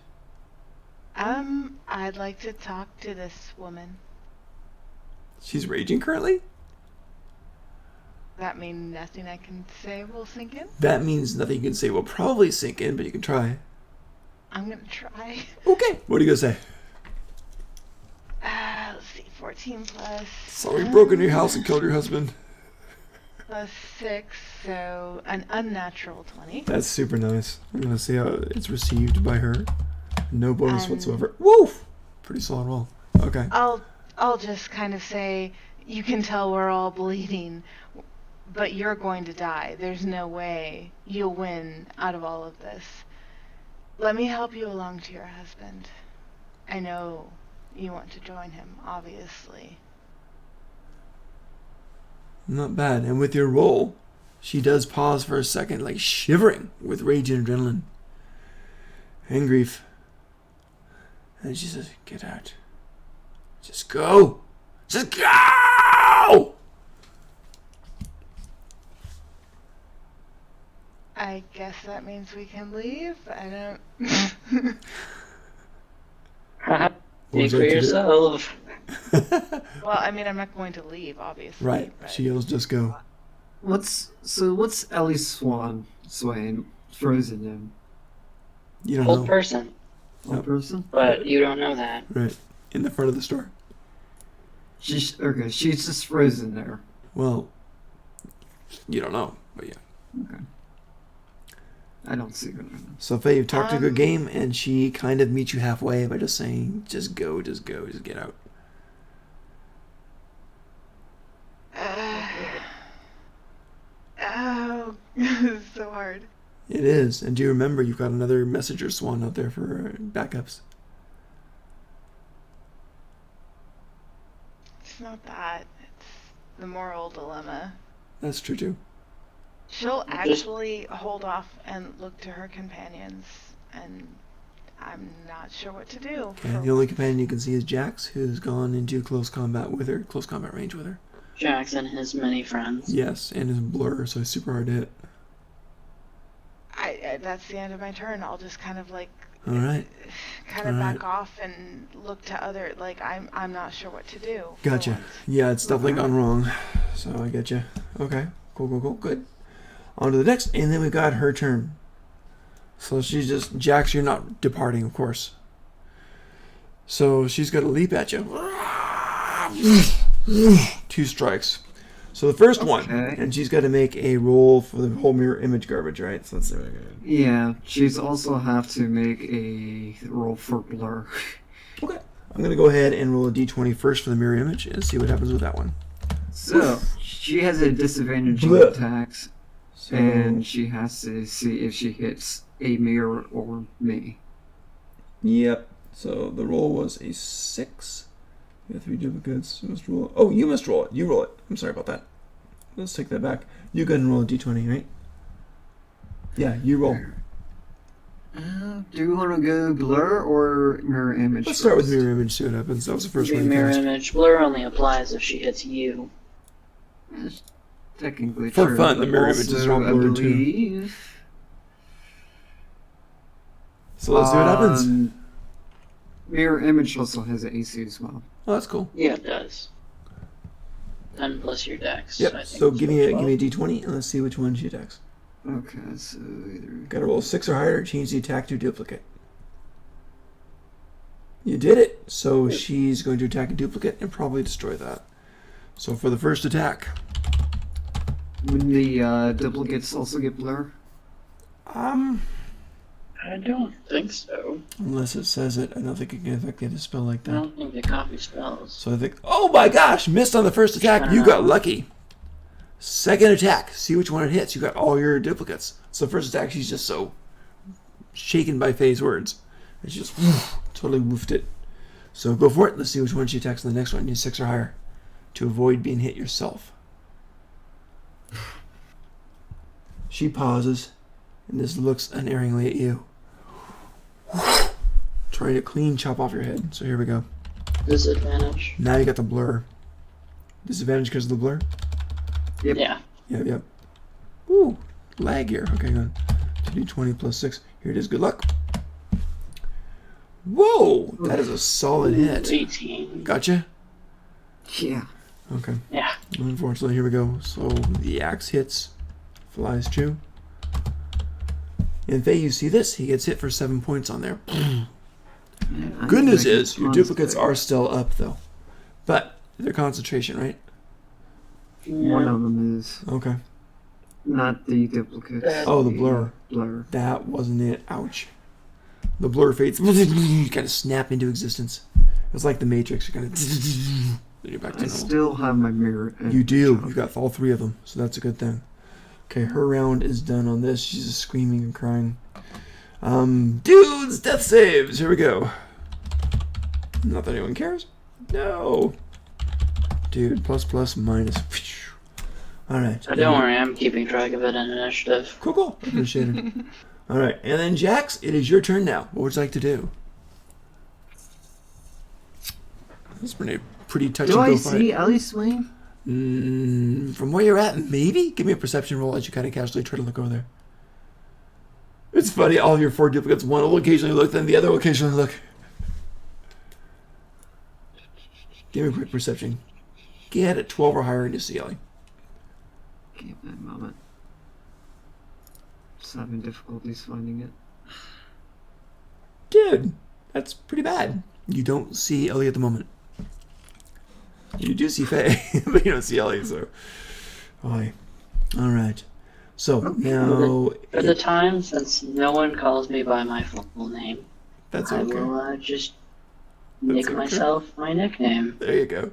I'd like to talk to this woman. She's raging currently? That means nothing I can say will sink in? That means nothing you can say will probably sink in, but you can try. I'm gonna try. Okay. What are you going to say? Let's see, 14 plus... Sorry, broke into your house and killed your husband. Plus 6, so an unnatural 20. That's super nice. I'm going to see how it's received by her. No bonus whatsoever. Woof! Pretty solid roll. Okay. I'll just kind of say, you can tell we're all bleeding, but you're going to die. There's no way you'll win out of all of this. Let me help you along to your husband. I know you want to join him, obviously. Not bad. And with your roll, she does pause for a second, like shivering with rage and adrenaline and grief. And she says, "Get out. Just go. Just go!" I guess that means we can leave. I don't... What Speak would for you like to do? yourself. Well, I mean, I'm not going to leave, obviously. Right. But... She yells, "Just go." What's Ellie Swan swaying frozen in? You don't Old know. person. One Yep. person? But you don't know that. Right. In the front of the store. She's okay, she's just frozen there. Well, you don't know, but yeah. Okay. I don't see her now. So Faye, you've talked a good game, and she kind of meets you halfway by just saying, "Just go, just go, just get out." Oh, this is so hard. It is. And do you remember you've got another messenger swan out there for backups? It's not that. It's the moral dilemma. That's true too. She'll actually hold off and look to her companions, and I'm not sure what to do. Okay. The only companion you can see is Jax, who's gone into close combat range with her. Jackson, his many friends. Yes, and his blur, so it's super hard to hit. That's the end of my turn. I'll just kind of like, All right. kind of All right. back off and look to other. Like I'm not sure what to do. for Gotcha. once. Yeah, it's definitely gone wrong. So I get you. Okay. Cool. Good. On to the next, and then we've got her turn. So she's just, Jax, you're not departing, of course. So she's got to leap at you. 2 strikes. So the first one, Okay. and she's got to make a roll for the whole mirror image garbage, right? So let's see what I got. Yeah, she's also have to make a roll for blur. Okay. I'm going to go ahead and roll a d20 first for the mirror image and see what happens with that one. So she has a disadvantage on Bleh. attacks, So, and she has to see if she hits a mirror or me. Yep. So the roll was a 6. You have 3 duplicates. You must roll. Oh, you must roll it. You roll it. I'm sorry about that. Let's take that back. You go ahead and roll a d20, right? Yeah, you roll. Do you want to go blur or mirror image? Let's start with first? mirror image, see what happens. That was the first Be one you mirror cast. image. Blur only applies if she hits you. Technically For true, fun, the but mirror image is also, all I blurred too. believe, So let's see what happens. Mirror image also has an AC as well. Oh, that's cool. Yeah, it does. 10 plus your dex. I Yep. think So is give me a 12. d20 and let's see which one she attacks. Okay, so either Got to roll 6 or higher to change the attack to duplicate. You did it. So she's going to attack a duplicate and probably destroy that. So for the first attack, when the duplicates also get blur. I don't think so. unless it says it, I don't think it can affect a spell like I that. don't think they copy spells. So I think, oh my gosh, missed on the first attack. You got lucky. Second attack, see which one it hits. You got all your duplicates. So first attack, she's just so shaken by Faye's words. And she just totally woofed it. So go for it. Let's see which one she attacks on the next one. You need 6 or higher to avoid being hit yourself. She pauses and just looks unerringly at you. Trying to clean chop off your head. So here we go. Disadvantage. Now you got the blur. Disadvantage because of the blur? Yep. Yeah. Yep. Ooh, lag here. Okay, hang on. 2d20 plus 6. Here it is. Good luck. Whoa! That is a solid hit. 18. Gotcha? Yeah. Okay. Yeah. Unfortunately, here we go. So the axe hits. Flies true. And Faye, you see this? He gets hit for 7 points on there. Good news is, your duplicates are still up, though. But they're concentration, right? One of them is Okay. not the duplicates. Oh, the blur. Blur. That wasn't it. Ouch. The blur fades. You kind of snap into existence. It's like the Matrix. You kind of. Then you're back to I normal. still have my mirror. You do. You got all 3 of them, so that's a good thing. Okay, her round is done on this. She's just screaming and crying. Dudes, death saves. Here we go. Not that anyone cares. No. Dude, plus, minus. All right. Don't worry, I'm keeping track of it in initiative. Cool. Appreciate it. All right, and then Jax, it is your turn now. What would you like to do? That's pretty touch Do and I go see fight. Ellie swing? From where you're at, maybe. Give me a perception roll as you kind of casually try to look over there. It's funny. All of your 4 duplicates. One will occasionally look, then the other will occasionally look. Give me a quick perception. Get at 12 or higher and you see Ellie. Give me a moment. Just having difficulties finding it. Dude, that's pretty bad. You don't see Ellie at the moment. You do see Faye, but you don't see Ellie, so. Oi. Alright. So, now. For the time, since no one calls me by my full name, That's I okay. will just nick okay. myself my nickname. There you go.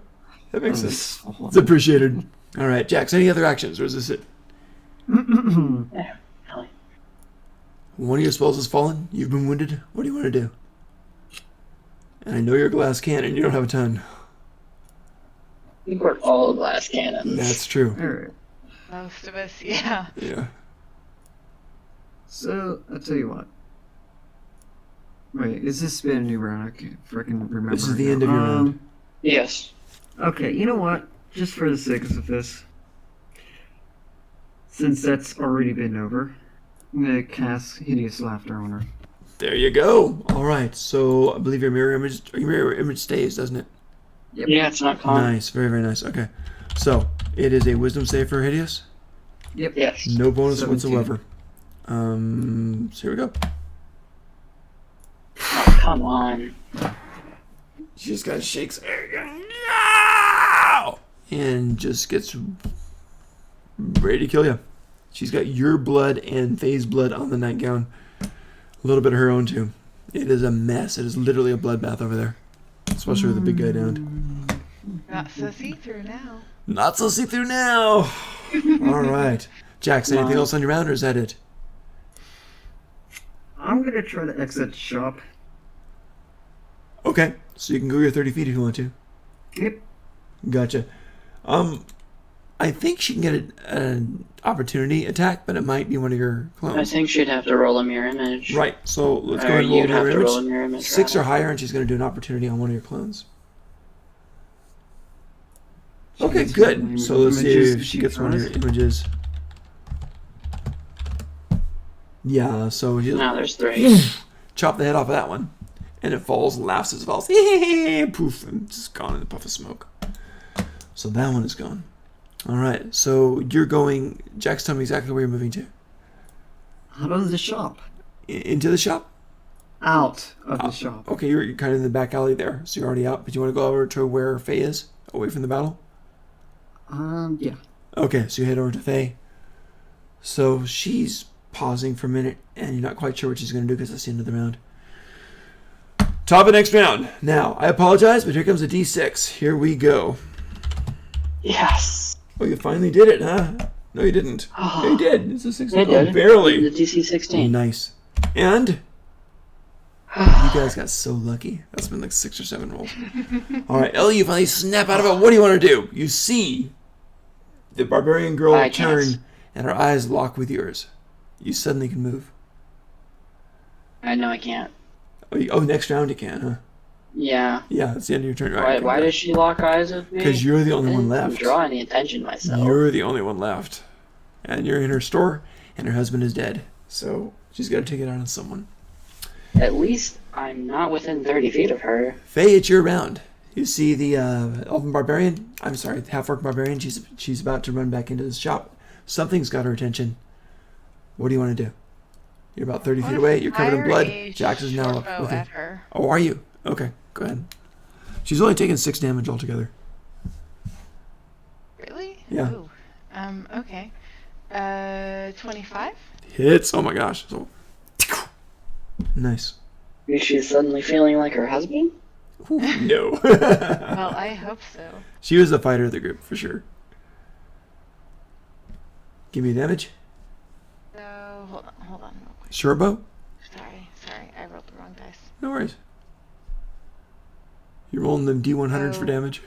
That makes sense. So- It's appreciated. Alright, Jax, any other actions, or is this it? Yeah, Ellie. One of your spells has fallen. You've been wounded. What do you want to do? And I know you're a glass cannon. You don't have a ton. I think we're all glass cannons. That's true. Alright. Most of us, yeah. Yeah. So, I'll tell you what. Wait, is this been a new round? I can't freaking remember. This is the now. end of your round. Yes. Okay, you know what? Just for the sake of this, since that's already been over, I'm gonna cast Hideous Laughter on her. There you go. Alright, so I believe your mirror image stays, doesn't it? Yep. Yeah, it's not common. Nice. Very, very nice. Okay. So, it is a wisdom save for Hideous. Yep. Yes. No bonus 17. whatsoever. So here we go. Oh, come on. She just kind of shakes and just gets ready to kill you. She's got your blood and Faye's blood on the nightgown. A little bit of her own too. It is a mess. It is literally a bloodbath over there. Especially with the big guy down. Not so see-through now. Not so see-through now. All right. Jax, anything else on your round, or is that it? I'm gonna try to exit shop. Okay. So you can go your 30 feet if you want to. Yep. Gotcha. I think she can get an opportunity attack, but it might be one of your I clones. think she'd have to roll a mirror image. Right. So let's go Or ahead and roll you'd have to mirror roll a image. mirror image. 6 or rather. higher, and she's going to do an opportunity on one of your clones. Okay, gets good. one of So my let's see images if to she gets one of your tries. images. Yeah, so you No, there's 3. chop the head off of that one, and it falls and laughs as it falls. Poof, and just gone in a puff of smoke. So that one is gone. All right, so you're going. Jax, tell me exactly where you're moving to. Out of the shop. Into the shop? Out of the shop. Okay, you're kind of in the back alley there, so you're already out. But you want to go over to where Faye is, away from the battle? Yeah. Okay, so you head over to Faye. So she's pausing for a minute, and you're not quite sure what she's going to do because it's the end of the round. Top of next round. Now, I apologize, but here comes a D6. Here we go. Yes. Oh, you finally did it, huh? No, you didn't. Oh. Yeah, you did. It's a 16. I did. Oh, barely. The DC 16. Nice. And you guys got so lucky. That's been like 6 or 7 rolls. All right, Ellie, you finally snap out of it. What do you want to do? You see the barbarian girl I can't. turn, and her eyes lock with yours. You suddenly can move. I know I can't. Oh, next round you can, huh? Yeah. Yeah, it's the end of your turn. Right, Why does she lock eyes with me? Because you're the only I one didn't left. draw any attention myself. You're the only one left. And you're in her store, and her husband is dead. So she's got to take it out on someone. At least I'm not within 30 feet of her. Faye, it's your round. You see the elven barbarian. I'm sorry, half-orc barbarian. She's about to run back into the shop. Something's got her attention. What do you want to do? You're about 30 feet away. You're covered in blood. Jax is now up with at you. her. Oh, are you? Okay, go ahead. She's only taken 6 damage altogether. Really? Yeah. Ooh. Okay. 25? Hits. Oh my gosh. So, nice. Is she suddenly feeling like her husband? No. Well, I hope so. She was the fighter of the group, for sure. Give me damage. So, hold on real quick. Short bow? Sorry, I rolled the wrong dice. No worries. You're rolling them D100s for Oh. damage.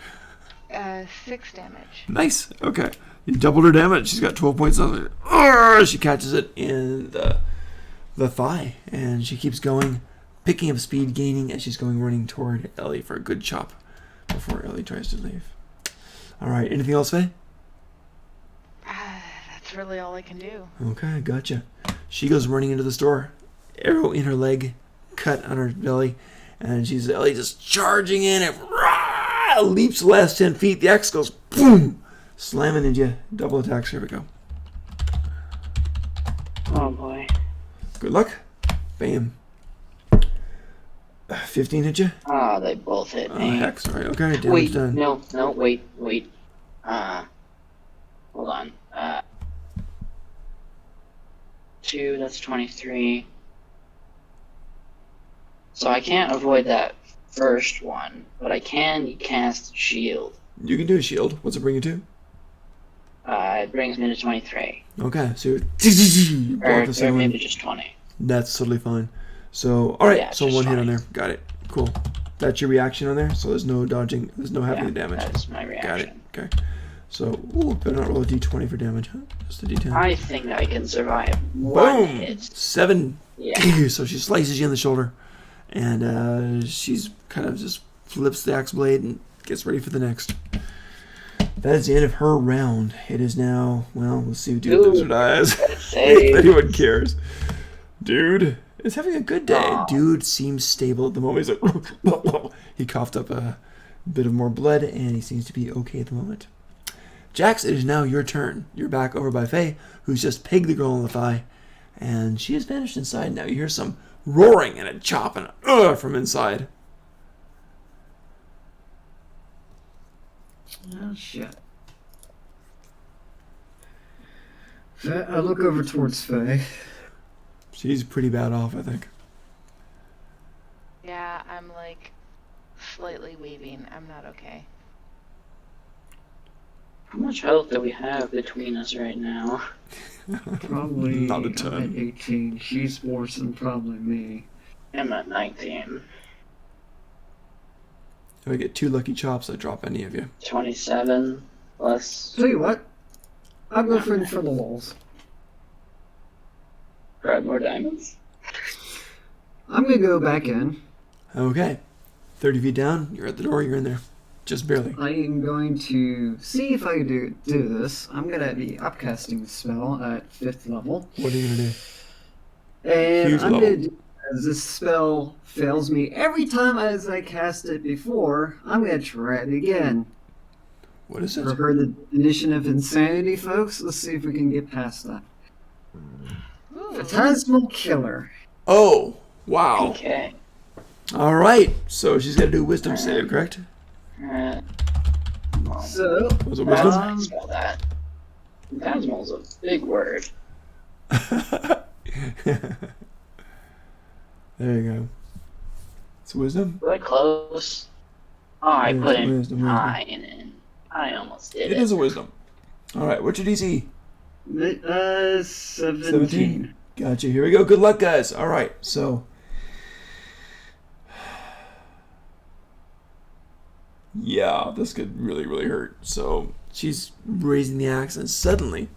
6 damage. Nice. Okay. You doubled her damage. She's got 12 points on it. She catches it in the thigh, and she keeps going, picking up speed, gaining as she's going running toward Ellie for a good chop before Ellie tries to leave. All right. Anything else, Faye? That's really all I can do. Okay, gotcha. She goes running into the store, arrow in her leg, cut on her belly, and she's Ellie just charging in and leaps the last 10 feet. The axe goes boom, slamming into you. Double attacks. Here we go. Oh boy. Good luck. Bam. 15 hit you? Ah, they both hit me. Hex. All right. Okay. Damage Wait, done. no, wait. Hold on. 2, that's 23. So I can't avoid that first one, but I can cast shield. You can do a shield. What's it bring you to? It brings me to 23. Okay. So you block Or the second maybe one. just 20. That's totally fine. So, all right. Yeah, so just 1 hit on fine. there. Got it. Cool. That's your reaction on there. So there's no dodging. There's no having Yeah, the damage. that's my Got reaction. it. Okay. So, better not roll a d20 for damage, huh? Just a d10. I think I can survive one Boom! hit. 7. Yeah. So she slices you in the shoulder, and she's kind of just flips the axe blade and gets ready for the next. That is the end of her round. It is now, well, let's see who lives or dies. If anyone cares. Dude is having a good day. Aw. Dude seems stable at the moment. He's like, he coughed up a bit of more blood, and he seems to be okay at the moment. Jax, it is now your turn. You're back over by Faye, who's just pegged the girl in the thigh, and she has vanished inside. Now you hear some roaring and a chop and a from inside. Oh, shit. I look over towards Faye. She's pretty bad off, I think. Yeah, I'm like slightly weaving. I'm not okay. How much health do we have between us right now? Probably Not a I'm ton. at 18. She's worse than probably me. I'm at 19. If I get 2 lucky chops, I drop any of you. 27 plus. Tell you what, I'll go for the walls. Grab more diamonds. I'm gonna go back in. Okay. 30 feet down, you're at the door, you're in there. Just barely. I am going to see if I can do this. I'm gonna be upcasting the spell at 5th level. What are you gonna do? And Huge I'm level. gonna do, as this spell fails me every time as I cast it before, I'm gonna try it again. What is it? Ever heard the definition of insanity, folks? Let's see if we can get past that. Phantasmal Killer. Oh, wow. Okay. All right. So she's got to do a wisdom save, correct? So, Was it That's how wisdom? I spell that. Phantasmal is a big word. There you go. It's wisdom? Was I close? Oh, I Wisdom, put in wisdom. 9 in. I almost did It is a wisdom. All right. What's your DC? 17. Gotcha. Here we go. Good luck, guys. All right. So. Yeah, this could really, really hurt. So she's raising the axe, and suddenly,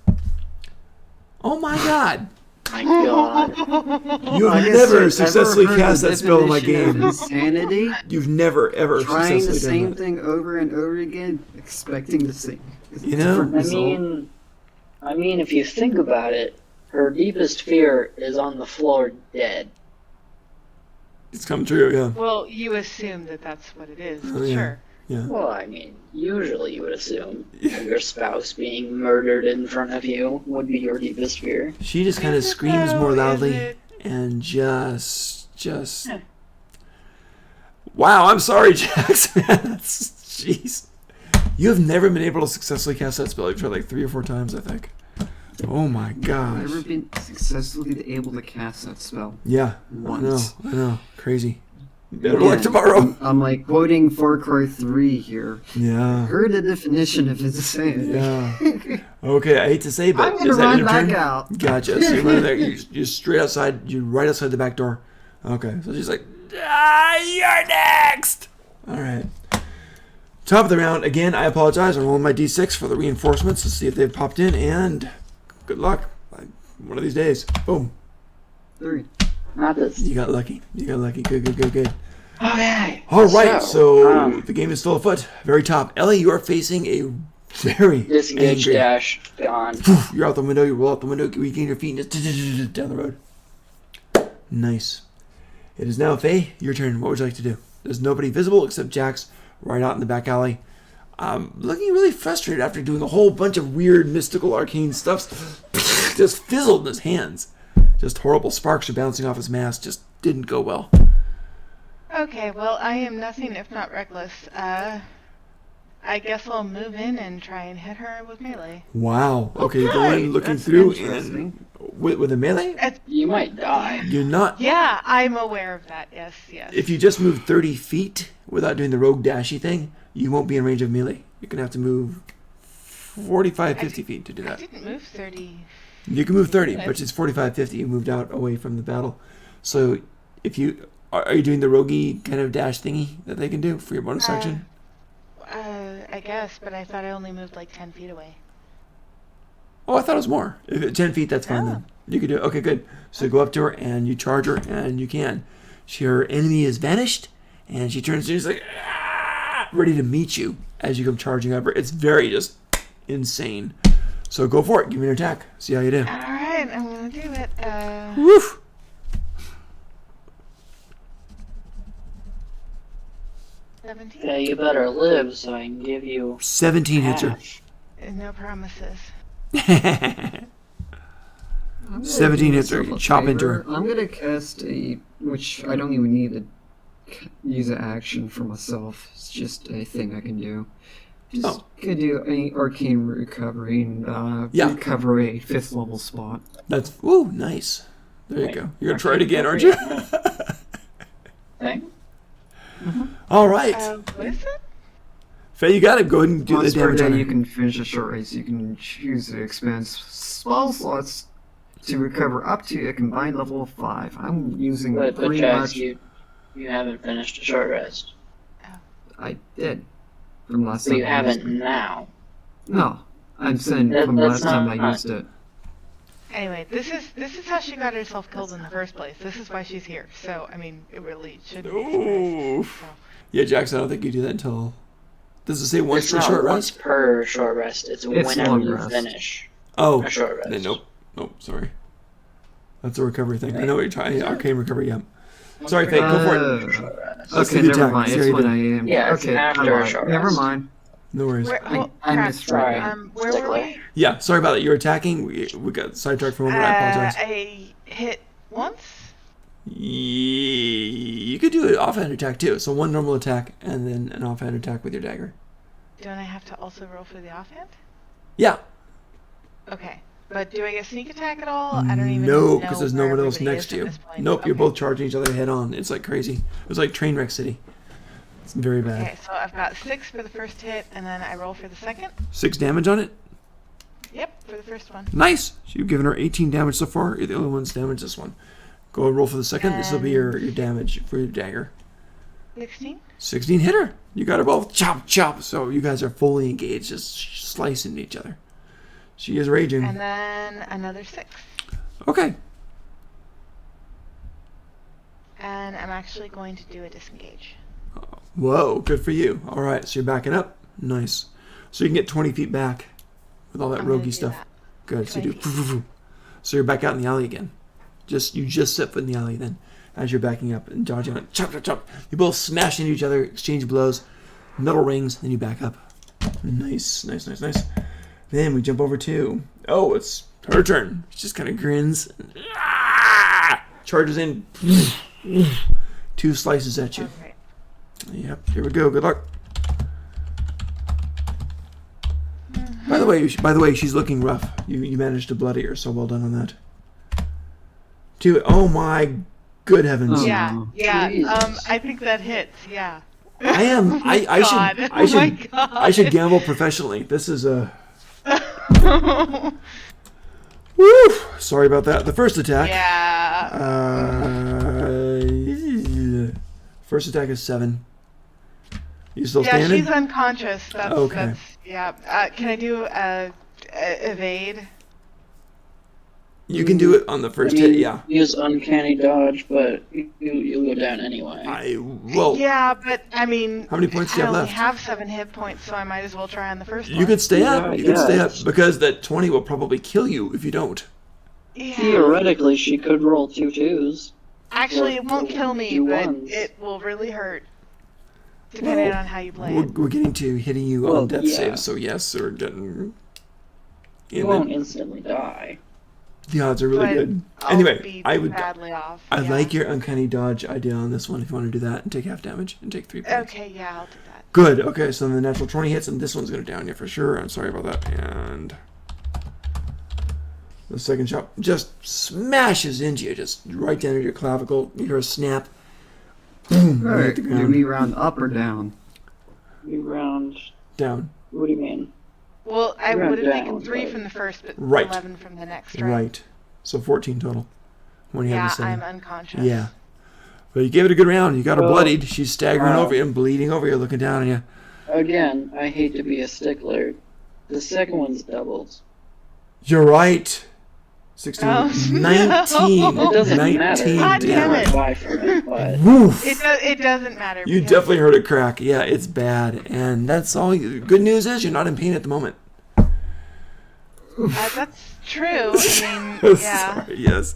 oh my God! My God. You have never successfully cast that spell in my game. Insanity. You've never ever Trying the successfully same done that. thing over and over again, expecting the same. You know? different I result. mean, if you think about it, her deepest fear is on the floor dead. It's come true. Yeah. Well, you assume that that's what it is. Oh, yeah. Sure. Yeah. Well, I mean, usually you would assume your spouse being murdered in front of you would be your deepest fear. She just kind of Is it screams though? more Is loudly it? and just. Wow, I'm sorry, Jax. Man, that's jeez. You have never been able to successfully cast that spell. You've tried like 3 or 4 times, I think. Oh my I've gosh. never been successfully able to cast that spell. Yeah, Once. I know. Crazy. Better Again, luck tomorrow. I'm like quoting Far Cry 3 here. Yeah. Heard the definition of insanity. Yeah. Okay, I hate to say, but I'm gonna is that run your back turn? out. Gotcha. So you're running there. You're straight outside. You're right outside the back door. Okay. So she's like, you're next. All right. Top of the round. Again, I apologize. I'm rolling my d6 for the reinforcements to see if they've popped in. And good luck. One of these days. Boom. 3. Not this. You got lucky. You got lucky. Good. Okay. All right. So So, the game is still afoot. Very top. Ellie, you are facing a very disengage angry. dash gone. You're out the window, you roll out the window, you regain your feet, and just down the road. Nice. It is now, Faye, your turn. What would you like to do? There's nobody visible except Jax right out in the back alley. Looking really frustrated after doing a whole bunch of weird, mystical, arcane stuff. Just fizzled in his hands. Just horrible sparks are bouncing off his mask. Just didn't go well. Okay, well, I am nothing if not reckless. I guess I'll move in and try and hit her with melee. Wow. Okay, you go in looking That's through interesting. and with a melee? You might die. You're not. Yeah, I'm aware of that. Yes. If you just move 30 feet without doing the rogue dashy thing, you won't be in range of melee. You're going to have to move 45, 50 feet to do I that. didn't move 30. You can move 30, but it's 45, 50. You moved out away from the battle. So if you... Are you doing the roguey kind of dash thingy that they can do for your bonus action? I guess, but I thought I only moved like 10 feet away. Oh, I thought it was more. If it's 10 feet, that's fine then. You can do it. Okay, good. So you go up to her and you charge her, and you can. Her enemy is vanished, and she turns to you and she's like, ready to meet you as you come charging up her. It's very just insane. So go for it. Give me an attack. See how you do. Alright, I'm gonna do it. Woof. 17? Yeah, you better live so I can give you 17 hits her. half. No promises. 17 hits her. Myself You a chop into favor. her. I'm gonna cast a, which I don't even need to use an action for myself. It's just a thing I can do. Just could do an arcane recovery and recover a 5th level spot. That's nice. There you go. You're gonna try it again, aren't you? Thing? All right. What is it? Faye, you got to go ahead and do the Once per damage on day, her. you can finish a short race. You can choose to expand spell slots to recover up to a combined level of 5. I'm using But pretty Jax, much. you haven't finished a short rest. I did from last So time. you I used haven't it. now. No, I'm saying That- from that's last time not- I used it. Anyway, this is how she got herself killed in the first place. This is why she's here. So I mean, it really shouldn't be surprised. So. Yeah, Jackson, I don't think you do that until. Does it say once It's per not short once rest? per short rest. It's whenever long you rest. finish Oh, a short rest. then nope, sorry. That's a recovery thing. I know what you're trying. Arcane recovery, yeah. Sorry, Faye, go for it. Short rest. Let's Okay, do the never attack. mind. See how It's you when do. I am. Yeah, it's okay, after I a lied. short Never rest. mind. No worries. I misread it. Where were we? Yeah, sorry about that. You're attacking. We got sidetracked for a moment. I apologize. I hit once. You could do an offhand attack too. So one normal attack and then an offhand attack with your dagger. Don't I have to also roll for the offhand? Yeah. Okay. But do I get sneak attack at all? I don't even No, know because there's where no one else everybody next is to at you. this point. Nope, you're Okay. both charging each other head on. It's like crazy. It was like Trainwreck City. It's very bad. Okay, so I've got 6 for the first hit, and then I roll for the second. 6 damage on it. Yep, for the first one. Nice. So you've given her 18 damage so far. You're the only one's damaged this one. Go and roll for the second. This will be your damage for your dagger. 16. 16 hit her. You got her both. Chop, chop. So you guys are fully engaged, just slicing each other. She is raging. And then another 6. Okay. And I'm actually going to do a disengage. Whoa, good for you. All right, so you're backing up. Nice. So you can get 20 feet back with all that I'm gonna roguey do stuff. that. Good. So you 20 do. So you're back out in the alley again. You just set foot in the alley then, as you're backing up and dodging on. Chop, chop, chop. You both smash into each other, exchange blows, metal rings, then you back up. Nice, nice, nice, nice. Then we jump over to. Oh, it's her turn. She just kind of grins. Charges in. 2 slices at you. Okay. Yep, here we go. Good luck. By the way, she's looking rough. You managed to bloody her, so well done on that. 2. Oh my good heavens! Oh. Yeah, yeah. Jesus. I think that hits. Yeah. I am. I God. should. Oh my God. I should gamble professionally. This is a. Woo! Sorry about that. The first attack. Yeah. First attack is 7. You still Yeah, standing? she's unconscious. That's, Okay. That's, yeah. Can I do evade? You can do it on the first I mean, hit. Yeah. Use uncanny dodge, but you'll go down anyway. Well. Yeah, but I mean, How many points do you I have only left? have 7 hit points, so I might as well try on the first one. You could stay up. Yeah, You could stay up yes. because that 20 will probably kill you if you don't. Yeah. Theoretically, she could roll 2 2s. Actually, it won't kill me, Do but ones. it will really hurt. Depending on how you play We're, it. we're getting to hitting you Well, on death yeah. saves, so yes, or getting. You won't instantly die. The odds are really But good. I'll Anyway, be I would. badly off. I yeah. like your uncanny dodge idea on this one. If you want to do that and take half damage and take 3 points. Okay, yeah, I'll do that. Good. Okay, so then the natural 20 hits, and this one's gonna down you for sure. I'm sorry about that. And the second shot just smashes into you, just right down to your clavicle. You hear a snap. Boom! You Alright, hit the do ground. we round up or down? You round. Down. What do you mean? Well, I You're would have taken down, 3 but- from the first, but Right. 11 from the next, right? Right. So 14 total. When you Yeah, have the I'm same. unconscious. Yeah. But you gave it a good round. You got her Well, bloodied. She's staggering wow. over you and bleeding over you, looking down on you. Again, I hate to be a stickler. The second one's doubles. You're right. 16. Oh, 19. no. It doesn't 19 matter. God damn damage. it. Buy from it, but Woof. It doesn't matter. You because- definitely heard it crack. Yeah, it's bad. And that's all. Good news is you're not in pain at the moment. That's true. I mean, yeah. Sorry, yes.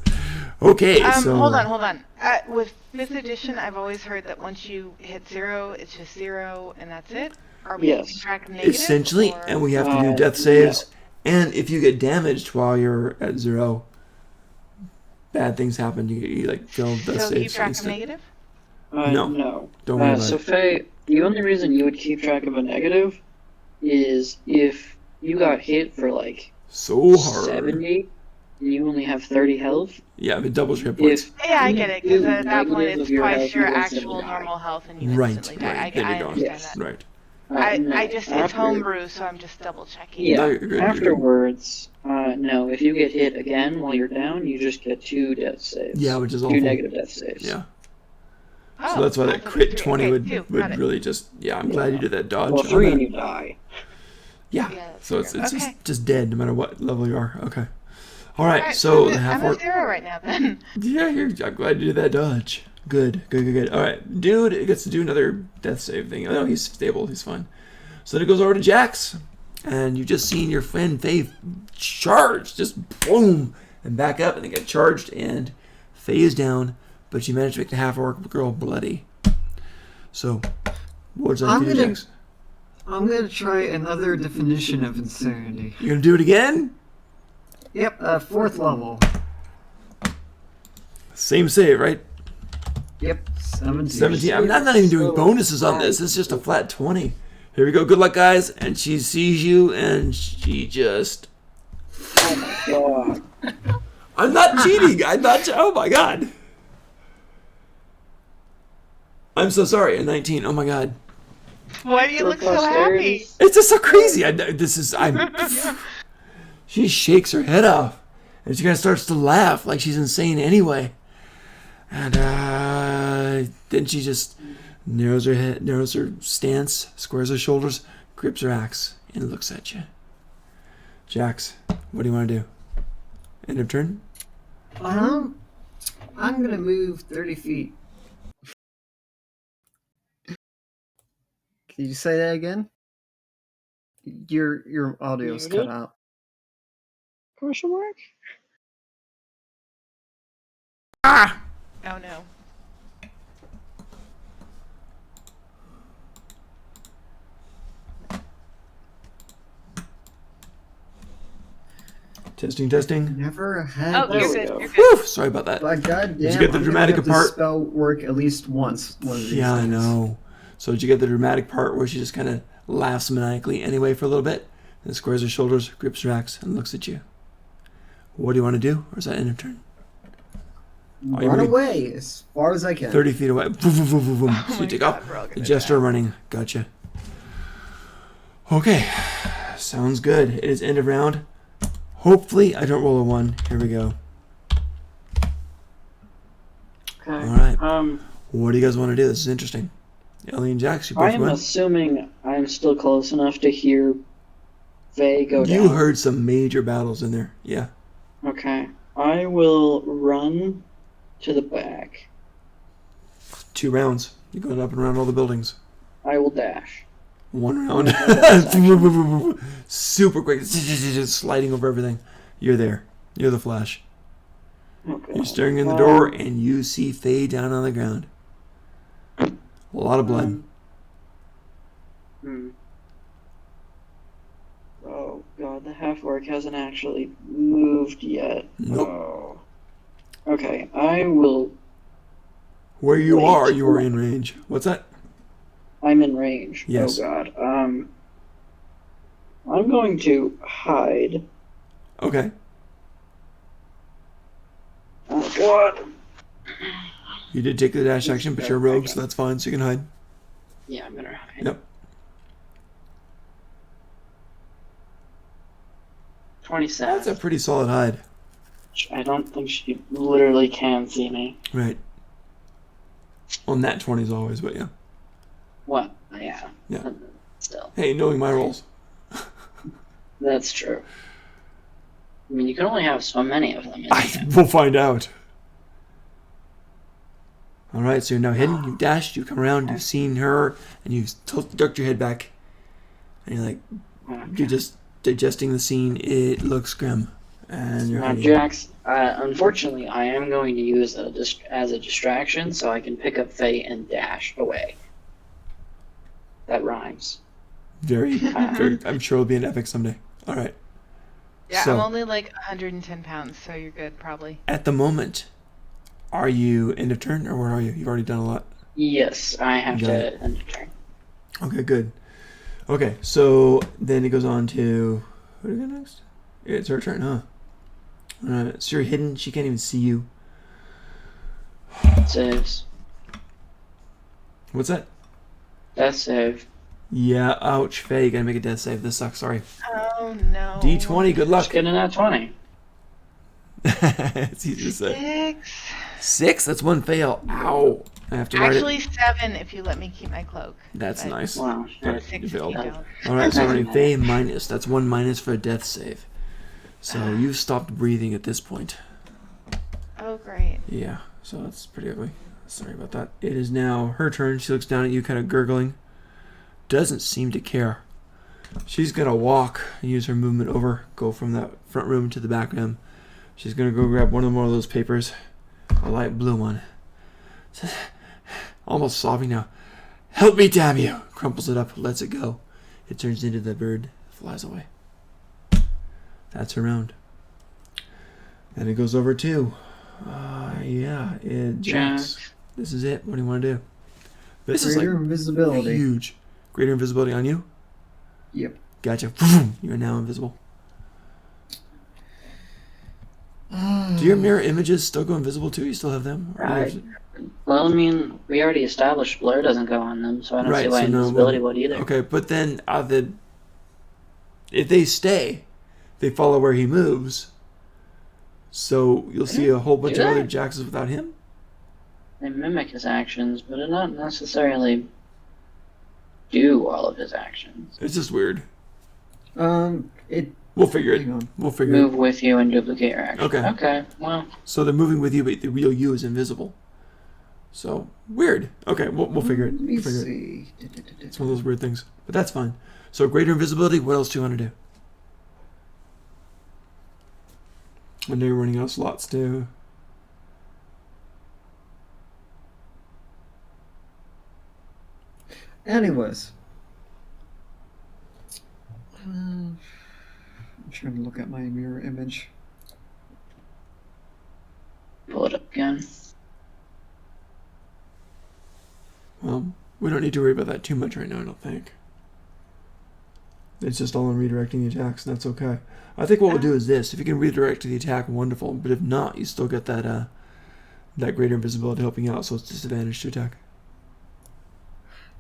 Okay, so. Hold on. With 5th edition, I've always heard that once you hit 0, it's just 0, and that's it. Are we Yes. keeping track of negative? Essentially, or- and we have to do Uh, death saves. And if you get damaged while you're at 0, bad things happen. You like fail death So keep saves. track of instant. negative? No. no. Don't worry about So it. Faye, the only reason you would keep track of a negative is if you got hit for like So hard. 70 and you only have 30 health. Yeah, but doubles your hit points. If Yeah, I get it, because you at that point negative it's of your twice health, your you instantly actual die. normal health and you Right, instantly die. right. Then I you're gone. understand Yes. that. Right. No, It's after- homebrew, so I'm just double checking. Yeah. No, you're good, you're good. Afterwards, no. If you get hit again while you're down, you just get 2 death saves. Yeah, which is 2 awful. negative death saves. Yeah. Oh, So that's why I that thought crit it was 20 three. would, Okay, two. would Got it. really just, yeah, I'm glad you did that dodge. Well, on 3 that. and you die. Yeah. Yeah, that's So true. it's Okay. just dead no matter what level you are. Okay. All right. Alright, So I'm the a half-orc. 0 right now then. Yeah, I'm glad you did that dodge. Good. All right, dude gets to do another death save thing. Oh, no, he's stable. He's fine. So then it goes over to Jax, and you've just seen your friend Faye charge, just boom, and back up, and then get charged, and Faye is down, but you managed to make the half-orc girl bloody. So, what's that I'm do, gonna- Jax? I'm gonna try another definition of insanity. You gonna do it again? Yep, 4th level. Same save, right? Yep, 17. 17. I'm not even doing bonuses on this. It's just a flat 20. Here we go. Good luck, guys. And she sees you, and she just... Oh my god. I'm not cheating. I'm not... Oh, my God. I'm so sorry. A 19. Oh, my God. Why do you For look so happy? posterity. It's just so crazy. She shakes her head off, and she kind of starts to laugh like she's insane anyway. And then she just narrows her head, narrows her stance, squares her shoulders, grips her axe, and looks at you. Jax, what do you want to do? End of turn? I'm gonna move 30 feet. Can you say that again? Your audio's cut Muted? out. Question mark? Ah! Oh no. Testing. Never had. Oh, There you're we good. go. You're good. Whew, sorry about that. But goddamn, Did you get the I'm gonna dramatic have this part? spell work at least once. One of these Yeah, I days. know. So did you get the dramatic part where she just kind of laughs maniacally anyway for a little bit, then squares her shoulders, grips her axe, and looks at you? What do you want to do? Or is that end of turn? Are you Run ready? away as far as I can. 30 feet away. Boom, boom, boom, boom, boom. So my you take God, off. we're all The gonna gesture die. running. Gotcha. Okay. Sounds good. It is end of round. Hopefully I don't roll a 1. Here we go. Okay. All right. What do you guys want to do? This is interesting. Ellie and Jax, you I both am win. assuming I'm still close enough to hear Faye go down. You heard some major battles in there. Yeah. Okay. I will run to the back. 2 rounds. You're going up and around all the buildings. I will dash. 1 round. Super quick. Just sliding over everything. You're there. You're the Flash. Okay. You're staring in the door and you see Faye down on the ground. A lot of blood. Oh god, the half-orc hasn't actually moved yet. Nope. Oh. Okay, I will... Where you Wait. are, you are in range. What's that? I'm in range. Yes. Oh god. I'm going to hide. Okay. Oh god. You did take the dash action, but you're a rogue, so that's fine, so you can hide. Yeah, I'm gonna hide. Yep. 27. That's a pretty solid hide. I don't think she literally can see me. Right. Well, nat 20s always, but yeah. What? Yeah. Yeah. Still. Hey, knowing my rolls. That's true. I mean, you can only have so many of them. We'll find out. All right, so you're now hidden. You've dashed. You come around. You've seen her, and you've ducked your head back, and you're like, you're just digesting the scene. It looks grim, and you're Now, hiding. Jax, unfortunately, I am going to use it as a distraction so I can pick up Faye and dash away. That rhymes. Very, very. I'm sure it'll be an epic someday. All right. Yeah, So- I'm only like 110 pounds, so you're good, probably. At the moment, are you end of turn, or where are you? You've already done a lot. Yes, I have Got to end a turn. Okay, good. Okay, so then it goes on to who do we go next? It's her turn, huh? So you're hidden. She can't even see you. Saves. What's that? Death save. Yeah, ouch. Faye, you gotta make a death save. This sucks, sorry. Oh no. D20, good luck. Just getting that 20. It's easy to say. 6. 6? That's one fail. Ow. I have to write Actually, it. 7 if you let me keep my cloak. That's but nice. Wow. But Six you if failed. you don't. Alright, sorry. Faye minus. That's 1 minus for a death save. So you stopped breathing at this point. Oh, great. Yeah, so that's pretty ugly. Sorry about that. It is now her turn. She looks down at you, kind of gurgling. Doesn't seem to care. She's gonna walk, use her movement over, go from that front room to the back room. She's gonna go grab one more of those papers, a light blue one. Almost sobbing now. Help me, damn you! Crumples it up, lets it go. It turns into the bird, flies away. That's her round. And it goes over to, Jax. This is it. What do you want to do? This is like Greater invisibility. huge. Greater invisibility on you? Yep. Gotcha. You are now invisible. Do your mirror images still go invisible too? You still have them? Or Right. Well, I mean, we already established blur doesn't go on them, so I don't see Right, why so no, invisibility would either. Okay, but then if they stay, they follow where he moves. So you'll see a whole bunch Do of they? other Jaxes without him? They mimic his actions, but it not necessarily do all of his actions. It's just weird. It. We'll figure it. Hang on. We'll figure it. Move with you and duplicate your action. Okay. Okay, well, So they're moving with you, but the real you is invisible. So weird. Okay, we'll figure it. Let me We'll figure it. see. It's one of those weird things, but that's fine. So greater invisibility. What else do you want to do? I know you're running out of slots too. Anyways. I'm trying to look at my mirror image. pull it up again. Well, we don't need to worry about that too much right now, I don't think. It's just all in redirecting the attacks, and that's okay. I think what we'll do is this. If you can redirect to the attack, wonderful. But if not, you still get that that greater invisibility helping you out, so it's disadvantage to attack.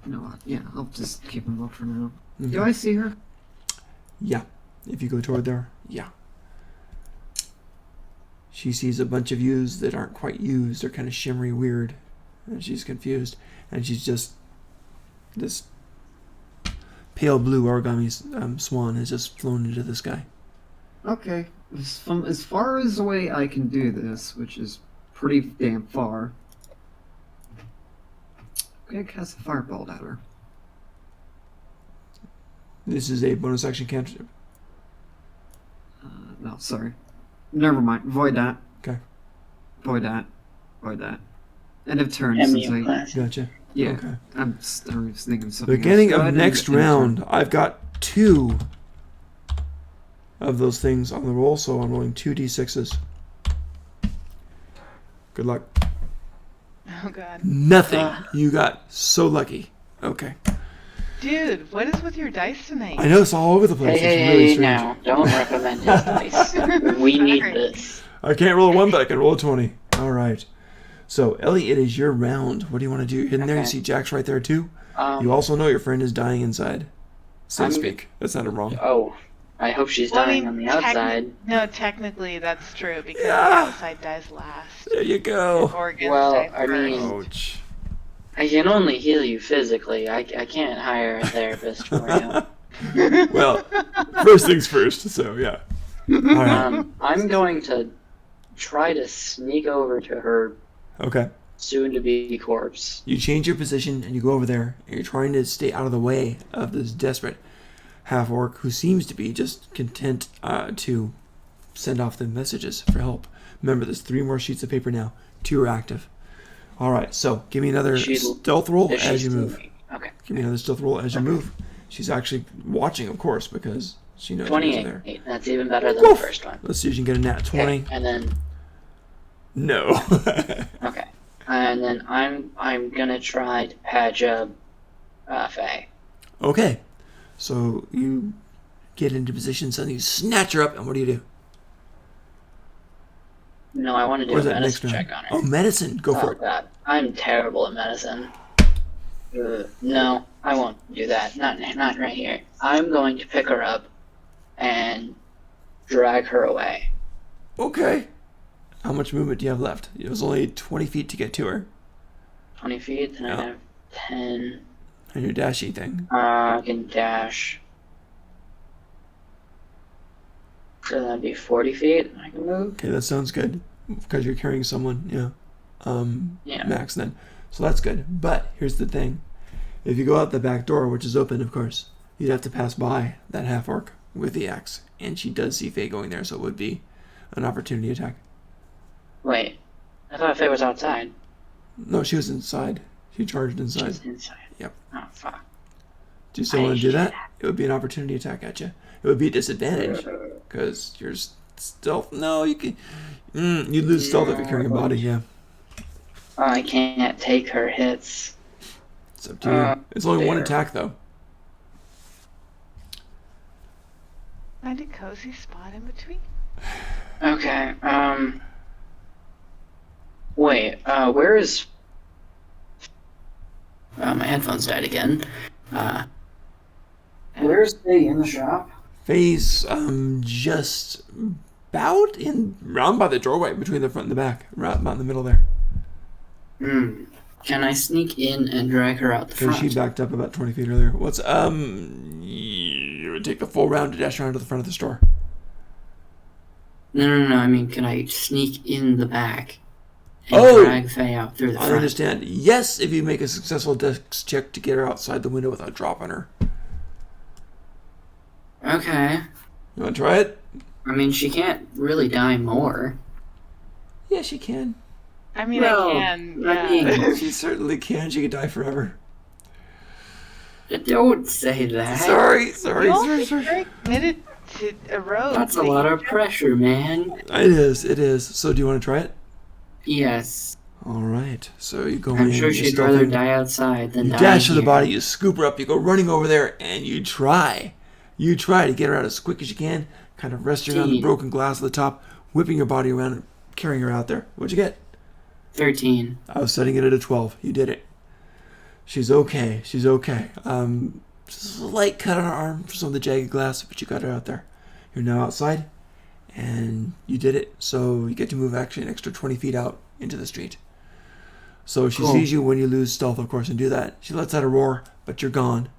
You know what? Yeah, I'll just keep him up for now. Okay. Do I see her? Yeah. If you go toward there, yeah. She sees a bunch of yous that aren't quite yous. They're kind of shimmery weird. And she's confused. And she's just... This pale blue origami swan has just flown into the sky. Okay. From as far as away I can do this, which is pretty damn far, I'm gonna cast a firebolt at her. This is a bonus action cantrip. No, sorry. Never mind. Void that. Okay. Void that. Void that. End of turn. MU Since I, class. Gotcha. yeah. Okay. I was thinking of something Beginning else. Go of ahead next and end round, turn. I've got 2 of those things on the roll, so I'm rolling 2d6s. Good luck. Oh god. Nothing. You got so lucky. Okay. Dude, what is with your dice tonight? I know it's all over the place. Hey, It's really hey, strange. now, don't recommend his dice. We need Sorry. this. I can't roll a 1, but I can roll a 20. All right. So, Ellie, it is your round. What do you want to do? You're hidden there. You Okay. see Jax right there, too. Um, You also know your friend is dying inside, so to I'm- speak. That sounded wrong. Oh, I hope she's Well, I dying mean, on the outside. No, technically that's true because Yeah. the outside dies last. There you go. Organs Well, die I first. mean- Ouch. I can only heal you physically. I can't hire a therapist for you. Well, first things first, so yeah. All right. I'm going to try to sneak over to her Okay. soon-to-be corpse. You change your position and you go over there and you're trying to stay out of the way of this desperate half-orc who seems to be just content to send off the messages for help. Remember, there's 3 more sheets of paper now. 2 are active. All right, so give me another stealth roll Is she as you still- move. Okay. Give me another stealth roll as you move. She's actually watching, of course, because she knows you're there. 28. That's even better than Woof. the first one. Let's see if you can get a nat 20. Okay, and then No. okay, and then I'm gonna try to patch up Faye. Okay. So you get into position, suddenly you snatch her up, and what do? No, I want to do Or a is that next medicine round? check on her. Oh, medicine. Go for Oh it. god, I'm terrible at medicine. No, I won't do that. Not right here. I'm going to pick her up and drag her away. Okay. How much movement do you have left? It was only 20 feet to get to her. 20 feet, then Yeah. I have 10. And your dashy thing. I can dash. So that'd be 40 feet. I can move. Okay, that sounds good. Because you're carrying someone, Yeah. max then. So that's good. But here's the thing. If you go out the back door, which is open, of course, you'd have to pass by that half-orc with the axe. And she does see Faye going there, so it would be an opportunity attack. Wait, I thought Faye was outside. No, she was inside. She charged inside. She's inside. Yep. Oh, fuck. Do you still want to do that? It would be an opportunity attack at you. It would be a disadvantage because you're stealth. No, you can. You lose stealth if you're carrying a body. Yeah, I can't take her hits. it's up to you. It's only one there. attack though. Find a cozy spot in between. Okay, wait, where is... My headphones died again. Where's Faye in the shop? Faye's just about round by the doorway between the front and the back, right about in the middle there. Can I sneak in and drag her out the Because front? she backed up about 20 feet earlier. What's you would take the full round to dash around to the front of the store. No. I mean, can I sneak in the back and Oh! drag Faye out through the I front? understand. Yes, if you make a successful dex check to get her outside the window without dropping her. Okay. You want to try it? I mean, she can't really die more. Yeah, she can. I mean, Well, I can. I Yeah. mean- She certainly can. She could die forever. Don't say that. Sorry. You're also very committed to a road. That's a lot of pressure, man. It is. So do you want to try it? Yes. All right. So you go in. I'm sure you she'd stealth rather in, die outside than You die dash to the here. body. You scoop her up. You go running over there, and you try. You try to get her out as quick as you can. Kind of resting on the 15. broken glass at the top, whipping your body around and carrying her out there. What'd you get? 13. I was setting it at a 12. You did it. She's okay. Just a light cut on her arm for some of the jagged glass, but you got her out there. You're now outside, and you did it. So you get to move actually an extra 20 feet out into the street. So she Cool. sees you when you lose stealth, of course, and do that. She lets out a roar, but you're gone.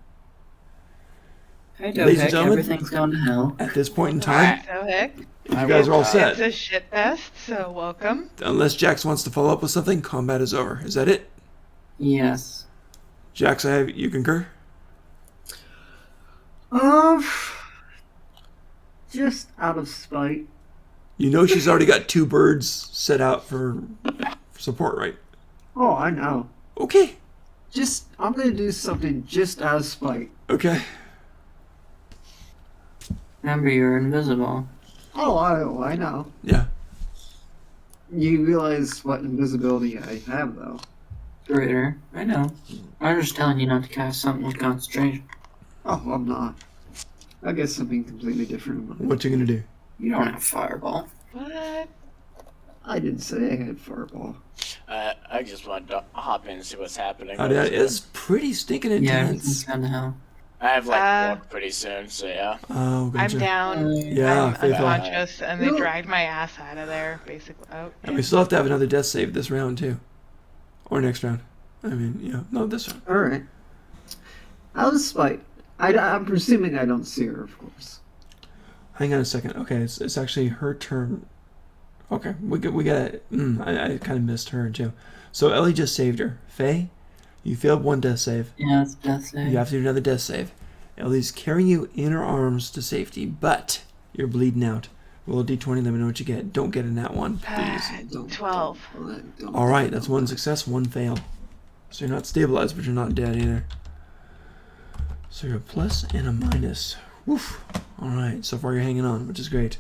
Hey, Ladies and Dohek, gentlemen. everything's gone to hell. At this point in time, So heck, if you guys are all it's set, a shit fest. So welcome. unless Jax wants to follow up with something, combat is over. Is that it? Yes. Jax, you concur? Just out of spite. You know she's already got 2 birds set out for support, right? Oh, I know. Okay. I'm gonna do something just out of spite. Okay. Remember, you're invisible. Oh, I know. Yeah. You realize what invisibility I have, though. Greater. I know. I'm just telling you not to cast something with concentration. Oh, I'm not. I guess something completely different. What you gonna do? You don't have fireball. What? I didn't say I had fireball. I just wanted to hop in and see what's happening. It's pretty stinking Yeah, everything's intense. gone to hell. I have Uh, work pretty soon, so yeah. Oh, I'm gotcha. down. Yeah, I'm faithful. unconscious, and they No. dragged my ass out of there, basically. Oh, And we still have to have another death save this round too, or next round. I mean, yeah, no, this round. Alright. Out of spite. I'm presuming I don't see her, of course. Hang on a second. Okay, it's actually her turn. Okay, we got. I kind of missed her too. So Ellie just saved her. Faye, you failed 1 death save. Yeah, it's death save. You have to do another death save. Ellie's carrying you in her arms to safety, but you're bleeding out. Roll a d20, let me know what you get. Don't get in that one, please. 12. All right, that's 1 success, 1 fail. So you're not stabilized, but you're not dead either. So you're a plus and a minus. Woof. All right, so far you're hanging on, which is great.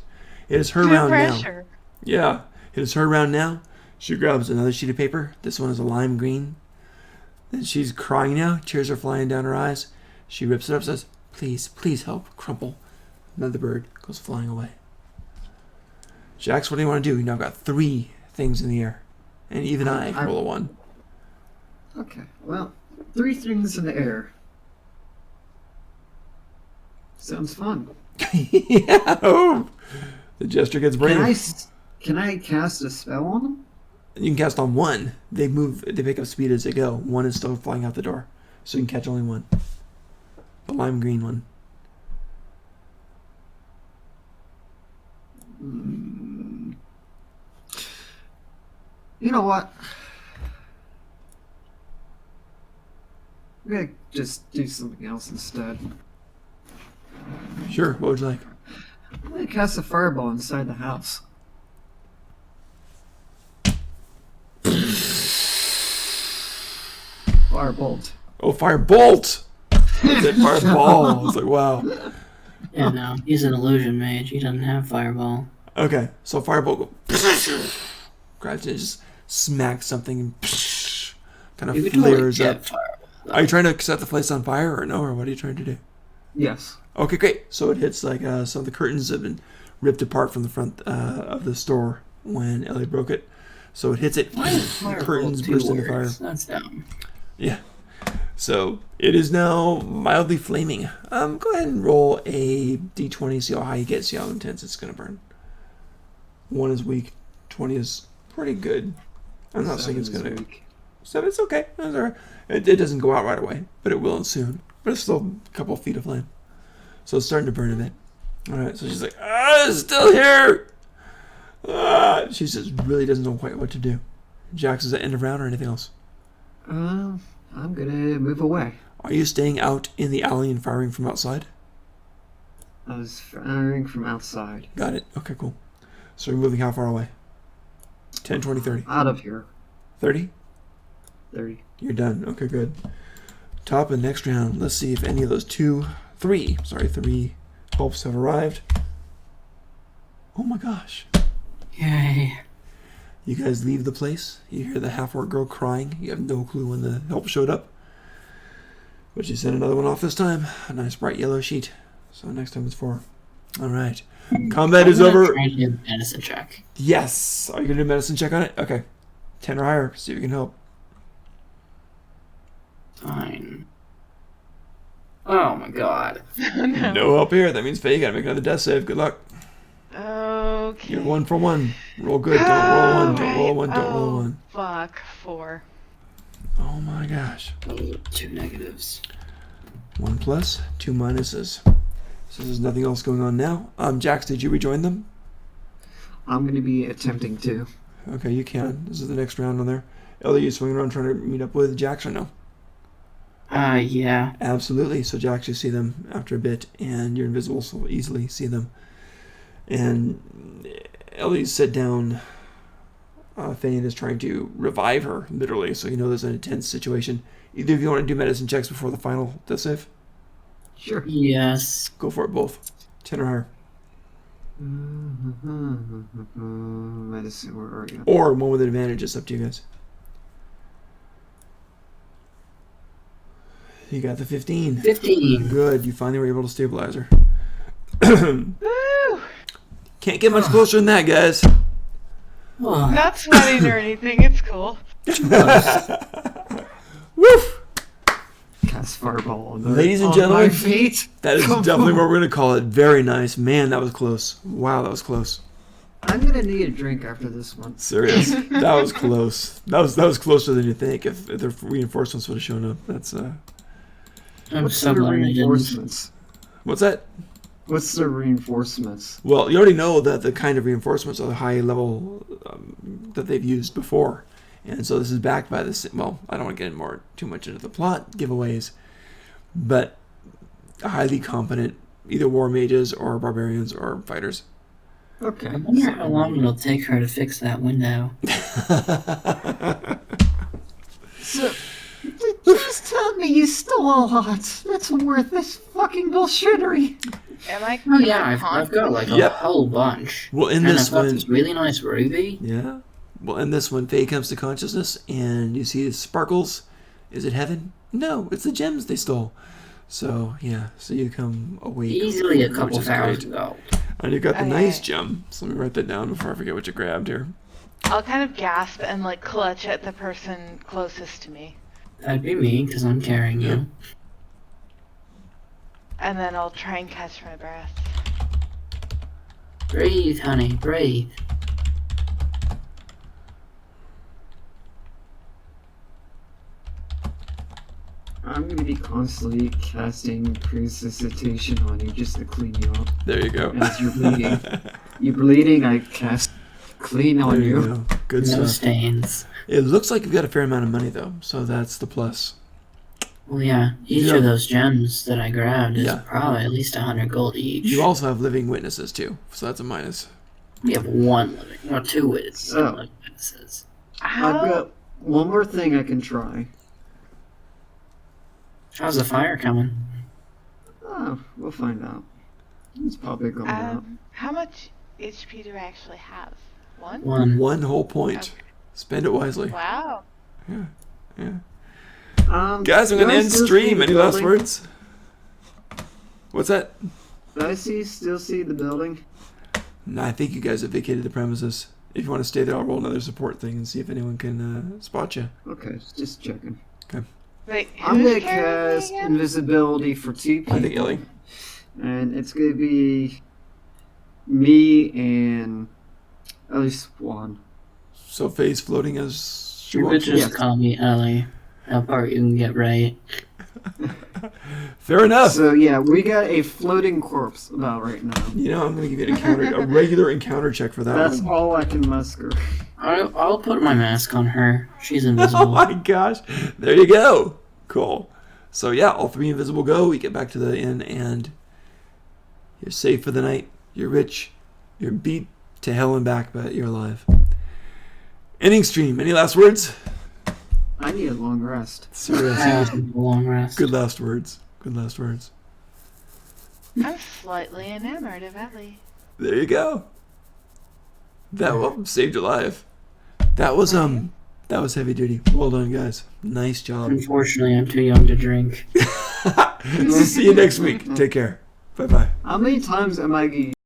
It is her Good round now. pressure. Yeah, it is her round now. She grabs another sheet of paper. This one is a lime green. Then she's crying now. Tears are flying down her eyes. She rips it up, says, please, please help. Crumple. Another bird goes flying away. Jax, what do you want to do? You now got 3 things in the air. And even I roll a 1. Okay, well, 3 things in the air. Sounds fun. Yeah. Oh. The jester gets brave. Can I cast a spell on them? You can cast on 1. They pick up speed as they go. 1 is still flying out the door. So you can catch only 1. The lime green one. You know what? I'm gonna just do something else instead. Sure, what would you like? I'm gonna cast a fireball inside the house. Firebolt. Oh, firebolt! I said fireball. I was like, wow. Yeah, no, he's an illusion mage. He doesn't have fireball. Okay, so firebolt goes. Grabs it, just smacks something and kind of You could totally flares get up. fireball, though. Are you trying to set the place on fire or no? Or what are you trying to do? Yes. Okay, great. So it hits like some of the curtains have been ripped apart from the front of the store when Ellie broke it. So it hits it. Why is fireball Curtains 2 burst into fire. words? That's dumb. Yeah. So it is now mildly flaming. Go ahead and roll a d20, see how high you get, see how intense it's going to burn. 1 is weak, 20 is pretty good. I'm not saying it's going to... 7, it's okay. That's all right. It doesn't go out right away, but it will soon. But it's still a couple of feet of flame. So it's starting to burn a bit. Alright, so she's like, it's still here! She just really doesn't know quite what to do. Jax, is that end of round or anything else? I'm gonna move away. Are you staying out in the alley and firing from outside? I was firing from outside. Got it. Okay, cool. So you're moving how far away? 10, 20, 30. Out of here. 30? 30. You're done. Okay, good. Top of the next round. Let's see if any of those 3 helps have arrived. Oh my gosh. Yay. You guys leave the place. You hear the half-orc girl crying. You have no clue when the help showed up. But she sent another one off this time. A nice bright yellow sheet. So next time it's 4. Alright. Combat is over. Try to do a medicine check. Yes. Are you going to do a medicine check on it? Okay. 10 or higher. See if you can help. Fine. Oh my god. No help here. That means Faye, you got to make another death save. Good luck. Okay. You're 1 for 1. Roll good. Don't roll 1. Don't roll 1. Don't roll 1. Fuck. 4. Oh my gosh. 2 negatives. 1 plus, 2 minuses. So there's nothing else going on now. Jax, did you rejoin them? I'm gonna be attempting to. Okay, you can. This is the next round on there. Ellie, you swinging around trying to meet up with Jax or no? Yeah. Absolutely. So Jax, you see them after a bit, and you're invisible, so easily see them. And Ellie's set down. Thane is trying to revive her, literally, so you know there's an intense situation. Either of you want to do medicine checks before the final death save? Sure. Yes. Go for it, both. 10 or higher. Medicine, where are you? Or one with advantage, it's up to you guys. You got the 15. 15. Good, you finally were able to stabilize her. Woo! Can't get much closer than that, guys. Oh. Not sweating or anything. It's cool. Woof! Cast fireball on the, Ladies and on gentlemen, my feet. that is definitely what we're going to call it. Very nice. Man, that was close. Wow, that was close. I'm gonna need a drink after this one. Serious. That was close. That was closer than you think. If the reinforcements would have shown up. That's I'm What's so the glad I didn't. reinforcements? What's that? What's the reinforcements? Well, you already know that the kind of reinforcements are the high level that they've used before. And so this is backed by this. Well, I don't want to get too much into the plot giveaways, but highly competent either war mages or barbarians or fighters. Okay. I wonder how long it'll take her to fix that window. So, just tell me you stole a lot. That's worth this fucking bullshittery. Am I? Oh yeah, I've got like a Yep. whole bunch. Well, in And this I've got one, this really nice ruby. yeah. Well, in this one, Faye comes to consciousness, and you see the sparkles. Is it heaven? No, it's the gems they stole. So yeah, so you come a week. Easily a which couple is great. thousand gold. And you got the Okay. nice gem. So let me write that down before I forget what you grabbed here. I'll kind of gasp and like clutch at the person closest to me. That'd be me, because I'm carrying you. And then I'll try and catch my breath. Breathe, honey, breathe. I'm gonna be constantly casting resuscitation on you just to clean you up. There you go. As you're bleeding. You're bleeding, I cast clean on There you you. go. Good No stuff. stains. It looks like you've got a fair amount of money though, so that's the plus. Well, yeah, each Yeah. of those gems that I grabbed is Yeah. probably at least 100 gold each. You also have living witnesses too, so that's a minus. We have one living, or two witnesses. So- Living witnesses. I've got one more thing I can try. How's the fire coming? Oh, we'll find out. It's probably going out. How much HP do I actually have? One? One whole point. Okay. Spend it wisely. Wow. Guys, I'm do gonna I end still stream. see the Any last building? words? What's that? Do I still see the building? No, I think you guys have vacated the premises. If you want to stay there, I'll roll another support thing and see if anyone can spot you. Okay, just checking. Wait, I'm who's gonna carrying me cast again? invisibility for 2 people. I think Illy. And it's gonna be me and at least one. So Faye's floating as she You could walks. just Yes. call me Ellie. That part you can get right. Fair enough. So yeah, we got a floating corpse about right now. You know, I'm gonna give you an encounter, a regular encounter check for that That's one. all I can muster. I'll put my mask on her. She's Oh invisible. my gosh. There you go. Cool. So yeah, all three invisible go. We get back to the inn and you're safe for the night. You're rich. You're beat to hell and back, but you're alive. Ending stream. Any last words? I need a long rest. Seriously. I also need a long rest. Good last words. Good last words. I'm slightly enamored of Ellie. There you go. That saved your life. That was heavy duty. Well done, guys. Nice job. Unfortunately, I'm too young to drink. See you next week. Take care. Bye bye. How many times am I